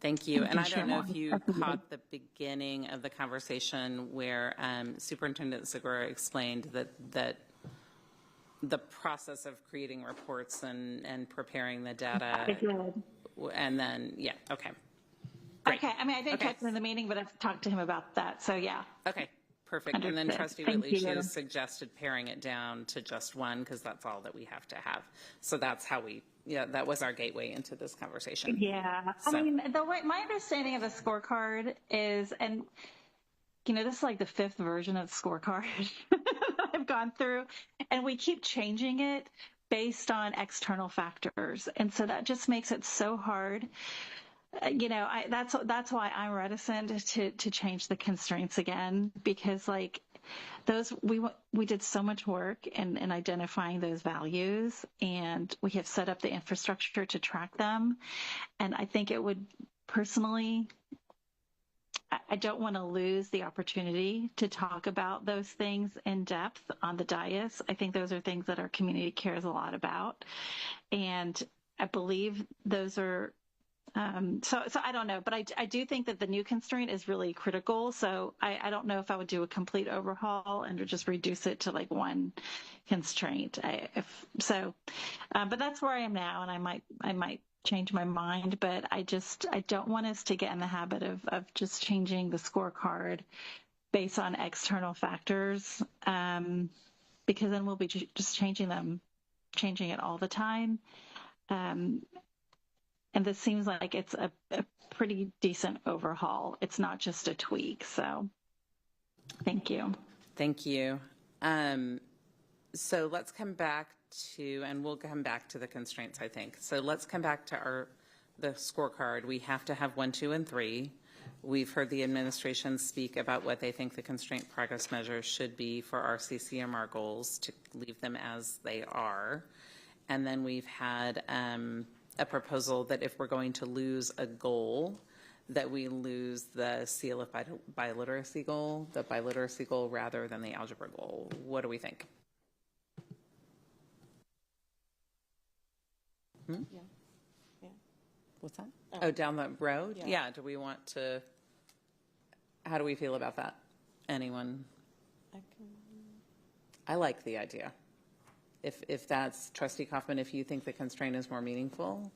Thank you. And I don't know if you caught the beginning of the conversation where Superintendent Segura explained that the process of creating reports and preparing the data. And then, yeah, okay. Great. Okay, I mean, I didn't catch him in the meeting, but I've talked to him about that, so yeah. Okay, perfect. Understood. And then Trustee Thank Whitley, she you. has suggested paring it down to just one, because that's all that we have to have. So that's how that was our gateway into this conversation. Yeah, So- I mean, my understanding of the scorecard is, and this is like the 5th version of the scorecard I've gone through, and we keep changing it based on external factors, and so that just makes it so hard. That's why I'm reticent to change the constraints again, because we did so much work in identifying those values, and we have set up the infrastructure to track them. And I think it would personally, I don't want to lose the opportunity to talk about those things in depth on the dais. I think those are things that our community cares a lot about. And I believe those are so I don't know, but I do think that the new constraint is really critical. So I don't know if I would do a complete overhaul and just reduce it to like one constraint. But that's where I am now, and I might change my mind. But I don't want us to get in the habit of just changing the scorecard based on external factors, because then we'll be just changing it all the time. And this seems like it's a pretty decent overhaul. It's not just a tweak. So thank you. Thank you. So let's come back and we'll come back to the constraints, I think. So let's come back to the scorecard. We have to have 1, 2, and 3. We've heard the administration speak about what they think the constraint progress measures should be for our CCMR goals, to leave them as they are. And then we've had a proposal that if we're going to lose a goal, that we lose the seal of biliteracy goal, the biliteracy goal rather than the algebra goal. What do we think? Yeah. What's that? Oh, down the road? Yeah. Do we want to, how do we feel about that? Anyone? I like the idea. If that's, Trustee Kaufman, if you think the constraint is more meaningful,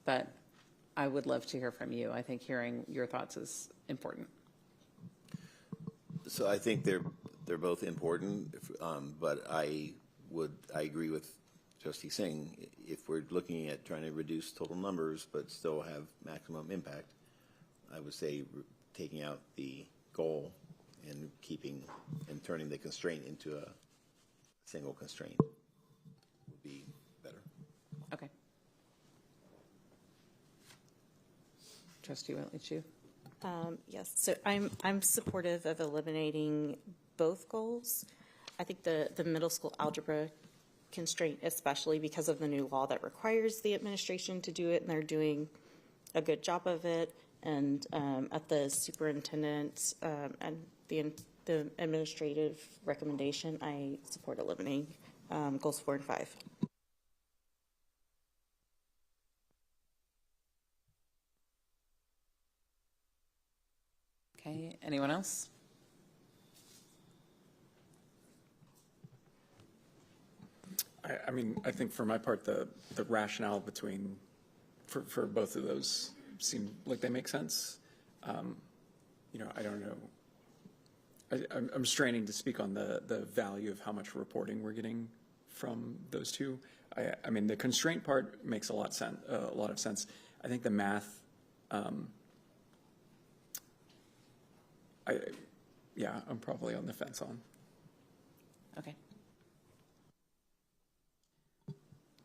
but I would love to hear from you. I think hearing your thoughts is important. So I think they're both important, but I agree with Trustee Singh. If we're looking at trying to reduce total numbers but still have maximum impact, I would say taking out the goal and turning the constraint into a single constraint would be better. Okay. Trustee Whitley-Chu. Yes, so I'm supportive of eliminating both goals. I think the middle school algebra constraint, especially because of the new law that requires the administration to do it, and they're doing a good job of it. And at the superintendent and the administrative recommendation, I support eliminating goals 4 and 5. Okay, anyone else? I mean, I think for my part, the rationale for both of those seem like they make sense. I don't know. I'm straining to speak on the value of how much reporting we're getting from those two. I mean, the constraint part makes a lot of sense. I think the math I'm probably on the fence on. Okay.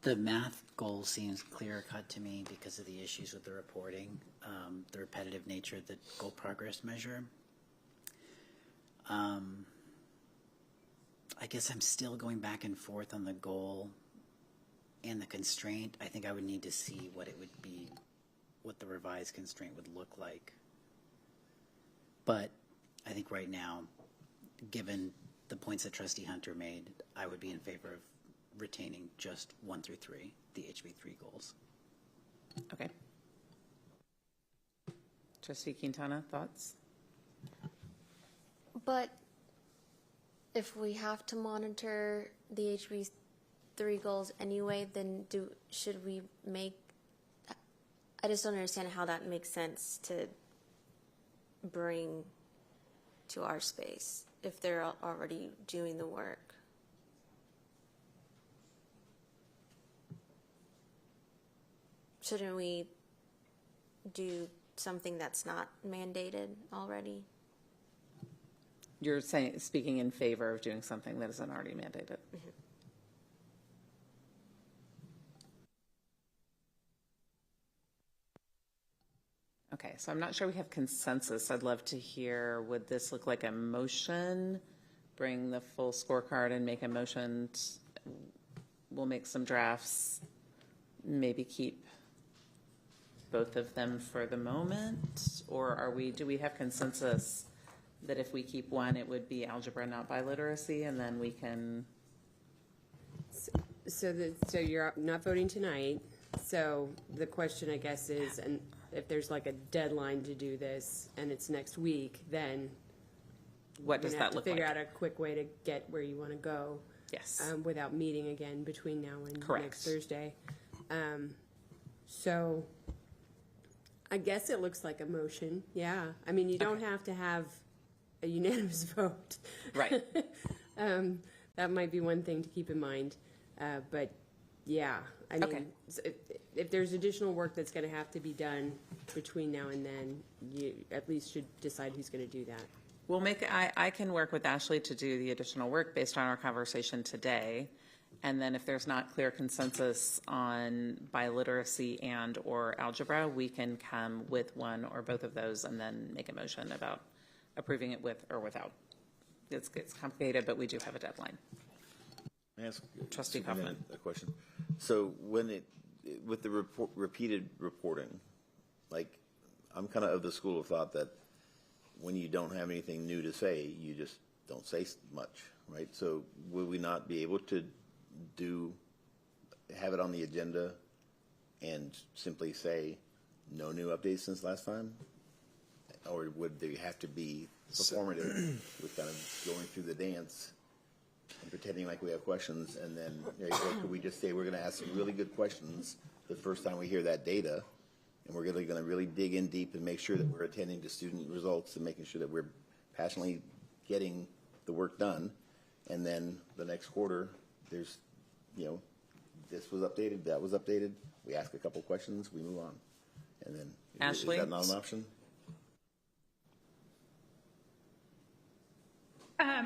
The math goal seems clear cut to me because of the issues with the reporting, the repetitive nature of the goal progress measure. I guess I'm still going back and forth on the goal and the constraint. I think I would need to see what it would be, what the revised constraint would look like. But I think right now, given the points that Trustee Hunter made, I would be in favor of retaining just 1 through 3, the HB3 goals. Okay. Trustee Quintana, thoughts? But if we have to monitor the HB3 goals anyway, then should we make, I just don't understand how that makes sense to bring to our space if they're already doing the work. Shouldn't we do something that's not mandated already? You're speaking in favor of doing something that isn't already mandated. Mm-hmm. Okay, so I'm not sure we have consensus. I'd love to hear, would this look like a motion? Bring the full scorecard and make a motion. We'll make some drafts, maybe keep both of them for the moment? Or do we have consensus that if we keep one, it would be algebra, not biliteracy, and then we can? So you're not voting tonight. So the question, I guess, is, and if there's like a deadline to do this and it's next week, then what does that look like? Figure out a quick way to get where you want to go. Yes. Without meeting again between now and Correct. next Thursday. So I guess it looks like a motion. Yeah. I mean, you don't have to have a unanimous vote. Right. That might be one thing to keep in mind. But yeah, I mean, if there's additional work that's going to have to be done between now and then, you at least should decide who's going to do that. We'll I can work with Ashley to do the additional work based on our conversation today. And then if there's not clear consensus on biliteracy and or algebra, we can come with one or both of those and then make a motion about approving it with or without. It's complicated, but we do have a deadline. May I ask Trustee Kaufman a question? So when with the repeated reporting, like I'm kind of the school of thought that when you don't have anything new to say, you just don't say much, right? So would we not be able to have it on the agenda and simply say no new updates since last time? Or would they have to be performative with kind of going through the dance and pretending like we have questions, and then or could we just say we're going to ask some really good questions the first time we hear that data, and we're going to really dig in deep and make sure that we're attending to student results and making sure that we're passionately getting the work done, and then the next quarter there's, this was updated, that was updated, we ask a couple questions, we move on, and then Ashley? Is that not an option?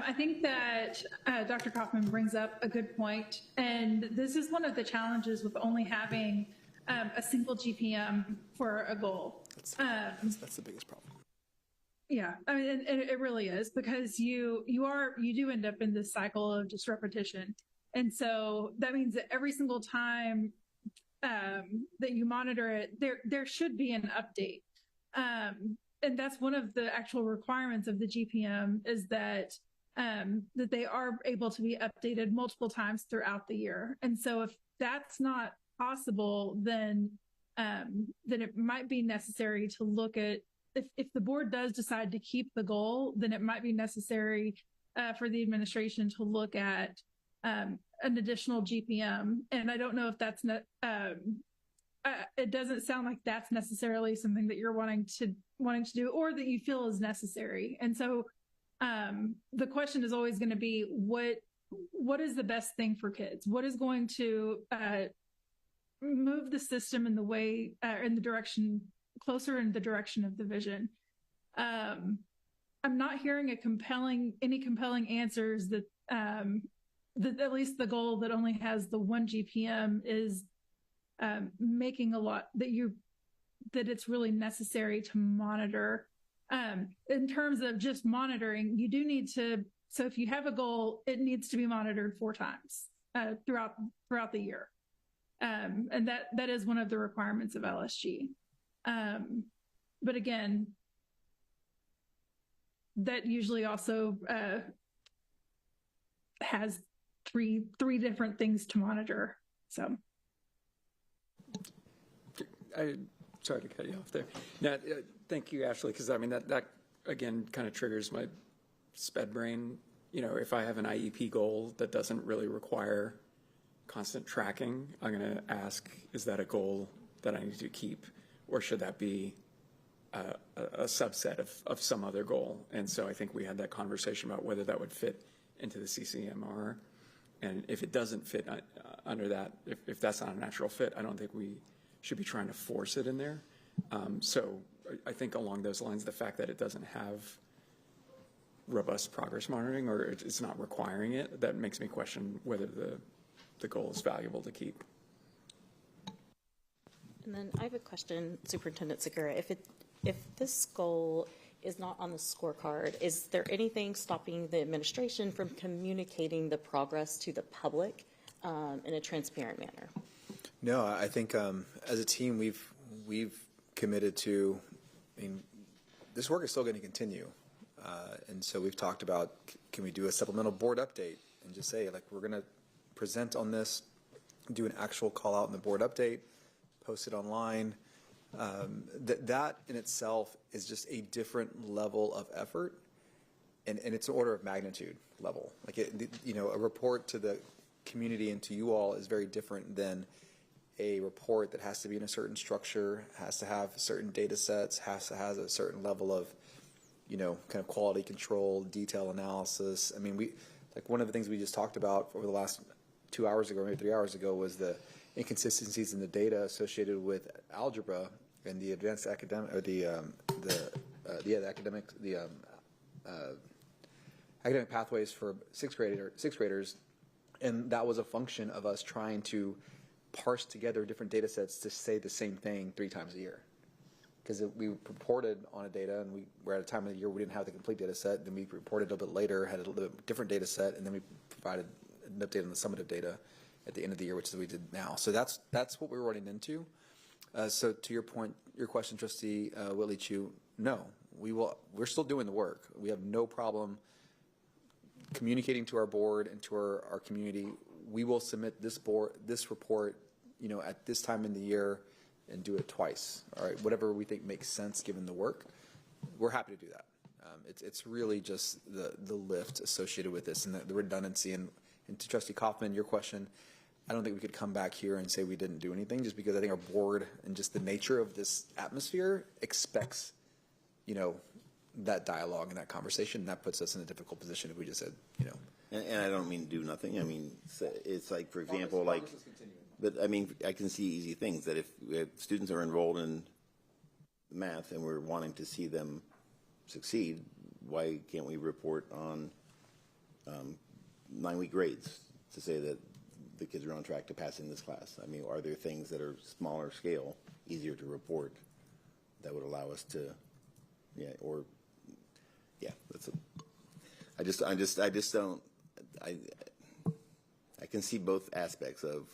I think that Dr. Kaufman brings up a good point, and this is one of the challenges with only having a single GPM for a goal. That's the biggest problem. Yeah, I mean, it really is, because you do end up in this cycle of just repetition, and so that means that every single time that you monitor it, there should be an update. And that's one of the actual requirements of the GPM, is that that they are able to be updated multiple times throughout the year. And so if that's not possible, then it might be necessary to look at, if the board does decide to keep the goal, then it might be necessary for the administration to look at an additional GPM. And I don't know if that's not, it doesn't sound like that's necessarily something that you're wanting to do or that you feel is necessary. And so the question is always going to be, what is the best thing for kids? What is going to move the system in the way, in the direction, closer in the direction of the vision? I'm not hearing any compelling answers that, that at least the goal that only has the 1 GPM is making a lot that it's really necessary to monitor. In terms of just monitoring, you do need to, so if you have a goal, it needs to be monitored 4 times throughout the year. And that is one of the requirements of LSG. But again, that usually also has three different things to monitor. So, Sorry to cut you off there. No, thank you, Ashley, because I mean that again kind of triggers my sped brain. You know, if I have an IEP goal that doesn't really require constant tracking, I'm going to ask, is that a goal that I need to keep, or should that be a subset of some other goal? And so I think we had that conversation about whether that would fit into the CCMR. And if it doesn't fit under that, if that's not a natural fit, I don't think we should be trying to force it in there. So I think along those lines, the fact that it doesn't have robust progress monitoring, or it's not requiring it, that makes me question whether the goal is valuable to keep. And then I have a question, Superintendent Segura. If this goal is not on the scorecard, is there anything stopping the administration from communicating the progress to the public in a transparent manner? No, I think as a team, we've committed to, I mean, this work is still going to continue. And so we've talked about, can we do a supplemental board update and just say, like, we're going to present on this, do an actual call out in the board update, post it online. That in itself is just a different level of effort, and it's an order of magnitude level. Like, a report to the community and to you all is very different than a report that has to be in a certain structure, has to have certain data sets, has to have a certain level of, kind of quality control, detail analysis. I mean, like one of the things we just talked about over the last 2 hours ago, maybe 3 hours ago, was the inconsistencies in the data associated with algebra and the advanced academic, or academic pathways for sixth graders, and that was a function of us trying to parse together different data sets to say the same thing 3 times a year. Because we reported on a data, and we were at a time of the year we didn't have the complete data set. Then we reported a little bit later, had a little bit different data set, and then we provided an update on the summative data at the end of the year, which is what we did now. So that's what we were running into. So to your point, your question, Trustee Whitley Chu, no, we're still doing the work. We have no problem communicating to our board and to our community. We will submit this report, at this time in the year, and do it twice. All right, whatever we think makes sense given the work, we're happy to do that. It's really just the lift associated with this and the redundancy. And to Trustee Kaufman, your question, I don't think we could come back here and say we didn't do anything, just because I think our board and just the nature of this atmosphere expects, that dialogue and that conversation. And that puts us in a difficult position if we just said, And I don't mean to do nothing. I mean, it's like, for example, but I mean, I can see easy things that if students are enrolled in math and we're wanting to see them succeed, why can't we report on 9-week grades to say that the kids are on track to passing this class? I mean, are there things that are smaller scale, easier to report, that would allow us to, I can see both aspects of,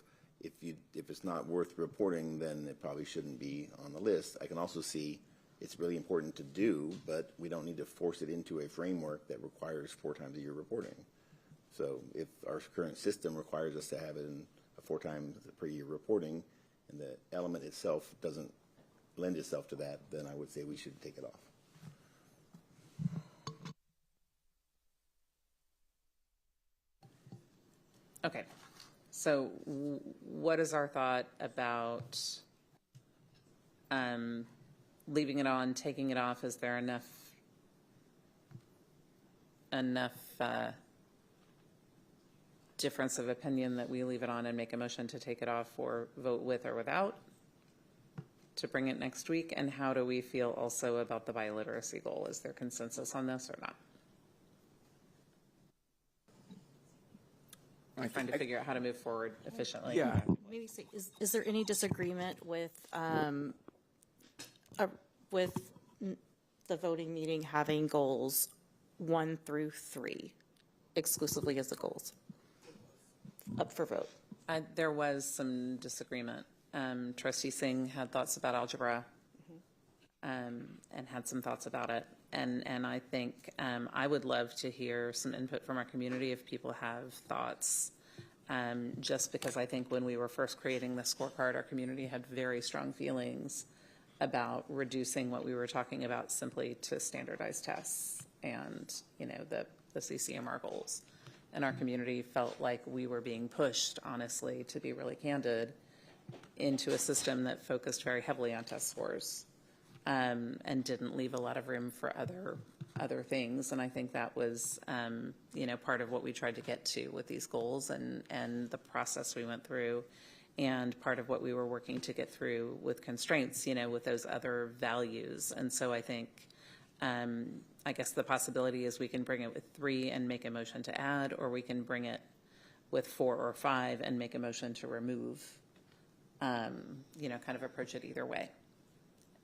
if it's not worth reporting, then it probably shouldn't be on the list. I can also see it's really important to do, but we don't need to force it into a framework that requires 4 times a year reporting. So if our current system requires us to have it in a 4 times per year reporting, and the element itself doesn't lend itself to that, then I would say we should take it off. Okay. So what is our thought about leaving it on, taking it off? Is there enough difference of opinion that we leave it on and make a motion to take it off, or vote with or without? to bring it next week? And how do we feel also about the biliteracy goal? Is there consensus on this or not? I'm trying to figure out how to move forward efficiently. Yeah. Maybe say, is there any disagreement with the voting meeting having goals 1 through 3 exclusively as the goals up for vote? There was some disagreement. Trustee Singh had thoughts about algebra and had some thoughts about it. And I think I would love to hear some input from our community if people have thoughts. Just because I think when we were first creating the scorecard, our community had very strong feelings about reducing what we were talking about simply to standardized tests and, the CCMR goals. And our community felt like we were being pushed, honestly, to be really candid, into a system that focused very heavily on test scores and didn't leave a lot of room for other things. And I think that was, part of what we tried to get to with these goals and the process we went through, and part of what we were working to get through with constraints, with those other values. And so I think, I guess the possibility is we can bring it with 3 and make a motion to add, or we can bring it with 4 or 5 and make a motion to remove, kind of approach it either way.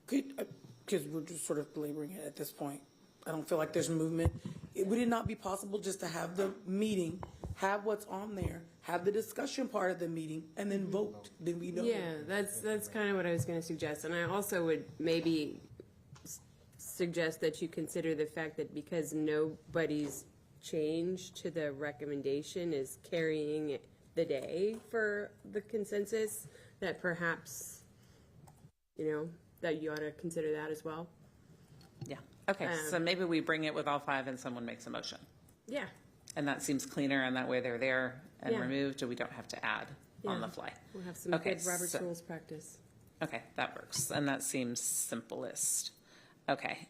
Because we're just sort of belaboring it at this point. I don't feel like there's movement. Would it not be possible just to have the meeting, have what's on there, have the discussion part of the meeting, and then vote? Then we know. Yeah, that's kind of what I was going to suggest. And I also would maybe suggest that you consider the fact that because nobody's change to the recommendation is carrying the day for the consensus, that perhaps, that you ought to consider that as well. Yeah. Okay. So maybe we bring it with all 5 and someone makes a motion. Yeah. And that seems cleaner, and that way they're there and Yeah. removed, and we don't have to add on the fly. We'll have some Okay, good Robert's so- Rules practice. Okay, that works, and that seems simplest. Okay,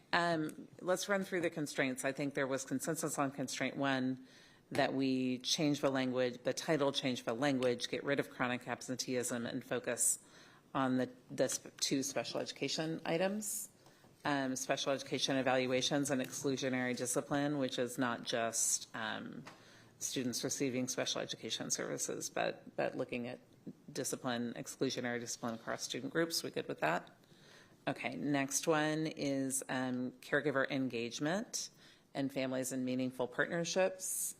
let's run through the constraints. I think there was consensus on constraint 1 that we change the language, the title, change the language, get rid of chronic absenteeism, and focus on the 2 special education items. Special education evaluations and exclusionary discipline, which is not just students receiving special education services, but looking at discipline, exclusionary discipline across student groups. We good with that? Okay, next one is caregiver engagement and families and meaningful partnerships.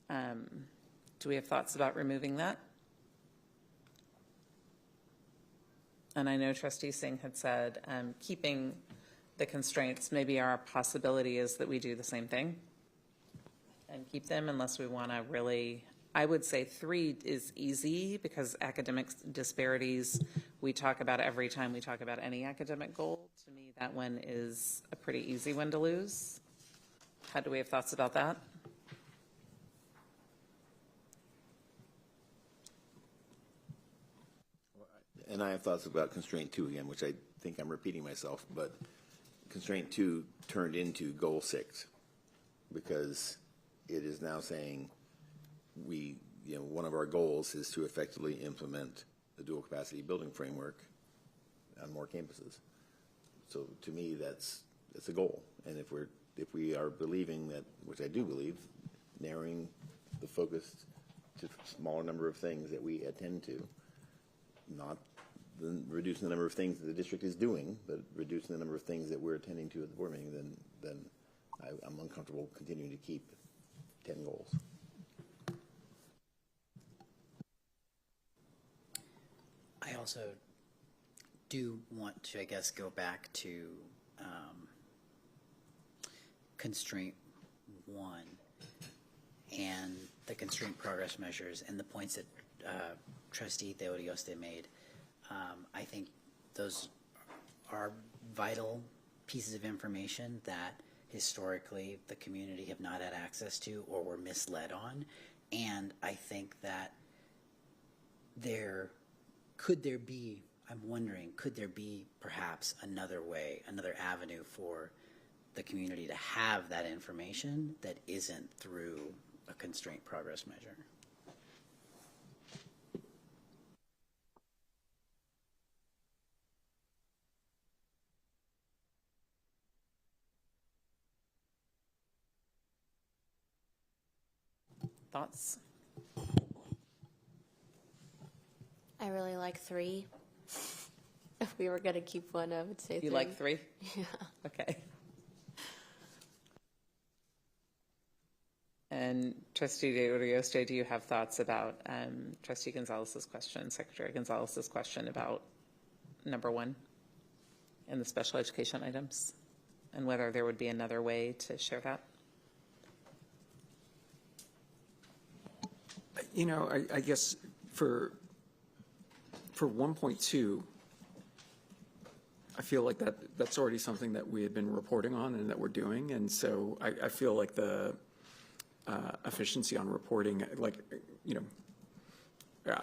Do we have thoughts about removing that? And I know Trustee Singh had said keeping the constraints. Maybe our possibility is that we do the same thing and keep them unless we want to really, I would say 3 is easy because academic disparities we talk about every time we talk about any academic goal. To me, that one is a pretty easy one to lose. How do we have thoughts about that? And I have thoughts about constraint 2 again, which I think I'm repeating myself, but constraint 2 turned into goal 6 because it is now saying one of our goals is to effectively implement the dual capacity building framework on more campuses. So to me, that's a goal. And if we are believing that, which I do believe, narrowing the focus to a smaller number of things that we attend to, not reducing the number of things that the district is doing, but reducing the number of things that we're attending to at the board meeting, then I'm uncomfortable continuing to keep 10 goals. I also do want to, I guess, go back to constraint 1 and the constraint progress measures and the points that Trustee Theodioste made. I think those are vital pieces of information that historically the community have not had access to or were misled on. And I think that I'm wondering, could there be perhaps another way, another avenue for the community to have that information that isn't through a constraint progress measure? Thoughts? I really like 3. If we were going to keep one, I would say 3. You like 3? Yeah. Okay. And Trustee De Urioste, do you have thoughts about Trustee Gonzalez's question, Secretary Gonzalez's question about number 1 in the special education items, and whether there would be another way to share that? You know, I guess for 1.2, I feel like that's already something that we had been reporting on and that we're doing. And so I feel like the efficiency on reporting, like, you know,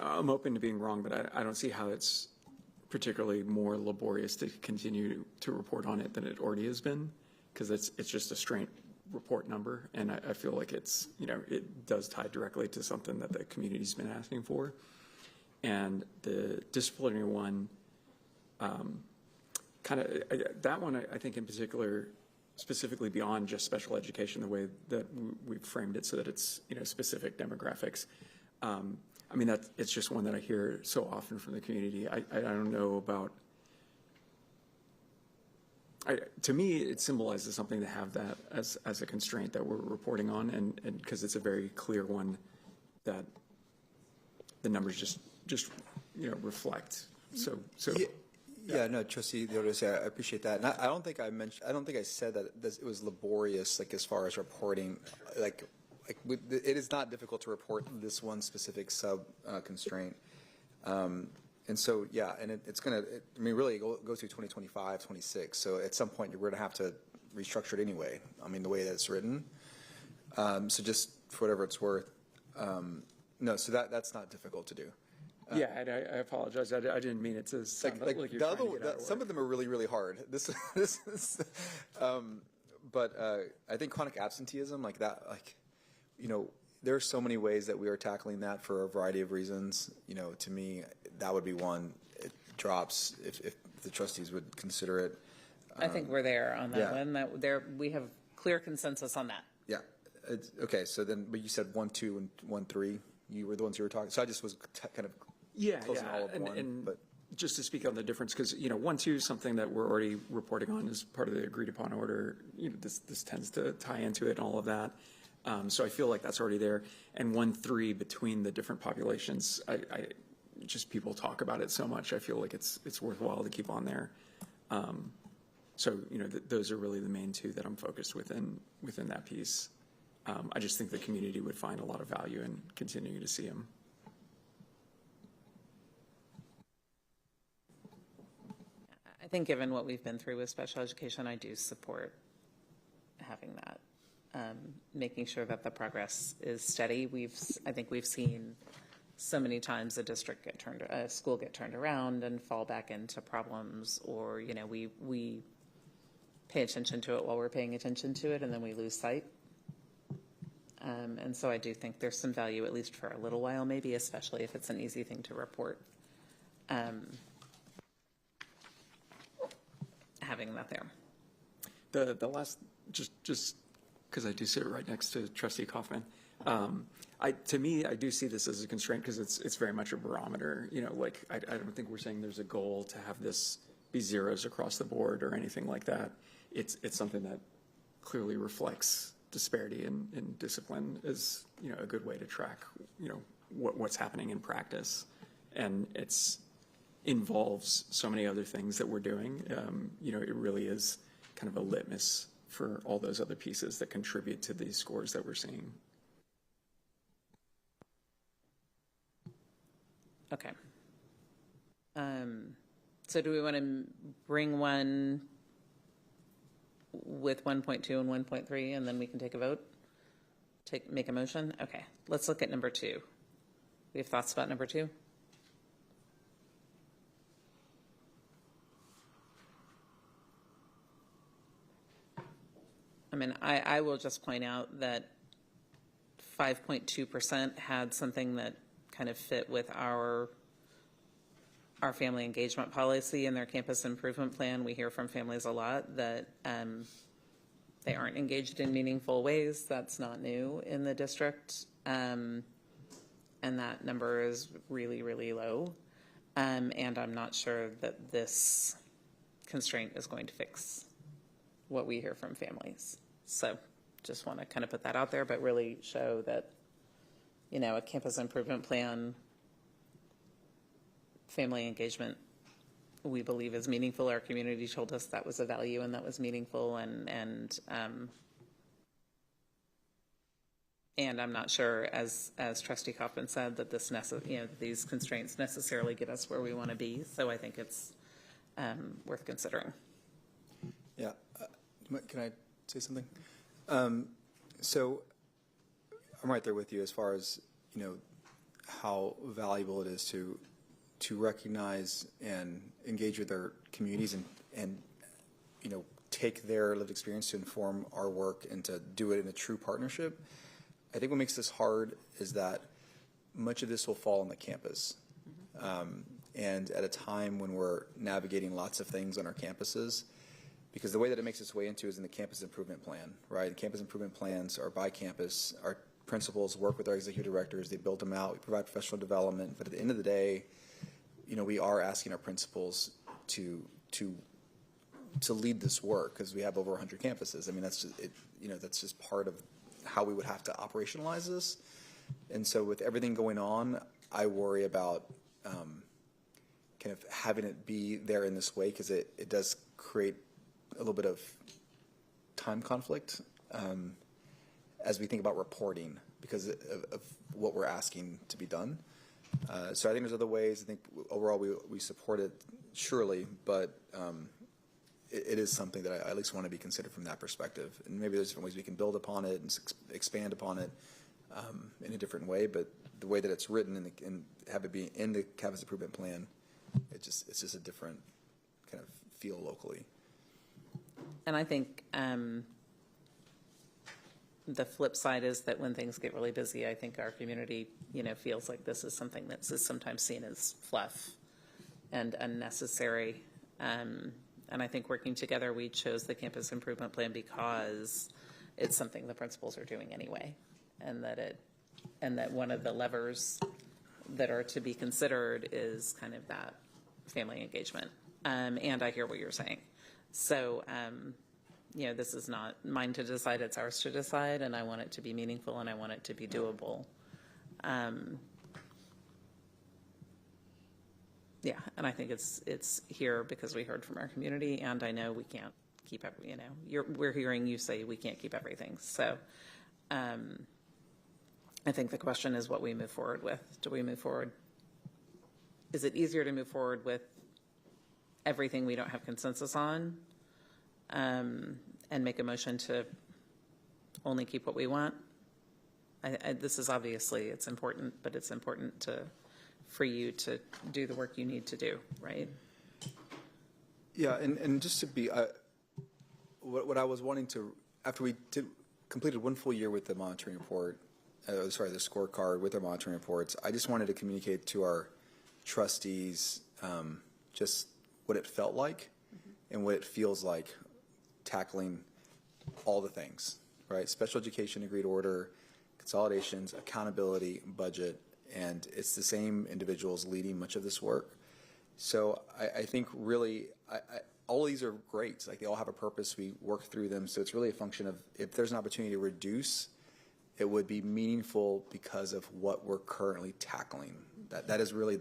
I'm open to being wrong, but I don't see how it's particularly more laborious to continue to report on it than it already has been, because it's just a straight report number. And I feel like it's, you know, it does tie directly to something that the community's been asking for. And the disciplinary one, that one, I think in particular, specifically beyond just special education, the way that we've framed it so that it's, you know, specific demographics. I mean, it's just one that I hear so often from the community. I don't know about, to me, it symbolizes something to have that as a constraint that we're reporting on, and because it's a very clear one that the numbers just you know, reflect. So. Yeah, no, Trustee Theodorus, I appreciate that. And I don't think I said that it was laborious, like as far as reporting, it is not difficult to report this one specific sub constraint. And so, yeah, and it's going to, I mean, really go through 2025, 26. So at some point, you're going to have to restructure it anyway. I mean, the way that it's written. So just for whatever it's worth, no, so that's not difficult to do. Yeah, I apologize. I didn't mean it to sound like you're trying to get out of some of them are really, really hard. This is, but I think chronic absenteeism, like that, like, you know, there are so many ways that we are tackling that for a variety of reasons. You know, to me, that would be one. It drops if the trustees would consider it. I think we're there on that one. We have clear consensus on that. Yeah. Okay. So then, but you said 1, 2, and 1, 3. You were the ones you were talking. So I just was kind of closing all of one. And but just to speak on the difference, because, you know, 1, 2 is something that we're already reporting on as part of the agreed upon order. You know, this tends to tie into it and all of that. So I feel like that's already there. And 1, 3 between the different populations, I just people talk about it so much. I feel like it's worthwhile to keep on there. So, you know, those are really the main 2 that I'm focused within that piece. I just think the community would find a lot of value in continuing to see them. I think given what we've been through with special education, I do support having that, making sure that the progress is steady. I think we've seen so many times a school get turned around and fall back into problems, or, you know, we pay attention to it while we're paying attention to it, and then we lose sight. And so I do think there's some value, at least for a little while, maybe, especially if it's an easy thing to report. Having that there. The last, just because I do sit right next to Trustee Kaufman, to me, I do see this as a constraint because it's very much a barometer. You know, like I don't think we're saying there's a goal to have this be zeros across the board or anything like that. It's something that clearly reflects disparity in discipline is, you know, a good way to track, you know, what's happening in practice. And it's involves so many other things that we're doing. You know, it really is kind of a litmus for all those other pieces that contribute to these scores that we're seeing. Okay. So do we want to bring one with 1.2 and 1.3, and then we can take a vote? Make a motion? Okay. Let's look at number 2. We have thoughts about number 2? I mean, I will just point out that 5.2% had something that kind of fit with our family engagement policy and their campus improvement plan. We hear from families a lot that they aren't engaged in meaningful ways. That's not new in the district. and that number is really, really low. And I'm not sure that this constraint is going to fix what we hear from families. So just want to kind of put that out there, but really show that, you know, a campus improvement plan, family engagement, we believe is meaningful. Our community told us that was a value and that was meaningful, and I'm not sure, as Trustee Kaufman said, that this these constraints necessarily get us where we want to be. So I think it's worth considering. Yeah, can I say something? So I'm right there with you as far as, you know, how valuable it is to recognize and engage with their communities and you know, take their lived experience to inform our work and to do it in a true partnership. I think what makes this hard is that much of this will fall on the campus. And at a time when we're navigating lots of things on our campuses, because the way that it makes its way into is in the campus improvement plan, right? The campus improvement plans are by campus. Our principals work with our executive directors. They build them out. We provide professional development. But at the end of the day, you know, we are asking our principals to lead this work because we have over 100 campuses. I mean, that's just, you know, that's just part of how we would have to operationalize this. And so with everything going on, I worry about kind of having it be there in this way because it does create a little bit of time conflict as we think about reporting because of what we're asking to be done. So I think there's other ways. I think overall we support it, surely, but it is something that I at least want to be considered from that perspective. And maybe there's different ways we can build upon it and expand upon it in a different way. But the way that it's written and have it be in the campus improvement plan, it's just a different kind of feel locally. And I think the flip side is that when things get really busy, I think our community, you know, feels like this is something that's sometimes seen as fluff and unnecessary. And I think working together, we chose the campus improvement plan because it's something the principals are doing anyway, and that one of the levers that are to be considered is kind of that family engagement. And I hear what you're saying. So, you know, this is not mine to decide, it's ours to decide, and I want it to be meaningful and I want it to be doable. Yeah, and I think it's here because we heard from our community, and I know we can't keep every, you know, we're hearing you say we can't keep everything. So I think the question is what we move forward with. Do we move forward? Is it easier to move forward with everything we don't have consensus on and make a motion to only keep what we want? This is obviously, it's important, but it's important for you to do the work you need to do, right? Yeah, and just to be, what I was wanting to, after we completed one full year with the monitoring report, the scorecard with our monitoring reports, I just wanted to communicate to our trustees just what it felt like and what it feels like tackling all the things, right? Special education agreed order, consolidations, accountability, budget, and it's the same individuals leading much of this work. So I think really, all of these are great. Like they all have a purpose. We work through them. So it's really a function of if there's an opportunity to reduce, it would be meaningful because of what we're currently tackling. That is really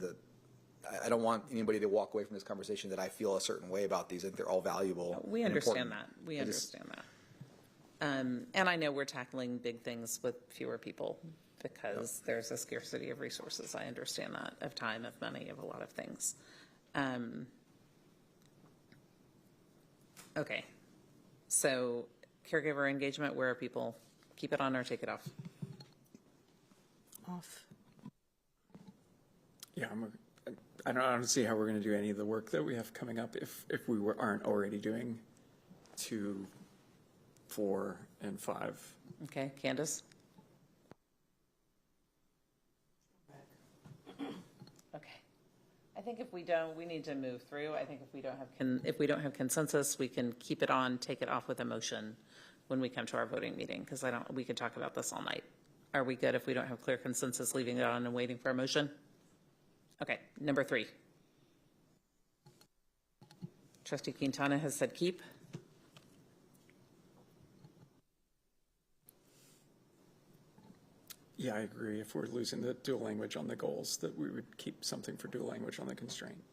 I don't want anybody to walk away from this conversation that I feel a certain way about these. I think they're all valuable. We understand that. We understand that. And I know we're tackling big things with fewer people because there's a scarcity of resources. I understand that, of time, of money, of a lot of things. Okay. So caregiver engagement, where are people? Keep it on or take it off? Off. Yeah, I don't see how we're going to do any of the work that we have coming up if we aren't already doing 2, 4, and 5. Okay, Candace? Okay. I think if we don't, we need to move through. I think if we don't have consensus, we can keep it on, take it off with a motion when we come to our voting meeting, because we could talk about this all night. Are we good if we don't have clear consensus, leaving it on and waiting for a motion? Okay, number 3. Trustee Quintana has said keep. Yeah, I agree. If we're losing the dual language on the goals, that we would keep something for dual language on the constraint.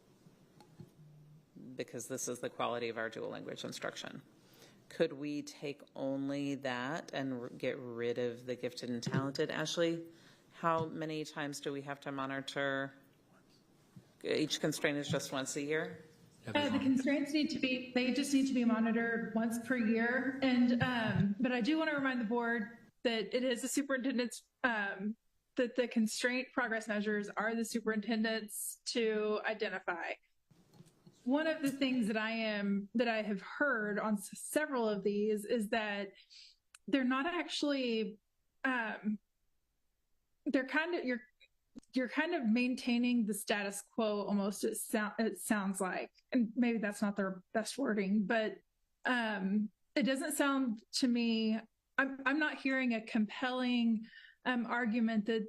Because this is the quality of our dual language instruction. Could we take only that and get rid of the gifted and talented? Ashley, how many times do we have to monitor? Each constraint is just once a year? The constraints they just need to be monitored once per year. And, but I do want to remind the board that it is the superintendent's, that the constraint progress measures are the superintendent's to identify. One of the things that I have heard on several of these is that they're not actually, they're kind of, you're kind of maintaining the status quo almost, it sounds like, and maybe that's not their best wording, but it doesn't sound to me, I'm not hearing a compelling argument that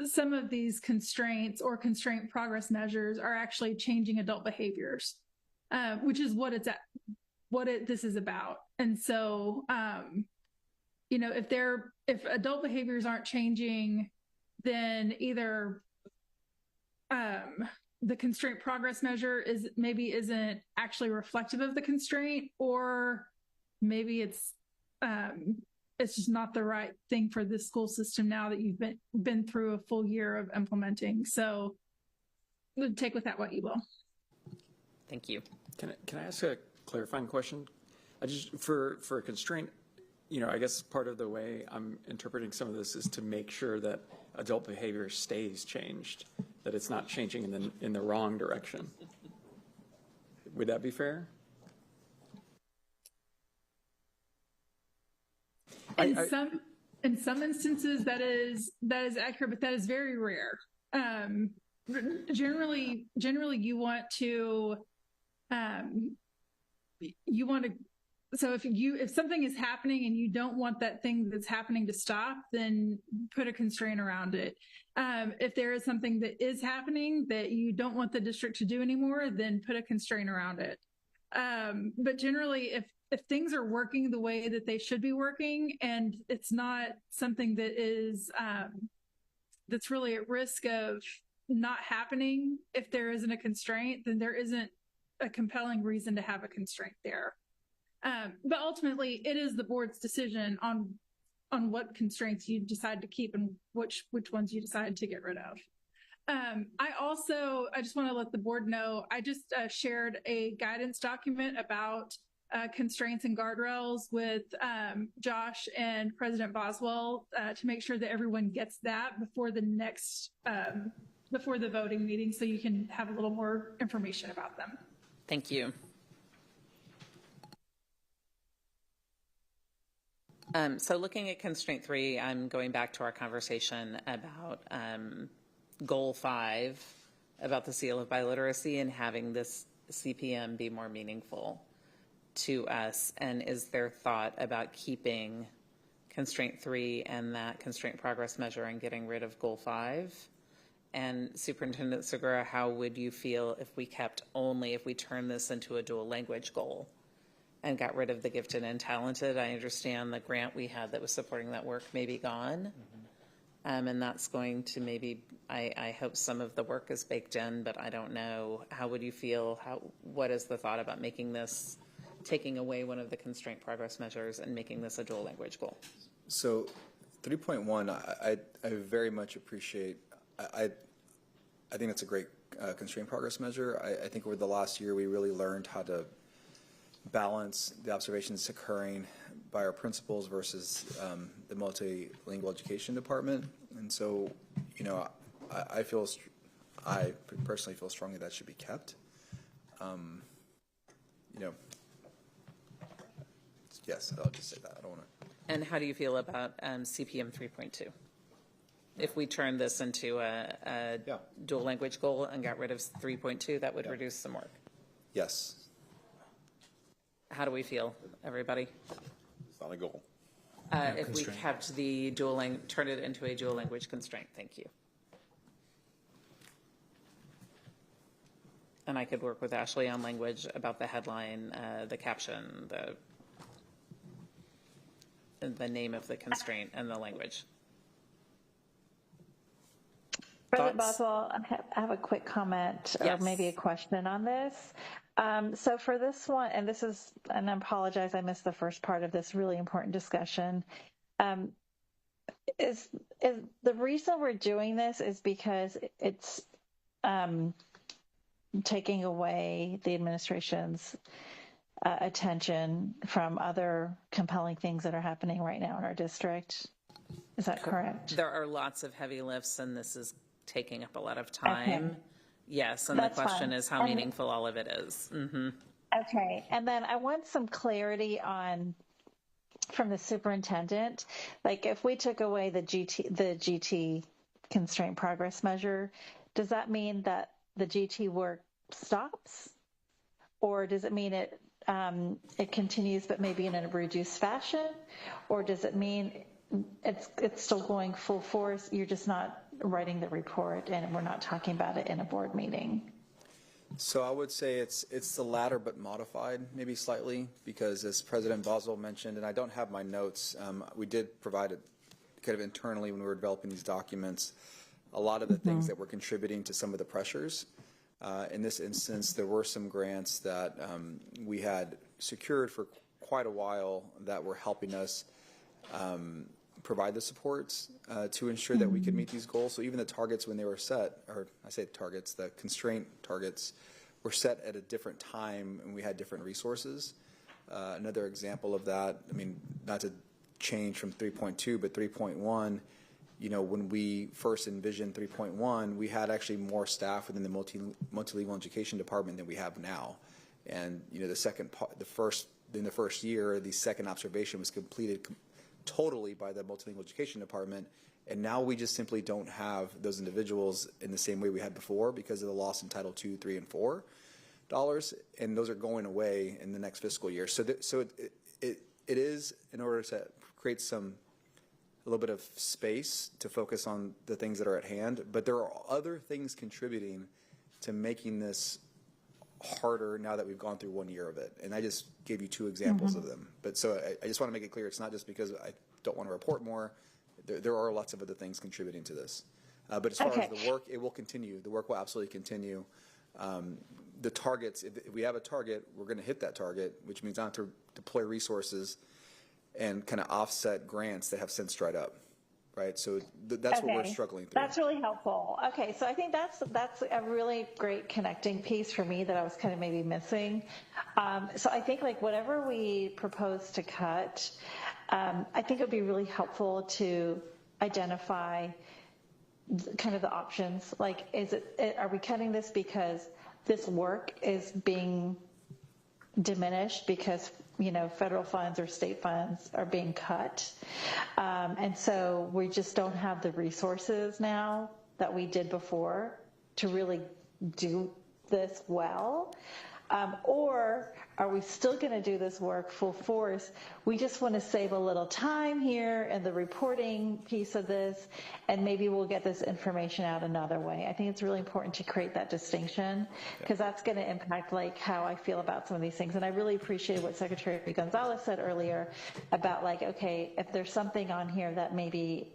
some of these constraints or constraint progress measures are actually changing adult behaviors, which is what this is about. And so, if adult behaviors aren't changing, then either the constraint progress measure isn't actually reflective of the constraint, or maybe it's just not the right thing for the school system now that you've been through a full year of implementing. So take with that what you will. Thank you. Can I ask a clarifying question? I just, for a constraint, I guess part of the way I'm interpreting some of this is to make sure that adult behavior stays changed, that it's not changing in the wrong direction. Would that be fair? In some instances that is accurate, but that is very rare. Generally you want to so if something is happening and you don't want that thing that's happening to stop, then put a constraint around it. If there is something that is happening that you don't want the district to do anymore, then put a constraint around it. But generally, if things are working the way that they should be working, and it's not something that is that's really at risk of not happening, if there isn't a constraint, then there isn't a compelling reason to have a constraint there. But ultimately, it is the board's decision on what constraints you decide to keep and which ones you decide to get rid of. I just want to let the board know, I just shared a guidance document about constraints and guardrails with Josh and President Boswell to make sure that everyone gets that before the next, before the voting meeting, so you can have a little more information about them. Thank you. So looking at constraint 3, I'm going back to our conversation about goal 5, about the seal of biliteracy and having this CPM be more meaningful to us. And is there thought about keeping constraint 3 and that constraint progress measure and getting rid of goal 5? And Superintendent Segura, how would you feel if we turn this into a dual language goal and got rid of the gifted and talented? I understand the grant we had that was supporting that work may be gone. And that's going to maybe, I hope some of the work is baked in, but I don't know. How would you feel? What is the thought about taking away one of the constraint progress measures and making this a dual language goal? So 3.1, I very much appreciate, I think it's a great constraint progress measure. I think over the last year we really learned how to balance the observations occurring by our principals versus the multilingual education department. And so, I personally feel strongly that should be kept. Yes, I'll just say that. I don't want to. And how do you feel about CPM 3.2? If we turn this into a dual language goal and got rid of 3.2, that would reduce some work. Yes. How do we feel, everybody? It's not a goal. if we constraint. kept the turn it into a dual language constraint. Thank you. And I could work with Ashley on language about the headline, the caption, the name of the constraint and the language. President Thoughts? Boswell, I have a quick comment Yes. or maybe a question on this. So for this one, and I apologize, I missed the first part of this really important discussion. Is the reason we're doing this is because it's taking away the administration's attention from other compelling things that are happening right now in our district? Is that correct? There are lots of heavy lifts, and this is taking up a lot of time. Okay. Yes, and That's the question fine. is how And- meaningful all of it is. Mm-hmm. Okay, and then I want some clarity from the superintendent. Like, if we took away the GT constraint progress measure, does that mean that the GT work stops, or does it mean it continues but maybe in a reduced fashion, or does it mean it's still going full force? You're just not writing the report, and we're not talking about it in a board meeting. So I would say it's the latter, but modified maybe slightly, because as President Boswell mentioned, and I don't have my notes, we did provide it kind of internally when we were developing these documents, a lot of the things that were contributing to some of the pressures. In this instance, there were some grants that we had secured for quite a while that were helping us provide the supports to ensure that we could meet these goals. So even the targets when they were set, or I say targets, the constraint targets were set at a different time and we had different resources. Another example of that, I mean, not to change from 3.2, but 3.1, you know, when we first envisioned 3.1, we had actually more staff within the multilingual education department than we have now. And, you know, in the first year, the second observation was completed totally by the multilingual education department, and now we just simply don't have those individuals in the same way we had before because of the loss in Title II, III, and IV dollars, and those are going away in the next fiscal year. So, it is in order to create a little bit of space to focus on the things that are at hand, but there are other things contributing to making this harder now that we've gone through 1 year of it. And I just gave you two examples of them. But so I just want to make it clear, it's not just because I don't want to report more. There are lots of other things contributing to this. But as far as the work, it will continue. The work will absolutely continue. The targets, if we have a target, we're going to hit that target, which means I have to deploy resources and kind of offset grants that have since dried up. Right, so that's what we're struggling through. That's really helpful. Okay, so I think that's a really great connecting piece for me that I was kind of maybe missing. So I think like whatever we propose to cut, I think it would be really helpful to identify kind of the options. Like, are we cutting this because this work is being diminished because, you know, federal funds or state funds are being cut. And so we just don't have the resources now that we did before to really do this well. Or are we still going to do this work full force? We just want to save a little time here in the reporting piece of this, and maybe we'll get this information out another way. I think it's really important to create that distinction because that's going to impact like how I feel about some of these things. And I really appreciate what Secretary Gonzalez said earlier about like, okay, if there's something on here that maybe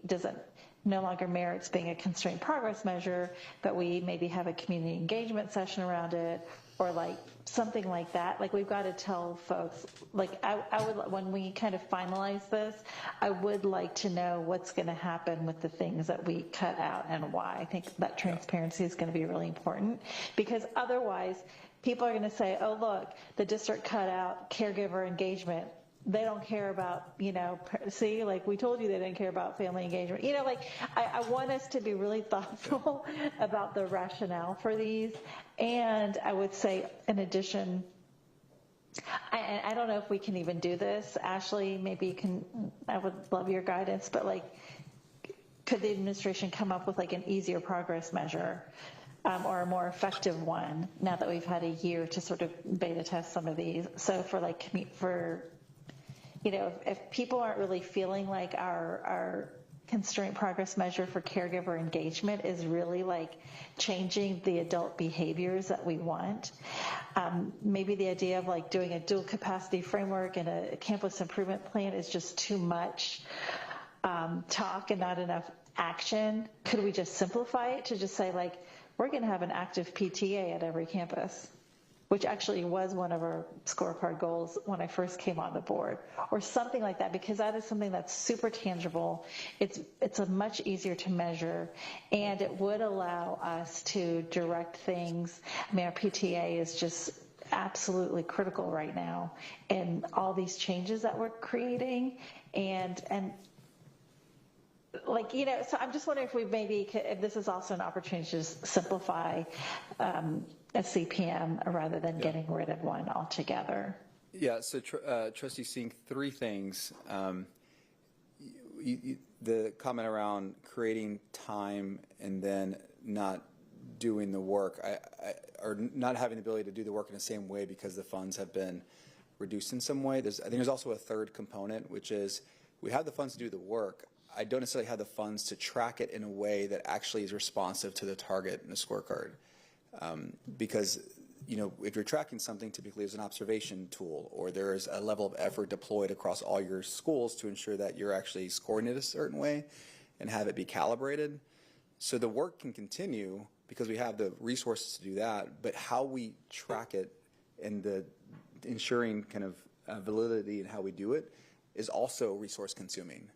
no longer merits being a constrained progress measure, but we maybe have a community engagement session around it, or like something like that. Like we've got to tell folks, like I would, when we kind of finalize this, I would like to know what's going to happen with the things that we cut out and why. I think that transparency is going to be really important because otherwise people are going to say, oh, look, the district cut out caregiver engagement. They don't care about, you know, see, like we told you they didn't care about family engagement. You know, like I want us to be really thoughtful about the rationale for these. And I would say, in addition, I don't know if we can even do this. Ashley, maybe you can, I would love your guidance, but like, could the administration come up with like an easier progress measure or a more effective one now that we've had a year to sort of beta test some of these? So for like, you know, if people aren't really feeling like our constraint progress measure for caregiver engagement is really like changing the adult behaviors that we want. Maybe the idea of like doing a dual capacity framework and a campus improvement plan is just too much talk and not enough action. Could we just simplify it to just say like, we're going to have an active PTA at every campus, which actually was one of our scorecard goals when I first came on the board, or something like that, because that is something that's super tangible. It's a much easier to measure, and it would allow us to direct things. I mean, our PTA is just absolutely critical right now in all these changes that we're creating, and like, you know, so I'm just wondering if we maybe if this is also an opportunity to just simplify a CPM rather than getting rid of one altogether. Yeah, so Trustee Singh, three things. The comment around creating time and then not doing the work, or not having the ability to do the work in the same way because the funds have been reduced in some way. I think there's also a third component, which is we have the funds to do the work. I don't necessarily have the funds to track it in a way that actually is responsive to the target in the scorecard. Because, you know, if you're tracking something, typically there's an observation tool, or there's a level of effort deployed across all your schools to ensure that you're actually scoring it a certain way and have it be calibrated. So the work can continue because we have the resources to do that, but how we track it and the ensuring kind of validity in how we do it is also resource consuming.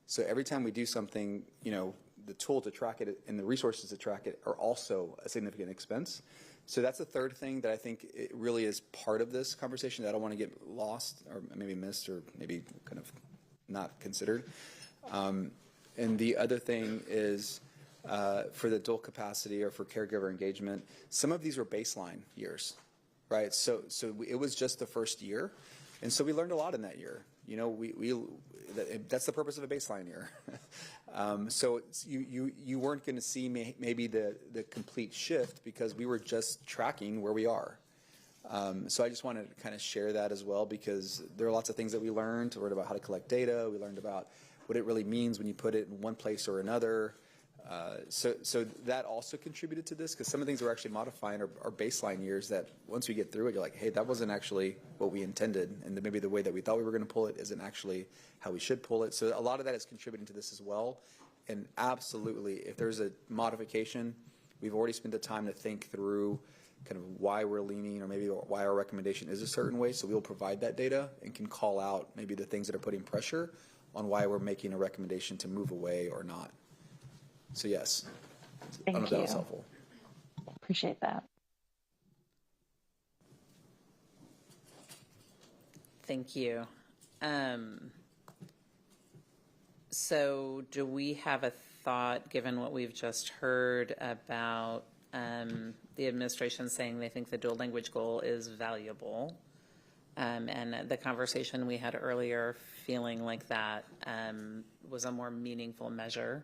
So every time we do something, you know, the tool to track it and the resources to track it are also a significant expense. So that's the third thing that I think it really is part of this conversation that I don't want to get lost or maybe missed or maybe kind of not considered. And the other thing is for the dual capacity or for caregiver engagement, some of these were baseline years, right? So it was just the first year. And so we learned a lot in that year. You know, that's the purpose of a baseline year. So you weren't going to see maybe the complete shift because we were just tracking where we are. So I just wanted to kind of share that as well, because there are lots of things that we learned. We learned about how to collect data. We learned about what it really means when you put it in one place or another. So that also contributed to this, because some of the things we're actually modifying are baseline years that once we get through it, you're like, hey, that wasn't actually what we intended, and maybe the way that we thought we were going to pull it isn't actually how we should pull it. So a lot of that is contributing to this as well. And absolutely, if there's a modification, we've already spent the time to think through kind of why we're leaning or maybe why our recommendation is a certain way. So we'll provide that data and can call out maybe the things that are putting pressure on why we're making a recommendation to move away or not. So yes, I don't know if that was helpful. Appreciate that. Thank you. So do we have a thought, given what we've just heard about the administration saying they think the dual language goal is valuable, and the conversation we had earlier feeling like that was a more meaningful measure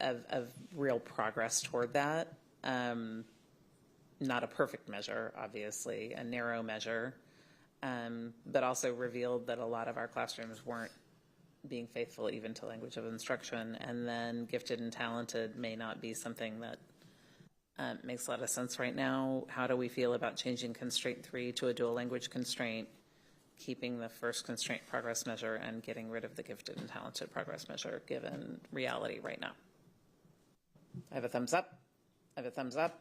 of real progress toward that. Not a perfect measure, obviously, a narrow measure, but also revealed that a lot of our classrooms weren't being faithful even to language of instruction, and then gifted and talented may not be something that makes a lot of sense right now. How do we feel about changing constraint 3 to a dual language constraint, keeping the first constraint progress measure and getting rid of the gifted and talented progress measure given reality right now? I have a thumbs up. I have a thumbs up.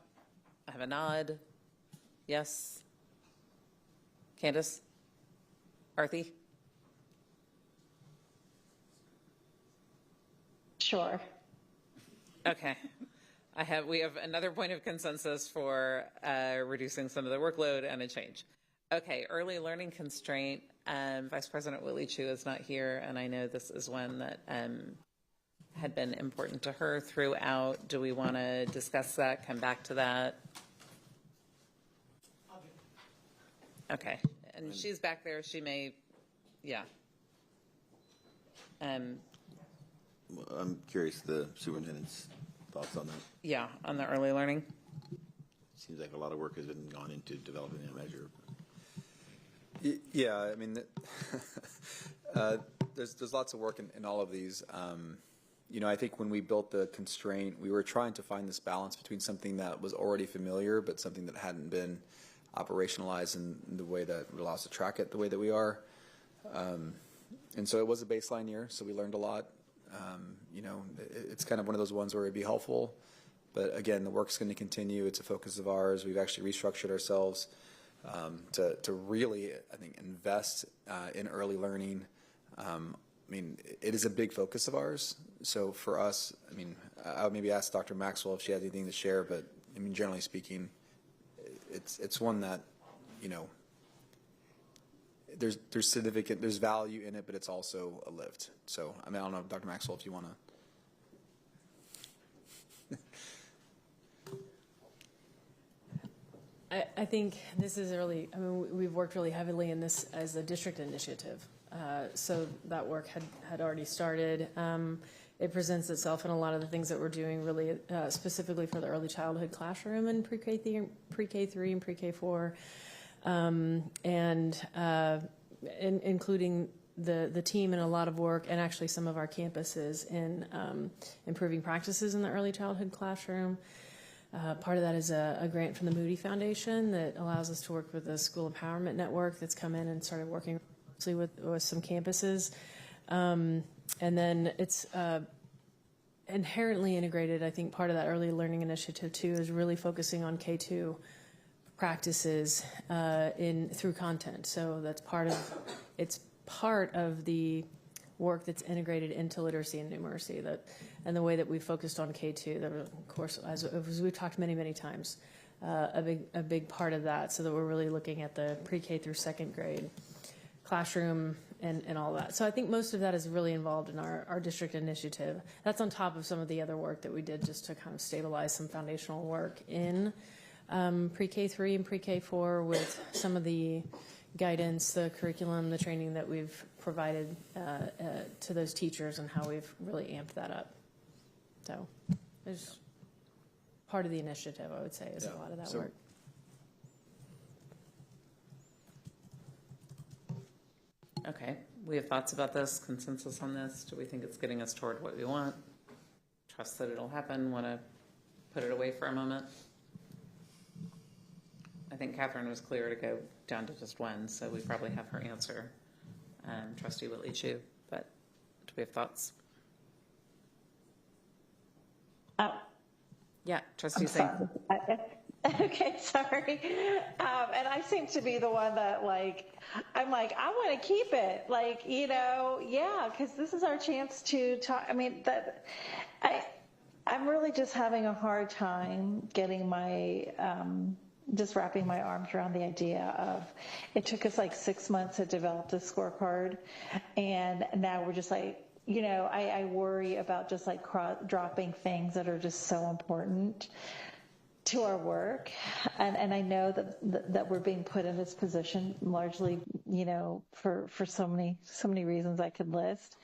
I have a nod. Yes. Candace? Arthi? Sure. Okay. We have another point of consensus for reducing some of the workload and a change. Okay, early learning constraint. Vice President Whitley Chu is not here, and I know this is one that had been important to her throughout. Do we want to discuss that, come back to that? Okay, and she's back there. She may, yeah. I'm curious the superintendent's thoughts on that. Yeah, on the early learning. Seems like a lot of work has been gone into developing that measure. Yeah, I mean, there's lots of work in all of these. I think when we built the constraint, we were trying to find this balance between something that was already familiar, but something that hadn't been operationalized in the way that would allow us to track it the way that we are. And so it was a baseline year, so we learned a lot. It's kind of one of those ones where it'd be helpful. But again, the work's going to continue. It's a focus of ours. We've actually restructured ourselves to really, I think, invest in early learning. It is a big focus of ours. So for us, I would maybe ask Dr. Maxwell if she has anything to share, but generally speaking, it's one that, there's value in it, but it's also a lift. So, I don't know, Dr. Maxwell, if you want to. I think this is really, we've worked really heavily in this as a district initiative. So that work had already started. It presents itself in a lot of the things that we're doing really specifically for the early childhood classroom and pre-K3 and pre-K4, including the team in a lot of work and actually some of our campuses in improving practices in the early childhood classroom. Part of that is a grant from the Moody Foundation that allows us to work with the School Empowerment Network that's come in and started working closely with some campuses. And then it's inherently integrated. I think part of that early learning initiative too is really focusing on K2 practices through content. So that's part of the work that's integrated into literacy and numeracy, and the way that we focused on K2, that of course, as we've talked many, many times, a big part of that, so that we're really looking at the pre-K through second grade classroom and all that. So I think most of that is really involved in our district initiative. That's on top of some of the other work that we did just to kind of stabilize some foundational work in pre-K3 and pre-K4 with some of the guidance, the curriculum, the training that we've provided to those teachers and how we've really amped that up. So there's part of the initiative, I would say, is a lot of that work. Okay, we have thoughts about this, consensus on this. Do we think it's getting us toward what we want? Trust that it'll happen? Want to put it away for a moment? I think Catherine was clear to go down to just one, so we probably have her answer. Trustee Whitley Chu, but do we have thoughts? Yeah, Trustee Singh. Okay, sorry. And I seem to be the one that I want to keep it. Because this is our chance to talk. I'm really just having a hard time getting just wrapping my arms around the idea of, it took us 6 months to develop the scorecard, and now we're just I worry about just dropping things that are just so important to our work, and I know that we're being put in this position largely, for so many reasons I could list,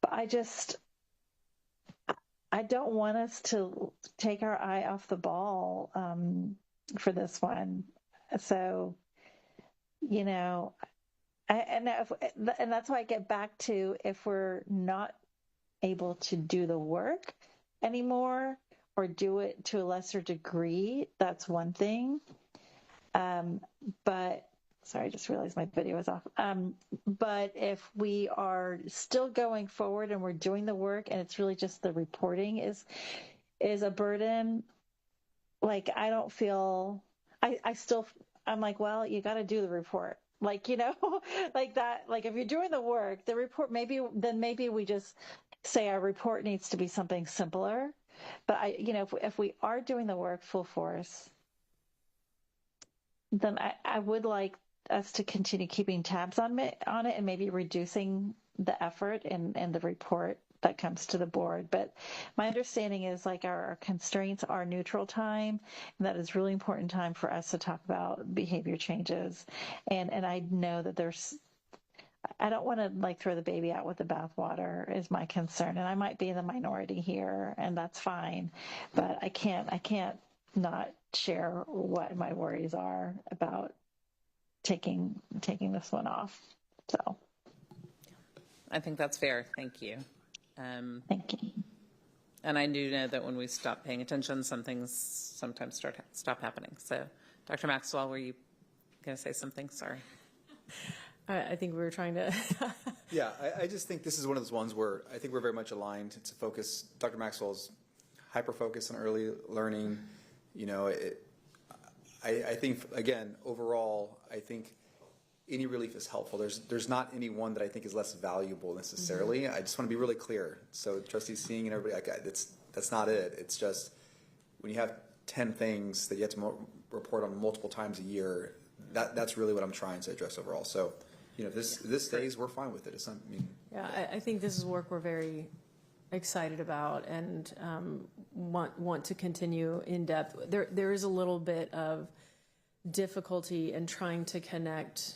but I don't want us to take our eye off the ball for this one. So, and that's why I get back to, if we're not able to do the work anymore or do it to a lesser degree, that's one thing. But sorry, I just realized my video was off. But if we are still going forward and we're doing the work and it's really just the reporting is a burden, I don't feel, I'm well, you got to do the report. Like that, if you're doing the work, the report, maybe we just say our report needs to be something simpler. But if we are doing the work full force, then I would like us to continue keeping tabs on it and maybe reducing the effort and the report that comes to the board. But my understanding is our constraints are neutral time, and that is really important time for us to talk about behavior changes. And I know that I don't want to throw the baby out with the bathwater is my concern. And I might be in the minority here, and that's fine, but I can't not share what my worries are about taking this one off. So I think that's fair. Thank you. thank you. And I do know that when we stop paying attention, some things sometimes stop happening. So, Dr. Maxwell, were you going to say something? Sorry. I think we were trying to. Yeah, I just think this is one of those ones where I think we're very much aligned to focus. Dr. Maxwell's hyper-focused on early learning. You know, I think, again, overall, I think any relief is helpful. There's not any one that I think is less valuable necessarily. I just want to be really clear. So Trustee Singh and everybody, that's not it. It's just when you have 10 things that you have to report on multiple times a year, that's really what I'm trying to address overall. So, you know, if this stays, we're fine with it. It's not, I mean, Yeah, I think this is work we're very excited about and want to continue in depth. There is a little bit of difficulty in trying to connect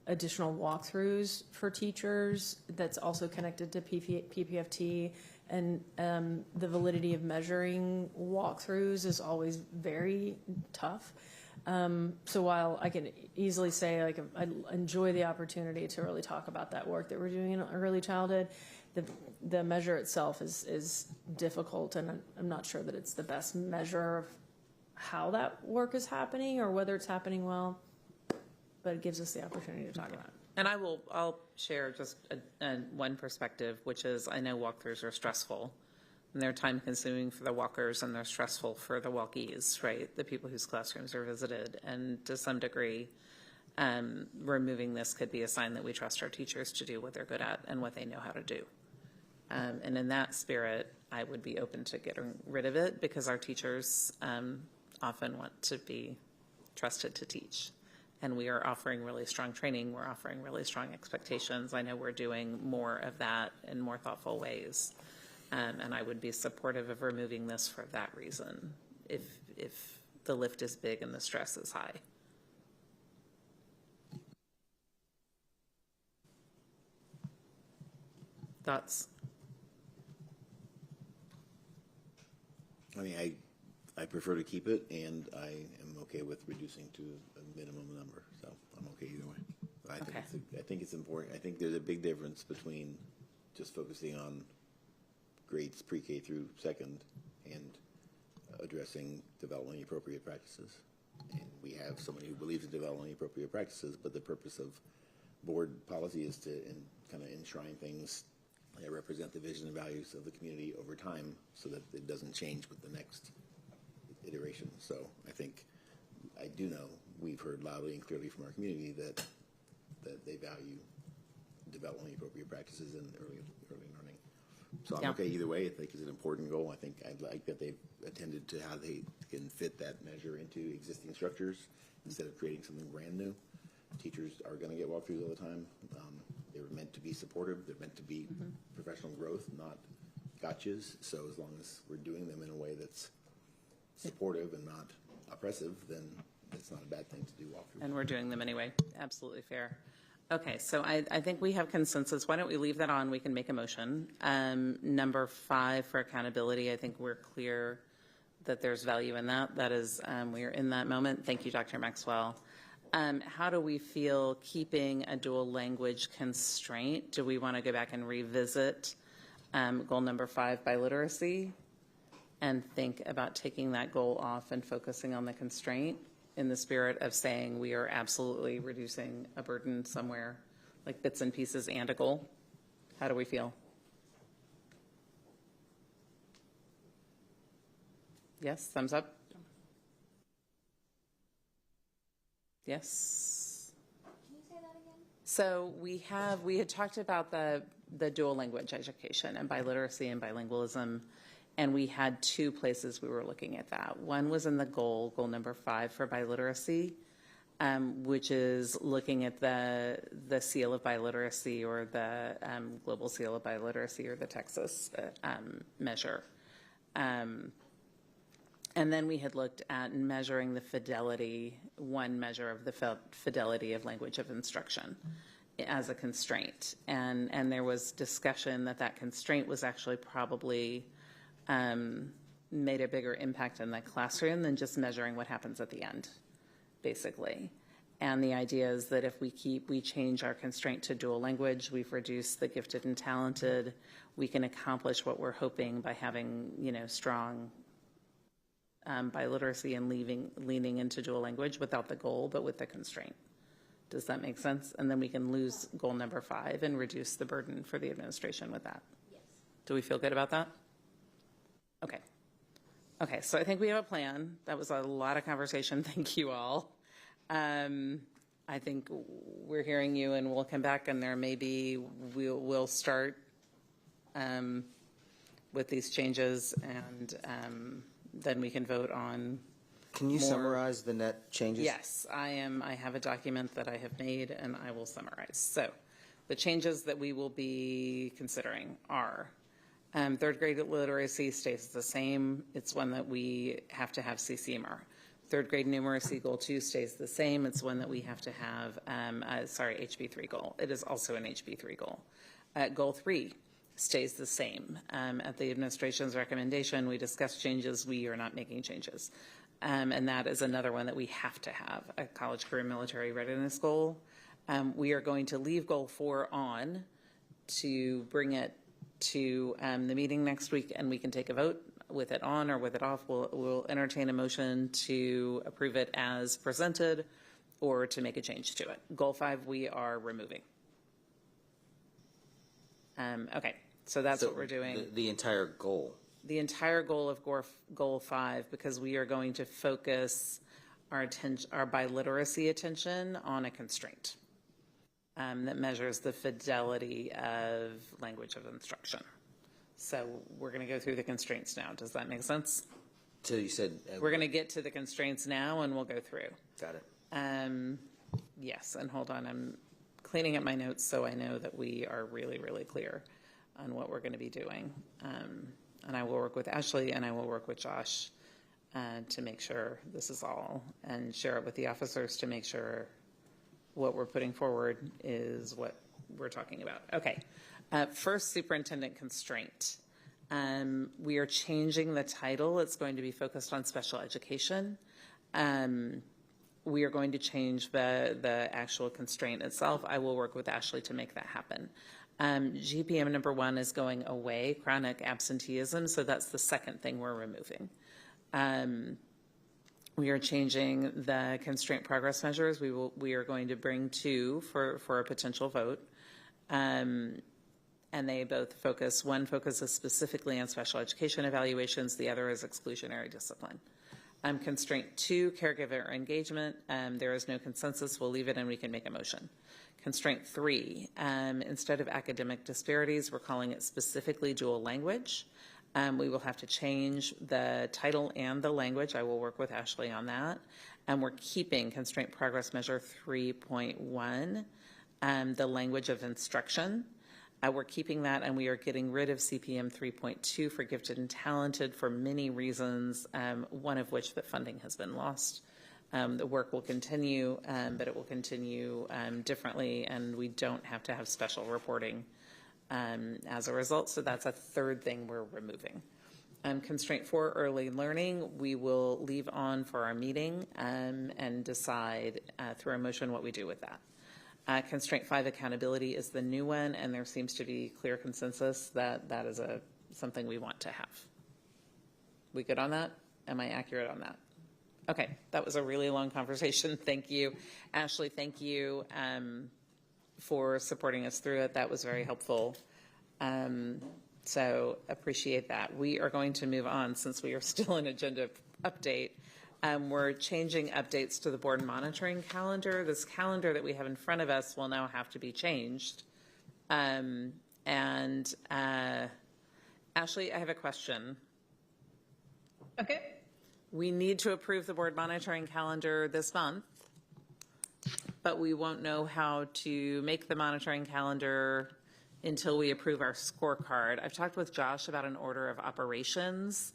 additional walkthroughs for teachers that's also connected to PPFT, and the validity of measuring walkthroughs is always very tough. So while I can easily say, like, I enjoy the opportunity to really talk about that work that we're doing in early childhood, the measure itself is difficult, and I'm not sure that it's the best measure of how that work is happening or whether it's happening well, but it gives us the opportunity to talk about it. And I'll share just one perspective, which is I know walkthroughs are stressful. And they're time consuming for the walkers and they're stressful for the walkies, right? The people whose classrooms are visited. And to some degree, removing this could be a sign that we trust our teachers to do what they're good at and what they know how to do. And in that spirit, I would be open to getting rid of it because our teachers often want to be trusted to teach. And we are offering really strong training. We're offering really strong expectations. I know we're doing more of that in more thoughtful ways. And I would be supportive of removing this for that reason, if the lift is big and the stress is high. Thoughts? I mean, I prefer to keep it, and I am okay with reducing to a minimum number, so I'm okay either way. I think it's important. I think there's a big difference between just focusing on grades pre-K through second and addressing developmentally appropriate practices. And we have somebody who believes in developmentally appropriate practices, but the purpose of board policy is to kind of enshrine things that represent the vision and values of the community over time so that it doesn't change with the next iteration. So I do know we've heard loudly and clearly from our community that they value developmentally appropriate practices in early learning. So I'm okay either way. I think it's an important goal. I think I'd like that they've attended to how they can fit that measure into existing structures instead of creating something brand new. Teachers are going to get walkthroughs all the time. They're meant to be supportive. They're meant to be professional growth, not gotchas. So as long as we're doing them in a way that's supportive and not oppressive, then it's not a bad thing to do walkthroughs. And we're doing them anyway. Absolutely fair. Okay, so I think we have consensus. Why don't we leave that on? We can make a motion. Number 5 for accountability, I think we're clear that there's value in that. That is, we are in that moment. Thank you, Dr. Maxwell. How do we feel keeping a dual language constraint? Do we want to go back and revisit goal number 5, biliteracy, and think about taking that goal off and focusing on the constraint in the spirit of saying we are absolutely reducing a burden somewhere, like bits and pieces and a goal? How do we feel? Yes, thumbs up. Yes. Can you say that again? So we had talked about the dual language education and biliteracy and bilingualism, and we had 2 places we were looking at that. One was in the goal number 5 for biliteracy, which is looking at the seal of biliteracy or the global seal of biliteracy or the Texas measure. And then we had looked at measuring the fidelity, one measure of the fidelity of language of instruction as a constraint. And there was discussion that constraint was actually probably made a bigger impact in the classroom than just measuring what happens at the end, basically. And the idea is that if we change our constraint to dual language, we've reduced the gifted and talented. We can accomplish what we're hoping by having, strong biliteracy and leaning into dual language without the goal, but with the constraint. Does that make sense? And then we can lose goal number 5 and reduce the burden for the administration with that. Yes. Do we feel good about that? Okay. Okay, so I think we have a plan. That was a lot of conversation. Thank you all. I think we're hearing you, and we'll come back, and there may be, we'll start with these changes, and then we can vote on. Can you more. summarize the net changes? Yes, I have a document that I have made, and I will summarize. So the changes that we will be considering are third grade literacy stays the same. It's one that we have to have CCMR. Third grade numeracy goal 2 stays the same. It's one that we have to have, HB3 goal. It is also an HB3 goal. Goal 3 stays the same. At the administration's recommendation, we discussed changes. We are not making changes. And that is another one that we have to have, a college career military readiness goal. We are going to leave goal 4 on to bring it to the meeting next week, and we can take a vote with it on or with it off. We'll entertain a motion to approve it as presented or to make a change to it. Goal 5 we are removing. Okay, so that's what we're doing. The entire goal. The entire goal of goal 5, because we are going to focus our biliteracy attention on a constraint that measures the fidelity of language of instruction. So we're going to go through the constraints now. Does that make sense? So you said we're going to get to the constraints now, and we'll go through. Got it. Yes, and hold on. I'm cleaning up my notes so I know that we are really, really clear on what we're going to be doing. And I will work with Ashley and I will work with Josh to make sure this is all, and share it with the officers to make sure what we're putting forward is what we're talking about. Okay. First, superintendent constraint. We are changing the title. It's going to be focused on special education. We are going to change the actual constraint itself. I will work with Ashley to make that happen. GPM number 1 is going away, chronic absenteeism, so that's the second thing we're removing. We are changing the constraint progress measures. We are going to bring 2 for a potential vote. And they both focus, one focuses specifically on special education evaluations, the other is exclusionary discipline. Constraint 2, caregiver engagement, there is no consensus, we'll leave it and we can make a motion. Constraint 3, instead of academic disparities, we're calling it specifically dual language. We will have to change the title and the language. I will work with Ashley on that. And we're keeping constraint progress measure 3.1, the language of instruction. We're keeping that, and we are getting rid of CPM 3.2 for gifted and talented for many reasons, one of which that funding has been lost. The work will continue, but it will continue differently, and we don't have to have special reporting as a result. So that's a third thing we're removing. Constraint 4, early learning, we will leave on for our meeting and decide through a motion what we do with that. Constraint 5, accountability, is the new one, and there seems to be clear consensus that that is something we want to have. We good on that? Am I accurate on that? Okay, that was a really long conversation. Thank you. Ashley, thank you for supporting us through it. That was very helpful. So appreciate that. We are going to move on since we are still in agenda update. We're changing updates to the board monitoring calendar. This calendar that we have in front of us will now have to be changed. Ashley, I have a question. Okay. We need to approve the board monitoring calendar this month, but we won't know how to make the monitoring calendar until we approve our scorecard. I've talked with Josh about an order of operations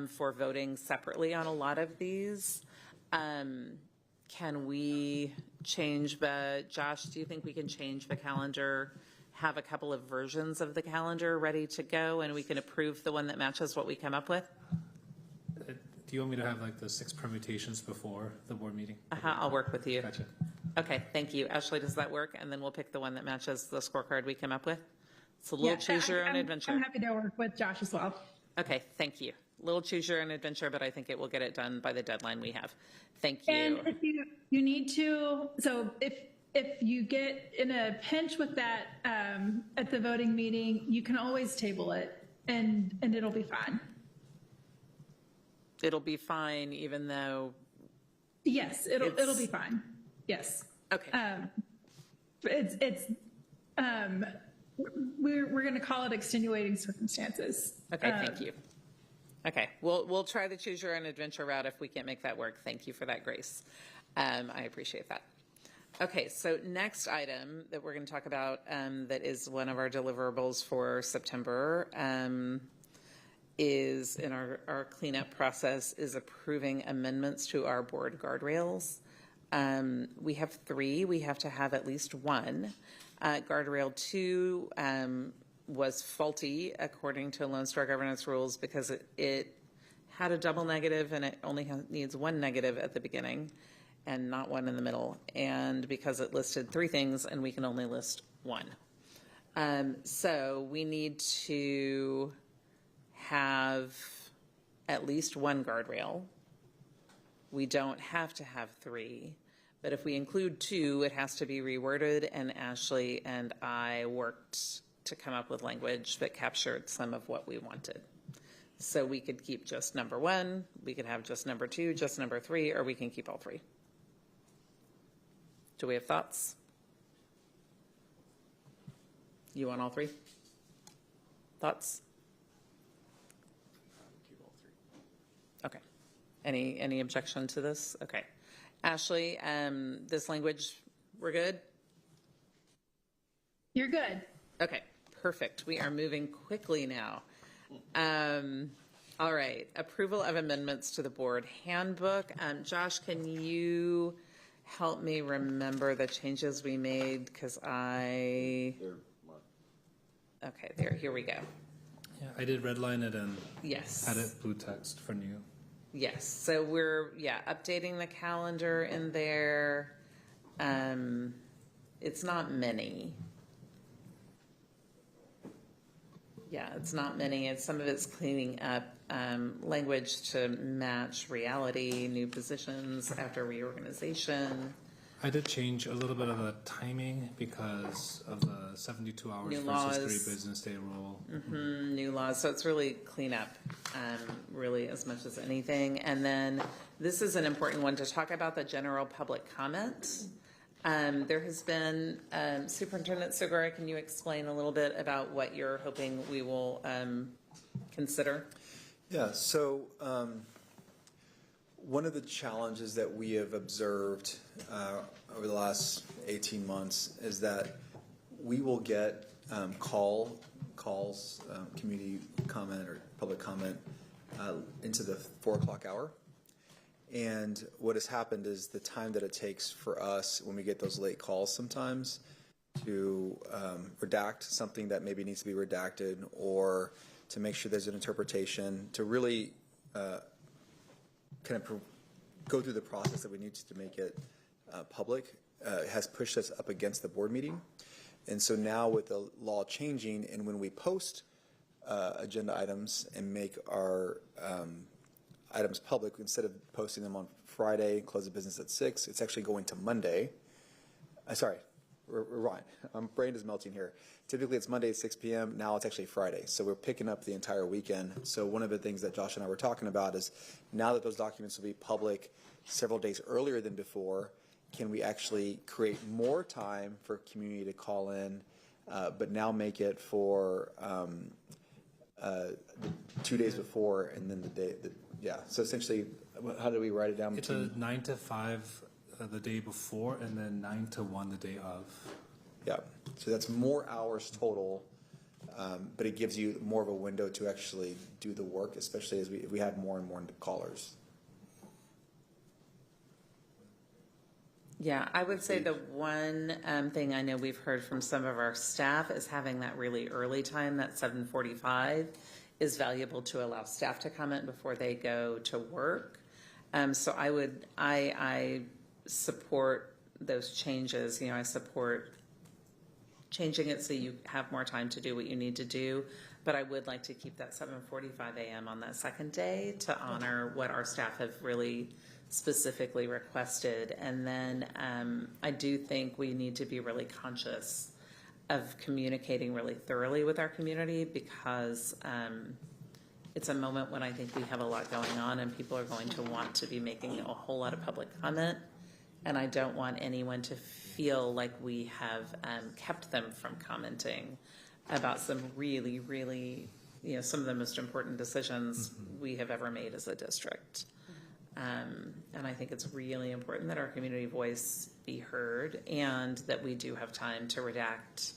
for voting separately on a lot of these. Can we change Josh, do you think we can change the calendar, have a couple of versions of the calendar ready to go, and we can approve the one that matches what we come up with? Do you want me to have like the 6 permutations before the board meeting? I'll work with you. Gotcha. Okay, thank you. Ashley, does that work? And then we'll pick the one that matches the scorecard we came up with. It's a little choose your own adventure. I'm happy to work with Josh as well. Okay, thank you. Little choose your own adventure, but I think it will get it done by the deadline we have. Thank you. And if you need to, so if you get in a pinch with that at the voting meeting, you can always table it and it'll be fine. It'll be fine, even though. Yes, it'll be fine. Yes. Okay. We're going to call it extenuating circumstances. Okay, thank you. Okay, we'll try the choose your own adventure route if we can't make that work. Thank you for that, Grace. I appreciate that. Okay, so next item that we're going to talk about that is one of our deliverables for September is in our cleanup process is approving amendments to our board guardrails. We have 3. We have to have at least 1. Guardrail 2 was faulty according to Lone Star governance rules because it had a double negative and it only needs 1 negative at the beginning and not 1 in the middle. And because it listed 3 things and we can only list 1. So we need to have at least 1 guardrail. We don't have to have 3. But if we include 2, it has to be reworded, and Ashley and I worked to come up with language that captured some of what we wanted. So we could keep just number 1, we could have just number 2, just number 3, or we can keep all 3. Do we have thoughts? You want all 3? Thoughts? Keep all 3. Okay. Any objection to this? Okay. Ashley, this language, we're good? You're good. Okay, perfect. We are moving quickly now. All right, approval of amendments to the board handbook. Josh, can you help me remember the changes we made? Because okay, here we go. Yeah, I did redline it and Yes. added blue text for new. Yes, so we're, updating the calendar in there. It's not many. Yeah, it's not many. Some of it's cleaning up language to match reality, new positions after reorganization. I did change a little bit of the timing because of the 72 hours New versus laws. 3 business day rule. New laws, so it's really cleanup, really as much as anything. And then this is an important one to talk about the general public comment. There has been, Superintendent Segura, can you explain a little bit about what you're hoping we will consider? Yeah, so one of the challenges that we have observed over the last 18 months is that we will get calls, community comment or public comment into the 4 o'clock hour. And what has happened is the time that it takes for us when we get those late calls sometimes to redact something that maybe needs to be redacted or to make sure there's an interpretation to really kind of go through the process that we need to make it public has pushed us up against the board meeting. And so now with the law changing and when we post agenda items and make our items public, instead of posting them on Friday, close of business at 6, it's actually going to Monday. Sorry, rewind. My brain is melting here. Typically it's Monday at 6 p.m. Now it's actually Friday. So we're picking up the entire weekend. So one of the things that Josh and I were talking about is now that those documents will be public several days earlier than before, can we actually create more time for community to call in, but now make it for the 2 days before and then the day. So essentially, how do we write it down? It's a 9 to 5 the day before and then 9 to 1 the day of. Yeah, so that's more hours total, but it gives you more of a window to actually do the work, especially as if we have more and more callers. Yeah, I would say the one thing I know we've heard from some of our staff is having that really early time, that 7:45, is valuable to allow staff to comment before they go to work. So I support those changes. You know, I support changing it so you have more time to do what you need to do. But I would like to keep that 7:45 a.m. on that second day to honor what our staff have really specifically requested. And then I do think we need to be really conscious of communicating really thoroughly with our community, because it's a moment when I think we have a lot going on and people are going to want to be making a whole lot of public comment. And I don't want anyone to feel like we have kept them from commenting about some really, really, you know, some of the most important decisions we have ever made as a district. And I think it's really important that our community voice be heard, and that we do have time to redact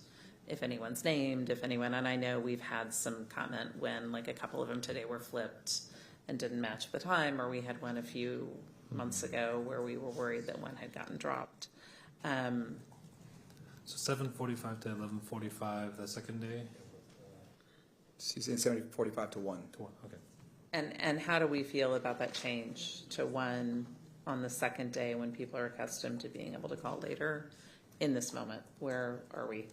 if anyone's named, if anyone, and I know we've had some comment when, like, a couple of them today were flipped and didn't match the time, or we had one a few months ago where we were worried that one had gotten dropped. So 7:45 to 11:45 the second day? So you're saying 7:45 to 1? To 1, okay. And how do we feel about that change to 1 on the second day when people are accustomed to being able to call later in this moment? Where are we?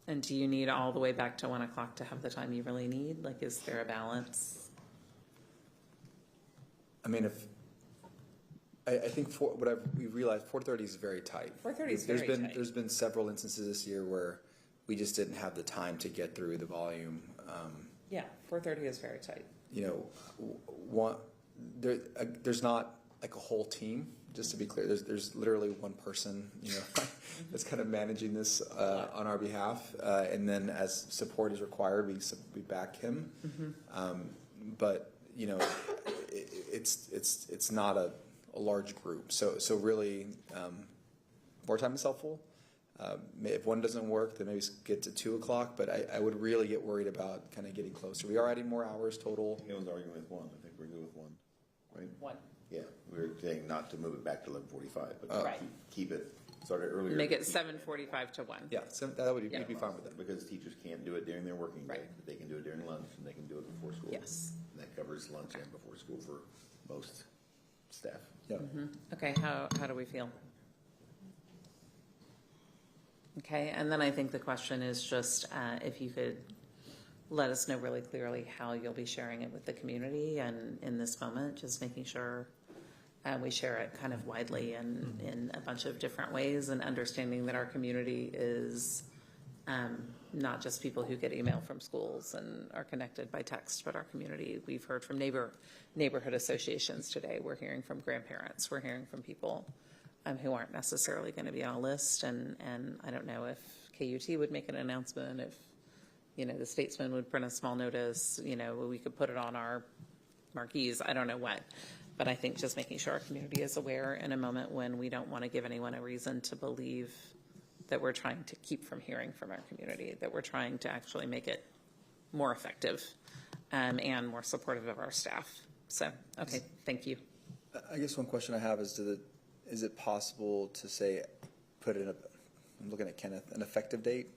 And do you need all the way back to 1 o'clock to have the time you really need? Like, is there a balance? I mean, I think we realized 4:30 is very tight. 4:30 is very tight. There's been several instances this year where we just didn't have the time to get through the volume. Yeah, 4:30 is very tight. You know, there's not like a whole team. Just to be clear, there's literally one person, you know, that's kind of managing this on our behalf, and then as support is required, we back him. But you know, it's not a large group, so really more time is helpful. If one doesn't work, then maybe get to 2 o'clock. But I would really get worried about kind of getting closer. We are adding more hours total. I was arguing with 1. I think we're good with 1, right? 1. Yeah, we were saying not to move it back to 11:45, but Right. keep it started earlier. Make it 7:45 to 1. Yeah, so that would you'd be fine with that. Because teachers can't do it during their working day, but they can do it during lunch, and they can do it before school. Yes. And that covers lunch and before school for most staff. Yeah. Okay, how do we feel? Okay, and then I think the question is just if you could let us know really clearly how you'll be sharing it with the community, and in this moment, just making sure we share it kind of widely and in a bunch of different ways, and understanding that our community is not just people who get email from schools and are connected by text, but our community. We've heard from neighborhood associations today. We're hearing from grandparents. We're hearing from people who aren't necessarily going to be on a list. And I don't know if KUT would make an announcement, if, you know, the Statesman would print a small notice, you know, we could put it on our marquees. I don't know what. But I think just making sure our community is aware in a moment when we don't want to give anyone a reason to believe that we're trying to keep from hearing from our community, that we're trying to actually make it more effective and more supportive of our staff. So, okay, thank you. I guess one question I have is, is it possible to say, put in I'm looking at Kenneth, an effective date?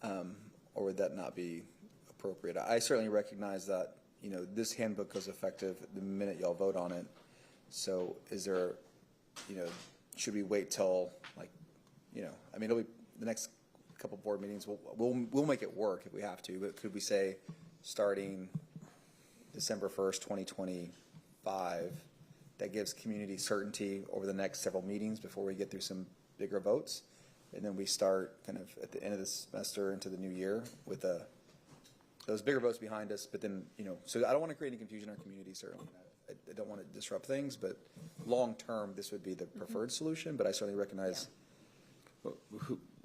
Or would that not be appropriate? I certainly recognize that, you know, this handbook goes effective the minute y'all vote on it. So is there, you know, should we wait till, like, you know, I mean, it'll be the next couple board meetings. We'll make it work if we have to, but could we say starting December 1st, 2025, that gives community certainty over the next several meetings before we get through some bigger votes? And then we start kind of at the end of the semester into the new year with those bigger votes behind us. But then, you know, so I don't want to create any confusion in our community, certainly. I don't want to disrupt things, but long term, this would be the preferred solution. But I certainly recognize. Well,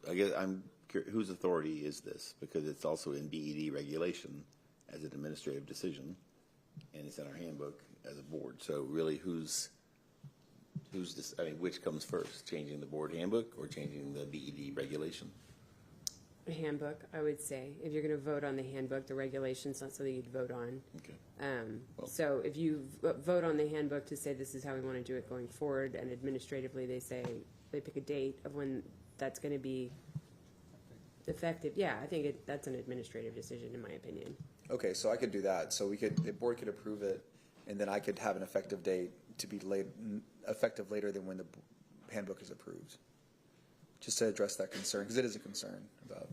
I guess I'm curious, whose authority is this? Because it's also in BED regulation as an administrative decision, and it's in our handbook as a board. So really, who's this? I mean, which comes first, changing the board handbook or changing the BED regulation? A handbook, I would say. If you're going to vote on the handbook, the regulation's not something you'd vote on. Okay. So if you vote on the handbook to say this is how we want to do it going forward, and administratively they pick a date of when that's going to be effective. Yeah, I think that's an administrative decision, in my opinion. Okay, so I could do that. So the board could approve it, and then I could have an effective date to be effective later than when the handbook is approved. Just to address that concern, because it is a concern about.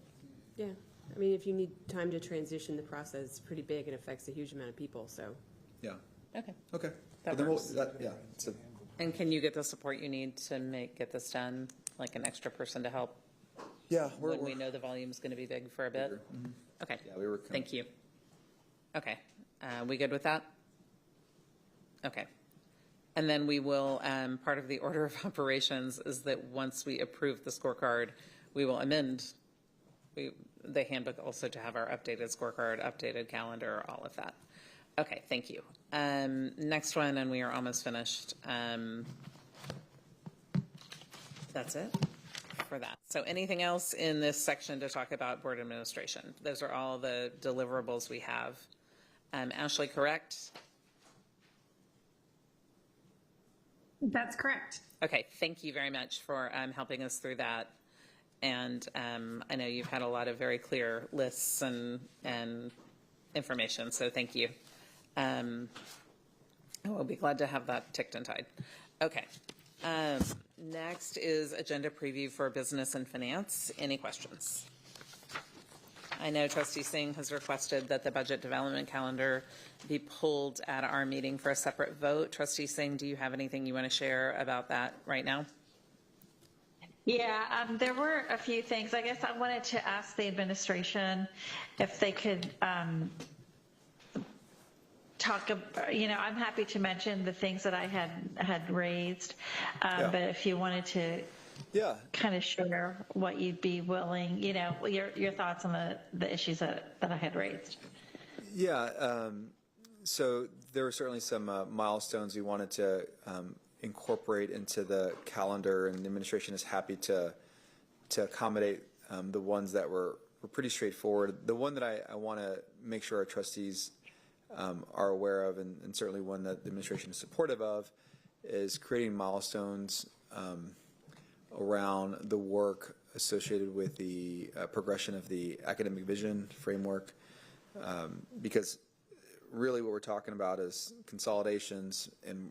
Yeah, I mean, if you need time to transition the process, it's pretty big and affects a huge amount of people, so. Yeah. Okay. Okay. That Well, then works. yeah. And can you get the support you need to get this done, like an extra person to help? Yeah. When we know the volume's going to be big for a bit? Mm-hmm. Okay. Yeah, Thank you. Okay. We good with that? Okay. And then we will, part of the order of operations is that once we approve the scorecard, we will amend the handbook also to have our updated scorecard, updated calendar, all of that. Okay, thank you. Next one, and we are almost finished. That's it for that. So anything else in this section to talk about board administration? Those are all the deliverables we have. Ashley, correct? That's correct. Okay, thank you very much for helping us through that. And I know you've had a lot of very clear lists and information, so thank you. We'll be glad to have that ticked and tied. Okay. Next is agenda preview for business and finance. Any questions? I know Trustee Singh has requested that the budget development calendar be pulled at our meeting for a separate vote. Trustee Singh, do you have anything you want to share about that right now? Yeah, there were a few things. I guess I wanted to ask the administration if they could talk about, I'm happy to mention the things that I had raised, but if you wanted to kind of share what you'd be willing, your thoughts on the issues that I had raised. Yeah, so there were certainly some milestones we wanted to incorporate into the calendar, and the administration is happy to accommodate the ones that were pretty straightforward. The one that I want to make sure our trustees are aware of, and certainly one that the administration is supportive of, is creating milestones around the work associated with the progression of the academic vision framework, because really what we're talking about is consolidations, and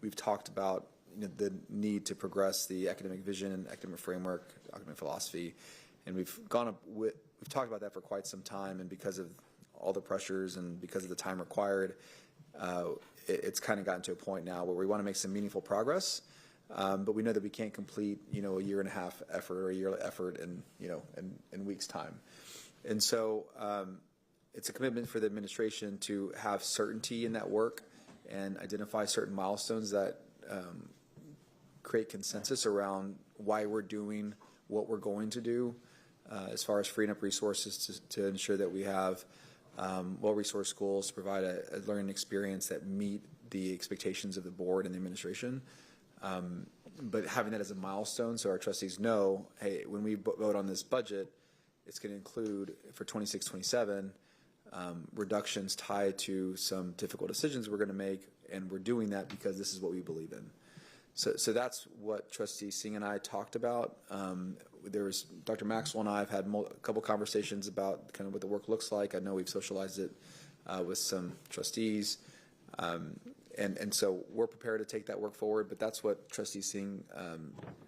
we've talked about the need to progress the academic vision and academic framework, academic philosophy, and we've talked about that for quite some time, and because of all the pressures and because of the time required, it's kind of gotten to a point now where we want to make some meaningful progress, but we know that we can't complete a year and a half effort or a year effort in weeks' time, and so it's a commitment for the administration to have certainty in that work and identify certain milestones that create consensus around why we're doing what we're going to do, as far as freeing up resources to ensure that we have well-resourced schools to provide a learning experience that meet the expectations of the board and the administration. But having that as a milestone so our trustees know, hey, when we vote on this budget, it's going to include, for 26-27, reductions tied to some difficult decisions we're going to make, and we're doing that because this is what we believe in. So that's what Trustee Singh and I talked about. There was Dr. Maxwell and I have had a couple conversations about kind of what the work looks like. I know we've socialized it with some trustees, and so we're prepared to take that work forward. But that's what Trustee Singh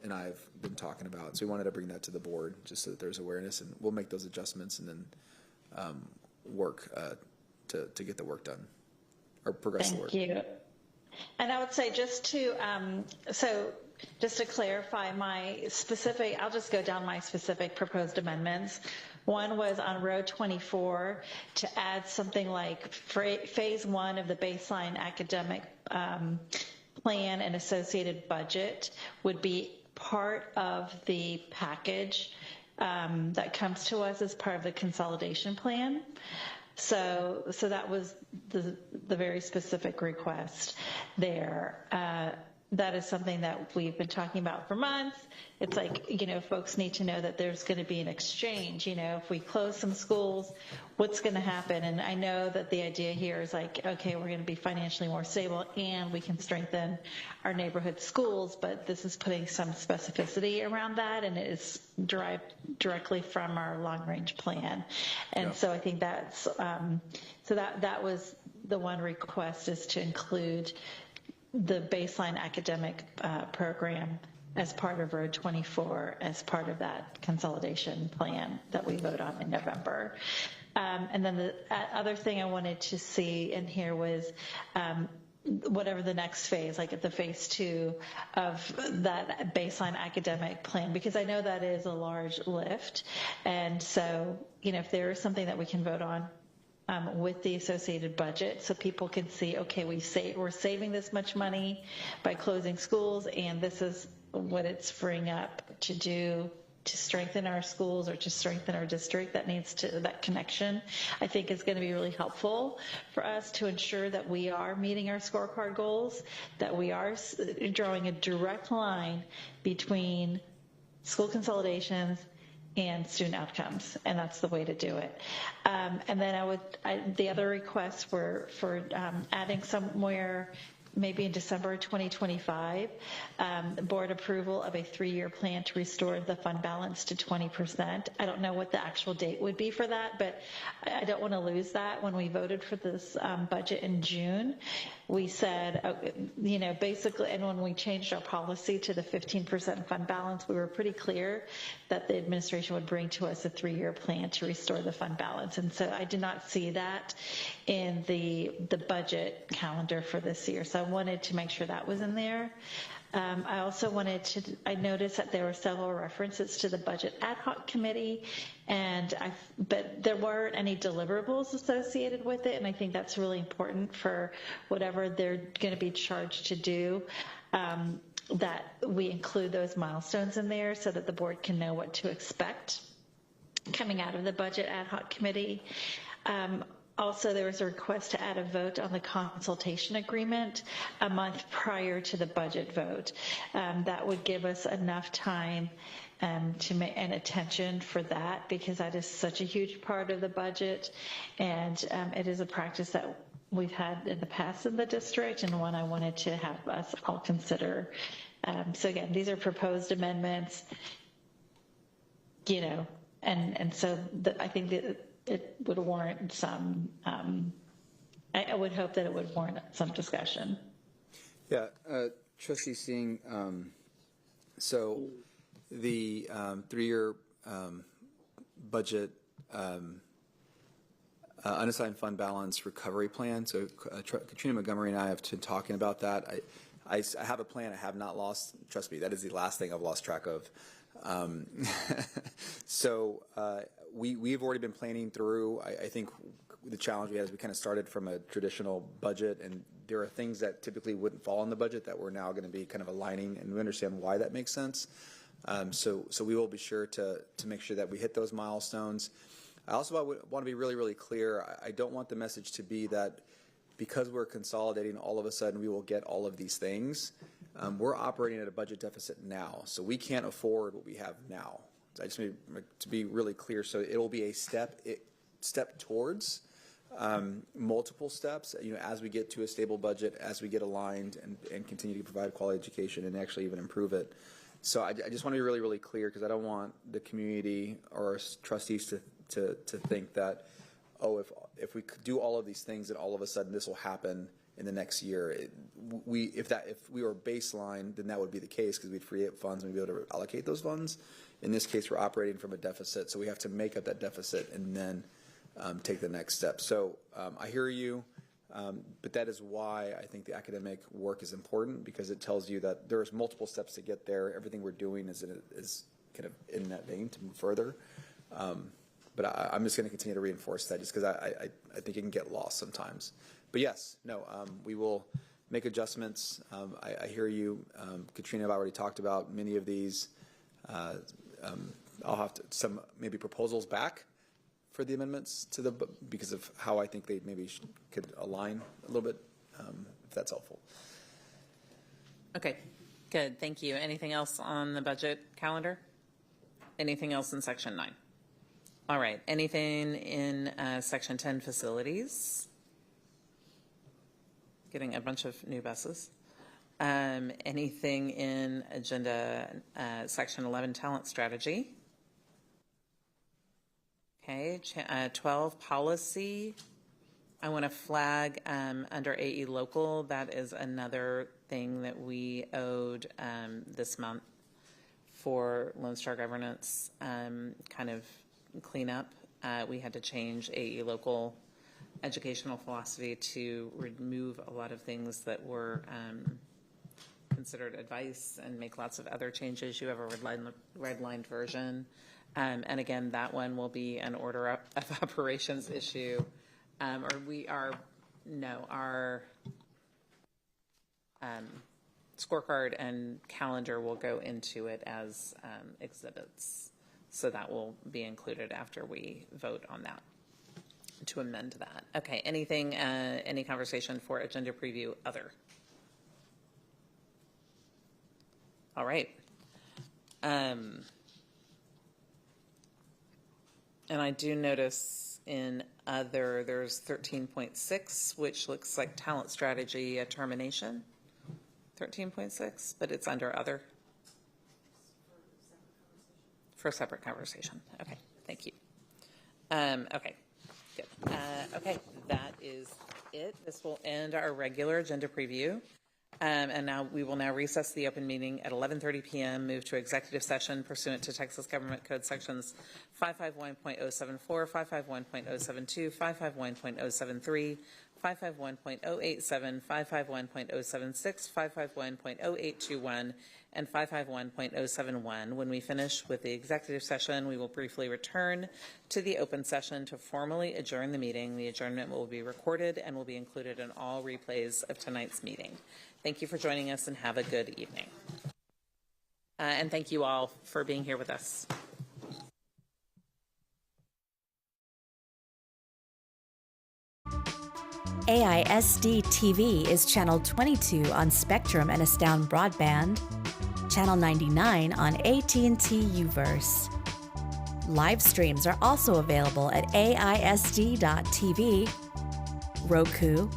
and I have been talking about. So we wanted to bring that to the board just so that there's awareness, and we'll make those adjustments and then work to get the work done or progress the work. Thank you. And I would say just to clarify my specific, I'll just go down my specific proposed amendments. One was on row 24 to add something like phase 1 of the baseline academic plan and associated budget would be part of the package that comes to us as part of the consolidation plan. So that was the very specific request there. that is something that we've been talking about for months. It's like, folks need to know that there's going to be an exchange. If we close some schools, what's going to happen? And I know that the idea here is like, okay, we're going to be financially more stable and we can strengthen our neighborhood schools, but this is putting some specificity around that, and it is derived directly from our long-range plan. And so I think that's, so that was the one request, is to include the baseline academic program as part of Road 24, as part of that consolidation plan that we vote on in November. And then the other thing I wanted to see in here was whatever the next phase, like at the phase 2 of that baseline academic plan, because I know that is a large lift. And so, if there is something that we can vote on with the associated budget, so people can see, okay, we're saving this much money by closing schools, and this is what it's freeing up to do to strengthen our schools or to strengthen our district. That connection, I think, is going to be really helpful for us to ensure that we are meeting our scorecard goals, that we are drawing a direct line between school consolidations and student outcomes, and that's the way to do it. And then the other requests were for adding somewhere maybe in December 2025, board approval of a 3-year plan to restore the fund balance to 20%. I don't know what the actual date would be for that, but I don't want to lose that. When we voted for this budget in June, we said, basically, and when we changed our policy to the 15% fund balance, we were pretty clear that the administration would bring to us a 3-year plan to restore the fund balance. And so I did not see that in the budget calendar for this year. So I wanted to make sure that was in there. I also I noticed that there were several references to the budget ad hoc committee, but there weren't any deliverables associated with it. And I think that's really important for whatever they're going to be charged to do, that we include those milestones in there so that the board can know what to expect coming out of the budget ad hoc committee. Also, there was a request to add a vote on the consultation agreement a month prior to the budget vote. That would give us enough time and attention for that, because that is such a huge part of the budget, and it is a practice that we've had in the past in the district, and one I wanted to have us all consider. So again, these are proposed amendments, and so I think that it would warrant some, I would hope that it would warrant some discussion. Yeah, Trustee Singh, so the 3-year budget unassigned fund balance recovery plan, so Katrina Montgomery and I have been talking about that. I have a plan I have not lost. Trust me, that is the last thing I've lost track of. So we've already been planning through. I think the challenge we had is we kind of started from a traditional budget, and there are things that typically wouldn't fall in the budget that we're now going to be kind of aligning, and we understand why that makes sense. So we will be sure to make sure that we hit those milestones. I also want to be really, really clear. I don't want the message to be that because we're consolidating, all of a sudden we will get all of these things. We're operating at a budget deficit now, so we can't afford what we have now. I just need to be really clear. So it will be a step towards multiple steps. As we get to a stable budget, as we get aligned and continue to provide quality education and actually even improve it. So I just want to be really, really clear, because I don't want the community or trustees to think that, if we could do all of these things, then all of a sudden this will happen in the next year. If we were baseline, then that would be the case, because we'd free up funds and we'd be able to allocate those funds. In this case, we're operating from a deficit, so we have to make up that deficit and then take the next step. So I hear you, but that is why I think the academic work is important, because it tells you that there's multiple steps to get there. Everything we're doing is kind of in that vein to move further. But I'm just going to continue to reinforce that, just because I think it can get lost sometimes. But yes, we will make adjustments. I hear you. Katrina and I have already talked about many of these. I'll have some maybe proposals back for the amendments because of how I think they maybe could align a little bit, if that's helpful. Okay, good, thank you. Anything else on the budget calendar? Anything else in section 9? All right, anything in section 10, facilities? Getting a bunch of new buses. Anything in agenda section 11, talent strategy? Okay, 12, policy. I want to flag under AE local, that is another thing that we owed this month for Lone Star governance kind of cleanup. We had to change AE local educational philosophy to remove a lot of things that were considered advice and make lots of other changes. You have a redlined version. And again, that one will be an order of operations issue. Our scorecard and calendar will go into it as exhibits. So that will be included after we vote on that, to amend that. Okay, anything, any conversation for agenda preview other? All right. And I do notice in other, there's 13.6, which looks like talent strategy at termination. 13.6, but it's under other. For a separate conversation. Okay, thank you. Okay, good. Okay, that is it. This will end our regular agenda preview. And now we will now recess the open meeting at 11:30 p.m., move to executive session pursuant to Texas Government Code sections 551.074, 551.072, 551.073, 551.087, 551.076, 551.0821, and 551.071. When we finish with the executive session, we will briefly return to the open session to formally adjourn the meeting. The adjournment will be recorded and will be included in all replays of tonight's meeting. Thank you for joining us and have a good evening. And thank you all for being here with us. AISD TV is channel 22 on Spectrum and Astound Broadband, channel 99 on AT&T Uverse. Live streams are also available at AISD.TV, Roku,